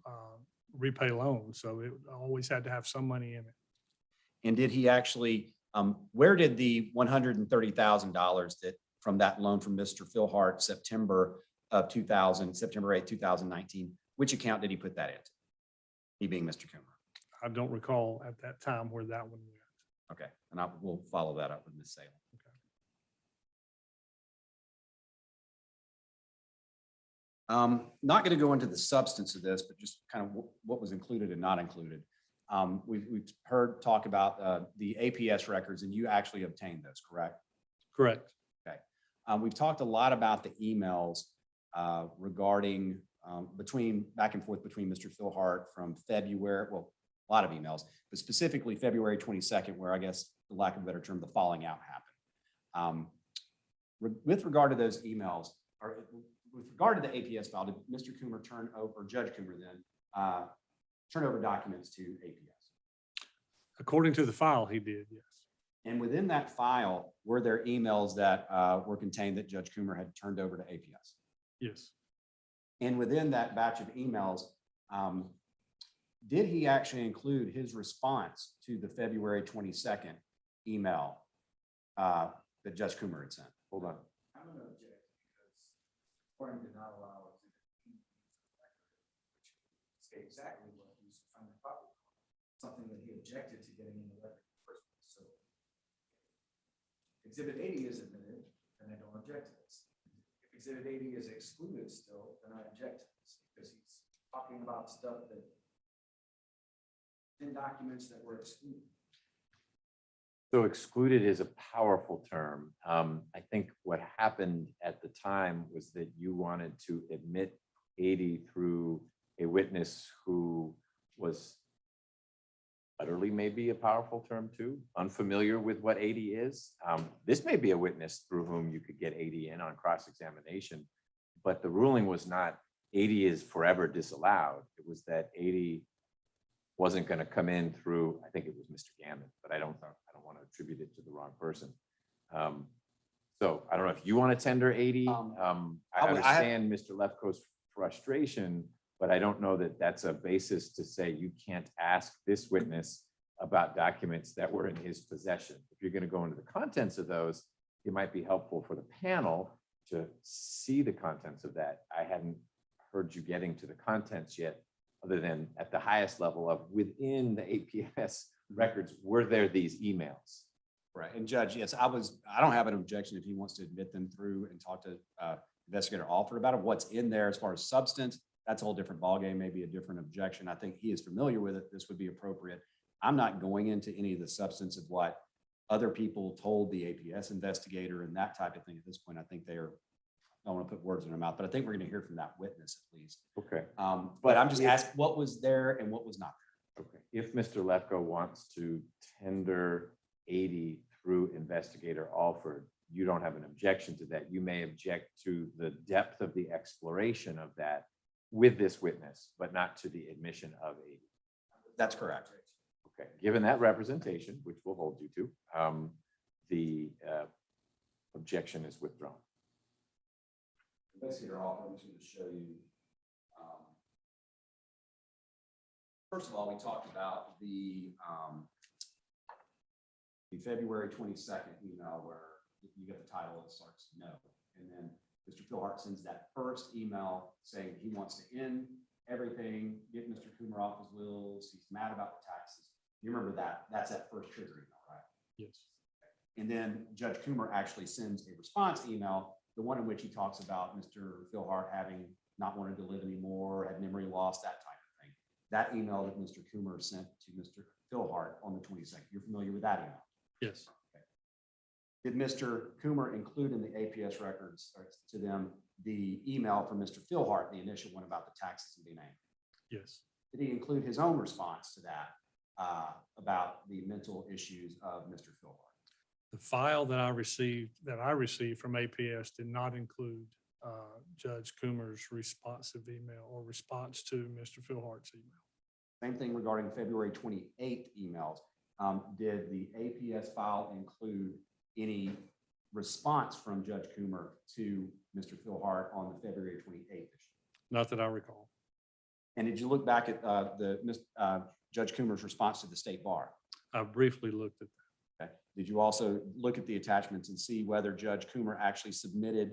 repay loans. So it always had to have some money in it. And did he actually, where did the $130,000 that from that loan from Mr. Philhart, September 8, 2019, which account did he put that into? He being Mr. Coomer. I don't recall at that time where that one went. Okay, and we'll follow that up with Ms. Salem. Not going to go into the substance of this, but just kind of what was included and not included. We've heard talk about the APS records, and you actually obtained those, correct? Correct. Okay. We've talked a lot about the emails regarding back and forth between Mr. Philhart from February, well, a lot of emails, but specifically February 22nd, where I guess, for lack of a better term, the falling out happened. With regard to those emails, or with regard to the APS file, did Mr. Coomer turn over, or Judge Coomer then, turn over documents to APS? According to the file, he did, yes. And within that file, were there emails that were contained that Judge Coomer had turned over to APS? Yes. And within that batch of emails, did he actually include his response to the February 22nd email that Judge Coomer had sent? Hold on. I'm going to object because according to not allow us to say exactly what he's trying to public, something that he objected to getting in the record in the first place. So Exhibit 80 is admitted, then I don't object to this. If Exhibit 80 is excluded still, then I object to this because he's talking about stuff that in documents that were excluded. So excluded is a powerful term. I think what happened at the time was that you wanted to admit 80 through a witness who was utterly maybe a powerful term too, unfamiliar with what 80 is. This may be a witness through whom you could get 80 in on cross-examination, but the ruling was not 80 is forever disallowed. It was that 80 wasn't going to come in through, I think it was Mr. Gammon, but I don't want to attribute it to the wrong person. So I don't know if you want to tender 80. I understand Mr. Lefkoe's frustration, but I don't know that that's a basis to say you can't ask this witness about documents that were in his possession. If you're going to go into the contents of those, it might be helpful for the panel to see the contents of that. I hadn't heard you getting to the contents yet, other than at the highest level of within the APS records, were there these emails? Right. And Judge, yes, I don't have an objection if he wants to admit them through and talk to Investigator Alford about it. What's in there as far as substance, that's a whole different ballgame, maybe a different objection. I think he is familiar with it. This would be appropriate. I'm not going into any of the substance of what other people told the APS investigator and that type of thing at this point. I think I don't want to put words in their mouth, but I think we're going to hear from that witness at least. Okay. But I'm just asking what was there and what was not there. Okay. If Mr. Lefkoe wants to tender 80 through Investigator Alford, you don't have an objection to that. You may object to the depth of the exploration of that with this witness, but not to the admission of 80. That's correct. Okay. Given that representation, which we'll hold you to, the objection is withdrawn. Investigator Alford, I'm just going to show you. First of all, we talked about the February 22nd email where you get the title, it starts no. And then Mr. Philhart sends that first email saying he wants to end everything, get Mr. Coomer off his wheels. He's mad about the taxes. You remember that? That's that first trigger email, right? Yes. And then Judge Coomer actually sends a response email, the one in which he talks about Mr. Philhart having not wanted to live anymore, had memory loss, that type of thing. That email that Mr. Coomer sent to Mr. Philhart on the 22nd. You're familiar with that email? Yes. Okay. Did Mr. Coomer include in the APS records to them the email from Mr. Philhart, the initial one about the taxes and being angry? Yes. Did he include his own response to that about the mental issues of Mr. Philhart? The file that I received from APS did not include Judge Coomer's responsive email or response to Mr. Philhart's email. Same thing regarding February 28th emails. Did the APS file include any response from Judge Coomer to Mr. Philhart on the February 28th issue? Not that I recall. And did you look back at Judge Coomer's response to the state bar? I briefly looked at that. Okay. Did you also look at the attachments and see whether Judge Coomer actually submitted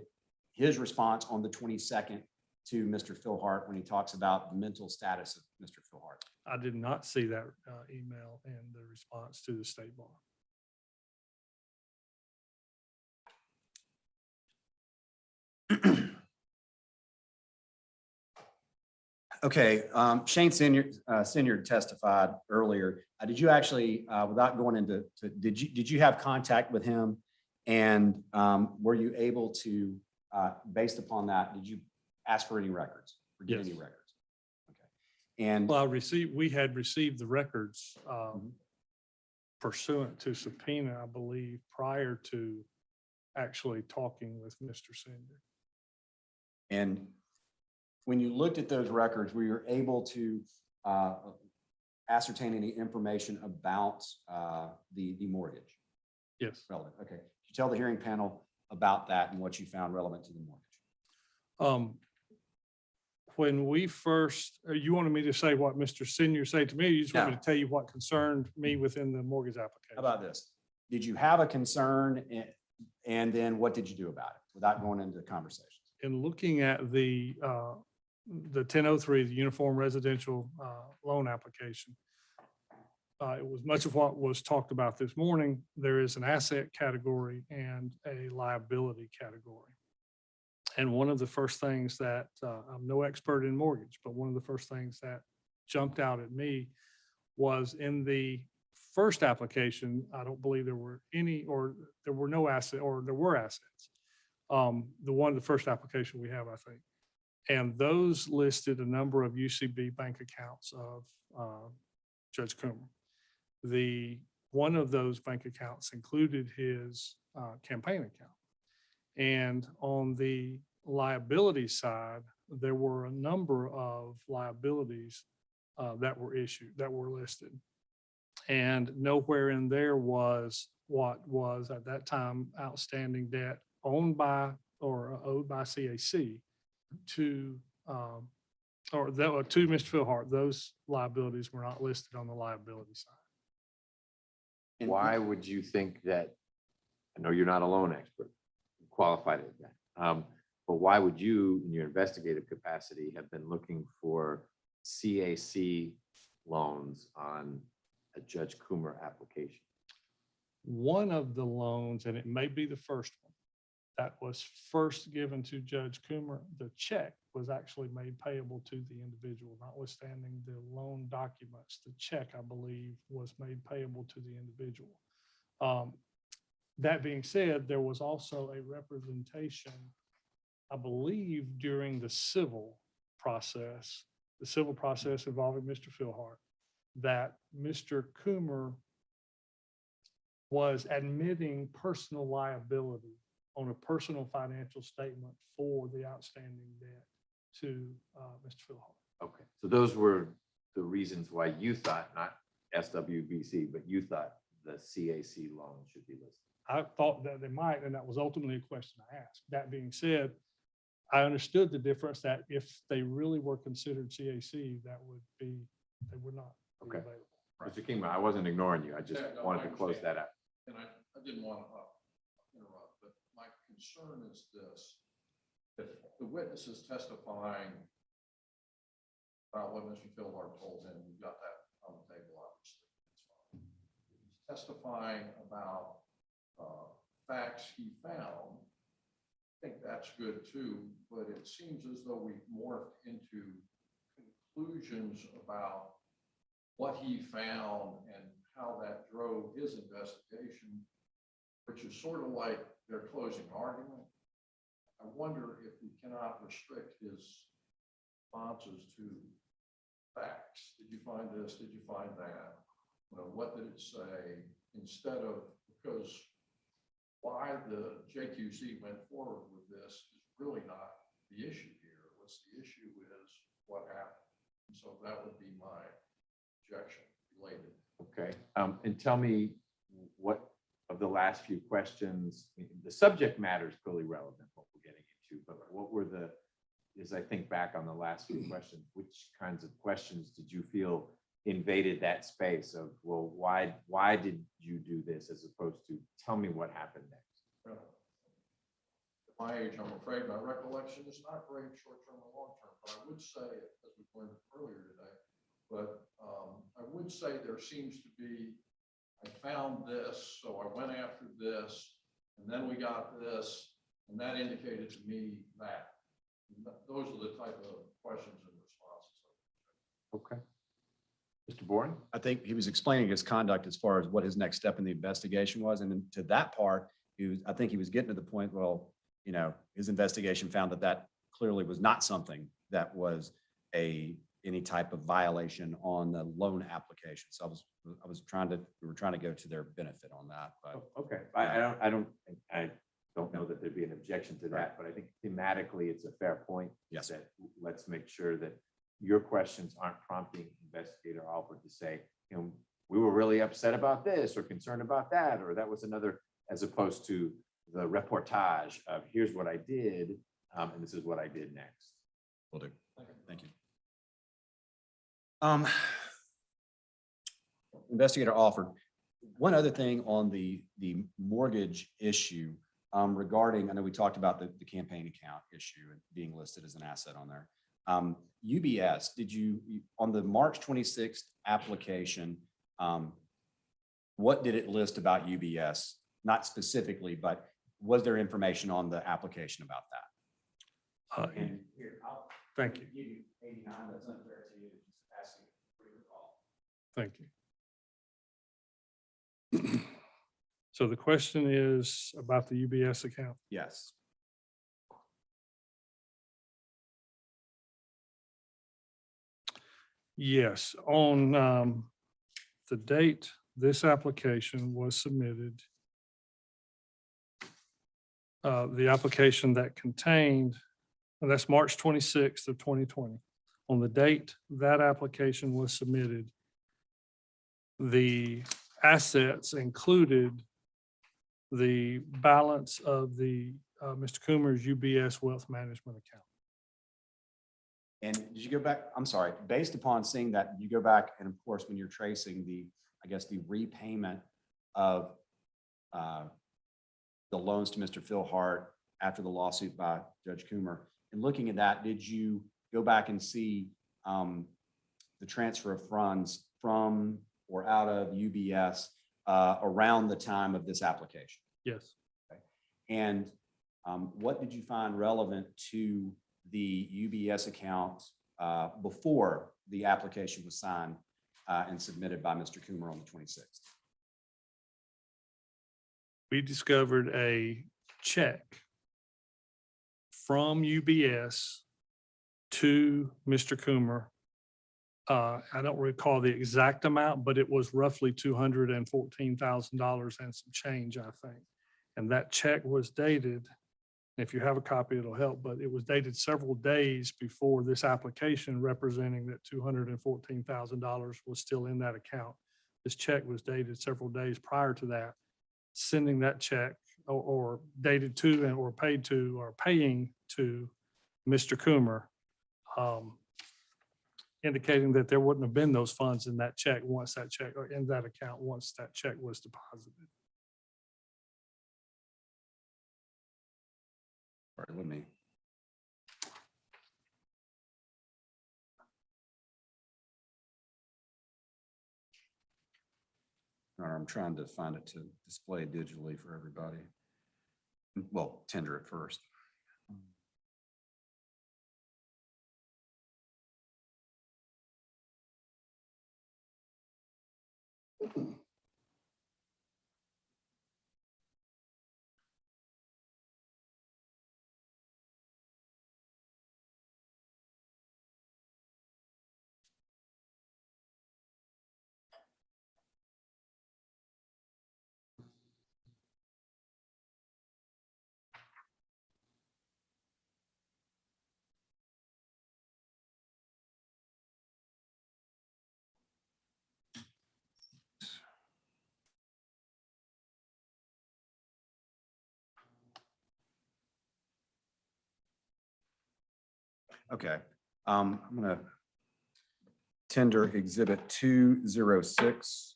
his response on the 22nd to Mr. Philhart when he talks about the mental status of Mr. Philhart? I did not see that email and the response to the state bar. Okay, Shane Senior testified earlier. Did you actually, without going into, did you have contact with him? And were you able to, based upon that, did you ask for any records or get Yes. any records? Okay. And Well, we had received the records pursuant to subpoena, I believe, prior to actually talking with Mr. Senior. And when you looked at those records, were you able to ascertain any information about the mortgage? Yes. Relevant. Okay. Could you tell the hearing panel about that and what you found relevant to the mortgage? When we first, you wanted me to say what Mr. Senior said to me, or you just want me No. to tell you what concerned me within the mortgage application? How about this? Did you have a concern and then what did you do about it without going into conversations? In looking at the 1003, the Uniform Residential Loan Application, it was much of what was talked about this morning. There is an asset category and a liability category. And one of the first things that, I'm no expert in mortgage, but one of the first things that jumped out at me was in the first application, I don't believe there were any, or there were no asset, or there were assets. The first application we have, I think. And those listed a number of UCB bank accounts of Judge Coomer. One of those bank accounts included his campaign account. And on the liability side, there were a number of liabilities that were listed. And nowhere in there was what was at that time outstanding debt owned by or owed by CAC to Mr. Philhart. Those liabilities were not listed on the liability side. Why would you think that? I know you're not a loan expert, qualified at that. But why would you, in your investigative capacity, have been looking for CAC loans on a Judge Coomer application? One of the loans, and it may be the first one, that was first given to Judge Coomer, the check was actually made payable to the individual, notwithstanding the loan documents. The check, I believe, was made payable to the individual. That being said, there was also a representation, I believe, during the civil process involving Mr. Philhart, that Mr. Coomer was admitting personal liability on a personal financial statement for the outstanding debt to Mr. Philhart. Okay, so those were the reasons why you thought, not SWBC, but you thought the CAC loan should be listed. I thought that they might, and that was ultimately a question I asked. That being said, I understood the difference that if they really were considered CAC, that would be, they would not be Okay. available. Mr. Kingman, I wasn't ignoring you. I just Yeah, no, wanted I to close understand. that out. And I didn't want to interrupt, but my concern is this. If the witness is testifying about what Mr. Philhart told him. You got that on the table, obviously. He's testifying about facts he found. I think that's good too, but it seems as though we've morphed into conclusions about what he found and how that drove his investigation, which is sort of like their closing argument. I wonder if we cannot restrict his responses to facts. Did you find this? Did you find that? You know, what did it say? Instead of, because why the JQC went forward with this is really not the issue here. What's the issue is what happened. And so that would be my objection related. Okay, and tell me what of the last few questions, the subject matter is clearly relevant, what we're getting into, but what were the, as I think back on the last few questions, which kinds of questions did you feel invaded that space of, well, why did you do this, as opposed to tell me what happened next? Well, at my age, I'm afraid my recollection is not great short-term or long-term, but I would say, as we learned earlier today, but I would say there seems to be, I found this, so I went after this, and then we got this, and that indicated to me that. Those are the type of questions and responses. Okay. Mr. Boren? I think he was explaining his conduct as far as what his next step in the investigation was. And then to that part, I think he was getting to the point, well, you know, his investigation found that that clearly was not something that was any type of violation on the loan application. So we were trying to go to their benefit on that, but. Okay, I don't know that there'd be an objection to that, but I think thematically it's a fair point. Yes. That let's make sure that your questions aren't prompting investigator Alford to say, you know, we were really upset about this or concerned about that, or that was another, as opposed to the reportage of here's what I did, and this is what I did next. Will do. Thank you. Investigator Alford, one other thing on the mortgage issue regarding, I know we talked about the campaign account issue and being listed as an asset on there. UBS, did you, on the March 26th application, what did it list about UBS? Not specifically, but was there information on the application about that? And thank you. Give you 89, that's unfair to you, just asking for your call. Thank you. So the question is about the UBS account. Yes. Yes, on the date this application was submitted, the application that contained, and that's March 26th of 2020. On the date that application was submitted, the assets included the balance of the Mr. Coomer's UBS Wealth Management account. And did you go back, I'm sorry, based upon seeing that, you go back and of course, when you're tracing the, I guess, the repayment of the loans to Mr. Philhart after the lawsuit by Judge Coomer, and looking at that, did you go back and see the transfer of funds from or out of UBS around the time of this application? Yes. Okay. And what did you find relevant to the UBS account before the application was signed and submitted by Mr. Coomer on the 26th? We discovered a check from UBS to Mr. Coomer. I don't recall the exact amount, but it was roughly $214,000 and some change, I think. And that check was dated, if you have a copy, it'll help, but it was dated several days before this application, representing that $214,000 was still in that account. This check was dated several days prior to that. Sending that check or dated to and or paid to or paying to Mr. Coomer, indicating that there wouldn't have been those funds in that check once that check or in that account once that check was deposited. All right, with me. Honor, I'm trying to find it to display digitally for everybody. Well, tender it first. Okay, I'm gonna tender exhibit 206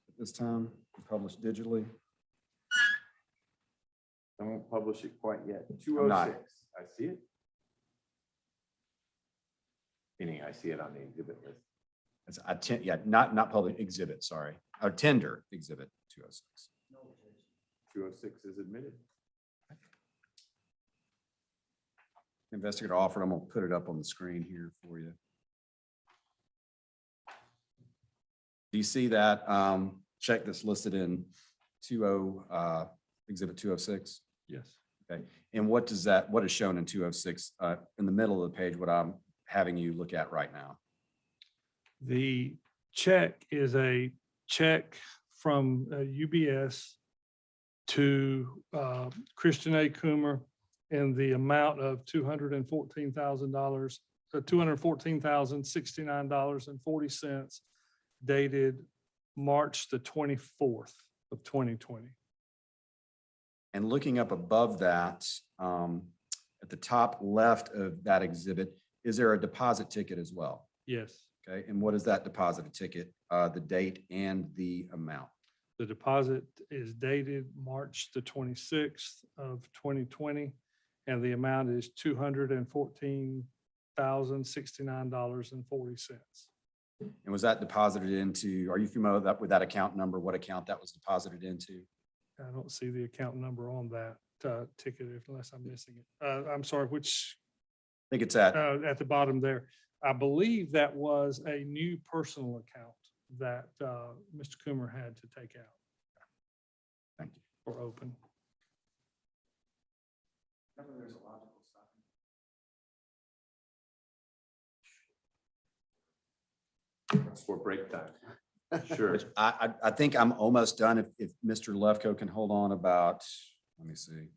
at this time, published digitally. I won't publish it quite yet. I'm not. 206. I see it. Meaning I see it on the exhibit list. It's yeah, not public exhibit, sorry. Tender exhibit 206. 206 is admitted. Investigator offered, I'm gonna put it up on the screen here for you. Do you see that check that's listed in exhibit 206? Yes. Okay, and what is shown in 206 in the middle of the page, what I'm having you look at right now? The check is a check from UBS to Christian A. Coomer in the amount of $214,000, $214,069.40, dated March the 24th of 2020. And looking up above that, at the top left of that exhibit, is there a deposit ticket as well? Yes. Okay, and what is that deposit ticket, the date and the amount? The deposit is dated March the 26th of 2020, and the amount is $214,069.40. And was that deposited into, are you familiar with that account number, what account that was deposited into? I don't see the account number on that ticket unless I'm missing it. I'm sorry, which, I think it's at, at the bottom there. I believe that was a new personal account that Mr. Coomer had to take out. Thank you. Or open. For break time. Sure. Which I think I'm almost done. If Mr. Lefkoe can hold on about, let me see,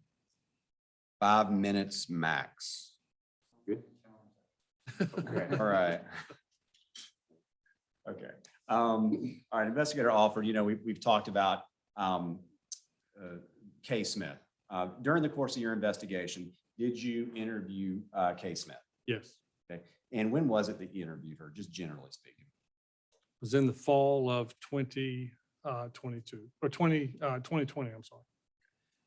5 minutes max. Good. Okay, all right. Okay. All right, investigator offered, we've talked about Kay Smith. During the course of your investigation, did you interview Kay Smith? Yes. Okay. And when was it that you interviewed her, just generally speaking? It was in the fall of 2022 or 2020, I'm sorry.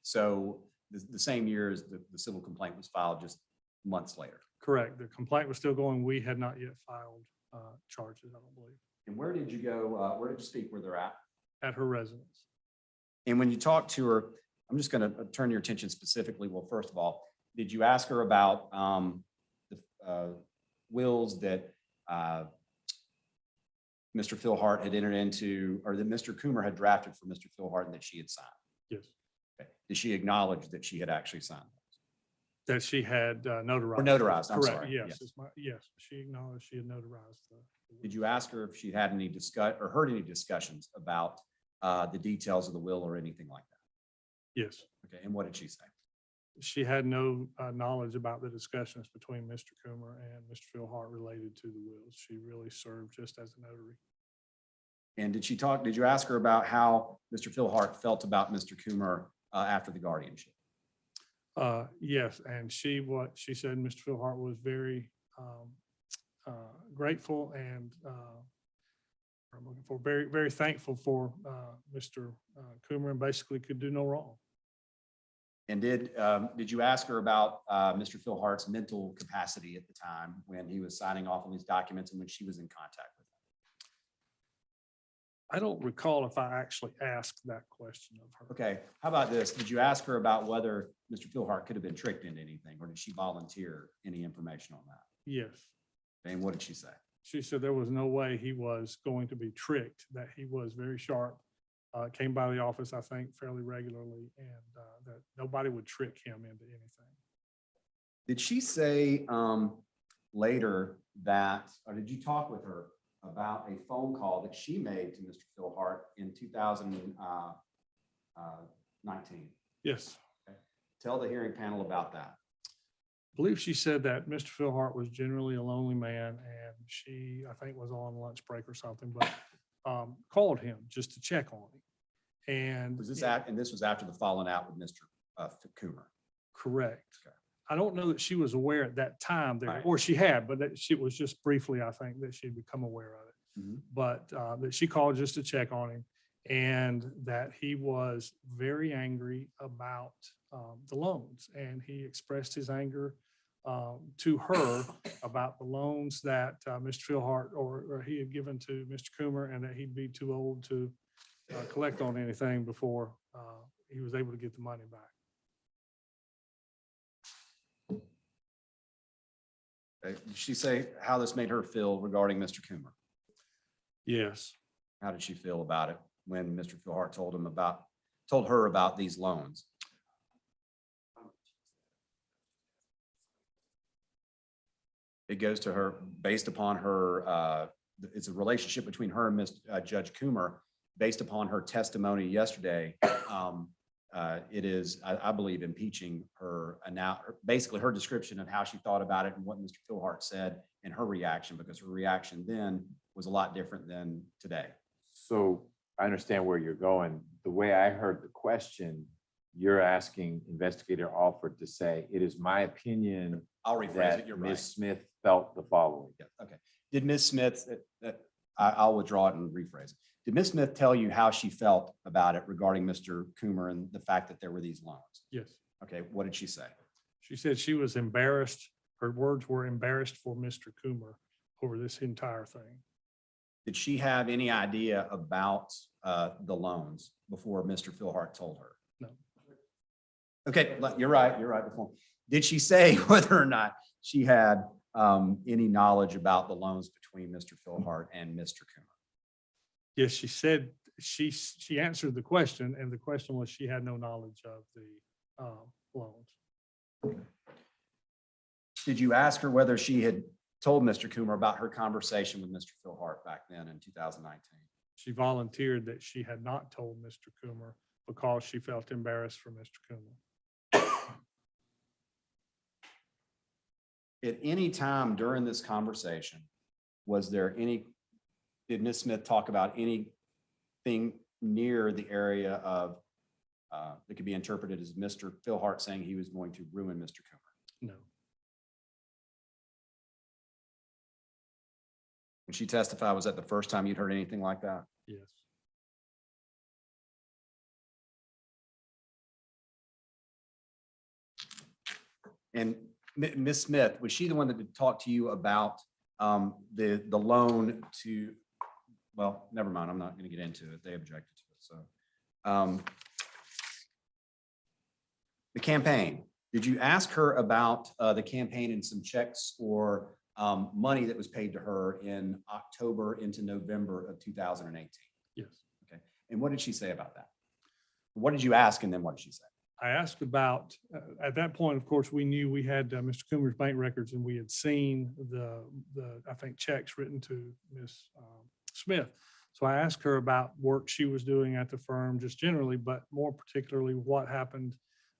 So the same year as the civil complaint was filed, just months later. Correct. The complaint was still going. We had not yet filed charges, I don't believe. And where did you go? Where did you speak where they're at? At her residence. And when you talked to her, I'm just going to turn your attention specifically. Well, first of all, did you ask her about the wills that Mr. Philhart had entered into, or that Mr. Coomer had drafted for Mr. Philhart and that she had signed? Yes. Okay. Did she acknowledge that she had actually signed those? That she had notarized. Or notarized, I'm Correct. sorry. Yes. Yes. She acknowledged she had notarized. Did you ask her if she had any or heard any discussions about the details of the will or anything like that? Yes. Okay. And what did she say? She had no knowledge about the discussions between Mr. Coomer and Mr. Philhart related to the wills. She really served just as a notary. And did you ask her about how Mr. Philhart felt about Mr. Coomer after the guardianship? Yes, and she said Mr. Philhart was very grateful and I'm looking for very thankful for Mr. Coomer and basically could do no wrong. And did you ask her about Mr. Philhart's mental capacity at the time when he was signing off on these documents and when she was in contact with him? I don't recall if I actually asked that question of her. Okay, how about this? Did you ask her about whether Mr. Philhart could have been tricked into anything, or did she volunteer any information on that? Yes. And what did she say? She said there was no way he was going to be tricked, that he was very sharp, came by the office, I think, fairly regularly, and that nobody would trick him into anything. Did she say later that, or did you talk with her about a phone call that she made to Mr. Philhart in 2019? Yes. Tell the hearing panel about that. I believe she said that Mr. Philhart was generally a lonely man, and she, I think, was on lunch break or something, but called him just to check on him. And Was this and this was after the falling out with Mr. Coomer? correct. Okay. I don't know that she was aware at that time, Right. or she had, but that she was just briefly, I think, that she'd become aware of it. Mhm. But that she called just to check on him, and that he was very angry about the loans, and he expressed his anger to her about the loans that Mr. Philhart or he had given to Mr. Coomer, and that he'd be too old to collect on anything before he was able to get the money back. Okay. Did she say how this made her feel regarding Mr. Coomer? Yes. How did she feel about it when Mr. Philhart told her about these loans? It goes to her based upon her, it's a relationship between her and Judge Coomer based upon her testimony yesterday. It is, I believe, impeaching her, and now basically her description of how she thought about it and what Mr. Philhart said and her reaction, because her reaction then was a lot different than today. So I understand where you're going. The way I heard the question, you're asking Investigator Alford to say, it is my opinion I'll rephrase that it. You're Ms. right. Smith felt the following. Yeah, okay. Did Ms. Smith, I'll withdraw it and rephrase it. Did Ms. Smith tell you how she felt about it regarding Mr. Coomer and the fact that there were these loans? Yes. Okay, what did she say? She said she was embarrassed. Her words were embarrassed for Mr. Coomer over this entire thing. Did she have any idea about the loans before Mr. Philhart told her? No. Okay, you're right. You're right. Did she say whether or not she had any knowledge about the loans between Mr. Philhart and Mr. Coomer? Yes, she said she answered the question, and the question was she had no knowledge of the loans. Did you ask her whether she had told Mr. Coomer about her conversation with Mr. Philhart back then in 2019? She volunteered that she had not told Mr. Coomer because she felt embarrassed for Mr. Coomer. At any time during this conversation, did Ms. Smith talk about anything near the area of, that could be interpreted as Mr. Philhart saying he was going to ruin Mr. Coomer? No. When she testified, was that the first time you'd heard anything like that? Yes. And Ms. Smith, was she the one that talked to you about the loan to, well, never mind, I'm not going to get into it. They objected to it. So the campaign, did you ask her about the campaign and some checks or money that was paid to her in October into November of 2018? Yes. Okay. And what did she say about that? What did you ask, and then what did she say? I asked about, at that point, of course, we knew we had Mr. Coomer's bank records, and we had seen the I think, checks written to Ms. Smith. So I asked her about work she was doing at the firm, just generally, but more particularly what happened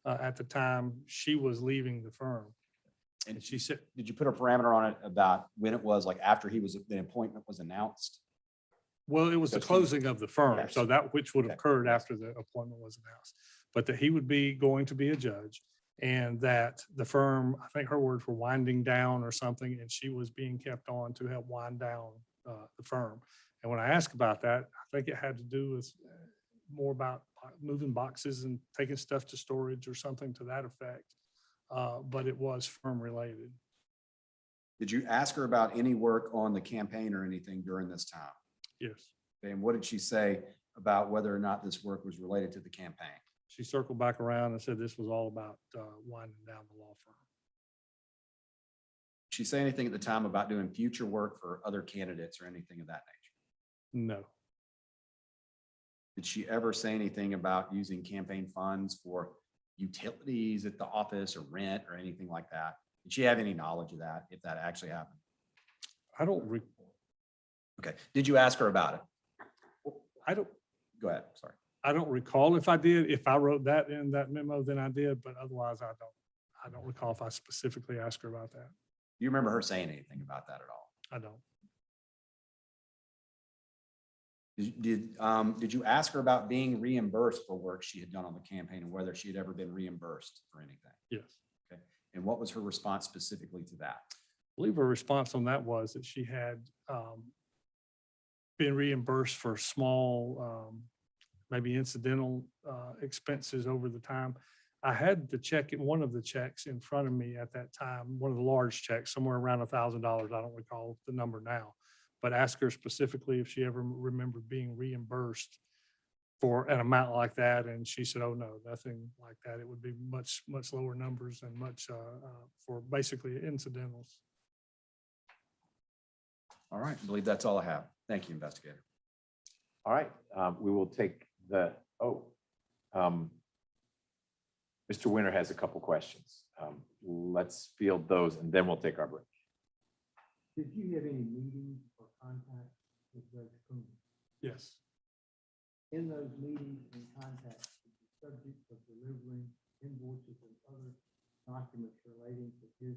at the time she was leaving the firm. And she said, did you put a parameter on it about when it was, like after the appointment was announced? well, it was the closing of the firm, Yes. so that which would have Okay. occurred after the appointment was announced. But that he would be going to be a judge, and that the firm, I think her words were winding down or something, and she was being kept on to help wind down the firm. And when I asked about that, I think it had to do with more about moving boxes and taking stuff to storage or something to that effect. But it was firm related. Did you ask her about any work on the campaign or anything during this time? Yes. And what did she say about whether or not this work was related to the campaign? She circled back around and said this was all about winding down the law firm. Did she say anything at the time about doing future work for other candidates or anything of that nature? No, Did she ever say anything about using campaign funds for utilities at the office or rent or anything like that? Did she have any knowledge of that, if that actually happened? I don't, Okay. Did you ask her about it? I don't, Go ahead. Sorry. I don't recall if I did. If I wrote that in that memo, then I did, but otherwise I don't recall if I specifically asked her about that. Do you remember her saying anything about that at all? I don't. Did you ask her about being reimbursed for work she had done on the campaign and whether she had ever been reimbursed for anything? Yes. Okay. And what was her response specifically to that? I believe her response on that was that she had been reimbursed for small, maybe incidental expenses over the time. I had the check, one of the checks in front of me at that time, one of the large checks, somewhere around $1,000. I don't recall the number now, but ask her specifically if she ever remembered being reimbursed for an amount like that. And she said, oh, no, nothing like that. It would be much, much lower numbers and much for basically incidentals. All right. I believe that's all I have. Thank you, investigator. All right, we will take the, Mr. Winter has a couple questions. Let's field those and then we'll take our break. Did you have any meetings or contacts with Judge Coomer? Yes. In those meetings and contacts, did the subject of delivering invoices and other documents relating to his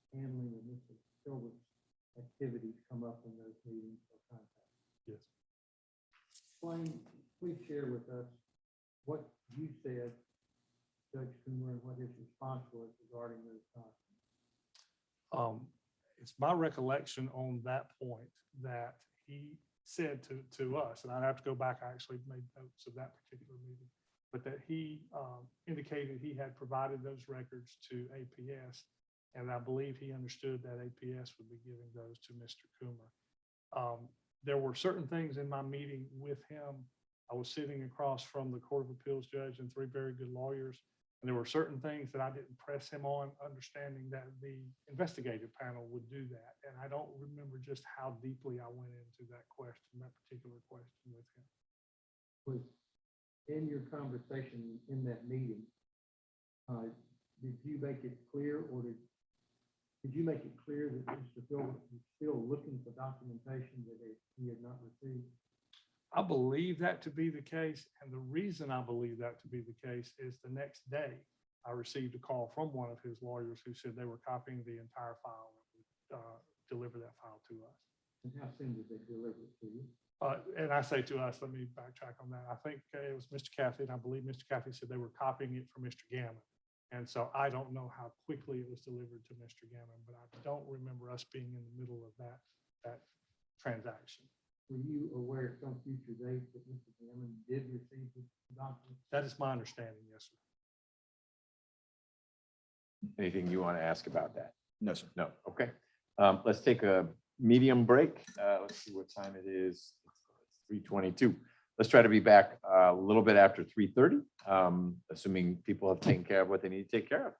handling of Mr. Silver's activities come up in those meetings or contacts? Yes. Please share with us what you said, Judge Coomer, and what his response was regarding those documents. It's my recollection on that point that he said to us, and I'd have to go back, I actually made notes of that particular meeting, but that he indicated he had provided those records to APS. And I believe he understood that APS would be giving those to Mr. Coomer. There were certain things in my meeting with him. I was sitting across from the Court of Appeals judge and three very good lawyers. And there were certain things that I didn't press him on, understanding that the investigative panel would do that. And I don't remember just how deeply I went into that question, that particular question with him. Was in your conversation in that meeting, did you make it clear, or did you make it clear that Mr. Phillips was still looking for documentation that he had not received? I believe that to be the case. And the reason I believe that to be the case is the next day I received a call from one of his lawyers who said they were copying the entire file and would deliver that file to us. And how soon did they deliver it to you? And I say to us, let me backtrack on that. I think it was Mr. Cathy, and I believe Mr. Cathy said they were copying it from Mr. Gammon. And so I don't know how quickly it was delivered to Mr. Gammon, but I don't remember us being in the middle of that transaction. Were you aware at some future date that Mr. Gammon did receive the document? That is my understanding, yes, sir. Anything you want to ask about that? No, sir. No, okay. Let's take a medium break. Let's see what time it is. It's 3:22. Let's try to be back a little bit after 3:30, assuming people have taken care of what they need to take care of.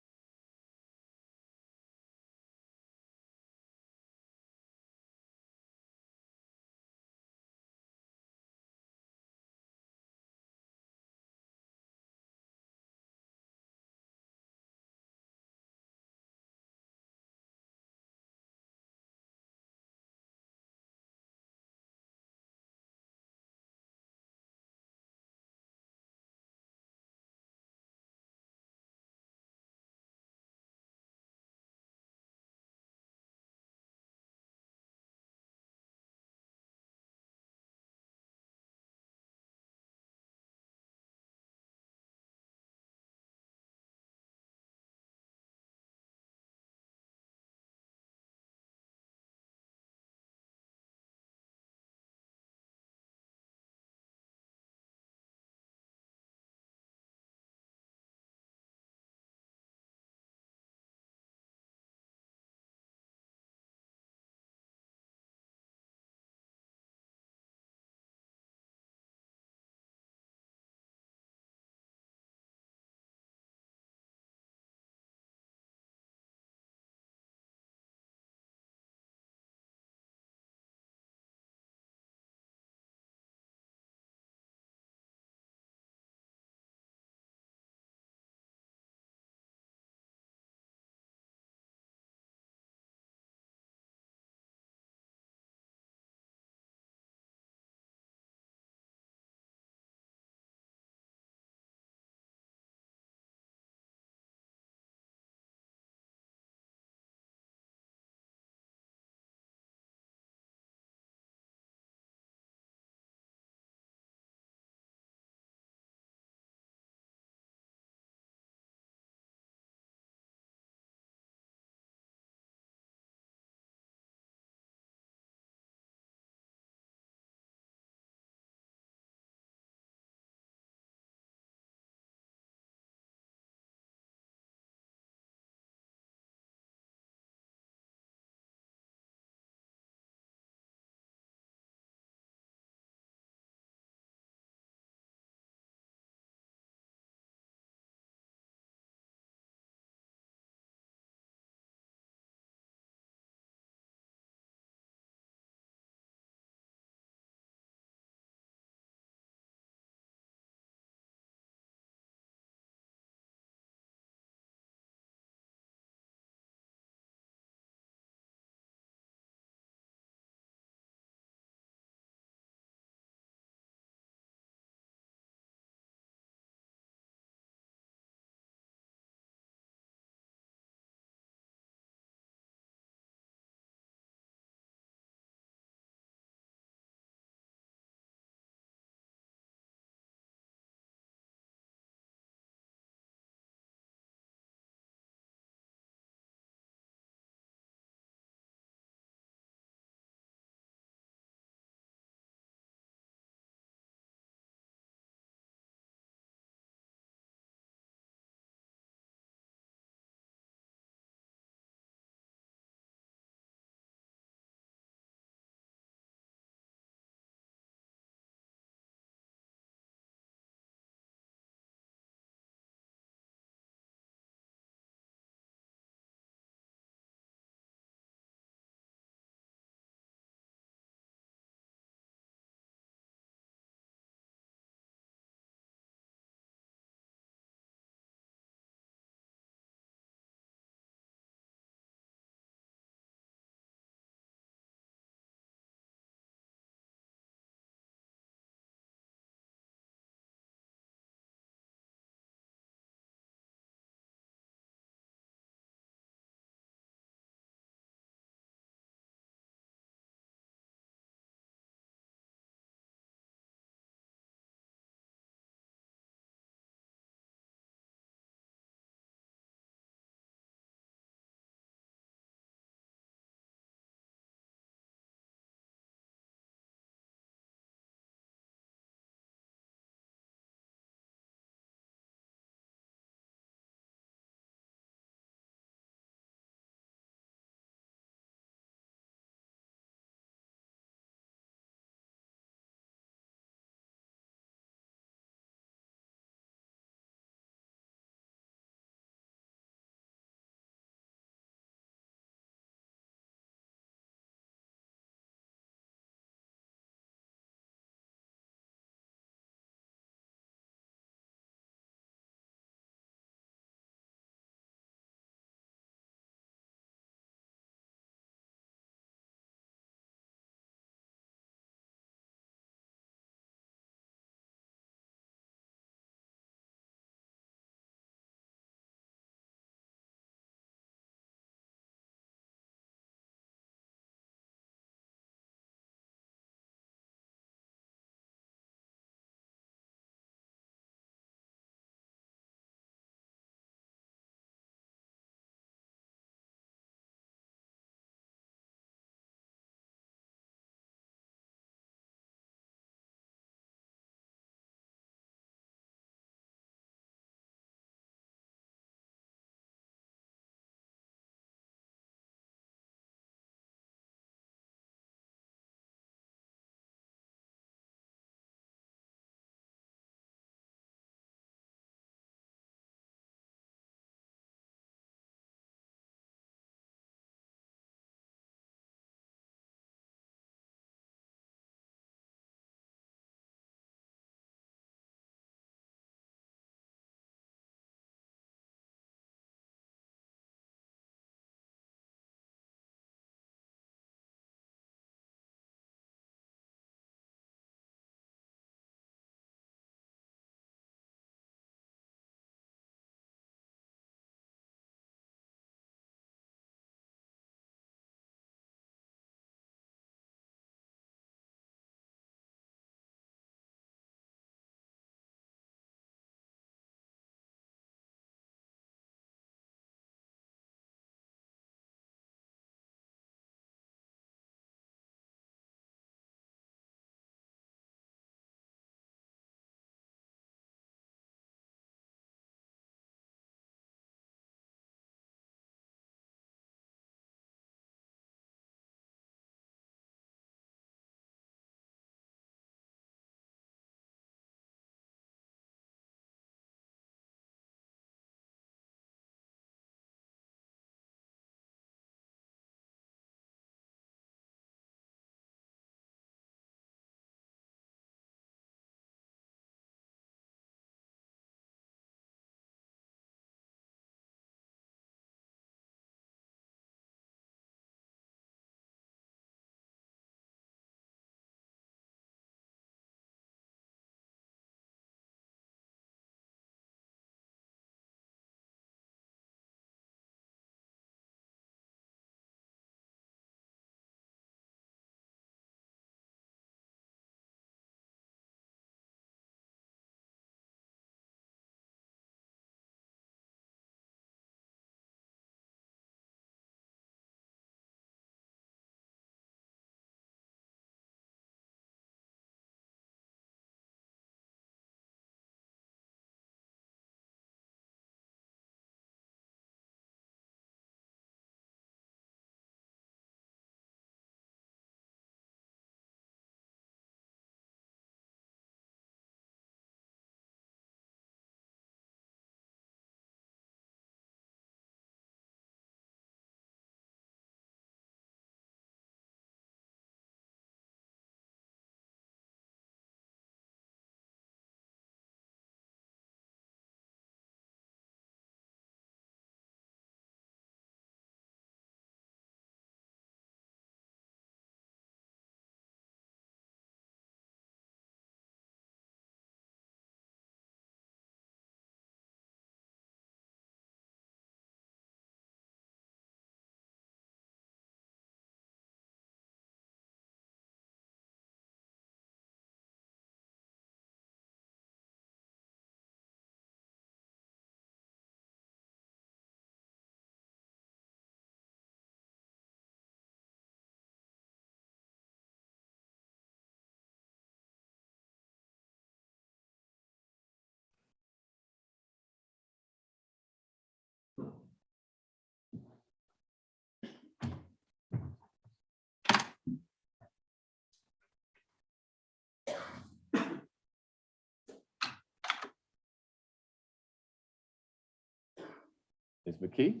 Ms. McKee?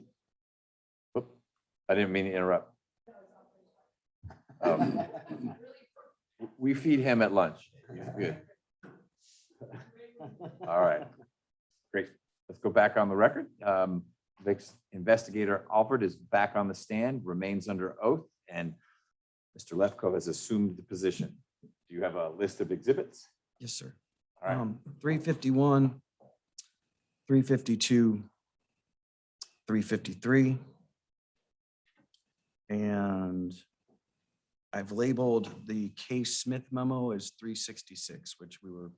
Oop, I didn't mean to interrupt. We feed him at lunch. He's good. All right. Great. Let's go back on the record. Investigator Alford is back on the stand, remains under oath, and Mr. Lefkoe has assumed the position. Do you have a list of exhibits? Yes, sir. All right. 351, 352, 353. And I've labeled the Case Smith memo as 366, which we were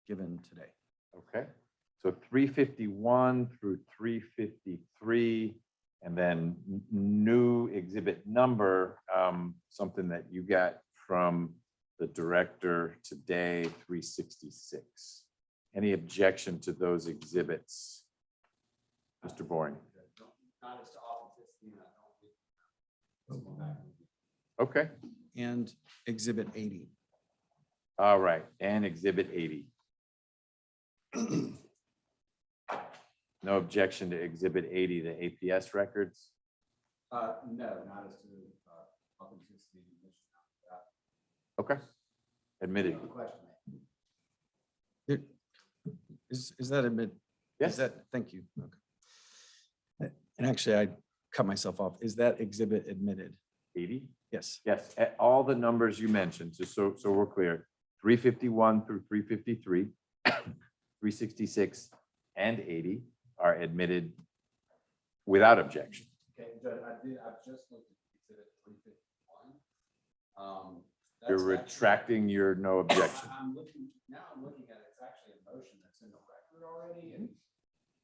given today. Okay. So 351 through 353, and then new exhibit number, something that you got from the director today, 366. Any objection to those exhibits? Mr. Boring. Okay. And exhibit 80. All right. And exhibit 80. No objection to exhibit 80, the APS records? No, not as to authenticity. Okay. Admitted. Is that admit? Yes. Is that, thank you. Okay. And actually, I cut myself off. Is that exhibit admitted? 80? Yes. Yes, at all the numbers you mentioned, just so we're clear, 351 through 353, 366 and 80 are admitted without objection. Okay, Judge, I've just looked at exhibit 351. You're retracting your no objection. I'm looking at it, it's actually a motion that's in the record already, and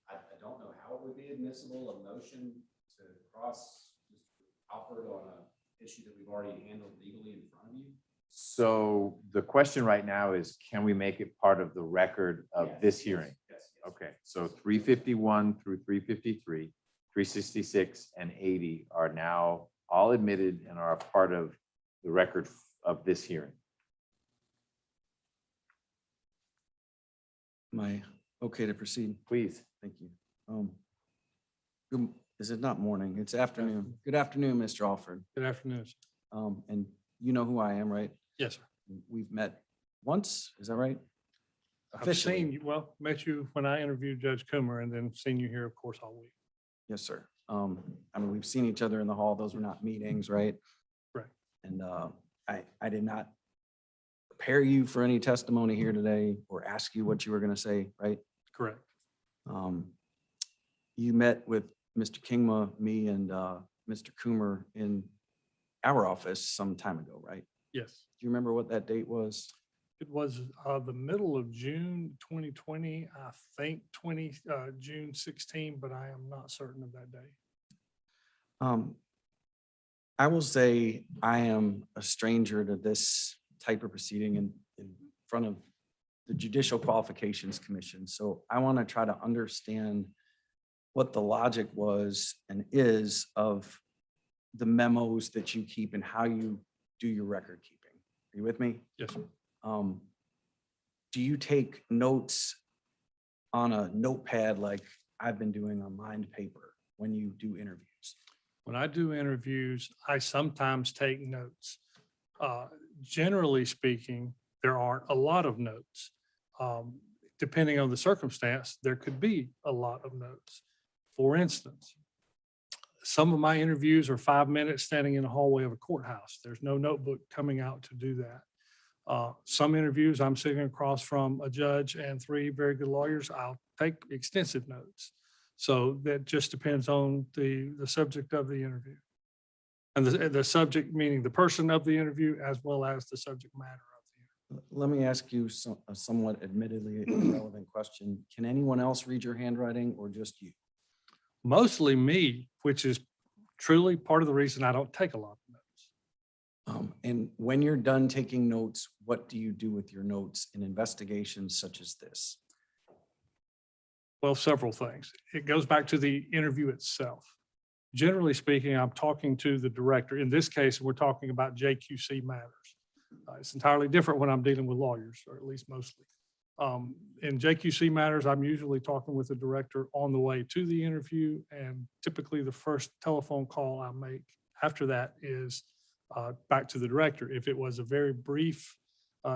I don't know how it would be admissible, a motion to cross Alford on a issue that we've already handled legally in front of you. So the question right now is, can we make it part of the record of this hearing? Yes. Okay, so 351 through 353, 366 and 80 are now all admitted and are a part of the record of this hearing. Am I okay to proceed? Please. Thank you. Is it not morning? It's afternoon. Good afternoon, Mr. Alford. Good afternoon. And you know who I am, right? Yes, sir. We've met once, is that right? I've seen you, well, met you when I interviewed Judge Coomer and then seen you here, of course, all week. Yes, sir. I mean, we've seen each other in the hall. Those were not meetings, right? Right. And I did not prepare you for any testimony here today or ask you what you were going to say, right? Correct. You met with Mr. Kingma, me, and Mr. Coomer in our office some time ago, right? Yes. Do you remember what that date was? It was the middle of June 2020, I think June 16, but I am not certain of that day. I will say I am a stranger to this type of proceeding in front of the Judicial Qualifications Commission. So I want to try to understand what the logic was and is of the memos that you keep and how you do your record keeping. Are you with me? Yes, sir. Do you take notes on a notepad like I've been doing on lined paper when you do interviews? When I do interviews, I sometimes take notes. Generally speaking, there aren't a lot of notes. Depending on the circumstance, there could be a lot of notes. For instance, some of my interviews are 5 minutes standing in the hallway of a courthouse. There's no notebook coming out to do that. Some interviews, I'm sitting across from a judge and 3 very good lawyers. I'll take extensive notes. So that just depends on the subject of the interview. And the subject meaning the person of the interview as well as the subject matter of the interview. Let me ask you a somewhat admittedly irrelevant question. Can anyone else read your handwriting or just you? Mostly me, which is truly part of the reason I don't take a lot of notes. And when you're done taking notes, what do you do with your notes in investigations such as this? Well, several things. It goes back to the interview itself. Generally speaking, I'm talking to the director. In this case, we're talking about JQC matters. It's entirely different when I'm dealing with lawyers, or at least mostly. In JQC matters, I'm usually talking with the director on the way to the interview, and typically the first telephone call I make after that is back to the director. If it was a very brief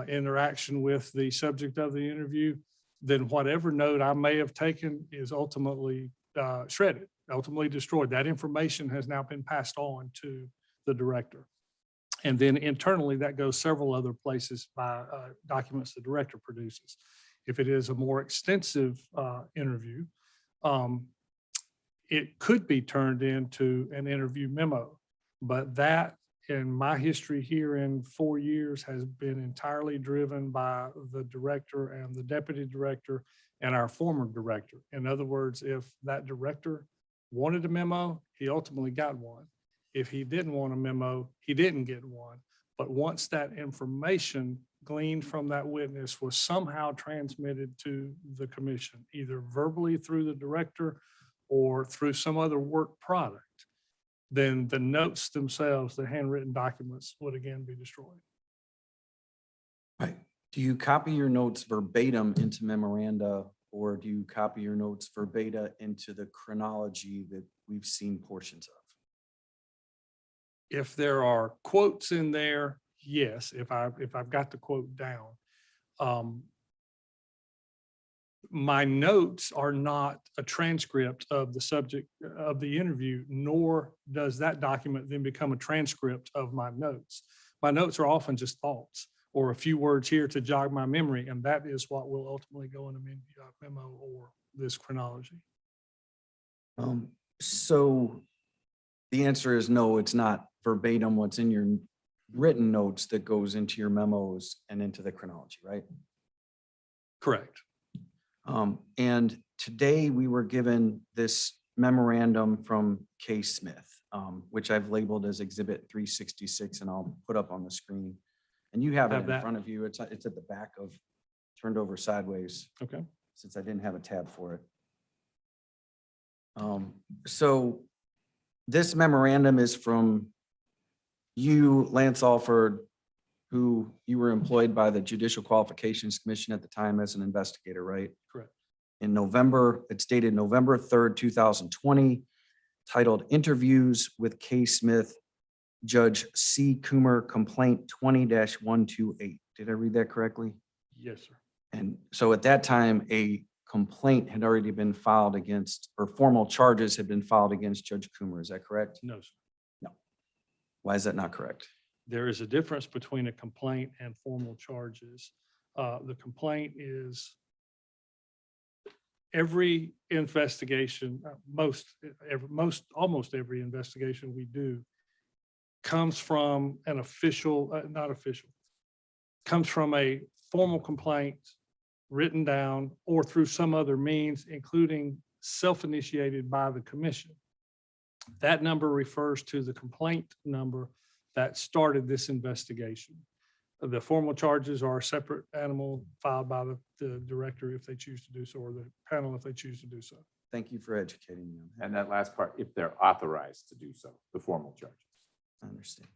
interaction with the subject of the interview, then whatever note I may have taken is ultimately shredded, ultimately destroyed. That information has now been passed on to the director. And then internally, that goes several other places by documents the director produces. If it is a more extensive interview, it could be turned into an interview memo. But that, in my history here in 4 years, has been entirely driven by the director and the deputy director and our former director. In other words, if that director wanted a memo, he ultimately got one. If he didn't want a memo, he didn't get one. But once that information gleaned from that witness was somehow transmitted to the commission, either verbally through the director or through some other work product, then the notes themselves, the handwritten documents, would again be destroyed. Right. Do you copy your notes verbatim into memoranda, or do you copy your notes verbatim into the chronology that we've seen portions of? If there are quotes in there, yes, if I've got the quote down. My notes are not a transcript of the subject of the interview, nor does that document then become a transcript of my notes. My notes are often just thoughts or a few words here to jog my memory, and that is what will ultimately go in a memo or this chronology. So the answer is no, it's not verbatim what's in your written notes that goes into your memos and into the chronology, right? Correct. And today we were given this memorandum from K. Smith, which I've labeled as Exhibit 366, and I'll put up on the screen. And you have it in front of you. It's at the back of, turned over sideways. Okay. Since I didn't have a tab for it. So this memorandum is from you, Lance Alford, who you were employed by the Judicial Qualifications Commission at the time as an investigator, right? Correct. In November, it's dated November 3rd, 2020, titled Interviews with K. Smith, Judge C. Coomer, Complaint 20-128. Did I read that correctly? Yes, sir. And so at that time, a complaint had already been filed against, or formal charges had been filed against Judge Coomer. Is that correct? No, sir. No. Why is that not correct? There is a difference between a complaint and formal charges. The complaint is every investigation, almost every investigation we do comes from an official, not official, comes from a formal complaint written down or through some other means, including self-initiated by the commission. That number refers to the complaint number that started this investigation. The formal charges are a separate animal filed by the director if they choose to do so, or the panel if they choose to do so. Thank you for educating me on that. And that last part, if they're authorized to do so, the formal charges. I understand.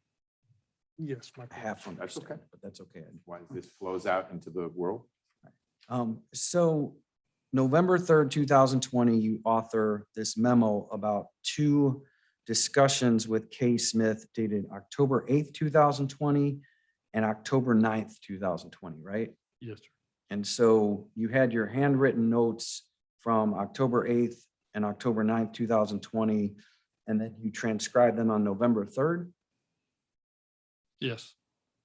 Yes, my. I have to That's understand, okay. but that's okay. Why this flows out into the world. So November 3rd, 2020, you author this memo about two discussions with K. Smith dated October 8th, 2020 and October 9th, 2020, right? Yes, sir. And so you had your handwritten notes from October 8th and October 9th, 2020, and then you transcribed them on November 3rd. Yes.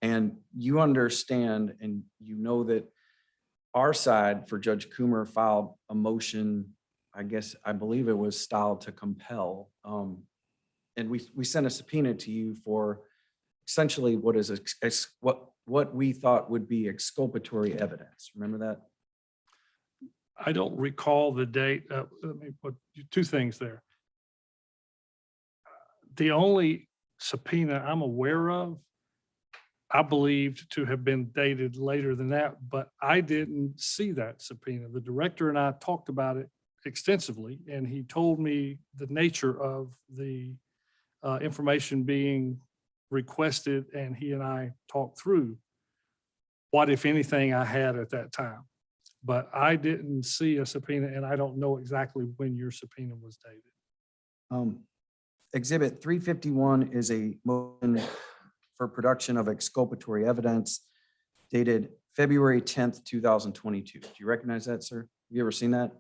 And you understand, and you know that our side for Judge Coomer filed a motion, I believe it was styled to compel. And we sent a subpoena to you for essentially what is what we thought would be exculpatory evidence. Remember that? I don't recall the date. Let me put two things there. The only subpoena I'm aware of, I believed to have been dated later than that, but I didn't see that subpoena. The director and I talked about it extensively, and he told me the nature of the information being requested, and he and I talked through what, if anything, I had at that time. But I didn't see a subpoena, and I don't know exactly when your subpoena was dated. Exhibit 351 is a motion for production of exculpatory evidence dated February 10th, 2022. Do you recognize that, sir? Have you ever seen that?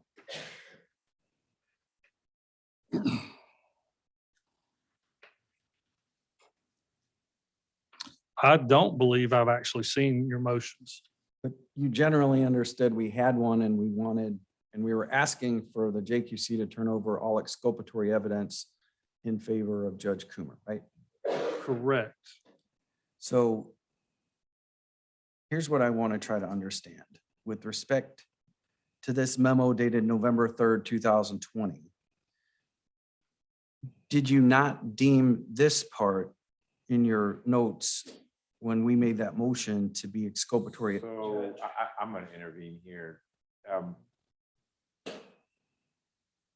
I don't believe I've actually seen your motions. But you generally understood we had one and we were asking for the JQC to turn over all exculpatory evidence in favor of Judge Coomer, right? Correct. So here's what I want to try to understand with respect to this memo dated November 3rd, 2020. Did you not deem this part in your notes when we made that motion to be exculpatory? So I'm going to intervene here.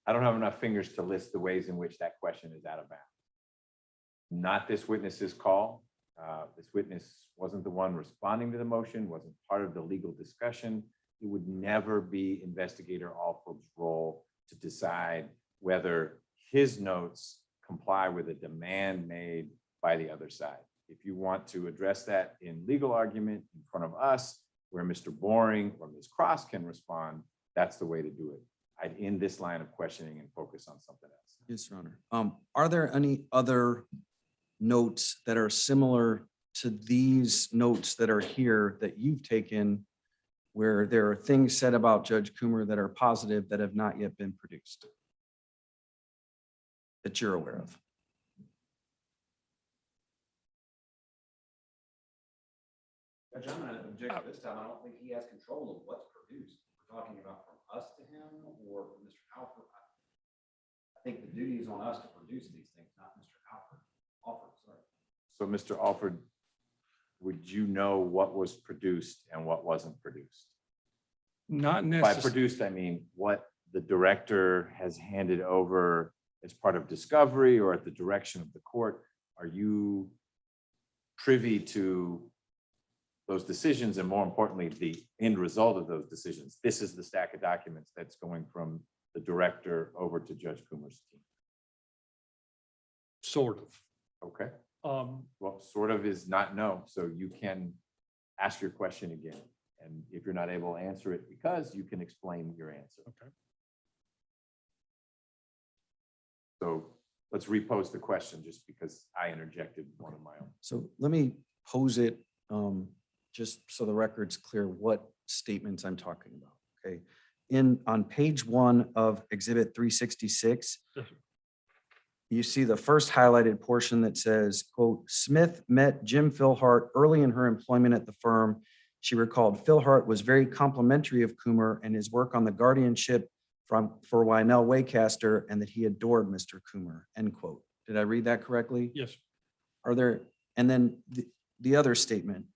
I don't have enough fingers to list the ways in which that question is out of bounds. Not this witness's call. This witness wasn't the one responding to the motion, wasn't part of the legal discussion. It would never be Investigator Alford's role to decide whether his notes comply with a demand made by the other side. If you want to address that in legal argument in front of us, where Mr. Boring or Ms. Cross can respond, that's the way to do it. I'd end this line of questioning and focus on something else. Yes, Your Honor. Are there any other notes that are similar to these notes that are here that you've taken where there are things said about Judge Coomer that are positive that have not yet been produced that you're aware of? Judge, I'm going to object this time. I don't think he has control of what's produced. We're talking about from us to him or from Mr. Alford. I think the duty is on us to produce these things, not Mr. Alford. So Mr. Alford, would you know what was produced and what wasn't produced? Not By necessarily. produced, I mean what the director has handed over as part of discovery or at the direction of the court. Are you privy to those decisions and, more importantly, the end result of those decisions? This is the stack of documents that's going from the director over to Judge Coomer's team. Sort of. Okay. Well, sort of is not no. So you can ask your question again. And if you're not able to answer it, because you can explain your answer. Okay. So let's repose the question just because I interjected one of my own. So let me pose it just so the record's clear what statements I'm talking about, okay? On page 1 of Exhibit 366, Yes, sir. you see the first highlighted portion that says, quote, Smith met Jim Philhart early in her employment at the firm. She recalled Philhart was very complimentary of Coomer and his work on the guardianship for Wynell Waycaster, and that he adored Mr. Coomer, end quote. Did I read that correctly? Yes. Are there, and then the other statement,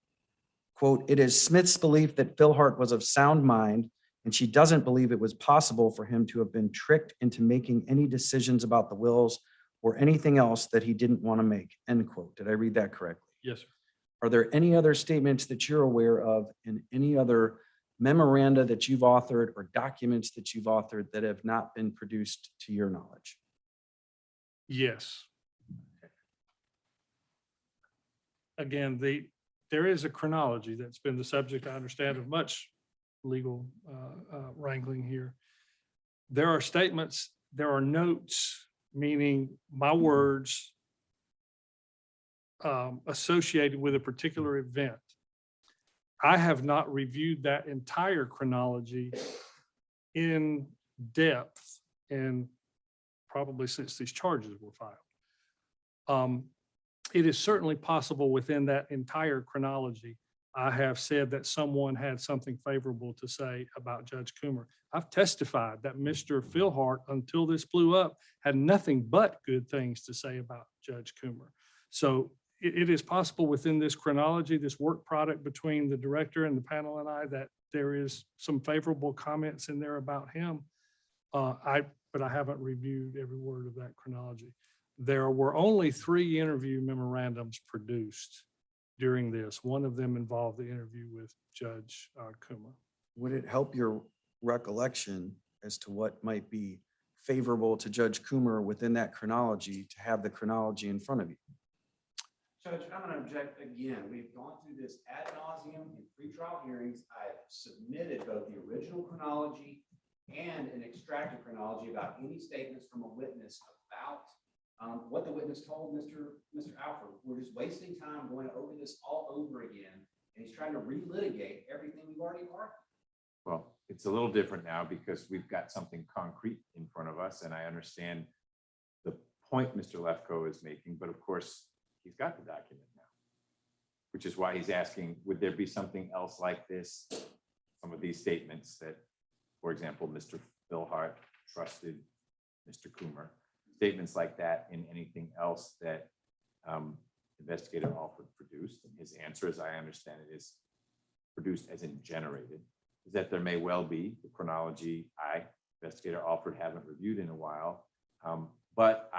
quote, it is Smith's belief that Philhart was of sound mind, and she doesn't believe it was possible for him to have been tricked into making any decisions about the wills or anything else that he didn't want to make, end quote. Did I read that correctly? Yes, sir. Are there any other statements that you're aware of in any other memoranda that you've authored or documents that you've authored that have not been produced to your knowledge? Yes. Again, there is a chronology that's been the subject, I understand, of much legal wrangling here. There are statements, there are notes, meaning my words associated with a particular event. I have not reviewed that entire chronology in depth and probably since these charges were filed. It is certainly possible within that entire chronology, I have said that someone had something favorable to say about Judge Coomer. I've testified that Mr. Philhart, until this blew up, had nothing but good things to say about Judge Coomer. So it is possible within this chronology, this work product between the director and the panel and I, that there is some favorable comments in there about him. But I haven't reviewed every word of that chronology. There were only 3 interview memorandums produced during this. One of them involved the interview with Judge Coomer. would it help your recollection as to what might be favorable to Judge Coomer within that chronology to have the chronology in front of you? Judge, I'm going to object again. We've gone through this ad nauseum in pretrial hearings. I have submitted both the original chronology and an extracted chronology about any statements from a witness about what the witness told Mr. Alford. We're just wasting time going over this all over again. And he's trying to relitigate everything we've already argued. Well, it's a little different now because we've got something concrete in front of us, and I understand the point Mr. Lefkoe is making, but of course, he's got the document now, which is why he's asking, would there be something else like this? Some of these statements that, for example, Mr. Philhart trusted Mr. Coomer, statements like that in anything else that Investigator Alford produced. And his answer, as I understand it, is produced as in generated, is that there may well be the chronology Investigator Alford, haven't reviewed in a while, but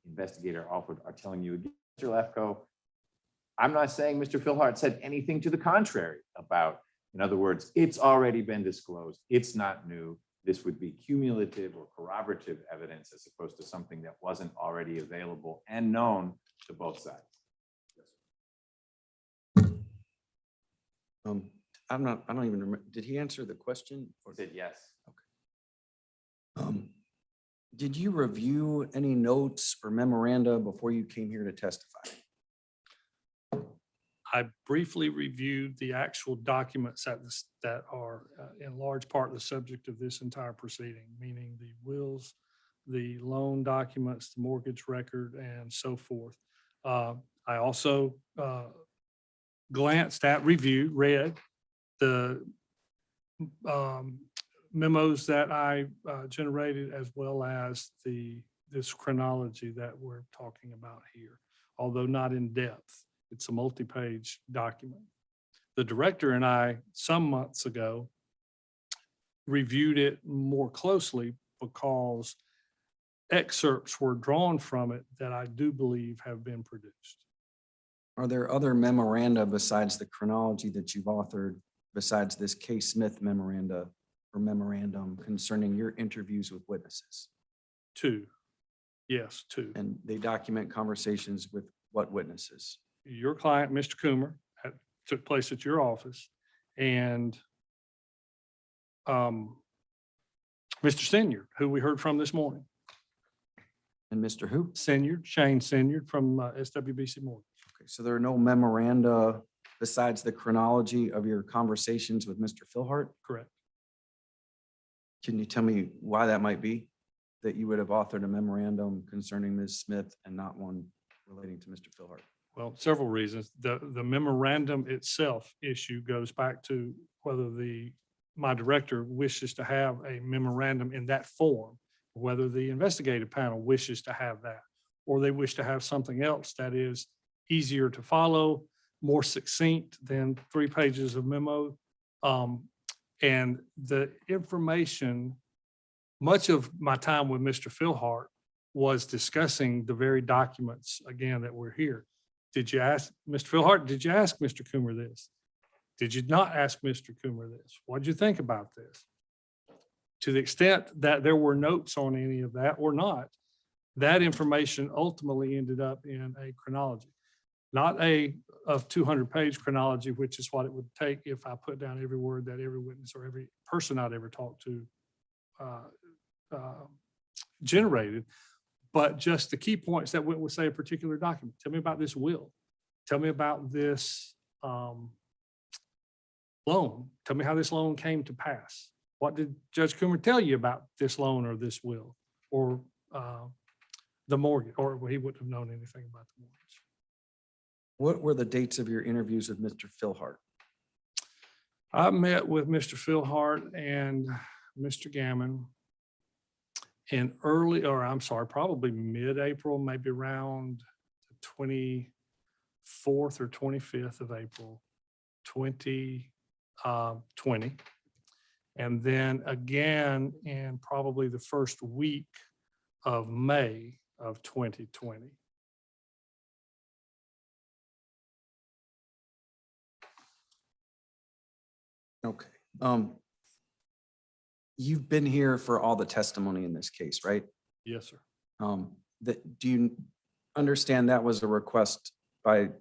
Investigator Alford are telling you again, Mr. Lefkoe, I'm not saying Mr. Philhart said anything to the contrary about, in other words, it's already been disclosed. It's not new. This would be cumulative or corroborative evidence as opposed to something that wasn't already available and known to both sides. I don't even remember. Did he answer the question? Or said yes. Did you review any notes or memoranda before you came here to testify? I briefly reviewed the actual documents that are in large part the subject of this entire proceeding, meaning the wills, the loan documents, the mortgage record, and so forth. I also read the memos that I generated, as well as this chronology that we're talking about here, although not in depth. It's a multi-page document. The director and I, some months ago, reviewed it more closely because excerpts were drawn from it that I do believe have been produced. Are there other memoranda besides the chronology that you've authored, besides this K. Smith memorandum concerning your interviews with witnesses? Two. Yes, two. And they document conversations with what witnesses? Your client, Mr. Coomer, took place at your office, and Mr. Senyard, who we heard from this morning. And Mr. who? Senyard, Shane Senyard from SWBC Mortgage. Okay, so there are no memoranda besides the chronology of your conversations with Mr. Philhart? Correct. Can you tell me why that might be? That you would have authored a memorandum concerning Ms. Smith and not one relating to Mr. Philhart? Well, several reasons. The memorandum itself issue goes back to whether my director wishes to have a memorandum in that form, whether the investigative panel wishes to have that, or they wish to have something else that is easier to follow, more succinct than 3 pages of memo. And the information, much of my time with Mr. Philhart was discussing the very documents, again, that we're here. Did you ask Mr. Philhart, did you ask Mr. Coomer this? Did you not ask Mr. Coomer this? What did you think about this? To the extent that there were notes on any of that or not, that information ultimately ended up in a chronology, not a 200-page chronology, which is what it would take if I put down every word that every witness or every person I'd ever talked to generated, but just the key points that went with, say, a particular document. Tell me about this will. Tell me about this loan. Tell me how this loan came to pass. What did Judge Coomer tell you about this loan or this will or the mortgage? Or he wouldn't have known anything about the mortgage. What were the dates of your interviews with Mr. Philhart? I met with Mr. Philhart and Mr. Gammon in probably mid-April, maybe around the 24th or 25th of April, 2020. And then again in probably the first week of May of 2020. Okay. You've been here for all the testimony in this case, right? Yes, sir. Do you understand that was a request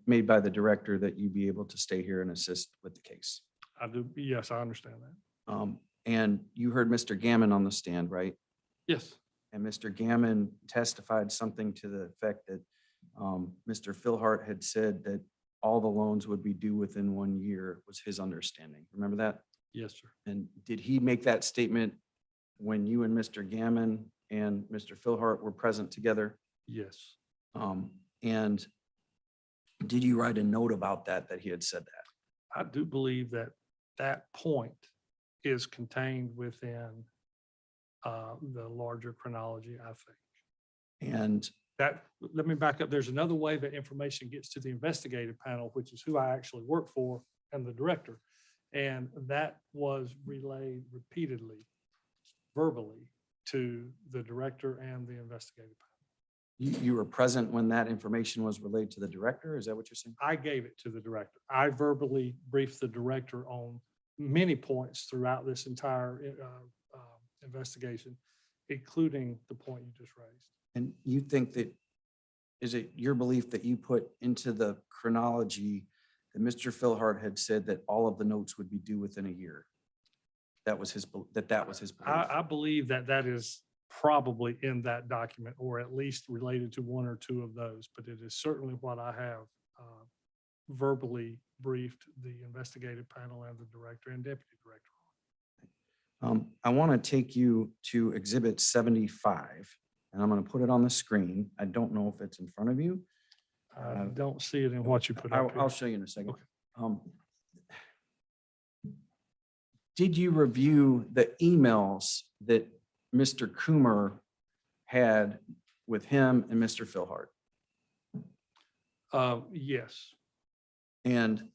made by the director that you be able to stay here and assist with the case? I do. Yes, I understand that. And you heard Mr. Gammon on the stand, right? Yes. And Mr. Gammon testified something to the effect that Mr. Philhart had said that all the loans would be due within 1 year was his understanding. Remember that? Yes, sir. And did he make that statement when you and Mr. Gammon and Mr. Philhart were present together? Yes. And did you write a note about that he had said that? I do believe that that point is contained within the larger chronology, I think. And That, let me back up. There's another way that information gets to the investigative panel, which is who I actually work for and the director. And that was relayed repeatedly, verbally, to the director and the investigative panel. you were present when that information was relayed to the director? Is that what you're saying? I gave it to the director. I verbally briefed the director on many points throughout this entire investigation, including the point you just raised. And you think that, is it your belief that you put into the chronology that Mr. Philhart had said that all of the notes would be due within a year? That was his belief. I believe that that is probably in that document, or at least related to one or two of those, but it is certainly what I have verbally briefed the investigative panel and the director and deputy director on. I want to take you to Exhibit 75, and I'm going to put it on the screen. I don't know if it's in front of you. I don't see it in what you put up here. I'll show you in a second. Okay. Did you review the emails that Mr. Coomer had with him and Mr. Philhart? Yes. And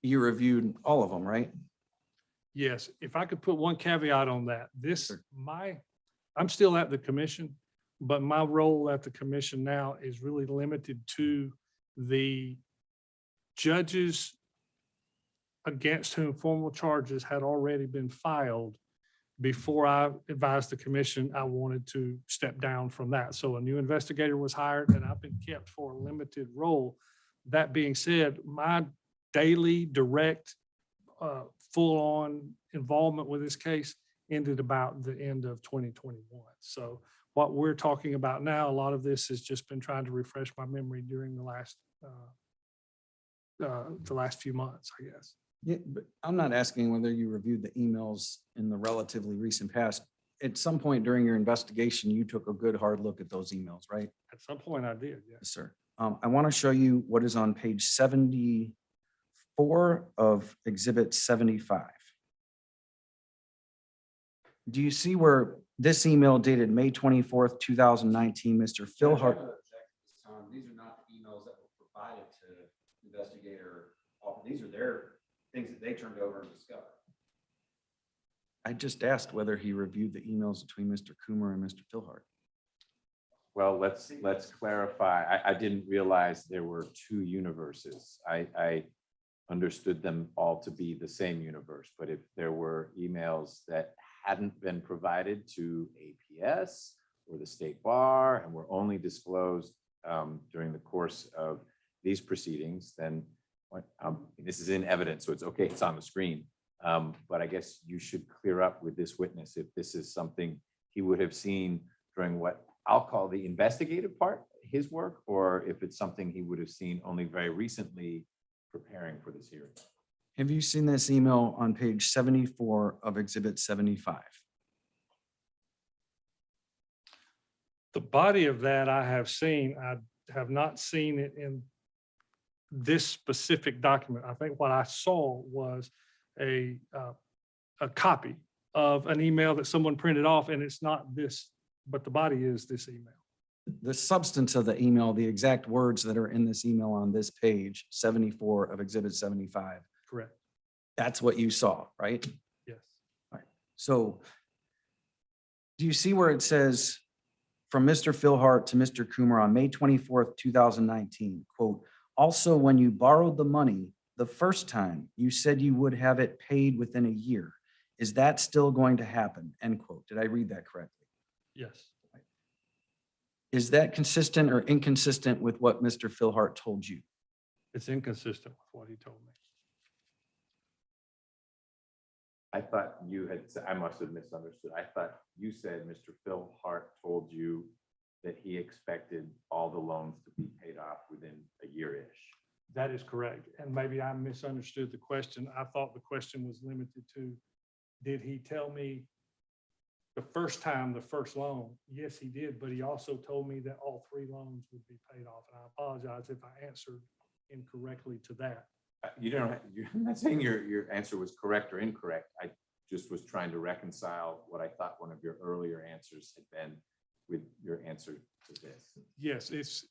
you reviewed all of them, right? Yes. If I could put one caveat on that, I'm still at the commission, but my role at the commission now is really limited to the judges against whom formal charges had already been filed before I advised the commission I wanted to step down from that. So a new investigator was hired and I've been kept for a limited role. That being said, my daily direct, full-on involvement with this case ended about the end of 2021. So what we're talking about now, a lot of this has just been trying to refresh my memory during the last few months, I guess. Yeah, but I'm not asking whether you reviewed the emails in the relatively recent past. At some point during your investigation, you took a good hard look at those emails, right? At some point I did, yes. Yes, sir. I want to show you what is on page 74 of Exhibit 75. Do you see where this email dated May 24th, 2019, Mr. Philhart? These are not the emails that were provided to investigator. These are their things that they turned over and discovered. I just asked whether he reviewed the emails between Mr. Coomer and Mr. Philhart. Well, let's clarify. I didn't realize there were two universes. I understood them all to be the same universe, but if there were emails that hadn't been provided to APS or the state bar and were only disclosed during the course of these proceedings, then this is in evidence, so it's okay, it's on the screen. But I guess you should clear up with this witness if this is something he would have seen during what I'll call the investigative part, his work, or if it's something he would have seen only very recently preparing for this hearing. Have you seen this email on page 74 of Exhibit 75? The body of that I have seen. I have not seen it in this specific document. I think what I saw was a copy of an email that someone printed off, and it's not this, but the body is this email. The substance of the email, the exact words that are in this email on this page 74 of Exhibit 75. Correct. That's what you saw, right? Yes. All right. So do you see where it says from Mr. Philhart to Mr. Coomer on May 24th, 2019, quote, also, when you borrowed the money, the first time you said you would have it paid within a year. Is that still going to happen? End quote. Did I read that correctly? Yes. Is that consistent or inconsistent with what Mr. Philhart told you? It's inconsistent with what he told me. I thought you had, I must have misunderstood. I thought you said Mr. Phil Hart told you that he expected all the loans to be paid off within a year-ish. That is correct. And maybe I misunderstood the question. I thought the question was limited to, did he tell me the first time, the first loan? Yes, he did, but he also told me that all 3 loans would be paid off. And I apologize if I answered incorrectly to that. You don't, I'm not saying your answer was correct or incorrect. I just was trying to reconcile what I thought one of your earlier answers had been with your answer to this. Yes, it's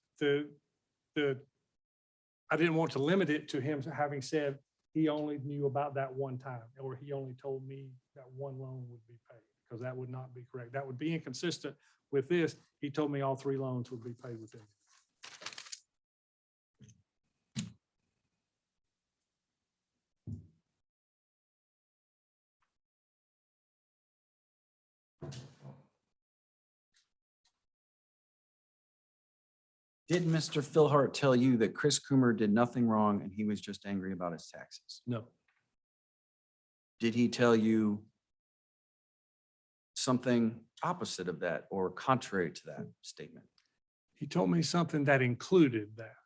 I didn't want to limit it to him having said he only knew about that one time, or he only told me that 1 loan would be paid, because that would not be correct. That would be inconsistent with this. He told me all 3 loans would be paid within. Did Mr. Philhart tell you that Chris Coomer did nothing wrong and he was just angry about his taxes? No. Did he tell you something opposite of that or contrary to that statement? He told me something that included that.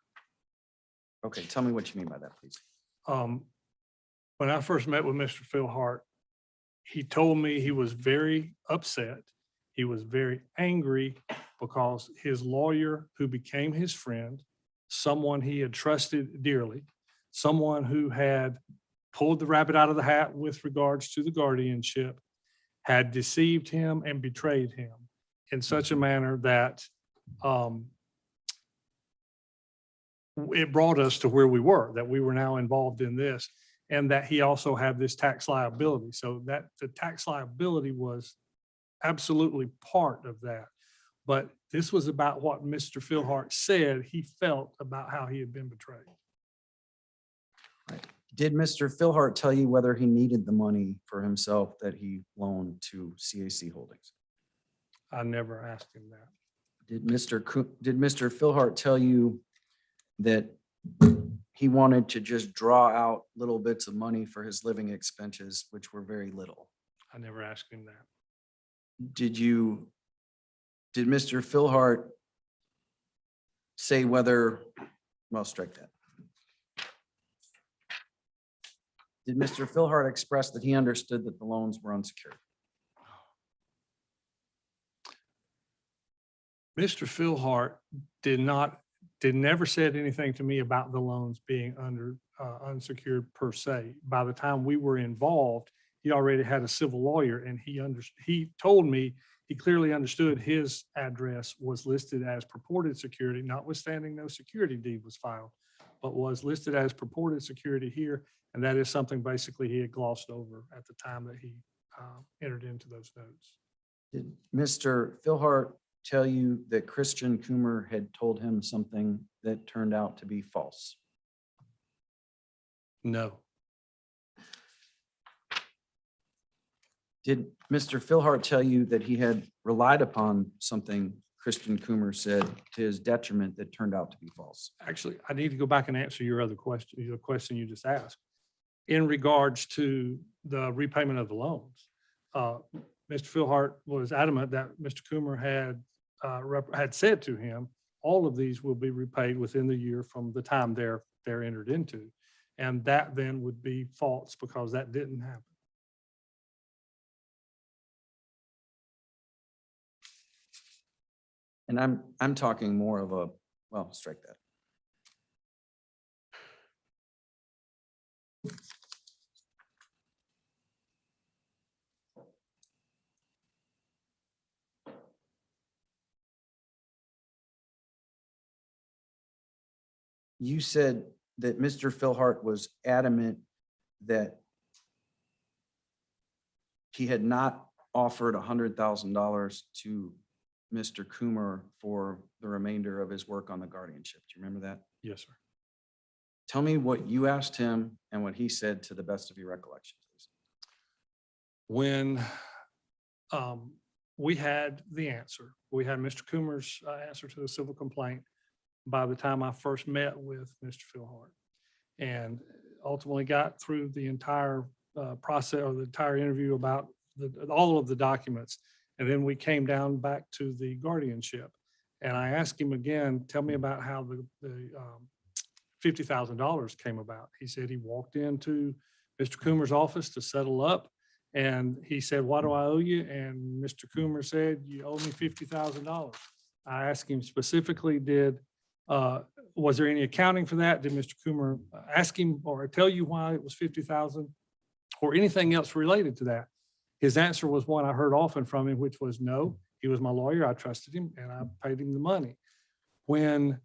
Okay, tell me what you mean by that, please. When I first met with Mr. Philhart, he told me he was very upset. He was very angry because his lawyer, who became his friend, someone he had trusted dearly, someone who had pulled the rabbit out of the hat with regards to the guardianship, had deceived him and betrayed him in such a manner that it brought us to where we were, that we were now involved in this, and that he also had this tax liability. So that the tax liability was absolutely part of that. But this was about what Mr. Philhart said he felt about how he had been betrayed. Did Mr. Philhart tell you whether he needed the money for himself that he loaned to CAC Holdings? I never asked him that. Did Mr. Philhart tell you that he wanted to just draw out little bits of money for his living expenses, which were very little? I never asked him that. Did Mr. Philhart say whether, well, strike that. Did Mr. Philhart express that he understood that the loans were unsecured? Mr. Philhart never said anything to me about the loans being unsecured per se. By the time we were involved, he already had a civil lawyer, and he told me he clearly understood his address was listed as purported security, notwithstanding no security deed was filed, but was listed as purported security here. And that is something basically he had glossed over at the time that he entered into those notes. Did Mr. Philhart tell you that Christian Coomer had told him something that turned out to be false? No. Did Mr. Philhart tell you that he had relied upon something Christian Coomer said to his detriment that turned out to be false? Actually, I need to go back and answer your other question, the question you just asked. In regards to the repayment of the loans, Mr. Philhart was adamant that Mr. Coomer had said to him, all of these will be repaid within the year from the time they're entered into. And that then would be false because that didn't happen. And I'm talking more of a, well, strike that. You said that Mr. Philhart was adamant that he had not offered $100,000 to Mr. Coomer for the remainder of his work on the guardianship. Do you remember that? Yes, sir. Tell me what you asked him and what he said to the best of your recollection, please. When we had the answer, we had Mr. Coomer's answer to the civil complaint by the time I first met with Mr. Philhart, and ultimately got through the entire process or the entire interview about all of the documents. And then we came down back to the guardianship. And I asked him again, tell me about how the $50,000 came about. He said he walked into Mr. Coomer's office to settle up. And he said, what do I owe you? And Mr. Coomer said, you owe me $50,000. I asked him specifically, was there any accounting for that? Did Mr. Coomer ask him or tell you why it was 50,000 or anything else related to that? His answer was one I heard often from him, which was no. He was my lawyer. I trusted him and I paid him the money. When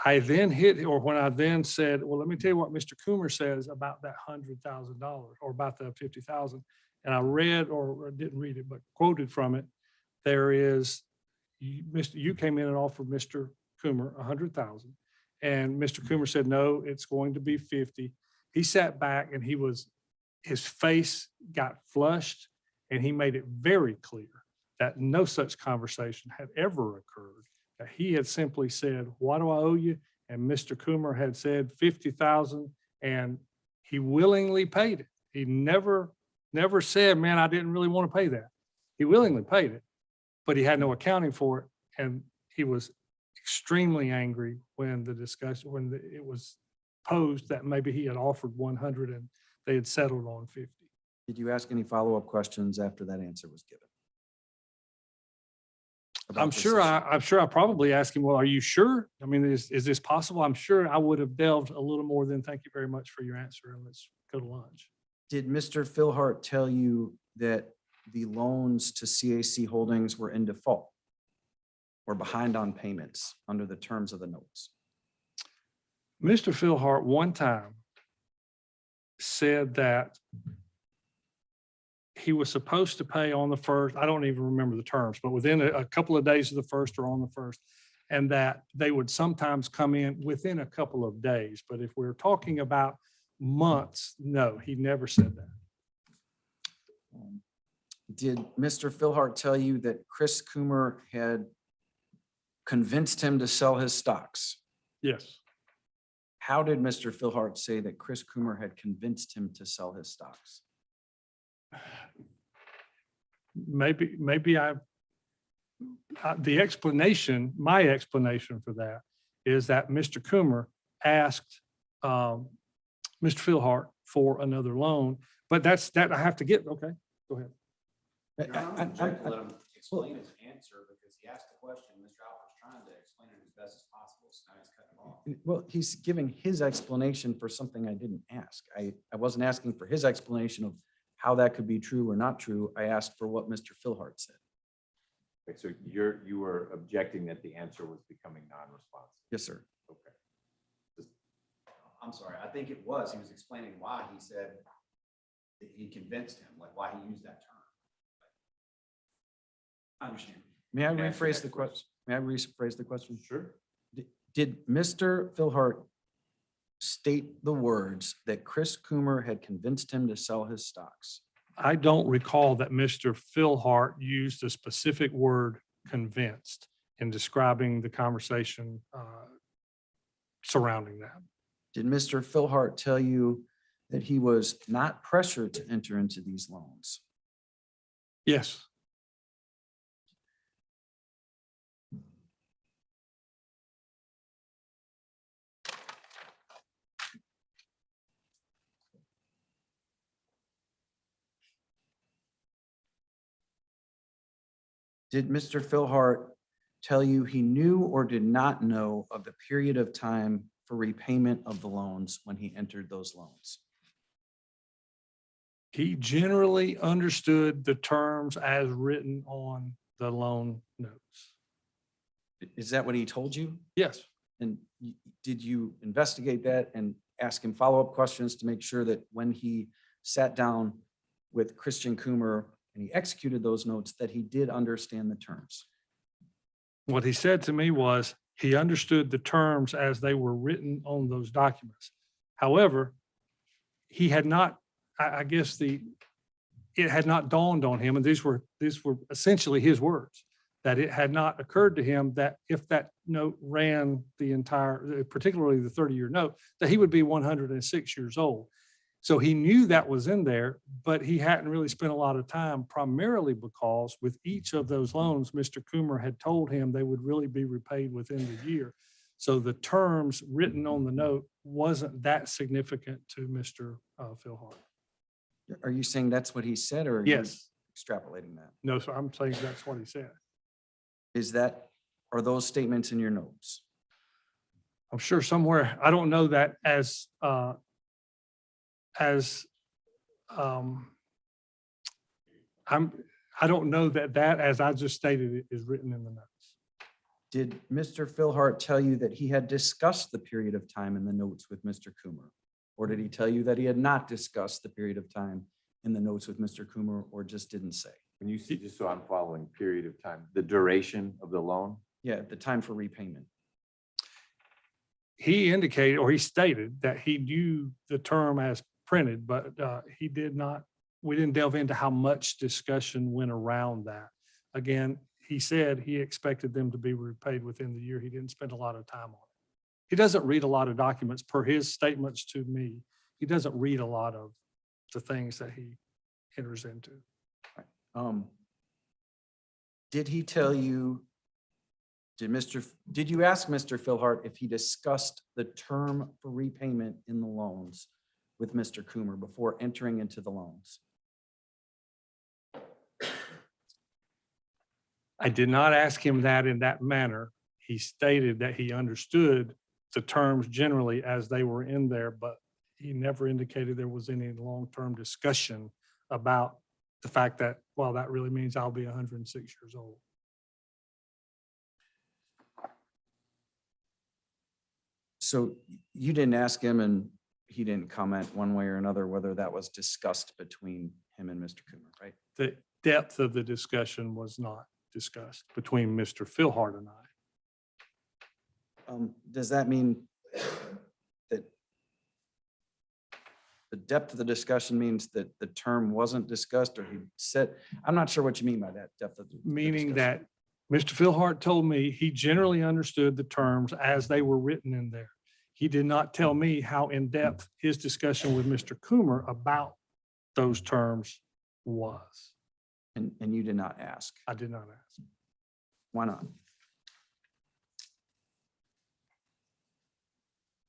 I then when I then said, well, let me tell you what Mr. Coomer says about that $100,000 or about the 50,000. And I read or didn't read it, but quoted from it. There is, you came in and offered Mr. Coomer 100,000. And Mr. Coomer said, no, it's going to be 50. He sat back and his face got flushed and he made it very clear that no such conversation had ever occurred. That he had simply said, what do I owe you? And Mr. Coomer had said 50,000 and he willingly paid it. He never said, man, I didn't really want to pay that. He willingly paid it, but he had no accounting for it. And he was extremely angry when it was posed that maybe he had offered 100 and they had settled on 50. Did you ask any follow-up questions after that answer was given? I'm sure I probably asked him, well, are you sure? I mean, is this possible? I'm sure I would have delved a little more than thank you very much for your answer and let's go to lunch. Did Mr. Philhart tell you that the loans to CAC Holdings were in default or behind on payments under the terms of the notes? Mr. Philhart one time said that he was supposed to pay on the first, I don't even remember the terms, but within a couple of days of the first or on the first, and that they would sometimes come in within a couple of days. But if we're talking about months, no, he never said that. Did Mr. Philhart tell you that Chris Coomer had convinced him to sell his stocks? Yes. How did Mr. Philhart say that Chris Coomer had convinced him to sell his stocks? Maybe the explanation, my explanation for that is that Mr. Coomer asked Mr. Philhart for another loan, but that I have to get. Okay, go ahead. Let him explain his answer because he asked the question. Mr. Alpert's trying to explain it as best as possible. So now he's cutting him off. Well, he's giving his explanation for something I didn't ask. I wasn't asking for his explanation of how that could be true or not true. I asked for what Mr. Philhart said. Okay, so you were objecting that the answer was becoming non-responsive. Yes, sir. Okay. I'm sorry. I think it was. He was explaining why he said that he convinced him, like why he used that term. I understand. May I May I ask the rephrase next the question? May I rephrase the question? Sure. Did Mr. Philhart state the words that Chris Coomer had convinced him to sell his stocks? I don't recall that Mr. Philhart used a specific word convinced in describing the conversation surrounding that. Did Mr. Philhart tell you that he was not pressured to enter into these loans? Yes. Did Mr. Philhart tell you he knew or did not know of the period of time for repayment of the loans when he entered those loans? He generally understood the terms as written on the loan notes. Is that what he told you? Yes. And did you investigate that and ask him follow-up questions to make sure that when he sat down with Christian Coomer and he executed those notes, that he did understand the terms? What he said to me was, He understood the terms as they were written on those documents. However, he had not, I guess it had not dawned on him, and these were essentially his words, that it had not occurred to him that if that note ran the entire, particularly the 30-year note, that he would be 106 years old. So he knew that was in there, but he hadn't really spent a lot of time, primarily because with each of those loans, Mr. Coomer had told him they would really be repaid within the year. So the terms written on the note wasn't that significant to Mr. Philhart. Are you saying that's what he said, or are you Yes. extrapolating that? No, sir, I'm saying that's what he said. Are those statements in your notes? I'm sure somewhere, I don't know that as I don't know that as I just stated it is written in the notes. Did Mr. Philhart tell you that he had discussed the period of time in the notes with Mr. Coomer? Or did he tell you that he had not discussed the period of time in the notes with Mr. Coomer, or just didn't say? When you see, just so I'm following, period of time, the duration of the loan? Yeah, the time for repayment. He indicated, or he stated, that he knew the term as printed, but he did not, we didn't delve into how much discussion went around that. Again, he said he expected them to be repaid within the year. He didn't spend a lot of time on it. He doesn't read a lot of documents per his statements to me. He doesn't read a lot of the things that he enters into. Did he tell you, did you ask Mr. Philhart if he discussed the term for repayment in the loans with Mr. Coomer before entering into the loans? I did not ask him that in that manner. He stated that he understood the terms generally as they were in there, but he never indicated there was any long-term discussion about the fact that, well, that really means I'll be 106 years old. So you didn't ask him, and he didn't comment one way or another whether that was discussed between him and Mr. Coomer, right? The depth of the discussion was not discussed between Mr. Philhart and I. Does that mean that the depth of the discussion means that the term wasn't discussed, or he said, I'm not sure what you mean by that depth of the Meaning discussion. that Mr. Philhart told me he generally understood the terms as they were written in there. He did not tell me how in-depth his discussion with Mr. Coomer about those terms was. And you did not ask. I did not ask. Why not?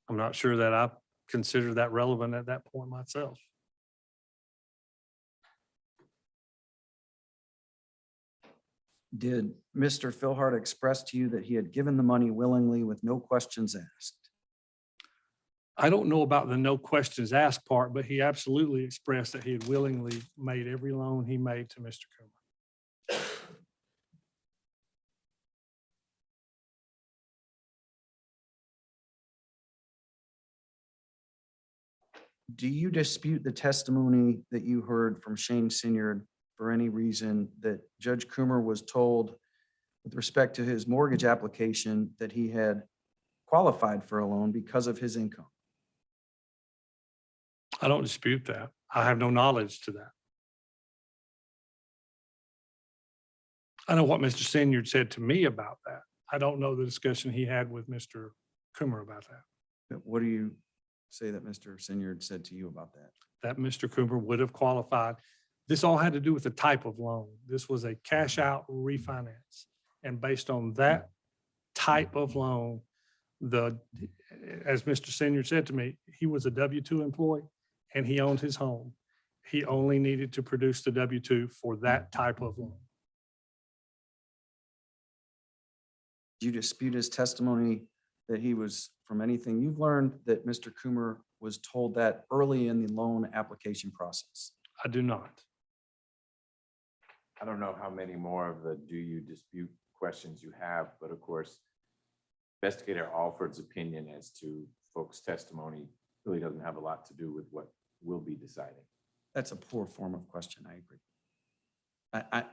I'm not sure that I consider that relevant at that point myself. Did Mr. Philhart express to you that he had given the money willingly with no questions asked? I don't know about the no questions asked part, but he absolutely expressed that he had willingly made every loan he made to Mr. Coomer. Do you dispute the testimony that you heard from Shane Sinyard for any reason that Judge Coomer was told with respect to his mortgage application that he had qualified for a loan because of his income? I don't dispute that. I have no knowledge to that. I know what Mr. Sinyard said to me about that. I don't know the discussion he had with Mr. Coomer about that. What do you say that Mr. Sinyard said to you about that? That Mr. Coomer would have qualified. This all had to do with the type of loan. This was a cash out refinance. And based on that type of loan, as Mr. Sinyard said to me, he was a W-2 employee and he owned his home. He only needed to produce the W-2 for that type of loan. Do you dispute his testimony that he was, from anything you've learned, that Mr. Coomer was told that early in the loan application process? I do not. I don't know how many more of the do you dispute questions you have, but of course, investigator Alford's opinion as to folks' testimony really doesn't have a lot to do with what we'll be deciding. That's a poor form of question. I agree.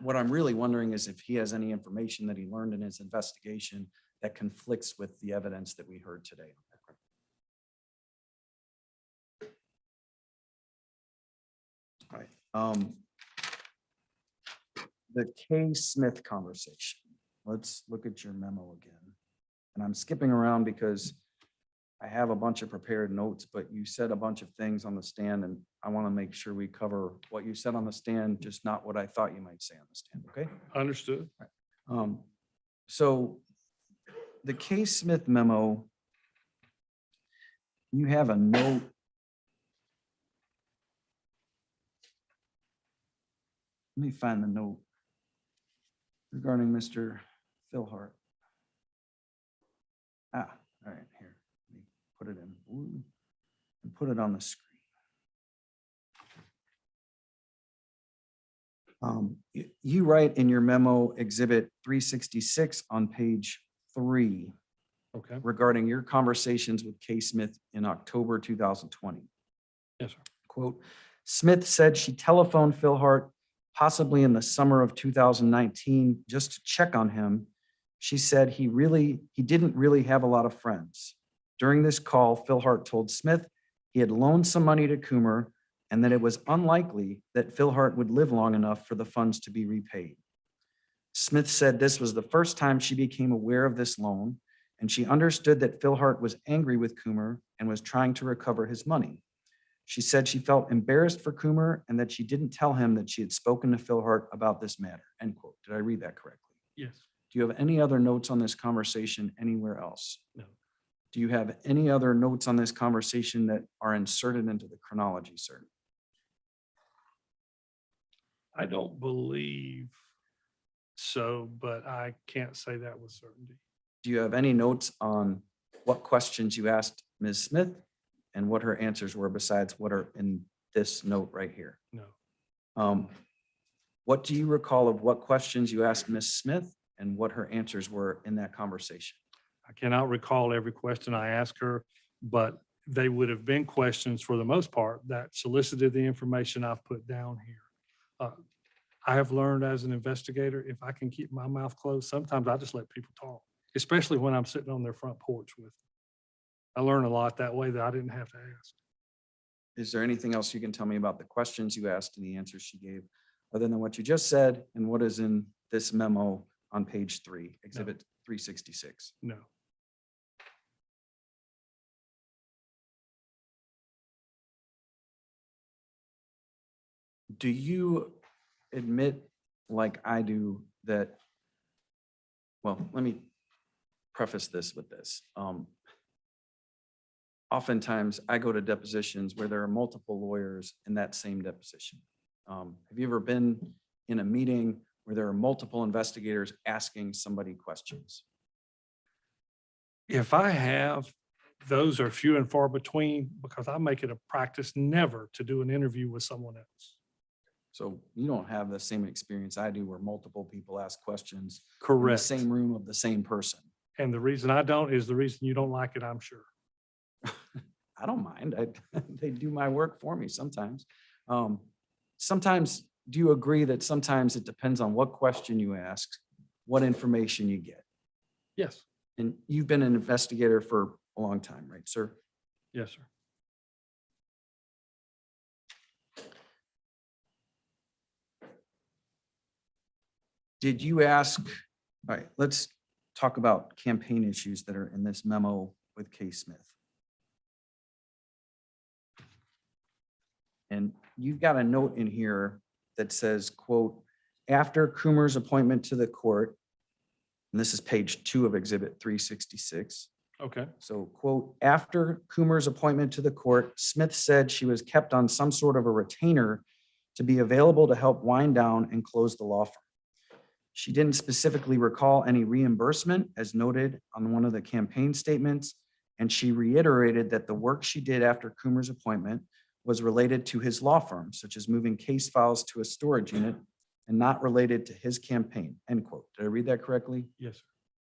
What I'm really wondering is if he has any information that he learned in his investigation that conflicts with the evidence that we heard today. All right. The K. Smith conversation. Let's look at your memo again. And I'm skipping around because I have a bunch of prepared notes, but you said a bunch of things on the stand, and I want to make sure we cover what you said on the stand, just not what I thought you might say on the stand, okay? Understood. So the K. Smith memo, you have a note. Let me find the note regarding Mr. Philhart. All right, here. Let me put it in blue and put it on the screen. You write in your memo, Exhibit 366 on page 3, Okay. regarding your conversations with K. Smith in October 2020. Yes, sir. Quote, Smith said she telephoned Philhart possibly in the summer of 2019 just to check on him. She said he didn't really have a lot of friends. During this call, Philhart told Smith he had loaned some money to Coomer and that it was unlikely that Philhart would live long enough for the funds to be repaid. Smith said this was the first time she became aware of this loan, and she understood that Philhart was angry with Coomer and was trying to recover his money. She said she felt embarrassed for Coomer and that she didn't tell him that she had spoken to Philhart about this matter, end quote. Did I read that correctly? Yes. Do you have any other notes on this conversation anywhere else? No. Do you have any other notes on this conversation that are inserted into the chronology, sir? I don't believe so, but I can't say that with certainty. Do you have any notes on what questions you asked Ms. Smith and what her answers were besides what are in this note right here? No. What do you recall of what questions you asked Ms. Smith and what her answers were in that conversation? I cannot recall every question I asked her, but they would have been questions for the most part that solicited the information I've put down here. I have learned as an investigator, if I can keep my mouth closed, sometimes I just let people talk, especially when I'm sitting on their front porch with them. I learn a lot that way that I didn't have to ask. Is there anything else you can tell me about the questions you asked and the answers she gave, other than what you just said and what is in this memo on page 3, Exhibit 366? No. Do you admit, like I do, that, well, let me preface this with this. Oftentimes I go to depositions where there are multiple lawyers in that same deposition. Have you ever been in a meeting where there are multiple investigators asking somebody questions? If I have, those are few and far between because I make it a practice never to do an interview with someone else. So you don't have the same experience I do where multiple people ask questions in the Correct. same room of the same person. And the reason I don't is the reason you don't like it, I'm sure. I don't mind. They do my work for me sometimes. Sometimes, do you agree that sometimes it depends on what question you ask, what information you get? Yes. And you've been an investigator for a long time, right, sir? Yes, sir. Did you ask, all right, let's talk about campaign issues that are in this memo with K. Smith. And you've got a note in here that says, quote, after Coomer's appointment to the court, and this is page 2 of Exhibit 366. Okay. So, quote, after Coomer's appointment to the court, Smith said she was kept on some sort of a retainer to be available to help wind down and close the law firm. She didn't specifically recall any reimbursement as noted on one of the campaign statements, and she reiterated that the work she did after Coomer's appointment was related to his law firm, such as moving case files to a storage unit and not related to his campaign, end quote. Did I read that correctly? Yes, sir.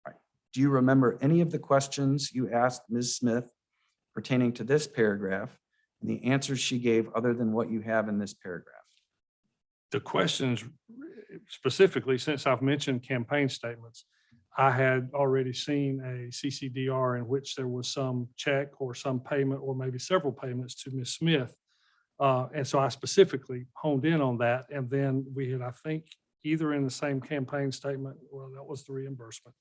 All right. Do you remember any of the questions you asked Ms. Smith pertaining to this paragraph and the answers she gave other than what you have in this paragraph? The questions specifically, since I've mentioned campaign statements, I had already seen a CCDR in which there was some check or some payment or maybe several payments to Ms. Smith. And so I specifically honed in on that. And then we had, I think, either in the same campaign statement, well, that was the reimbursement.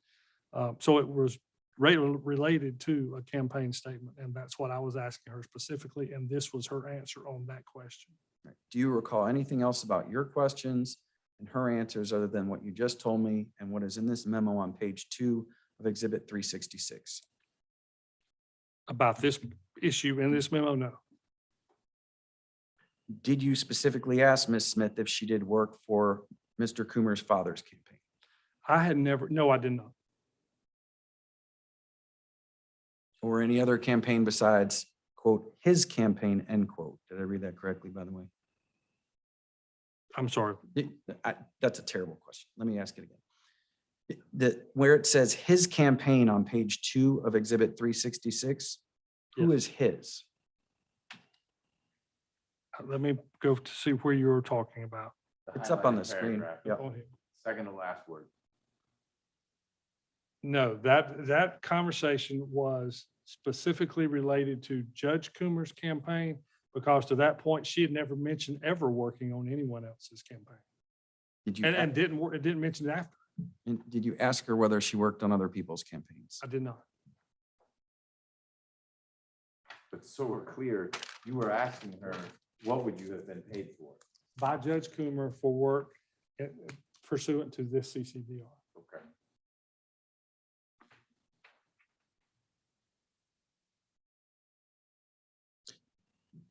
So it was related to a campaign statement. And that's what I was asking her specifically. And this was her answer on that question. Do you recall anything else about your questions and her answers other than what you just told me and what is in this memo on page 2 of Exhibit 366? About this issue in this memo, no. Did you specifically ask Ms. Smith if she did work for Mr. Coomer's father's campaign? I had never, no, I did not. Or any other campaign besides, quote, his campaign, end quote? Did I read that correctly, by the way? I'm sorry. That's a terrible question. Let me ask it again. Where it says his campaign on page 2 of Exhibit 366, who is his? Let me go to see where you were talking about. It's up on the screen. Yeah. Go ahead. Second to last word. No, that conversation was specifically related to Judge Coomer's campaign, because to that point, she had never mentioned ever working on anyone else's campaign. Did you, And didn't mention it after. and did you ask her whether she worked on other people's campaigns? I did not. But so we're clear, you were asking her, what would you have been paid for? By Judge Coomer for work pursuant to this CCDR. Okay.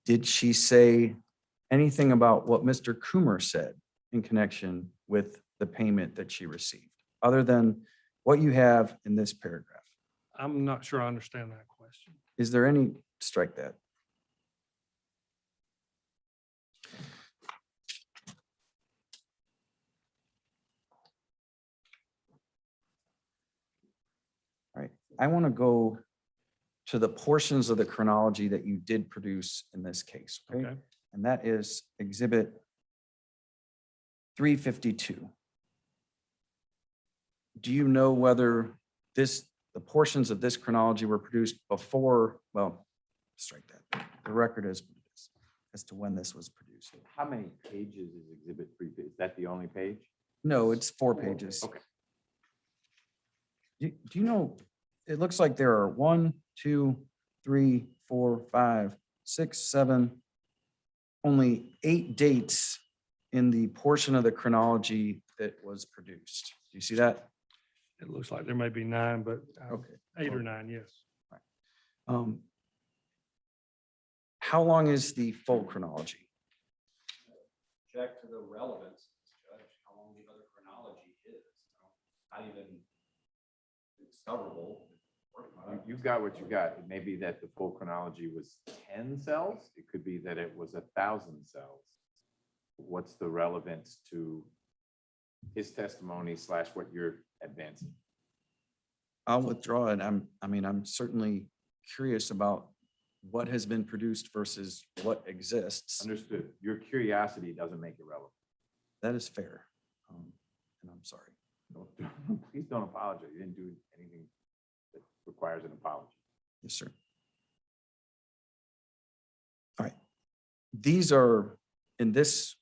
Did she say anything about what Mr. Coomer said in connection with the payment that she received, other than what you have in this paragraph? I'm not sure I understand that question. Is there any, strike that. All right, I want to go to the portions of the chronology that you did produce in this case, okay? Okay. And that is Exhibit 352. Do you know whether the portions of this chronology were produced before, well, strike that. The record is what it is as to when this was produced. How many pages is Exhibit 3? Is that the only page? No, it's 4 pages. Okay. Do you know, it looks like there are 1, 2, 3, 4, 5, 6, 7, only 8 dates in the portion of the chronology that was produced. Do you see that? It looks like there may be 9, but Okay. 8 or 9, yes. How long is the full chronology? Check to the relevance, Judge, how long the other chronology is. Not even discoverable. You've got what you got. It may be that the full chronology was 10 cells. It could be that it was 1,000 cells. What's the relevance to his testimony / what you're advancing? I'll withdraw it. I'm certainly curious about what has been produced versus what exists. Understood. Your curiosity doesn't make it relevant. That is fair. And I'm sorry. Please don't apologize. You didn't do anything that requires an apology. Yes, sir. All right. These are, in this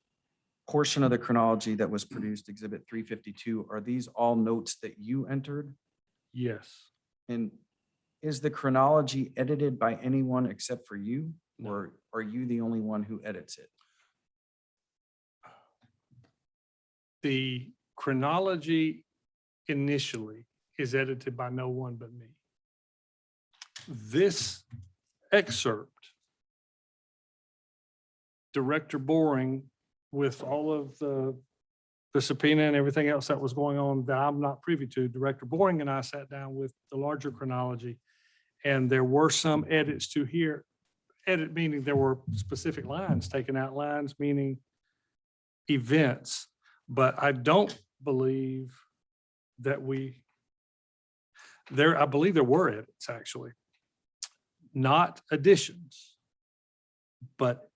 portion of the chronology that was produced, Exhibit 352, are these all notes that you entered? Yes. And is the chronology edited by anyone except for you? Or are you the only one who edits it? The chronology initially is edited by no one but me. This excerpt, Director Boring, with all of the subpoena and everything else that was going on that I'm not privy to, Director Boring and I sat down with the larger chronology, and there were some edits to here. Edit meaning there were specific lines taken out, lines meaning events, but I don't believe that I believe there were edits actually, not additions, but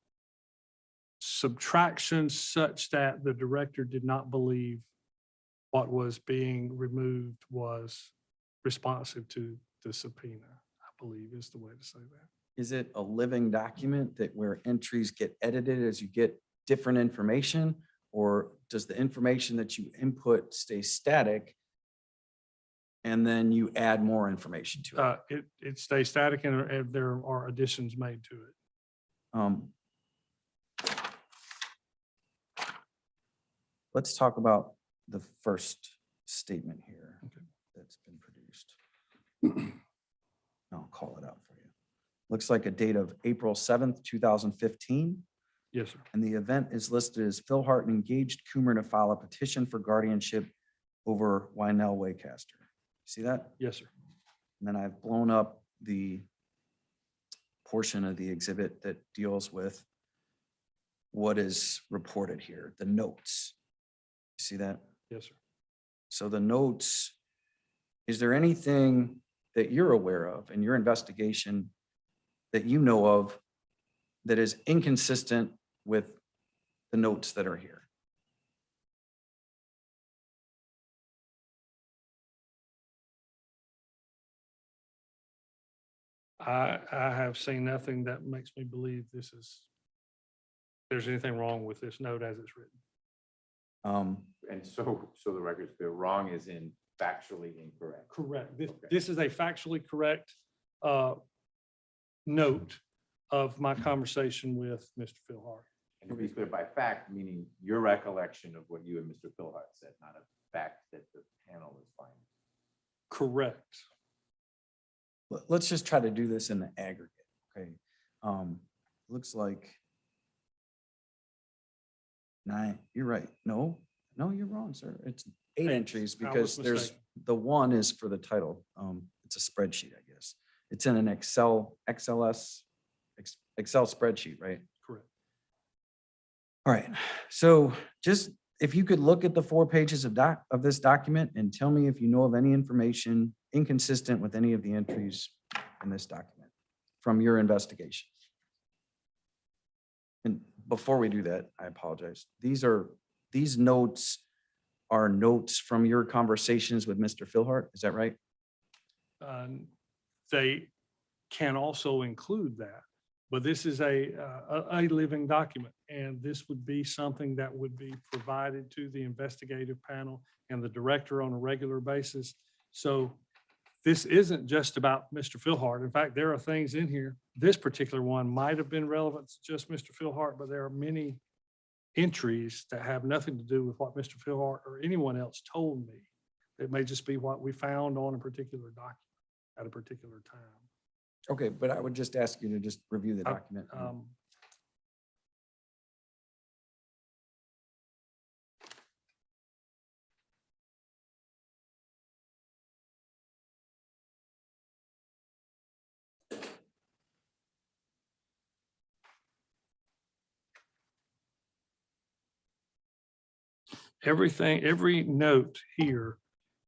subtractions such that the director did not believe what was being removed was responsive to the subpoena, I believe is the way to say that. Is it a living document that where entries get edited as you get different information? Or does the information that you input stay static and then you add more information to it? It stays static and there are additions made to it. Let's talk about the first statement here that's been produced. I'll call it out for you. Looks like a date of April 7th, 2015. Yes, sir. And the event is listed as Phil Hart engaged Coomer to file a petition for guardianship over Wynell Waycaster. See that? Yes, sir. And then I've blown up the portion of the exhibit that deals with what is reported here, the notes. See that? Yes, sir. So the notes, is there anything that you're aware of in your investigation that you know of that is inconsistent with the notes that are here? I have seen nothing that makes me believe there's anything wrong with this note as it's written. And so the record's clear, wrong is in factually incorrect. Correct. This is a factually correct note of my conversation with Mr. Phil Hart. And to be clear, by fact, meaning your recollection of what you and Mr. Philhart said, not a fact that the panel is finding. Correct. Let's just try to do this in the aggregate, okay? Looks like 9, you're right. No, you're wrong, sir. It's 8 entries I was because there's, mistaken. the one is for the title. It's a spreadsheet, I guess. It's in an Excel spreadsheet, right? Correct. All right, so just if you could look at the 4 pages of this document and tell me if you know of any information inconsistent with any of the entries in this document from your investigation. And before we do that, I apologize. These notes are notes from your conversations with Mr. Philhart, is that right? They can also include that, but this is a living document, and this would be something that would be provided to the investigative panel and the director on a regular basis. So this isn't just about Mr. Philhart. In fact, there are things in here. This particular one might have been relevant to just Mr. Philhart, but there are many entries that have nothing to do with what Mr. Philhart or anyone else told me. It may just be what we found on a particular document at a particular time. Okay, but I would just ask you to just review the document. Every note here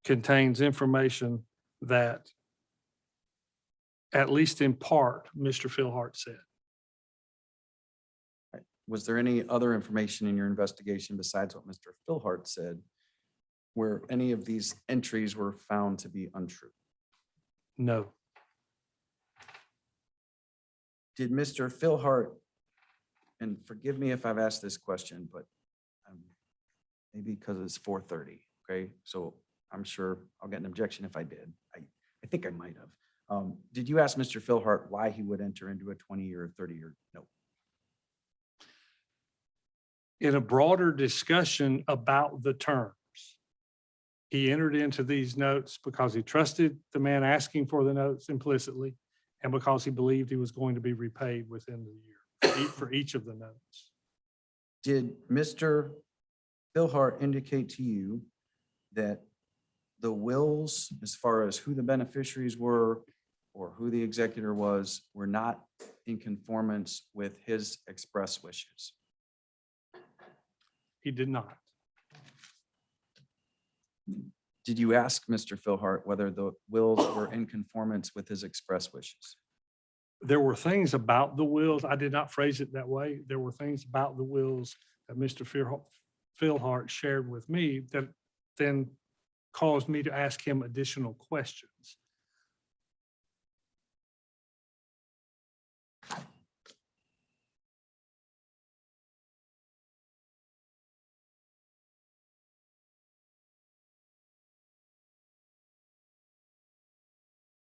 contains information that, at least in part, Mr. Philhart said. Was there any other information in your investigation besides what Mr. Philhart said, where any of these entries were found to be untrue? No. Did Mr. Philhart, and forgive me if I've asked this question, but maybe because it's 4:30, okay? So I'm sure I'll get an objection if I did. I think I might have. Did you ask Mr. Philhart why he would enter into a 20-year or 30-year note? In a broader discussion about the terms, he entered into these notes because he trusted the man asking for the notes implicitly and because he believed he was going to be repaid within the year for each of the notes. Did Mr. Philhart indicate to you that the wills, as far as who the beneficiaries were or who the executor was, were not in conformance with his express wishes? He did not. Did you ask Mr. Philhart whether the wills were in conformance with his express wishes? There were things about the wills, I did not phrase it that way. There were things about the wills that Mr. Philhart shared with me that then caused me to ask him additional questions.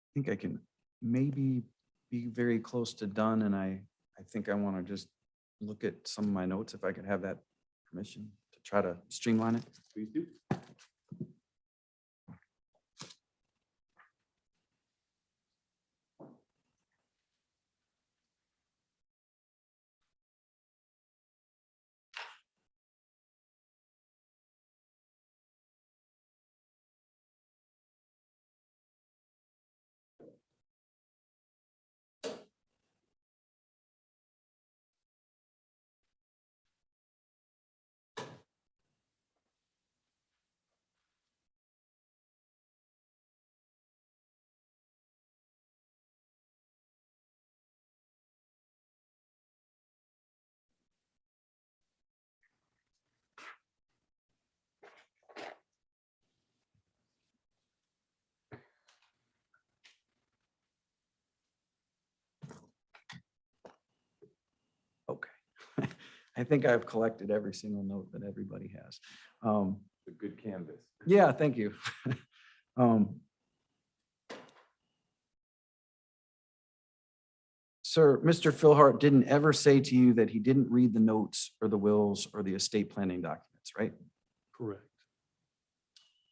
I think I can maybe be very close to done, and I think I want to just look at some of my notes, if I could have that permission to try to streamline it. Please do. Okay. I think I've collected every single note that everybody has. A good canvas. Yeah, thank you. Sir, Mr. Philhart didn't ever say to you that he didn't read the notes or the wills or the estate planning documents, right? Correct.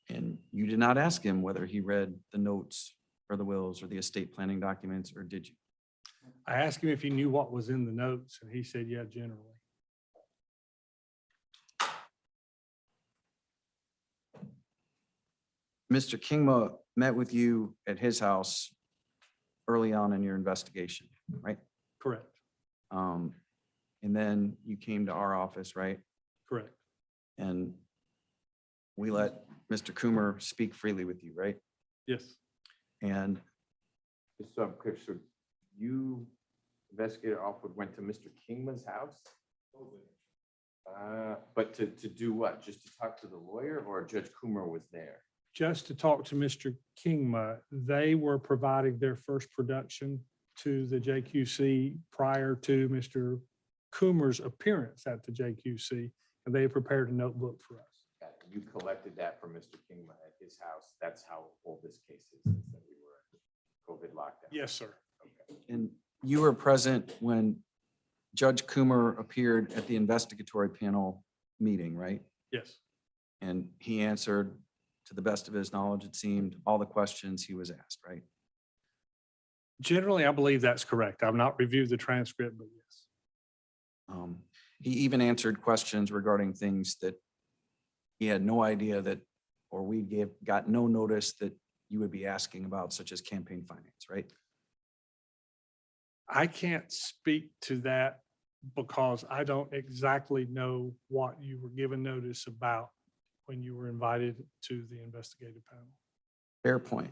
And you did not ask him whether he read the notes or the wills or the estate planning documents, or did you? I asked him if he knew what was in the notes, and he said, yeah, generally. Mr. Kingma met with you at his house early on in your investigation, right? Correct. And then you came to our office, right? Correct. And we let Mr. Coomer speak freely with you, right? Yes. And Just so I'm clear, so you, investigator Alford, went to Mr. Kingman's house? But to do what? Just to talk to the lawyer, or Judge Coomer was there? Just to talk to Mr. Kingma. They were providing their first production to the JQC prior to Mr. Coomer's appearance at the JQC, and they prepared a notebook for us. You collected that from Mr. Kingman at his house. That's how old this case is, since that we were COVID lockdown. Yes, sir. Okay. and you were present when Judge Coomer appeared at the investigatory panel meeting, right? Yes. And he answered, to the best of his knowledge, it seemed, all the questions he was asked, right? Generally, I believe that's correct. I've not reviewed the transcript, but yes. He even answered questions regarding things that he had no idea that, or got no notice that you would be asking about, such as campaign finance, right? I can't speak to that because I don't exactly know what you were given notice about when you were invited to the investigative panel. Fair point.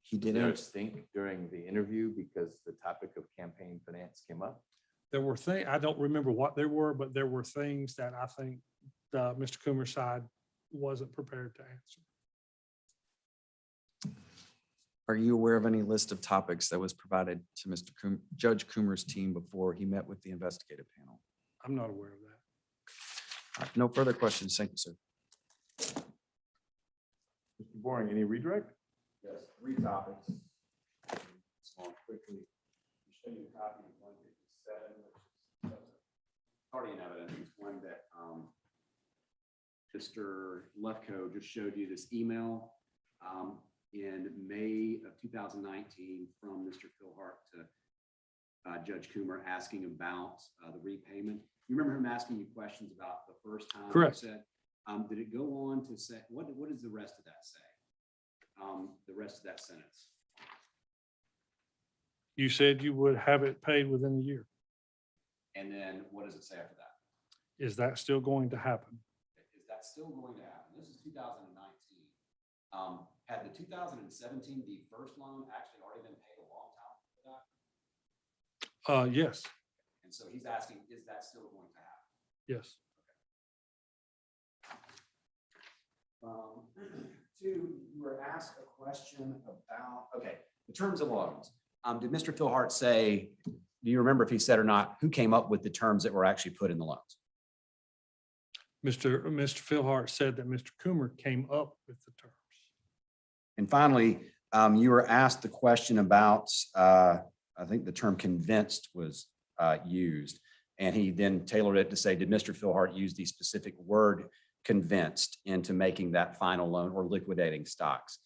He Did there a didn't, stink during the interview because the topic of campaign finance came up? There were things, I don't remember what they were, but there were things that I think Mr. Coomer's side wasn't prepared to answer. are you aware of any list of topics that was provided to Judge Coomer's team before he met with the investigative panel? I'm not aware of that. All right, no further questions. Thank you, sir. Mr. Boring, any redirect? Yes, 3 topics. Small quickly. Show you a copy of 157, which is already in evidence. One that Mr. Lefkoe just showed you, this email in May of 2019 from Mr. Philhart to Judge Coomer asking about the repayment. You remember him asking you questions about the first time? Correct. You said, did it go on to say, what does the rest of that say? The rest of that sentence. You said you would have it paid within a year. And then what does it say after that? Is that still going to happen? Is that still going to happen? This is 2019. Had the 2017, the first loan actually already been paid a long time for that? Yes. And so he's asking, is that still going to happen? Yes. Two, you were asked a question about, okay, the terms of loans. Did Mr. Philhart say, do you remember if he said or not, who came up with the terms that were actually put in the loans? Mr. Philhart said that Mr. Coomer came up with the terms. And finally, you were asked the question about, I think the term convinced was used. And he then tailored it to say, did Mr. Philhart use the specific word convinced into making that final loan or liquidating stocks?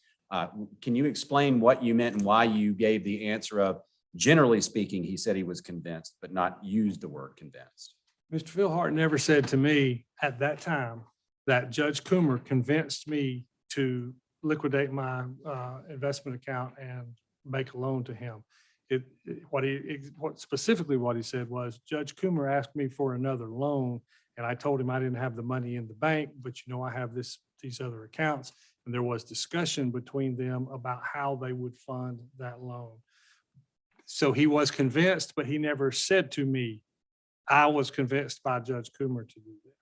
Can you explain what you meant and why you gave the answer of, generally speaking, he said he was convinced, but not used the word convinced? Mr. Philhart never said to me at that time that Judge Coomer convinced me to liquidate my investment account and make a loan to him. What specifically what he said was, Judge Coomer asked me for another loan, and I told him I didn't have the money in the bank, but I have these other accounts. And there was discussion between them about how they would fund that loan. So he was convinced, but he never said to me, I was convinced by Judge Coomer to do this.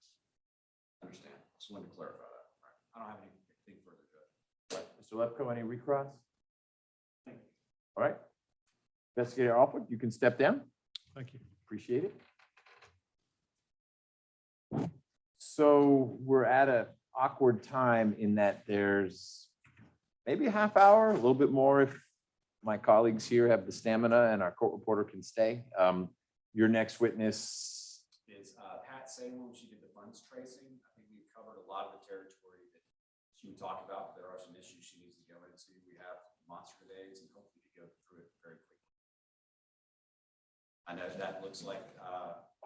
Understand. Just wanted to clarify that. I don't have anything further to add. Mr. Lefkoe, any recross? All right. Investigator Alford, you can step down. Thank you. Appreciate it. So we're at an awkward time in that there's maybe a half hour, a little bit more if my colleagues here have the stamina and our court reporter can stay. Your next witness Is Pat Salem. She did the funds tracing. I think we've covered a lot of the territory that she would talk about. There are some issues she needs to go into. We have monster days and hopefully to go through it very quickly. I know that looks like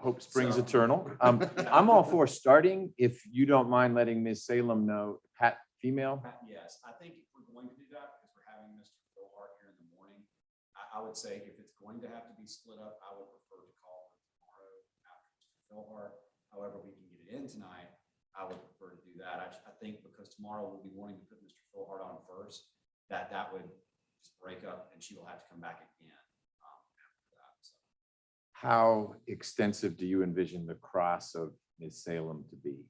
Hope Springs So- Eternal. I'm all for starting. If you don't mind letting Ms. Salem know, Pat, female. Yes, I think if we're going to do that, because we're having Mr. Philhart here in the morning, I would say if it's going to have to be split up, I would prefer to call for tomorrow after Mr. Philhart. However, we can get it in tonight. I would prefer to do that. I think because tomorrow we'll be wanting to put Mr. Philhart on first, that would just break up and she will have to come back again. After that. So. How extensive do you envision the cross of Ms. Salem to be?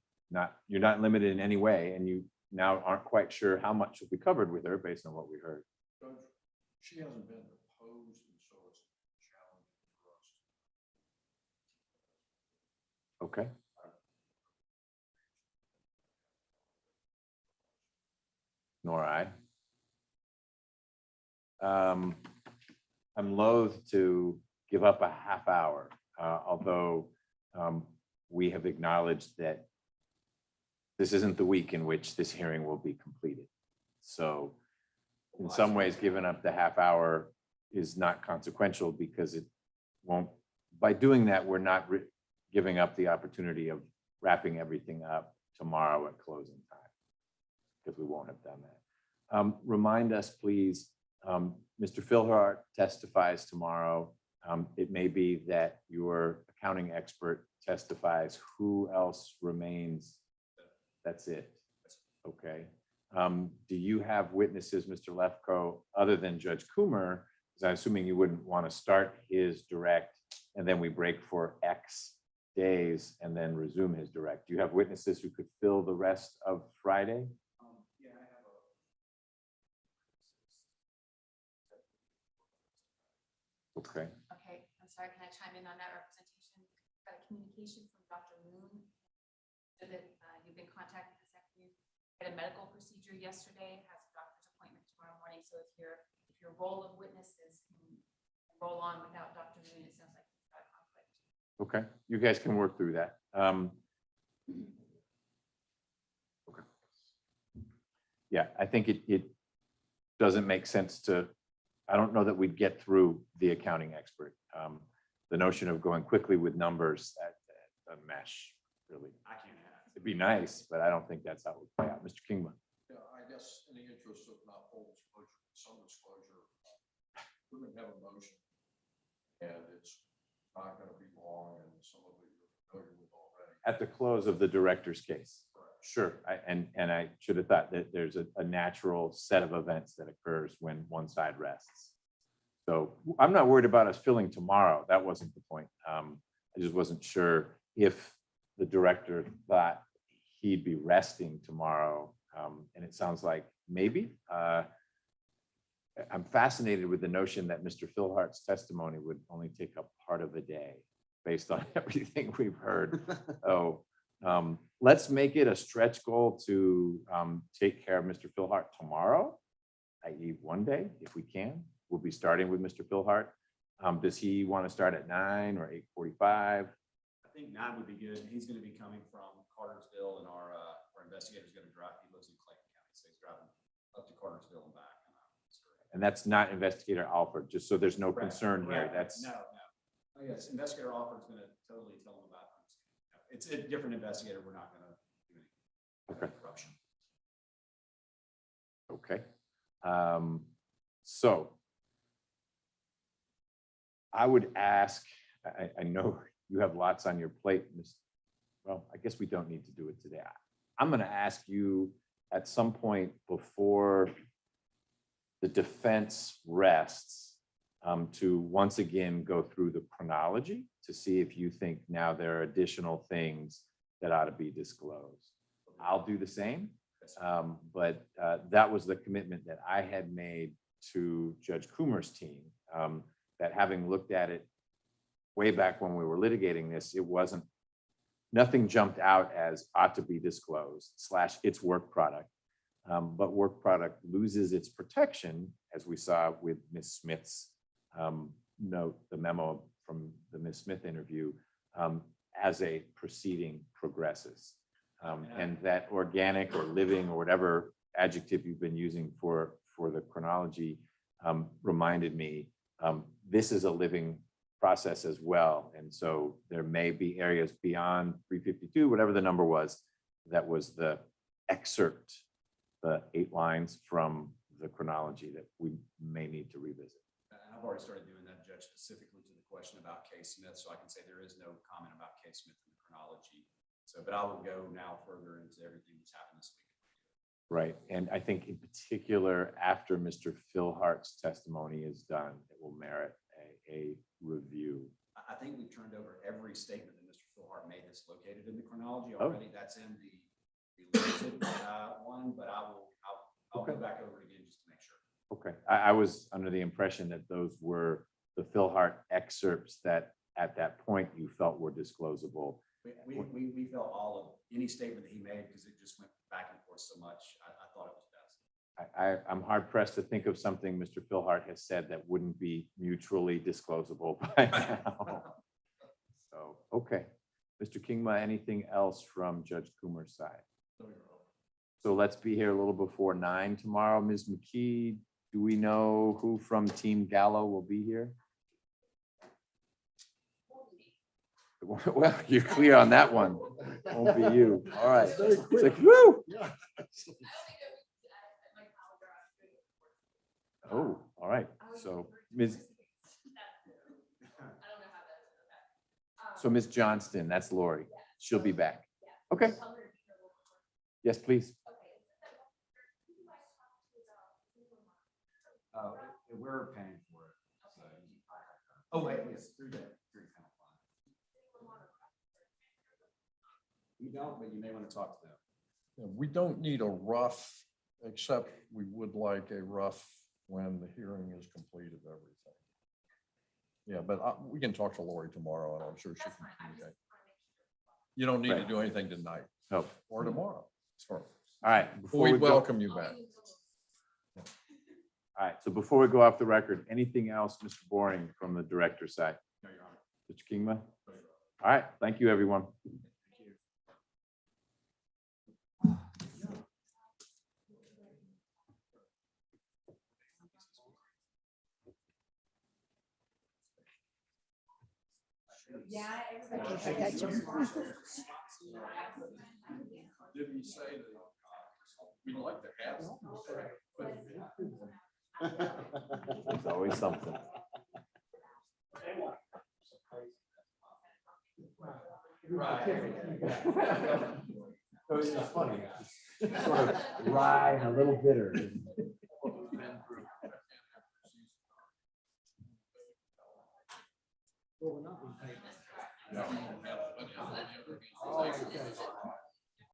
You're not limited in any way, and you now aren't quite sure how much will be covered with her based on what we heard. She hasn't been opposed, and so it's challenging for us. Okay. Nor I. I'm loath to give up a half hour, although we have acknowledged that this isn't the week in which this hearing will be completed. So in some ways, giving up the half hour is not consequential because it won't, by doing that, we're not giving up the opportunity of wrapping everything up tomorrow at closing time, because we won't have done that. Remind us, please, Mr. Philhart testifies tomorrow. It may be that your accounting expert testifies. Who else remains? That's it. Okay. Do you have witnesses, Mr. Lefkoe, other than Judge Coomer? Because I'm assuming you wouldn't want to start his direct and then we break for X days and then resume his direct. Do you have witnesses who could fill the rest of Friday? Yeah, I have Okay. Okay, I'm sorry, can I chime in on that representation? Got a communication from Dr. Moon. So that you've been contacted this afternoon. Had a medical procedure yesterday, has a doctor's appointment tomorrow morning. So if your role of witnesses can roll on without Dr. Moon, it sounds like you've got a conflict. Okay, you guys can work through that. Okay. Yeah, I think it doesn't make sense to, I don't know that we'd get through the accounting expert. The notion of going quickly with numbers, that doesn't mesh, really. I can't have. It'd be nice, but I don't think that's how it would play out. Mr. Kingman. Yeah, I guess in the interest of not full disclosure, some disclosure, we're going to have a motion and it's not going to be long and some of it you're familiar with already. At the close of the director's case. Sure, and I should have thought that there's a natural set of events that occurs when one side rests. So I'm not worried about us filling tomorrow. That wasn't the point. I just wasn't sure if the director thought he'd be resting tomorrow And it sounds like maybe. I'm fascinated with the notion that Mr. Philhart's testimony would only take up part of a day based on everything we've heard. Oh, let's make it a stretch goal to take care of Mr. Philhart tomorrow, i.e. one day, if we can. We'll be starting with Mr. Philhart. Does he want to start at 9 or 8:45? I think 9 would be good. He's going to be coming from Cartersville, and our investigator is going to drive. He lives in Clayton County, so he's driving up to Cartersville and back. And that's not Investigator Alford, just so there's no Correct, concern here. correct. That's No. Oh, yes, Investigator Alford's going to totally tell him about it. It's a different investigator. We're not going to do any Okay. corruption. okay. So I would ask, I know you have lots on your plate, Ms. Well, I guess we don't need to do it today. I'm going to ask you at some point before the defense rests to once again go through the chronology to see if you think now there are additional things that ought to be disclosed. I'll do the same, but that was the commitment that I had made to Judge Coomer's team, that having looked at it way back when we were litigating this, nothing jumped out as ought to be disclosed / its work product. But work product loses its protection, as we saw with Ms. Smith's note, the memo from the Ms. Smith interview, as a proceeding progresses. And that organic or living or whatever adjective you've been using for the chronology reminded me, this is a living process as well. And so there may be areas beyond 352, whatever the number was, that was the excerpt, the 8 lines from the chronology that we may need to revisit. And I've already started doing that, Judge, specifically to the question about K. Smith, so I can say there is no comment about K. Smith in the chronology. So, but I will go now further into everything that's happened this week. Right. And I think in particular, after Mr. Philhart's testimony is done, it will merit a review. I think we've turned over every statement that Mr. Philhart made that's located in the chronology already. That's in the limited one, but I'll Okay. go back over it again just to make sure. Okay. I was under the impression that those were the Philhart excerpts that at that point you felt were disclosable. We felt all of any statement that he made because it just went back and forth so much. I thought it was best. I'm hard pressed to think of something Mr. Philhart has said that wouldn't be mutually disclosable by now. So, okay. Mr. Kingma, anything else from Judge Coomer's side? So let's be here a little before 9 tomorrow. Ms. McKee, do we know who from Team Gallo will be here? Well, you're clear on that one. Won't be you. All right. It's like, woo! Oh, all right. So Ms. Johnston, that's Lori. She'll be back. Okay. Yes, please. We're paying for it. So. Oh, wait, yes, through that. We don't, but you may want to talk to them. Yeah, we don't need a rough, except we would like a rough when the hearing is complete of everything. Yeah, but we can talk to Lori tomorrow and I'm sure she can communicate. You don't need to do anything tonight. No. Or tomorrow. All right. We welcome you back. All right. So before we go off the record, anything else, Mr. Boring, from the director's side? No, Your Honor. Mr. Kingma? All right. Thank you, everyone. Yeah. Didn't say that we'd like to have. There's always something. So it's just funny. Sort of dry and a little bitter. Well, we're not being paid. No.